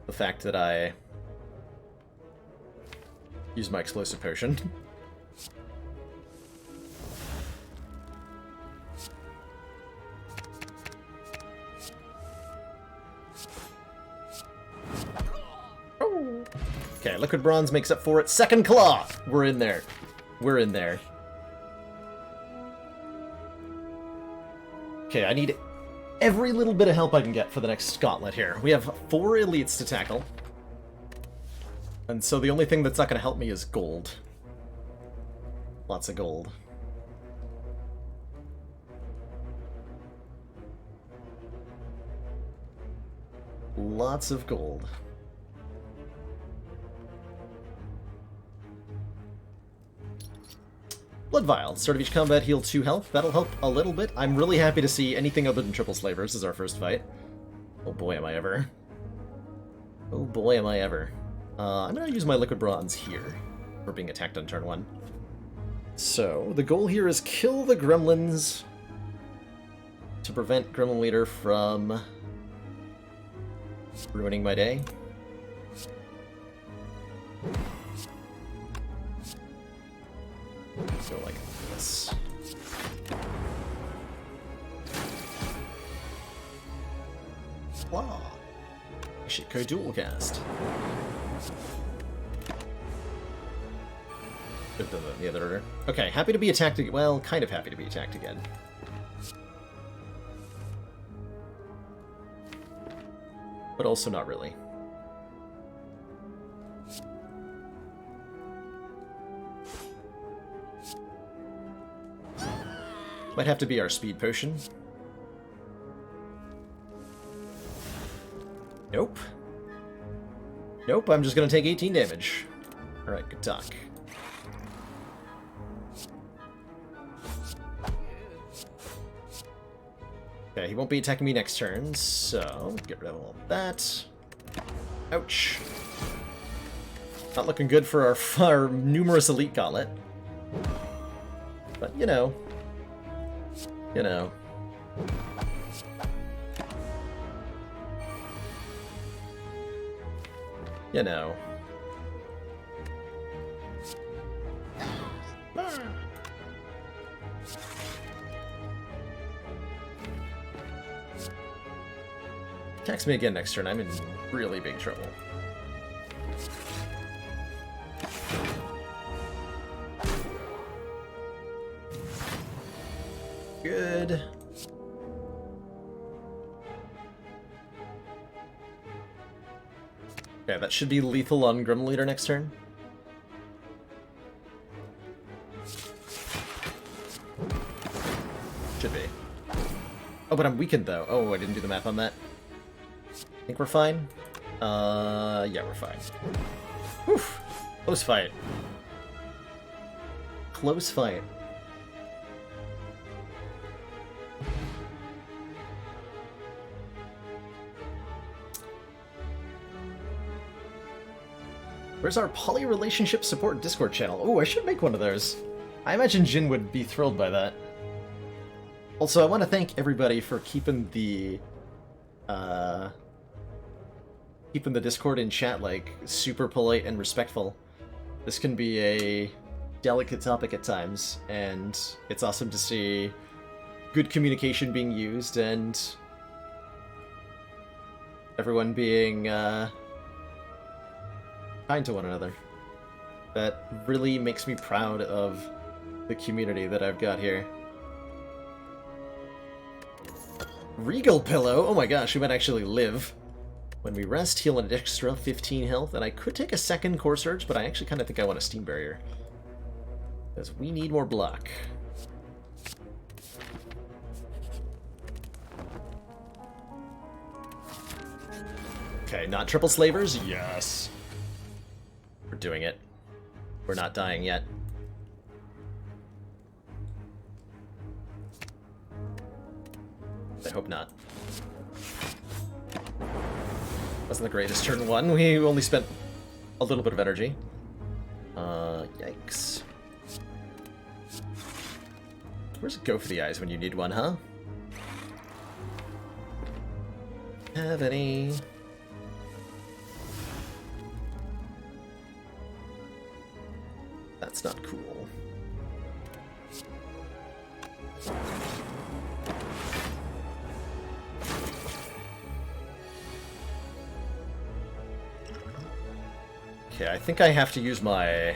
the fact that I used my explosive potion. Okay, Liquid Bronze makes up for it. Second Claw! We're in there. We're in there. Okay, I need every little bit of help I can get for the next gauntlet here. We have 4 elites to tackle. And so the only thing that's not going to help me is gold. Lots of gold. Lots of gold. Blood Vial. Start of each combat, heal 2 health. That'll help a little bit. I'm really happy to see anything other than triple slavers as our first fight. Oh boy, am I ever. Oh boy, am I ever. I'm gonna use my Liquid Bronze here for being attacked on turn 1. So, the goal here is kill the gremlins to prevent Gremlin Leader from ruining my day. Let's go like this. Wow. Shitco dual cast. The other order. Okay, happy to be attacked again. Well, kind of happy to be attacked again. But also not really. Might have to be our speed potion. Nope. Nope, I'm just gonna take 18 damage. Alright, good talk. Okay, he won't be attacking me next turn, so get rid of all that. Ouch. Not looking good for our numerous elite gauntlet. But, you know. You know. You know. Attacks me again next turn, I'm in really big trouble. Good. Okay, that should be lethal on Gremlin Leader next turn. Should be. Oh, but I'm weakened though. Oh, I didn't do the math on that. Think we're fine? Yeah, we're fine. Oof. Close fight. Close fight. Where's our poly relationship support Discord channel? Oh, I should make one of those. I imagine Jin would be thrilled by that. Also, I want to thank everybody for keeping the Discord and chat, like, super polite and respectful. This can be a delicate topic at times, and it's awesome to see good communication being used and everyone being kind to one another. That really makes me proud of the community that I've got here. Regal Pillow? Oh my gosh, we might actually live. When we rest, heal an extra 15 health, and I could take a second Core Surge, but I actually kind of think I want a Steam Barrier. Because we need more block. Okay, not triple slavers? Yes. We're doing it. We're not dying yet. I hope not. Wasn't the greatest turn one. We only spent a little bit of energy. Yikes. Where's it go for the eyes when you need one, huh? Have any? That's not cool. Okay, I think I have to use my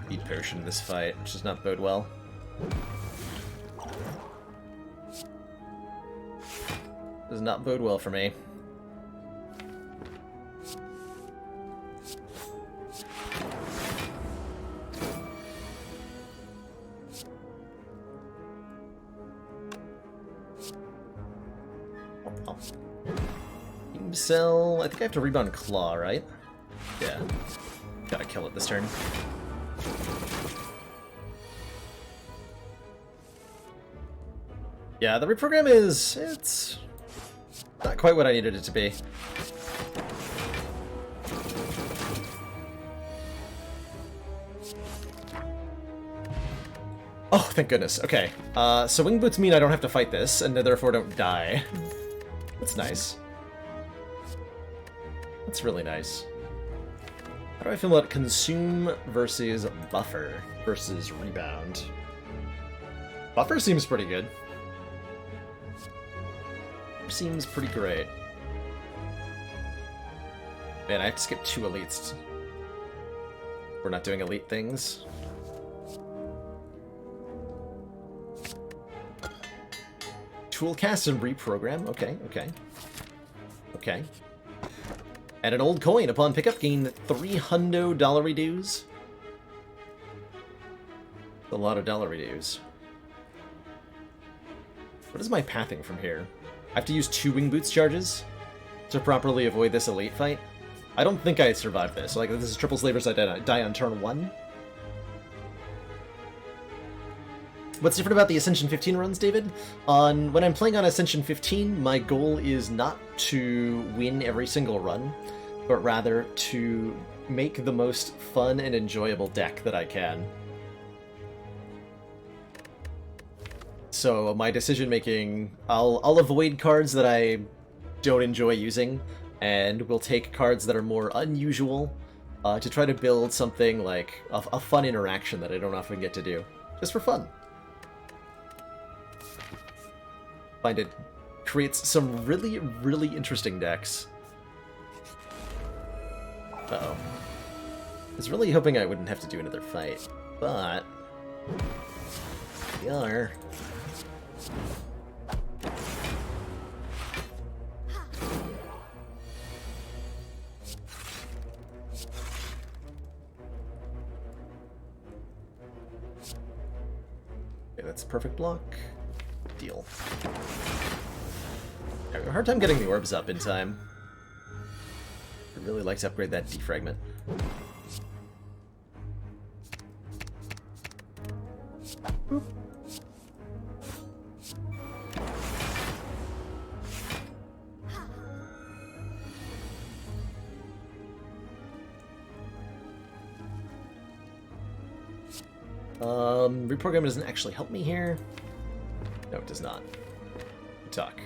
Speed Potion in this fight, which does not bode well. Does not bode well for me. Beam Cell, I think I have to rebound Claw, right? Yeah. Gotta kill it this turn. Yeah, the reprogram it's not quite what I needed it to be. Oh, thank goodness. Okay. So Wing Boots mean I don't have to fight this, and therefore don't die. That's nice. That's really nice. How do I feel about Consume versus Buffer versus Rebound? Buffer seems pretty good. Seems pretty great. Man, I have to skip 2 elites. We're not doing elite things. Toolcast and reprogram. Okay, okay. Okay. And an old coin upon pickup gain $300 dues. A lot of dollar dues. What is my pathing from here? I have to use 2 Wing Boots charges to properly avoid this elite fight. I don't think I survived this. Like, this is triple slavers, I die on turn 1. What's different about the Ascension 15 runs, David? When I'm playing on Ascension 15, my goal is not to win every single run, but rather to make the most fun and enjoyable deck that I can. So my decision making, I'll avoid cards that I don't enjoy using, and will take cards that are more unusual to try to build something like a fun interaction that I don't often get to do, just for fun. Find it creates some really, really interesting decks. Uh-oh. I was really hoping I wouldn't have to do another fight, but we are. Okay, that's perfect block. Deal. I have a hard time getting the orbs up in time. I'd really like to upgrade that defragment. Boop. Reprogram doesn't actually help me here. No, it does not. Talk.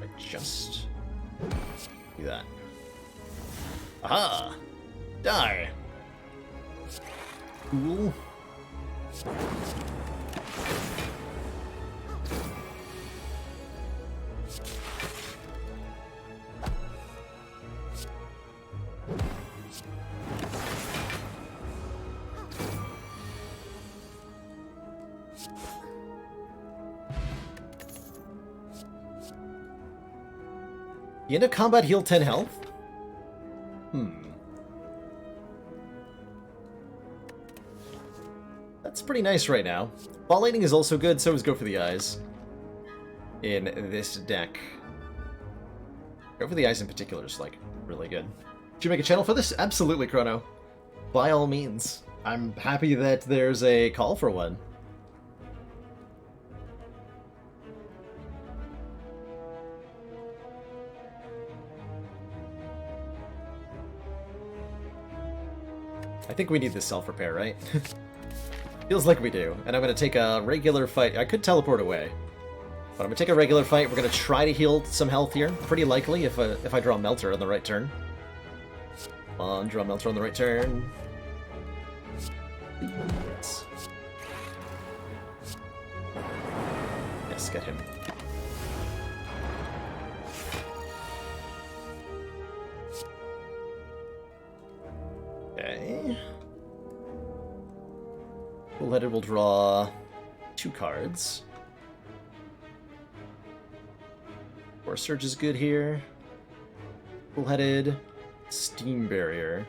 I just do that. Aha! Die! Cool. The end of combat heal 10 health? That's pretty nice right now. Ball lightning is also good, so is Go for the Eyes. In this deck. Go for the Eyes in particular is, like, really good. Should you make a channel for this? Absolutely, Chrono. By all means. I'm happy that there's a call for one. I think we need this self-repair, right? Feels like we do. And I'm going to take a regular fight. I could teleport away. But I'm going to take a regular fight. We're going to try to heal some health here. Pretty likely if I draw Melter on the right turn. Come on, draw Melter on the right turn. Please. Yes, get him. Okay. Bullheaded will draw 2 cards. Force Surge is good here. Bullheaded, Steam Barrier.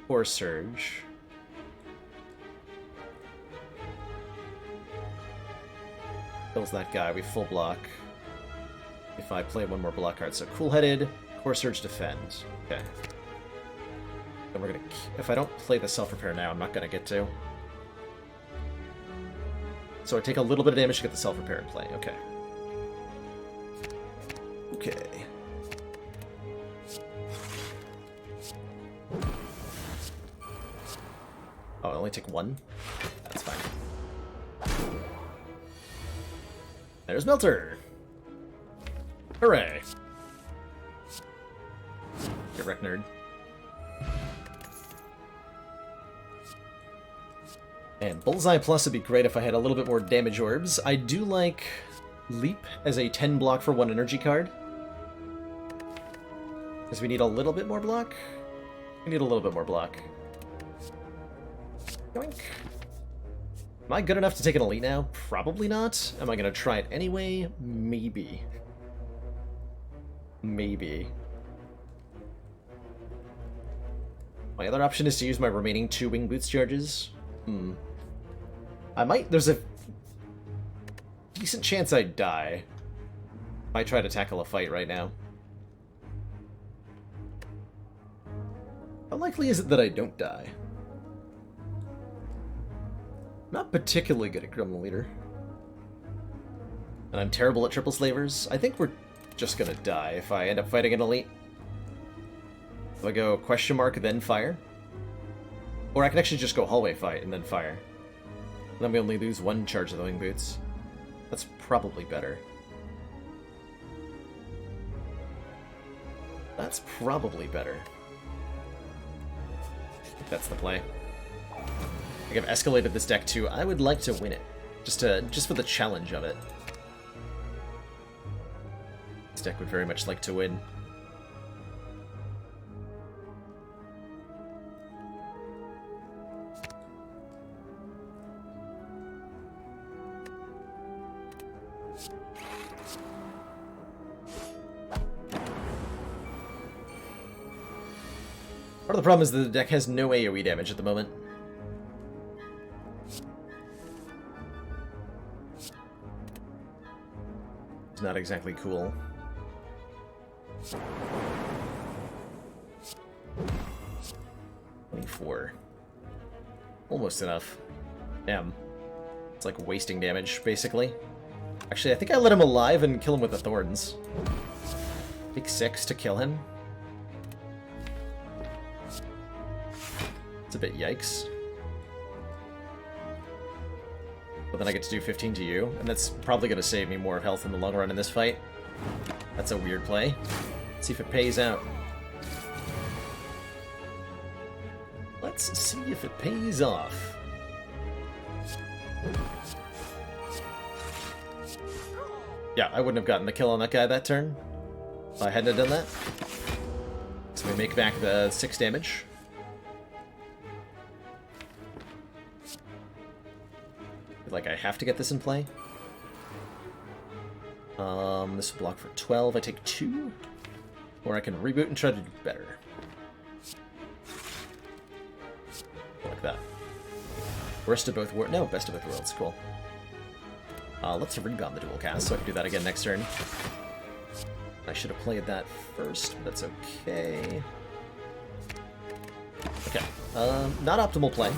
Force Surge. Kills that guy, we full block. If I play one more block card. So Cool-Headed, Core Surge, Defend. Okay. Then we're gonna... If I don't play the self-repair now, I'm not gonna get to. So I take a little bit of damage to get the self-repair in play. Okay. Okay. Oh, I only take 1? That's fine. There's Melter! Hooray! Get wrecked, nerd. And Bullseye Plus would be great if I had a little bit more damage orbs. I do like Leap as a 10 block for 1 energy card. Because we need a little bit more block. We need a little bit more block. Yoink. Am I good enough to take an elite now? Probably not. Am I going to try it anyway? Maybe. Maybe. My other option is to use my remaining 2 Wing Boots charges. I might... There's a decent chance I'd die. Might try to tackle a fight right now. How likely is it that I don't die? Not particularly good at Gremlin Leader. And I'm terrible at Triple Slavers. I think we're just gonna die if I end up fighting an elite. Do I go question mark, then fire? Or I can actually just go hallway fight and then fire. And then we only lose 1 charge of the Wing Boots. That's probably better. That's probably better. I think that's the play. I think I've escalated this deck too. I would like to win it. Just for the challenge of it. This deck would very much like to win. Part of the problem is that the deck has no AoE damage at the moment. It's not exactly cool. $24. Almost enough. Damn. It's like wasting damage, basically. Actually, I think I let him alive and kill him with the Thorns. Take 6 to kill him. It's a bit yikes. But then I get to do 15 to you, and that's probably going to save me more health in the long run in this fight. That's a weird play. Let's see if it pays out. Let's see if it pays off. Yeah, I wouldn't have gotten the kill on that guy that turn if I hadn't have done that. So we make back the 6 damage. Feel like I have to get this in play. This will block for 12. I take 2. Or I can reboot and try to do better. Like that. Worst of both worlds. No, best of both worlds. Cool. Let's rebound the dual cast, so I can do that again next turn. I should have played that first, but that's okay. Okay. Not optimal play.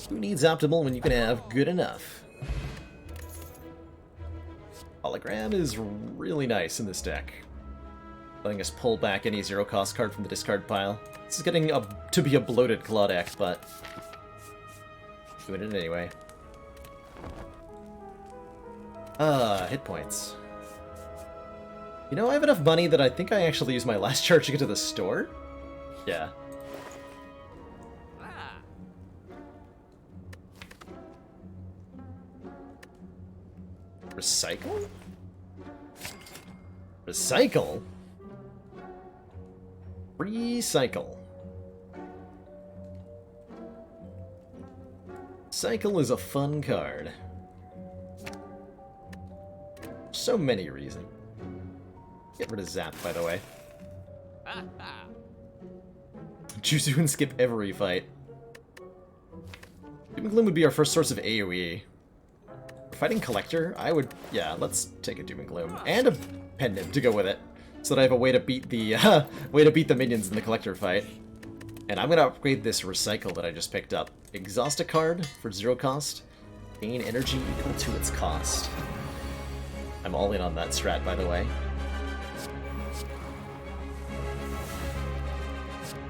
Who needs optimal when you can have good enough? Hologram is really nice in this deck. Letting us pull back any zero-cost card from the discard pile. This is getting to be a bloated claw deck, but doing it anyway. Hit points. You know, I have enough money that I think I actually used my last charge to get to the store? Yeah. Recycle? Recycle? Recycle. Cycle is a fun card. So many reasons. Get rid of Zap, by the way. Juzu and skip every fight. Doom and Gloom would be our first source of AoE. Fighting Collector, I would... Yeah, let's take a Doom and Gloom. And a Pendant to go with it. So that I have a way to beat the minions in the Collector fight. And I'm going to upgrade this Recycle that I just picked up. Exhaust a card for 0 cost. Gain energy equal to its cost. I'm all in on that strat, by the way.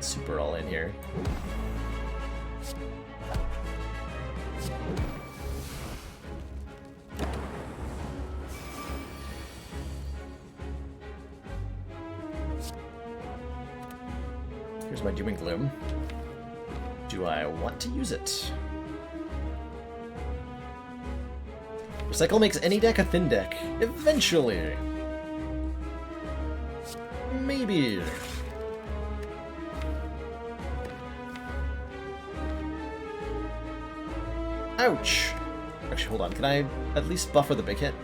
Super all in here. Here's my Doom and Gloom. Do I want to use it? Recycle makes any deck a thin deck. Eventually. Maybe. Ouch! Actually, hold on. Can I at least buffer the big hit?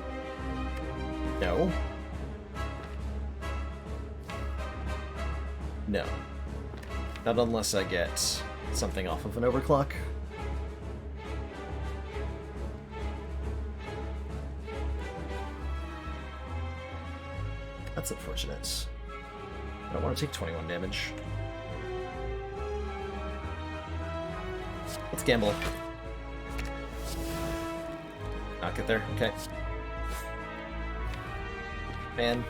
No. No. Not unless I get something off of an overclock. That's unfortunate. I don't want to take 21 damage. Let's gamble. Not get there? Okay. Man.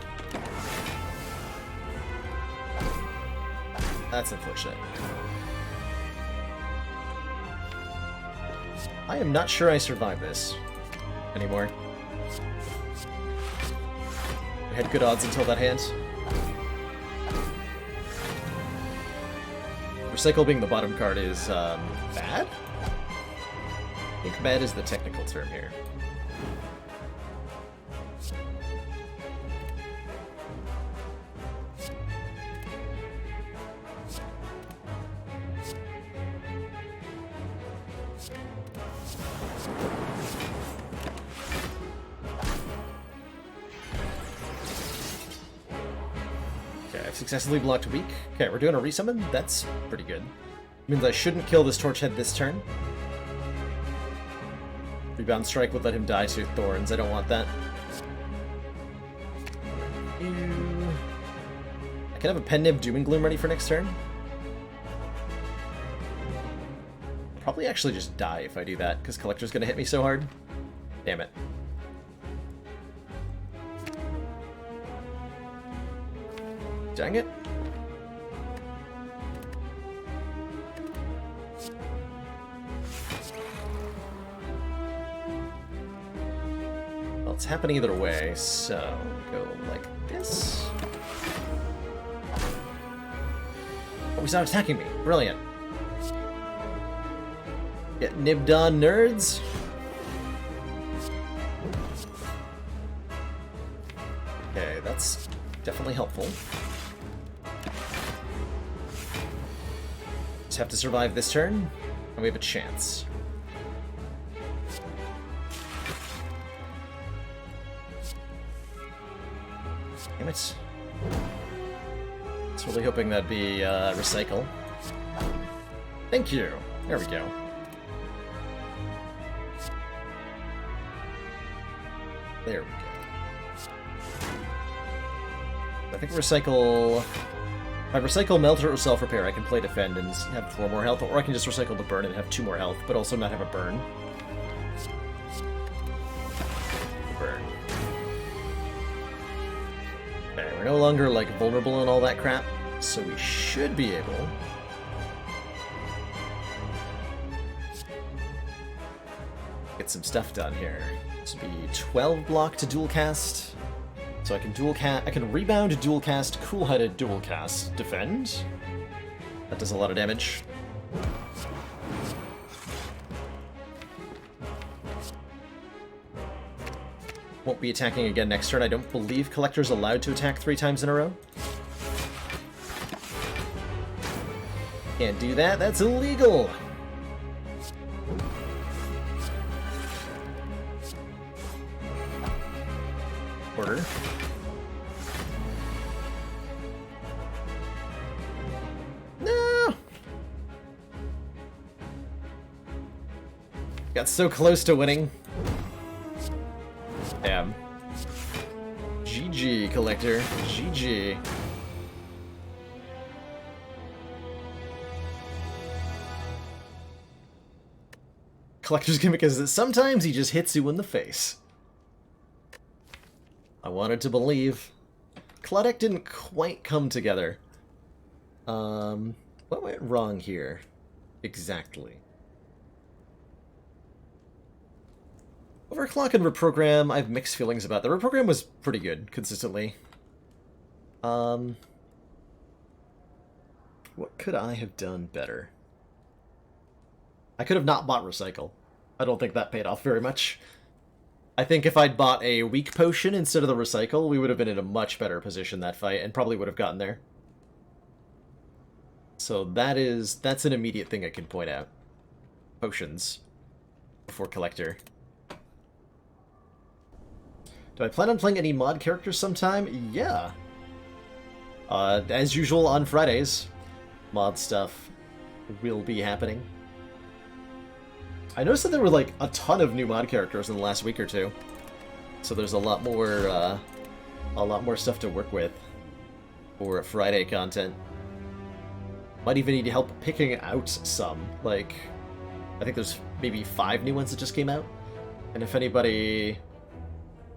That's unfortunate. I am not sure I survived this anymore. I had good odds until that hand. Recycle being the bottom card is bad? I think bad is the technical term here. Successfully blocked weak. Okay, we're doing a resummon. That's pretty good. Means I shouldn't kill this Torch Head this turn. Rebound Strike would let him die to Thorns. I don't want that. I can have a Pen Nib Doom and Gloom ready for next turn. probably actually just die if I do that, because Collector's gonna hit me so hard. Damn it. Dang it. Well, it's happening either way, so go like this. Oh, he's not attacking me. Brilliant. Get nibbed on, nerds. Okay, that's definitely helpful. Just have to survive this turn, and we have a chance. Damn it. I was really hoping that'd be recycle. Thank you. There we go. There we go. I think recycle... If I recycle Melter or Self-Repair, I can play Defend and have 4 more health, or I can just recycle the Burn and have 2 more health, but also not have a Burn. Burn. Okay, we're no longer, like, vulnerable and all that crap, so we should be able... get some stuff done here. This would be 12 block to dual cast. So I can I can rebound, dual cast, cool-headed, dual cast, defend. That does a lot of damage. Won't be attacking again next turn. I don't believe Collector's allowed to attack 3 times in a row. Can't do that, that's illegal! Order. No! Got so close to winning. Damn. GG, Collector. GG. Collector's gimmick is that sometimes he just hits you in the face. I wanted to believe. Cluttic didn't quite come together. What went wrong here? Exactly. Overclock and reprogram, I have mixed feelings about. The reprogram was pretty good, consistently. What could I have done better? I could have not bought recycle. I don't think that paid off very much. I think if I'd bought a weak potion instead of the recycle, we would have been in a much better position that fight, and probably would have gotten there. So that's an immediate thing I can point out. Potions. Before Collector. Do I plan on playing any mod characters sometime? Yeah. As usual on Fridays, mod stuff will be happening. I noticed that there were, like, a ton of new mod characters in the last week or two. So there's a lot more stuff to work with for Friday content. Might even need help picking out some. Like, I think there's maybe 5 new ones that just came out. And if anybody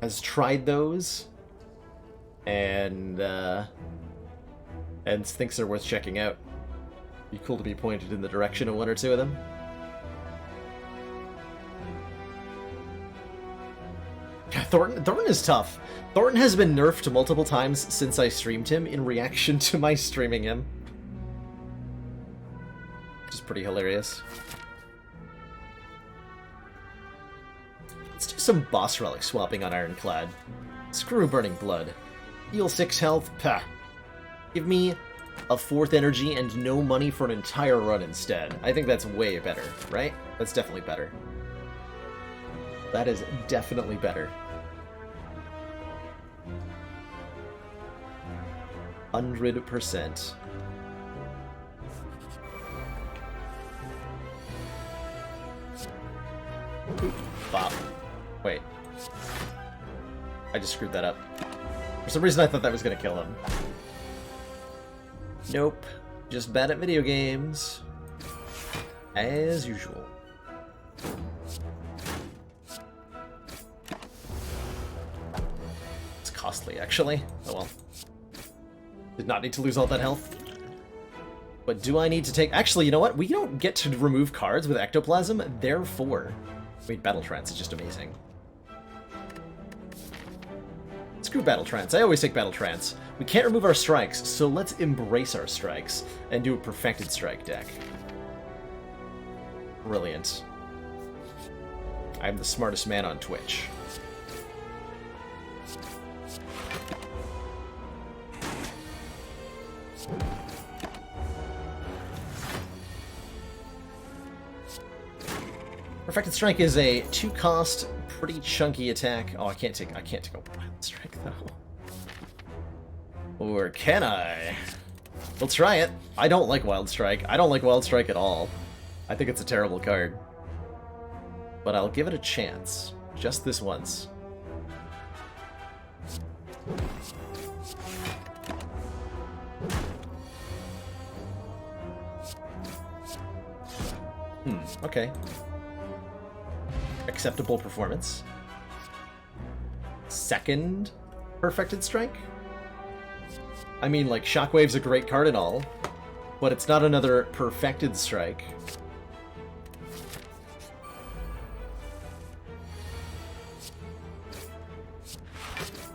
has tried those and thinks they're worth checking out, it'd be cool to be pointed in the direction of 1 or 2 of them. Yeah, Thornton is tough. Thornton has been nerfed multiple times since I streamed him in reaction to my streaming him. Which is pretty hilarious. Let's do some boss relic swapping on Ironclad. Screw Burning Blood. Heal 6 health, pah. Give me a 4th energy and no money for an entire run instead. I think that's way better, right? That's definitely better. That is definitely better. 100%. Bop. Wait. I just screwed that up. For some reason I thought that was gonna kill him. Nope. Just bad at video games. As usual. It's costly, actually. Oh well. Did not need to lose all that health. But do I need to take... Actually, you know what? We don't get to remove cards with Ectoplasm, therefore... Wait, Battle Trance is just amazing. Screw Battle Trance. I always take Battle Trance. We can't remove our strikes, so let's embrace our strikes and do a Perfected Strike deck. Brilliant. I'm the smartest man on Twitch. Perfected Strike is a 2-cost, pretty chunky attack. Oh, I can't take a Wild Strike though. Or can I? We'll try it. I don't like Wild Strike. I don't like Wild Strike at all. I think it's a terrible card. But I'll give it a chance. Just this once. Okay. Acceptable performance. Second Perfected Strike? I mean, like, Shockwave's a great card and all, but it's not another Perfected Strike.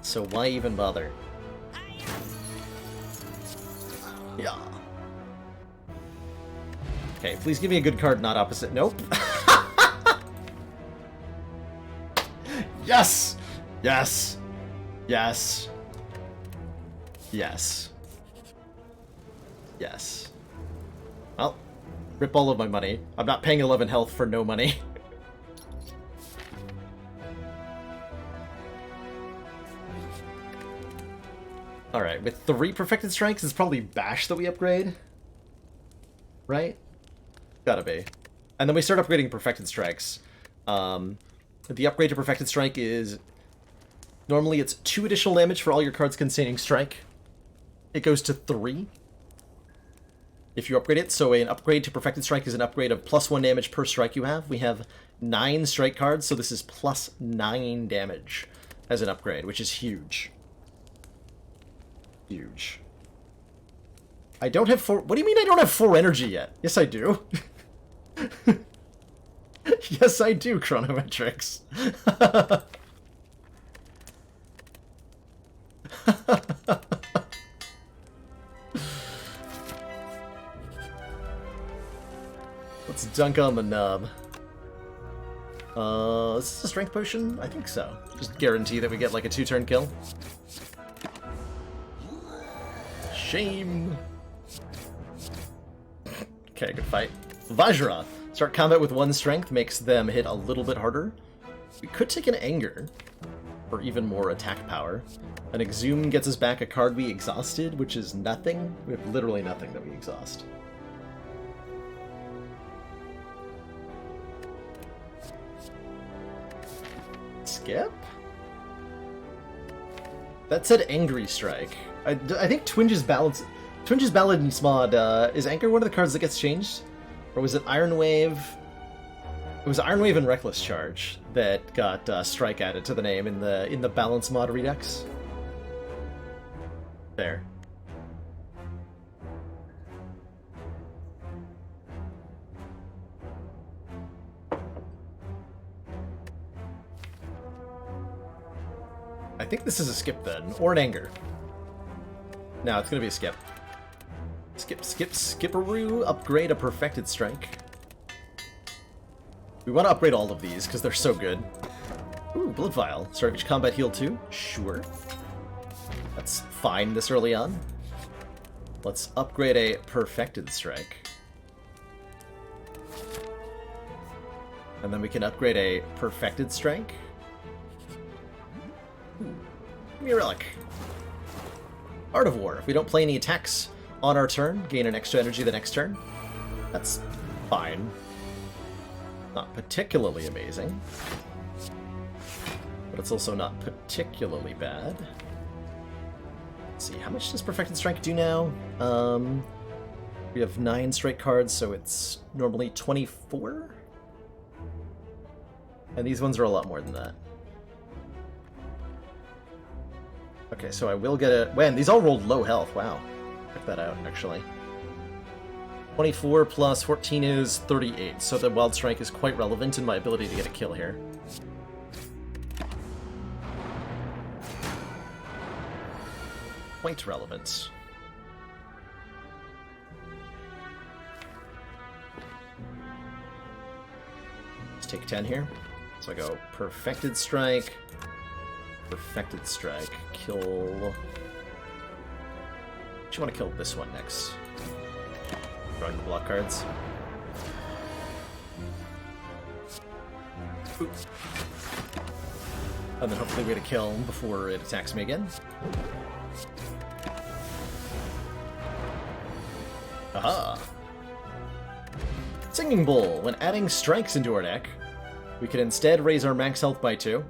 So why even bother? Yeah. Okay, please give me a good card, not opposite. Nope. Yes! Yes! Yes! Yes. Yes. Well, rip all of my money. I'm not paying 11 health for no money. Alright, with 3 Perfected Strikes, it's probably Bash that we upgrade. Right? Gotta be. And then we start upgrading Perfected Strikes. The upgrade to Perfected Strike is... Normally it's 2 additional damage for all your cards containing Strike. It goes to 3 if you upgrade it. So an upgrade to Perfected Strike is an upgrade of +1 damage per strike you have. We have 9 strike cards, so this is +9 damage as an upgrade, which is huge. Huge. I don't have 4... What do you mean I don't have 4 energy yet? Yes, I do. Yes, I do, Chronometrics. Let's dunk on the nub. Is this a strength potion? I think so. Just guarantee that we get like a 2-turn kill. Shame. Okay, good fight. Vajra. Start combat with 1 strength, makes them hit a little bit harder. We could take an Anger, for even more attack power. An Exhume gets us back a card we exhausted, which is nothing. We have literally nothing that we exhaust. Skip? That said Angry Strike. I think Twinge's Ballad and Smod, is Anchor one of the cards that gets changed? Or was it Iron Wave? It was Iron Wave and Reckless Charge that got Strike added to the name in the Balance mod Redux. There. I think this is a skip then, or an Anger. No, it's gonna be a skip. Skipperoo, upgrade a Perfected Strike. We want to upgrade all of these, because they're so good. Ooh, Blood Vial. Start each combat heal 2. Sure. That's fine this early on. Let's upgrade a Perfected Strike. And then we can upgrade a Perfected Strike. Ooh, give me a Relic. Art of War. If we don't play any attacks on our turn, gain an extra energy the next turn. That's fine. Not particularly amazing. But it's also not particularly bad. Let's see, how much does Perfected Strike do now? We have 9 strike cards, so it's normally 24? And these ones are a lot more than that. Okay, so I will get a... Man, these all rolled low health. Wow. Check that out, actually. 24 plus 14 is 38, so the Wild Strike is quite relevant in my ability to get a kill here. Quite relevant. Let's take 10 here. So I go Perfected Strike, kill... I want to kill this one next. Drawing the block cards. Ooh. And then hopefully we get a kill before it attacks me again. Aha! Singing Bowl. When adding strikes into our deck, we can instead raise our max health by 2.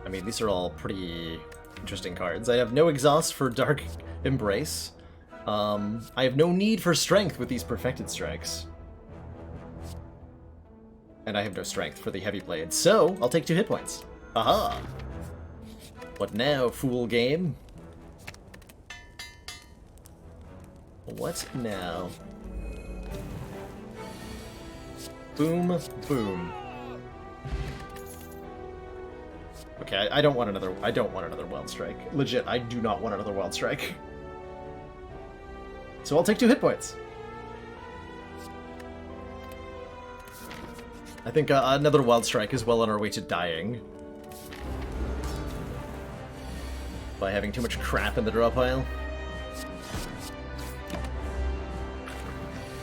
I mean, these are all pretty interesting cards. I have no exhaust for Dark Embrace. I have no need for strength with these Perfected Strikes. And I have no strength for the Heavy Blade, so I'll take 2 hit points. Aha! What now, fool game? What now? Boom, boom. Okay, I don't want another Wild Strike. Legit, I do not want another Wild Strike. So I'll take 2 hit points. I think another Wild Strike is well on our way to dying. By having too much crap in the draw pile.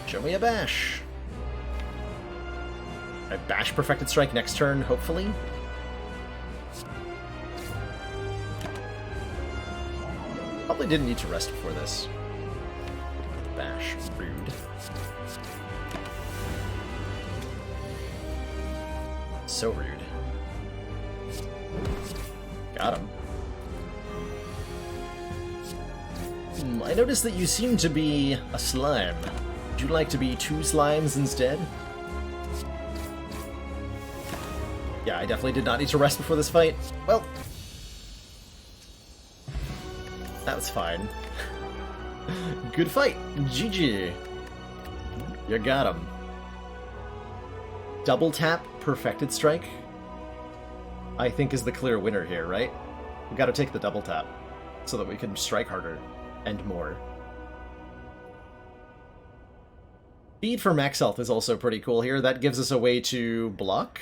Show me a bash. I bash Perfected Strike next turn, hopefully. Probably didn't need to rest before this. Bash. Rude. So rude. Got him. I noticed that you seem to be a slime. Would you like to be 2 slimes instead? Yeah, I definitely did not need to rest before this fight. Well, that was fine. Good fight. GG. You got him. Double tap Perfected Strike, I think, is the clear winner here, right? We gotta take the double tap so that we can strike harder and more. Feed for max health is also pretty cool here. That gives us a way to block.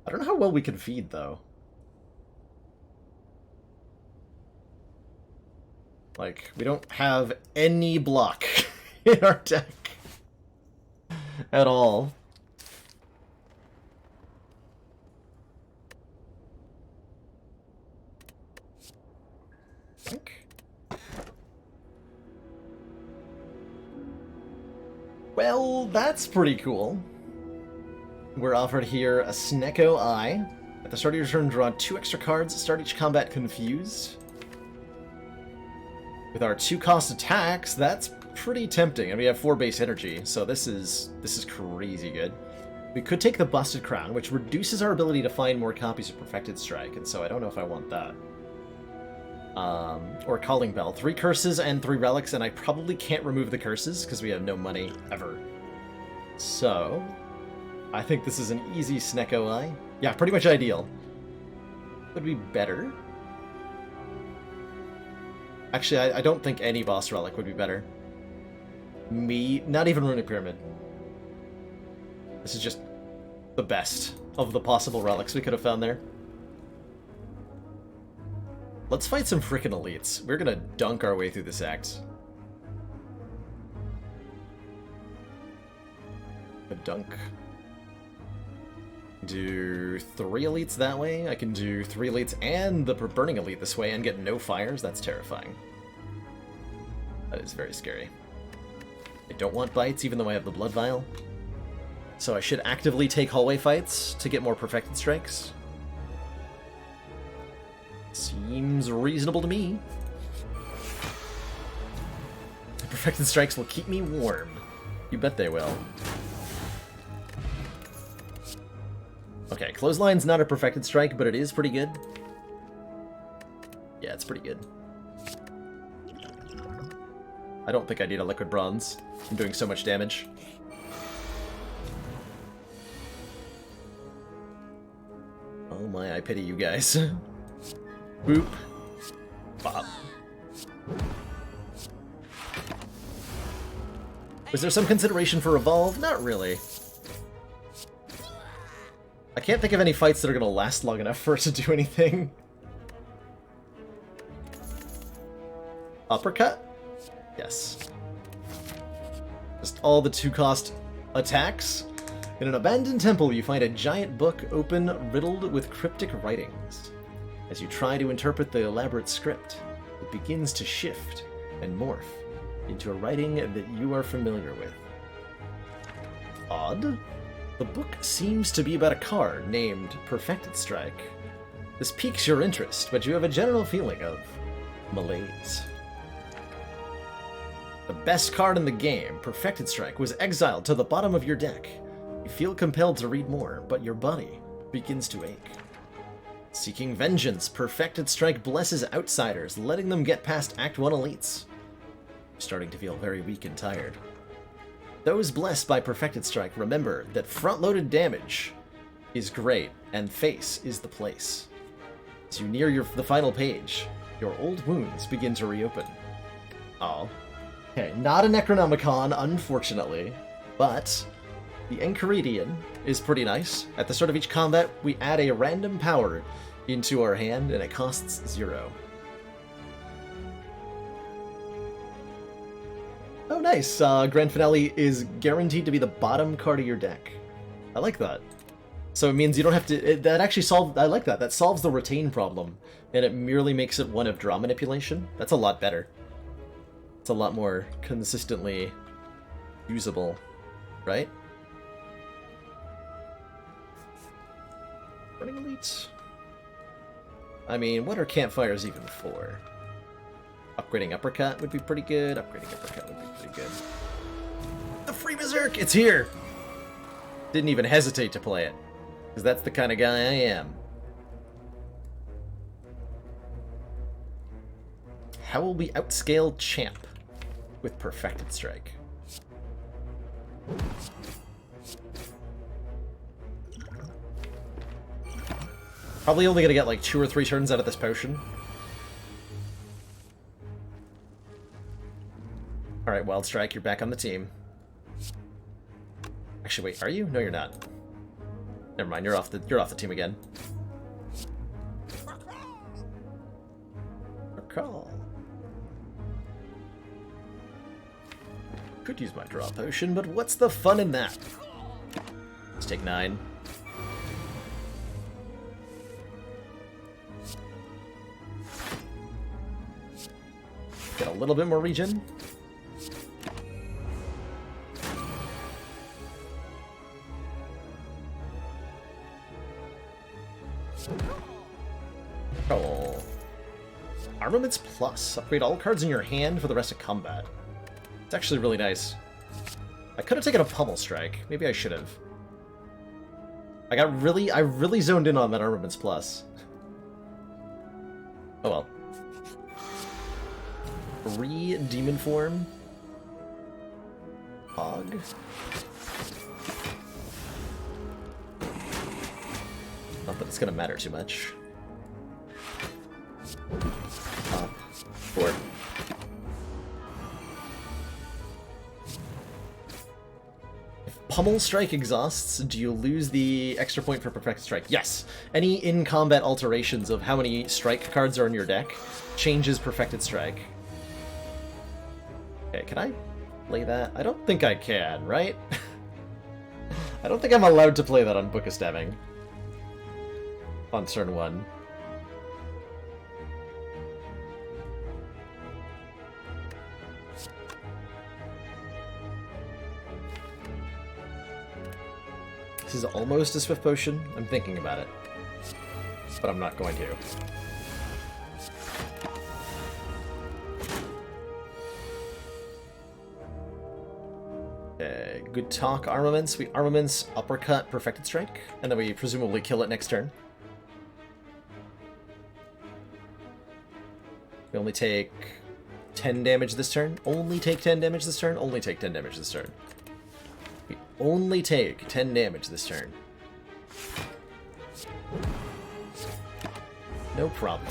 I don't know how well we can feed, though. Like, we don't have any block in our deck at all. Well, that's pretty cool. We're offered here a Snecko Eye. At the start of your turn, draw 2 extra cards. Start each combat confused. With our 2-cost attacks, that's pretty tempting. And we have 4 base energy, so this is crazy good. We could take the Busted Crown, which reduces our ability to find more copies of Perfected Strike, and so I don't know if I want that. Or Calling Bell. 3 curses and 3 relics, and I probably can't remove the curses because we have no money ever. So, I think this is an easy Snecko Eye. Yeah, pretty much ideal. Would be better. Actually, I don't think any boss relic would be better. Not even Runic Pyramid. This is just the best of the possible relics we could have found there. Let's fight some frickin' elites. We're gonna dunk our way through this act. A dunk. Do 3 elites that way. I can do 3 elites and the burning elite this way and get no fires. That's terrifying. That is very scary. I don't want bites, even though I have the blood vial. So I should actively take hallway fights to get more perfected strikes. Seems reasonable to me. Perfected strikes will keep me warm. You bet they will. Okay, clothesline's not a perfected strike, but it is pretty good. Yeah, it's pretty good. I don't think I need a liquid bronze. I'm doing so much damage. Oh my, I pity you guys. Boop. Bop. Was there some consideration for Evolve? Not really. I can't think of any fights that are gonna last long enough for it to do anything. Uppercut? Yes. Just all the 2-cost attacks. In an abandoned temple, you find a giant book open, riddled with cryptic writings. As you try to interpret the elaborate script, it begins to shift and morph into a writing that you are familiar with. Odd? The book seems to be about a card named Perfected Strike. This piques your interest, but you have a general feeling of malaise. The best card in the game, Perfected Strike, was exiled to the bottom of your deck. You feel compelled to read more, but your body begins to ache. Seeking vengeance, Perfected Strike blesses outsiders, letting them get past Act 1 elites. You're starting to feel very weak and tired. Those blessed by Perfected Strike remember that front-loaded damage is great, and face is the place. As you near the final page, your old wounds begin to reopen. Oh. Okay, not a Necronomicon, unfortunately, but the Enchiridion is pretty nice. At the start of each combat, we add a random power into our hand, and it costs 0. Oh, nice. Grand Finale is guaranteed to be the bottom card of your deck. I like that. So it means you don't have to... that actually solves... I like that. That solves the retain problem, and it merely makes it one of draw manipulation. That's a lot better. It's a lot more consistently usable, right? Running elites? I mean, what are campfires even for? Upgrading Uppercut would be pretty good. Upgrading Uppercut would be pretty good. The free Berserk! It's here! Didn't even hesitate to play it, because that's the kind of guy I am. How will we outscale Champ with Perfected Strike? Probably only gonna get like 2 or 3 turns out of this potion. Alright, Wild Strike, you're back on the team. Actually, wait, are you? No, you're not. Never mind, you're off the team again. Recall. Could use my draw potion, but what's the fun in that? Let's take 9. Get a little bit more regen. Oh. Armaments Plus. Upgrade all cards in your hand for the rest of combat. It's actually really nice. I could have taken a Pummel Strike. Maybe I should have. I really zoned in on that Armaments Plus. Oh well. 3 Demon Form. Hog. Not that it's gonna matter too much. 4. If Pummel Strike exhausts, do you lose the extra point for Perfect Strike? Yes. Any in-combat alterations of how many strike cards are in your deck changes Perfected Strike. Okay, can I play that? I don't think I can, right? I don't think I'm allowed to play that on Book of Stabbing. On turn 1. This is almost a Swift Potion. I'm thinking about it. But I'm not going to. good talk. Armaments. We armaments, uppercut, perfected strike, and then we presumably kill it next turn. We only take 10 damage this turn. Only take 10 damage this turn. Only take 10 damage this turn. We only take 10 damage this turn. No problem.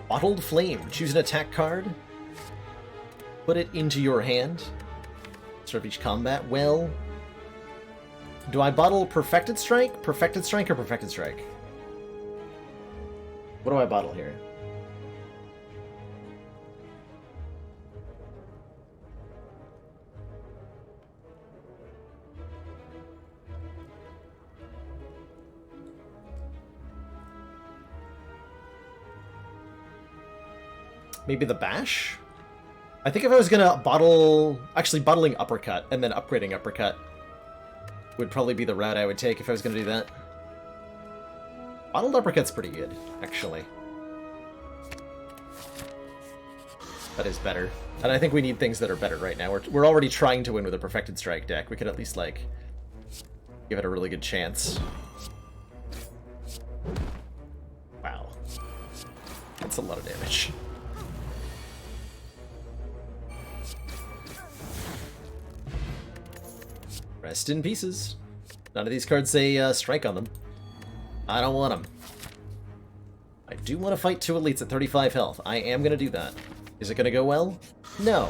Bottled Flame. Choose an attack card. Put it into your hand. Start each combat. Well, do I bottle Perfected Strike, Perfected Strike, or Perfected Strike? What do I bottle here? Maybe the Bash? I think if I was gonna bottle... Actually, bottling Uppercut and then upgrading Uppercut would probably be the route I would take if I was gonna do that. Bottled Uppercut's pretty good, actually. That is better. And I think we need things that are better right now. We're already trying to win with a Perfected Strike deck. We could at least, like, give it a really good chance. Wow. That's a lot of damage. Rest in pieces. None of these cards say strike on them. I don't want them. I do want to fight two elites at 35 health. I am going to do that. Is it going to go well? No.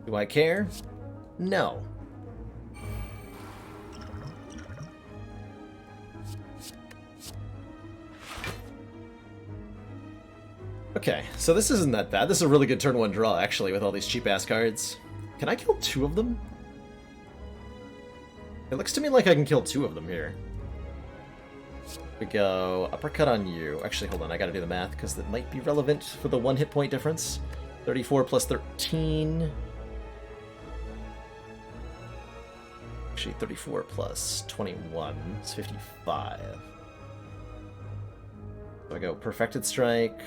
Do I care? No. Okay, so this isn't that bad. This is a really good turn one draw, actually, with all these cheap-ass cards. Can I kill two of them? It looks to me like I can kill two of them here. We go uppercut on you. Actually, hold on, I gotta do the math, because that might be relevant for the 1 hit point difference. 34 plus 13. Actually, 34 plus 21 is 55. So I go Perfected Strike.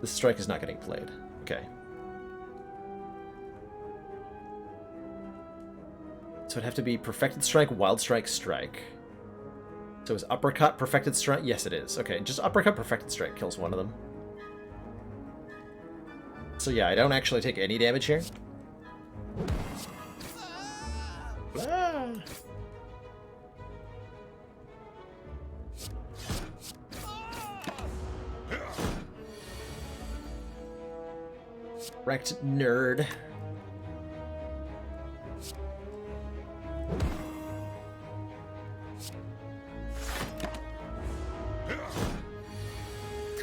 This strike is not getting played. Okay. So it'd have to be Perfected Strike, Wild Strike, Strike. So is Uppercut Perfected Strike? Yes, it is. Okay, just Uppercut Perfected Strike kills one of them. So yeah, I don't actually take any damage here. Ah. Wrecked nerd.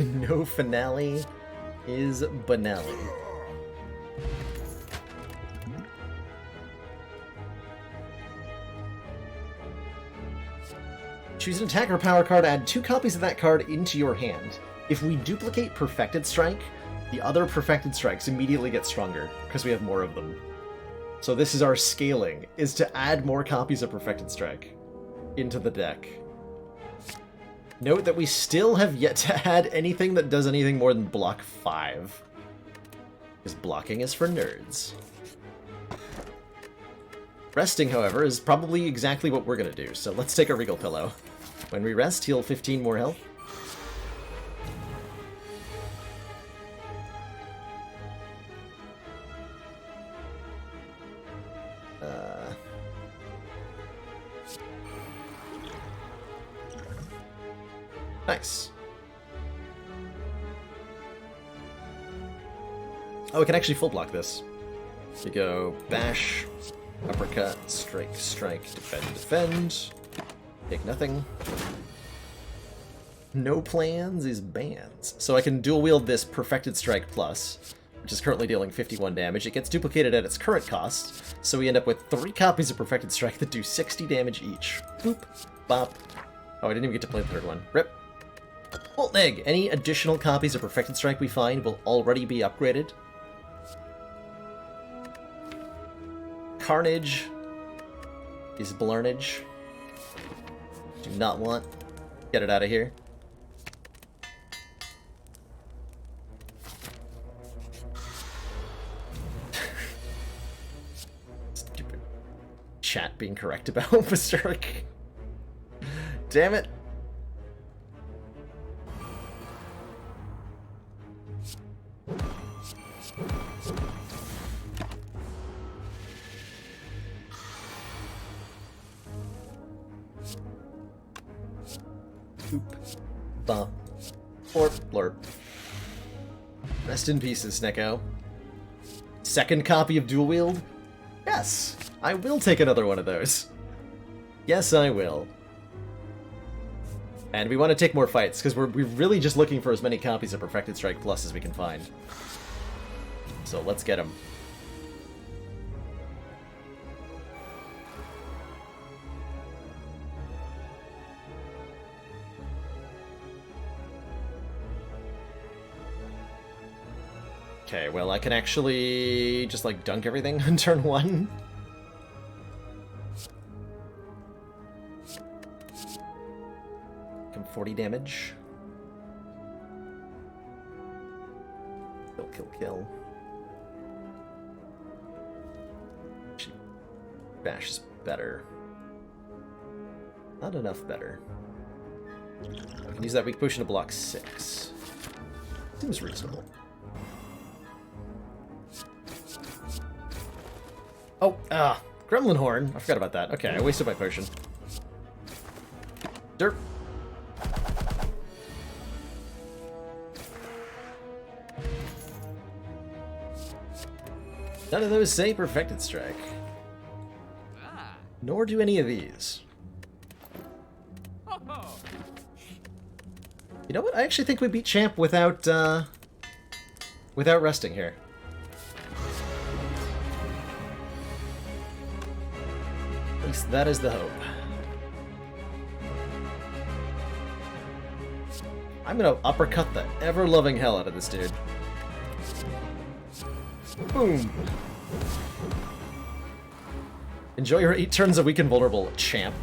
No finale is banale. Choose an attacker power card, add 2 copies of that card into your hand. If we duplicate Perfected Strike, the other Perfected Strikes immediately get stronger, because we have more of them. So this is our scaling, is to add more copies of Perfected Strike into the deck. Note that we still have yet to add anything that does anything more than block 5. Because blocking is for nerds. Resting, however, is probably exactly what we're going to do, so let's take a Regal Pillow. When we rest, heal 15 more health. Nice. Oh, we can actually full block this. We go bash, uppercut, strike, strike, defend, defend. Take nothing. No plans is bans. So I can dual wield this Perfected Strike Plus, which is currently dealing 51 damage. It gets duplicated at its current cost, so we end up with 3 copies of Perfected Strike that do 60 damage each. Boop, bop. Oh, I didn't even get to play the third one. Rip. Molten Egg. Any additional copies of Perfected Strike we find will already be upgraded. Carnage is Blarnage. Do not want. Get it out of here. Stupid chat being correct about Berserk. Damn it. Oop. Bump. Blorp. Blorp. Rest in pieces, Snecko. Second copy of Dual Wield? Yes! I will take another one of those. Yes, I will. And we want to take more fights, because we're really just looking for as many copies of Perfected Strike Plus as we can find. So let's get them. Okay, well, I can actually just, like, dunk everything on turn 1. Come 40 damage. Kill, kill, kill. Actually, bash is better. Not enough better. I can use that weak potion to block 6. Seems reasonable. Oh, Gremlin Horn. I forgot about that. Okay, I wasted my potion. Derp. None of those say Perfected Strike. Nor do any of these. You know what? I actually think we beat Champ without resting here. At least that is the hope. I'm gonna uppercut the ever-loving hell out of this dude. Boom! Enjoy your 8 turns of weak and vulnerable, champ.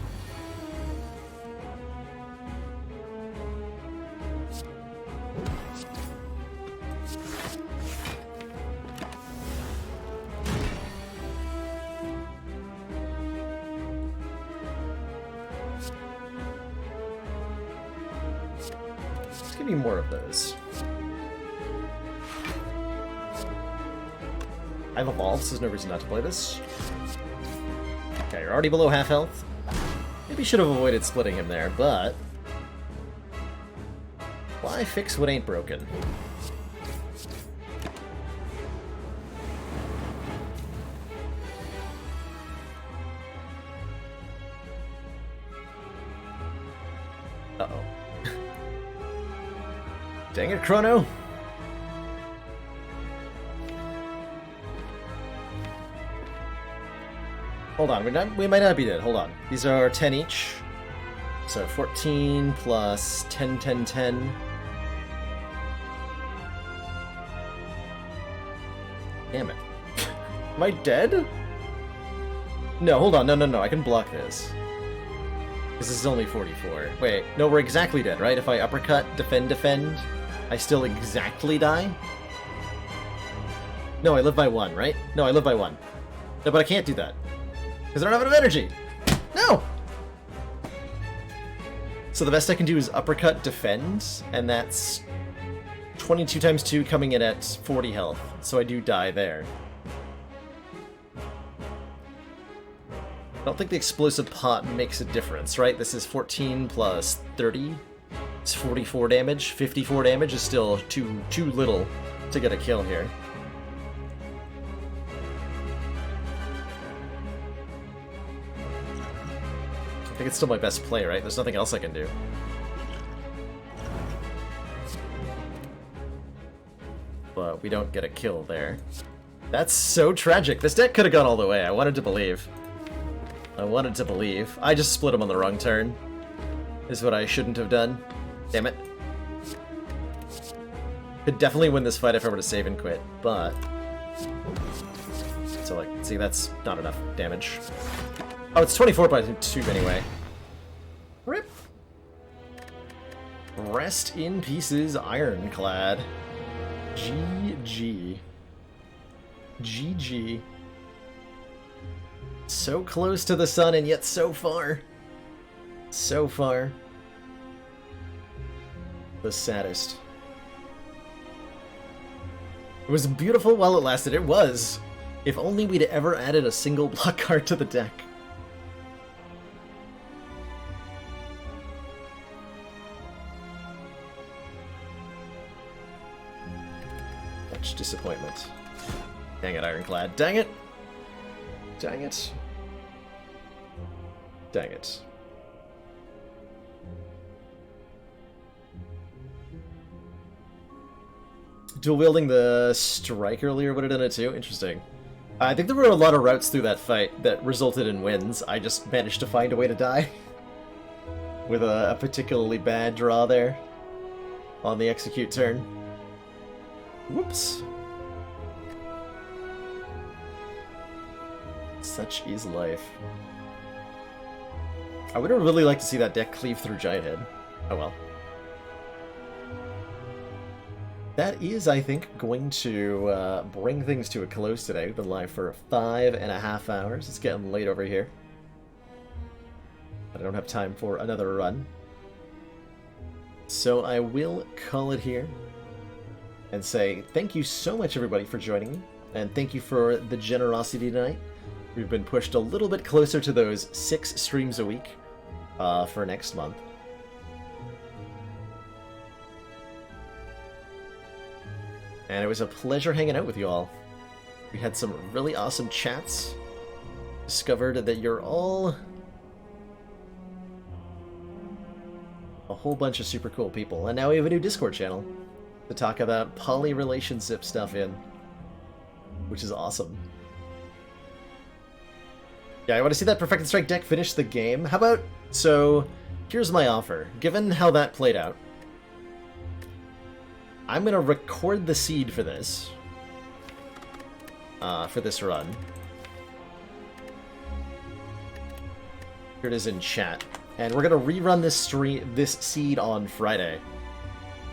Just give me more of those. I've evolved, so there's no reason not to play this. Okay, you're already below half health. Maybe should have avoided splitting him there, but... why fix what ain't broken? Uh-oh. Dang it, Chrono! Hold on, we might not be dead. Hold on. These are 10 each. So 14 plus 10, 10, 10. Damn it. Am I dead? No, hold on. No. I can block this. This is only 44. Wait, no, we're exactly dead, right? If I uppercut, defend, I still exactly die? No, I live by 1, right? No, I live by 1. No, but I can't do that. Because I don't have enough energy! No! So the best I can do is uppercut, defend, and that's 22 times 2 coming in at 40 health. So I do die there. I don't think the explosive pot makes a difference, right? This is 14 plus 30. It's 44 damage. 54 damage is still too little to get a kill here. I think it's still my best play, right? There's nothing else I can do. But we don't get a kill there. That's so tragic. This deck could have gone all the way. I wanted to believe. I just split him on the wrong turn. Is what I shouldn't have done. Damn it. Could definitely win this fight if I were to save and quit, but... so, like, see, that's not enough damage. Oh, it's 24 by 2 anyway. Rip. Rest in pieces, Ironclad. GG. GG. So close to the sun and yet so far. So far. The saddest. It was beautiful while it lasted. It was. If only we'd ever added a single block card to the deck. Much disappointment. Dang it, Ironclad. Dang it! Dang it. Dang it. Dual wielding the strike earlier would have done it too? Interesting. I think there were a lot of routes through that fight that resulted in wins. I just managed to find a way to die. With a particularly bad draw there. On the execute turn. Whoops. Such is life. I would have really liked to see that deck cleave through Giant Head. Oh well. That is, I think, going to bring things to a close today. We've been live for 5.5 hours. It's getting late over here. But I don't have time for another run. So I will call it here. And say thank you so much, everybody, for joining me. And thank you for the generosity tonight. We've been pushed a little bit closer to those 6 streams a week for next month. And it was a pleasure hanging out with you all. We had some really awesome chats. Discovered that you're all a whole bunch of super cool people. And now we have a new Discord channel to talk about poly relationship stuff in, which is awesome. Yeah, I want to see that Perfected Strike deck finish the game. How about, so here's my offer. Given how that played out, I'm going to record the seed for this run. Here it is in chat. And we're going to rerun this seed on Friday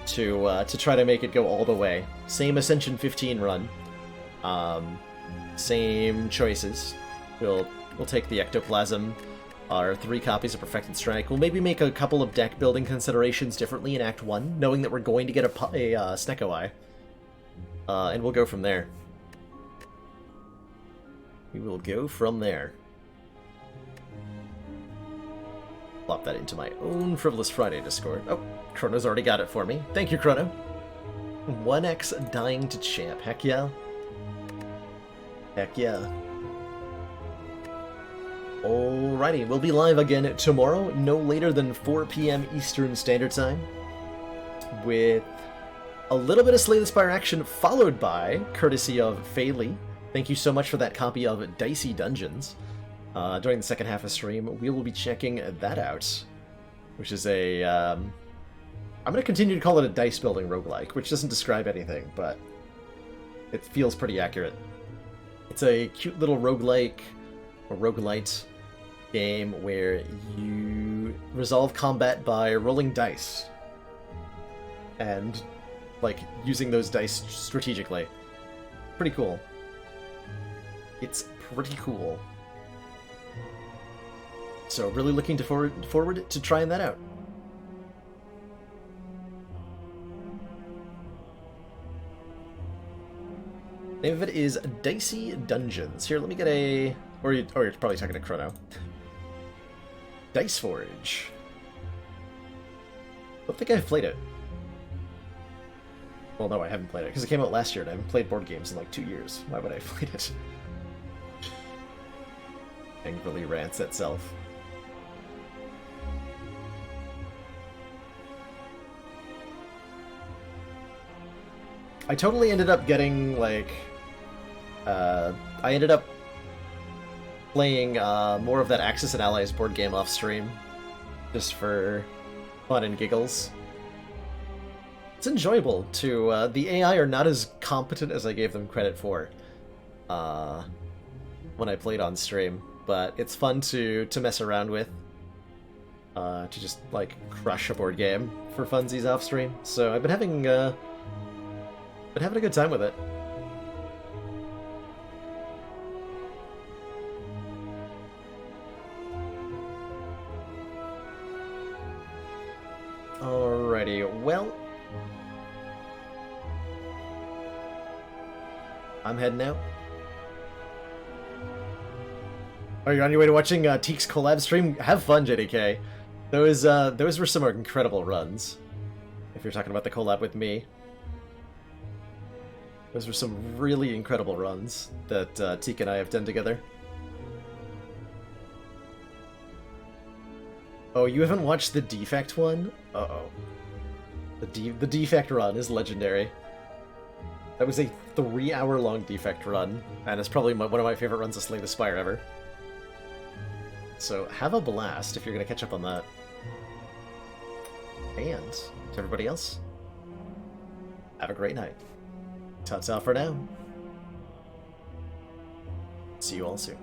to try to make it go all the way. Same Ascension 15 run. Same choices. We'll take the Ectoplasm, our 3 copies of Perfected Strike. We'll maybe make a couple of deck building considerations differently in Act 1, knowing that we're going to get a Snecko Eye. And we'll go from there. We will go from there. Plop that into my own Frivolous Friday Discord. Oh, Chrono's already got it for me. Thank you, Chrono. 1x dying to champ. Heck yeah. Heck yeah. Alrighty, we'll be live again tomorrow, no later than 4 p.m. Eastern Standard Time, with a little bit of Slay the Spire action, followed by, courtesy of Faylee, thank you so much for that copy of Dicey Dungeons. During the second half of stream, we will be checking that out, which is a, I'm going to continue to call it a dice-building roguelike, which doesn't describe anything, but it feels pretty accurate. It's a cute little roguelike, or roguelite, game where you resolve combat by rolling dice and like using those dice strategically. Pretty cool. It's pretty cool. So really looking forward to trying that out. Name of it is Dicey Dungeons. Here, let me get a... Or you're probably talking to Chrono. Dice Forge. I don't think I've played it. Well, no, I haven't played it, because it came out last year, and I haven't played board games in like 2 years. Why would I have played it? Angrily rants itself. I totally ended up getting, like... I ended up playing more of that Axis and Allies board game off stream, just for fun and giggles. It's enjoyable to, the AI are not as competent as I gave them credit for when I played on stream, but it's fun to mess around with. to just, like, crush a board game for funsies off stream. So I've been having a good time with it. Alrighty, well, I'm heading out. Are you on your way to watching Teek's collab stream? Have fun, JDK. Those were some incredible runs. If you're talking about the collab with me. Those were some really incredible runs that Teek and I have done together. Oh, you haven't watched the Defect one? Uh-oh. The Defect run is legendary. That was a 3-hour-long Defect run, and it's probably one of my favorite runs of Slay the Spire ever. So have a blast if you're going to catch up on that. And to everybody else, have a great night. Ta-ta for now. See you all soon.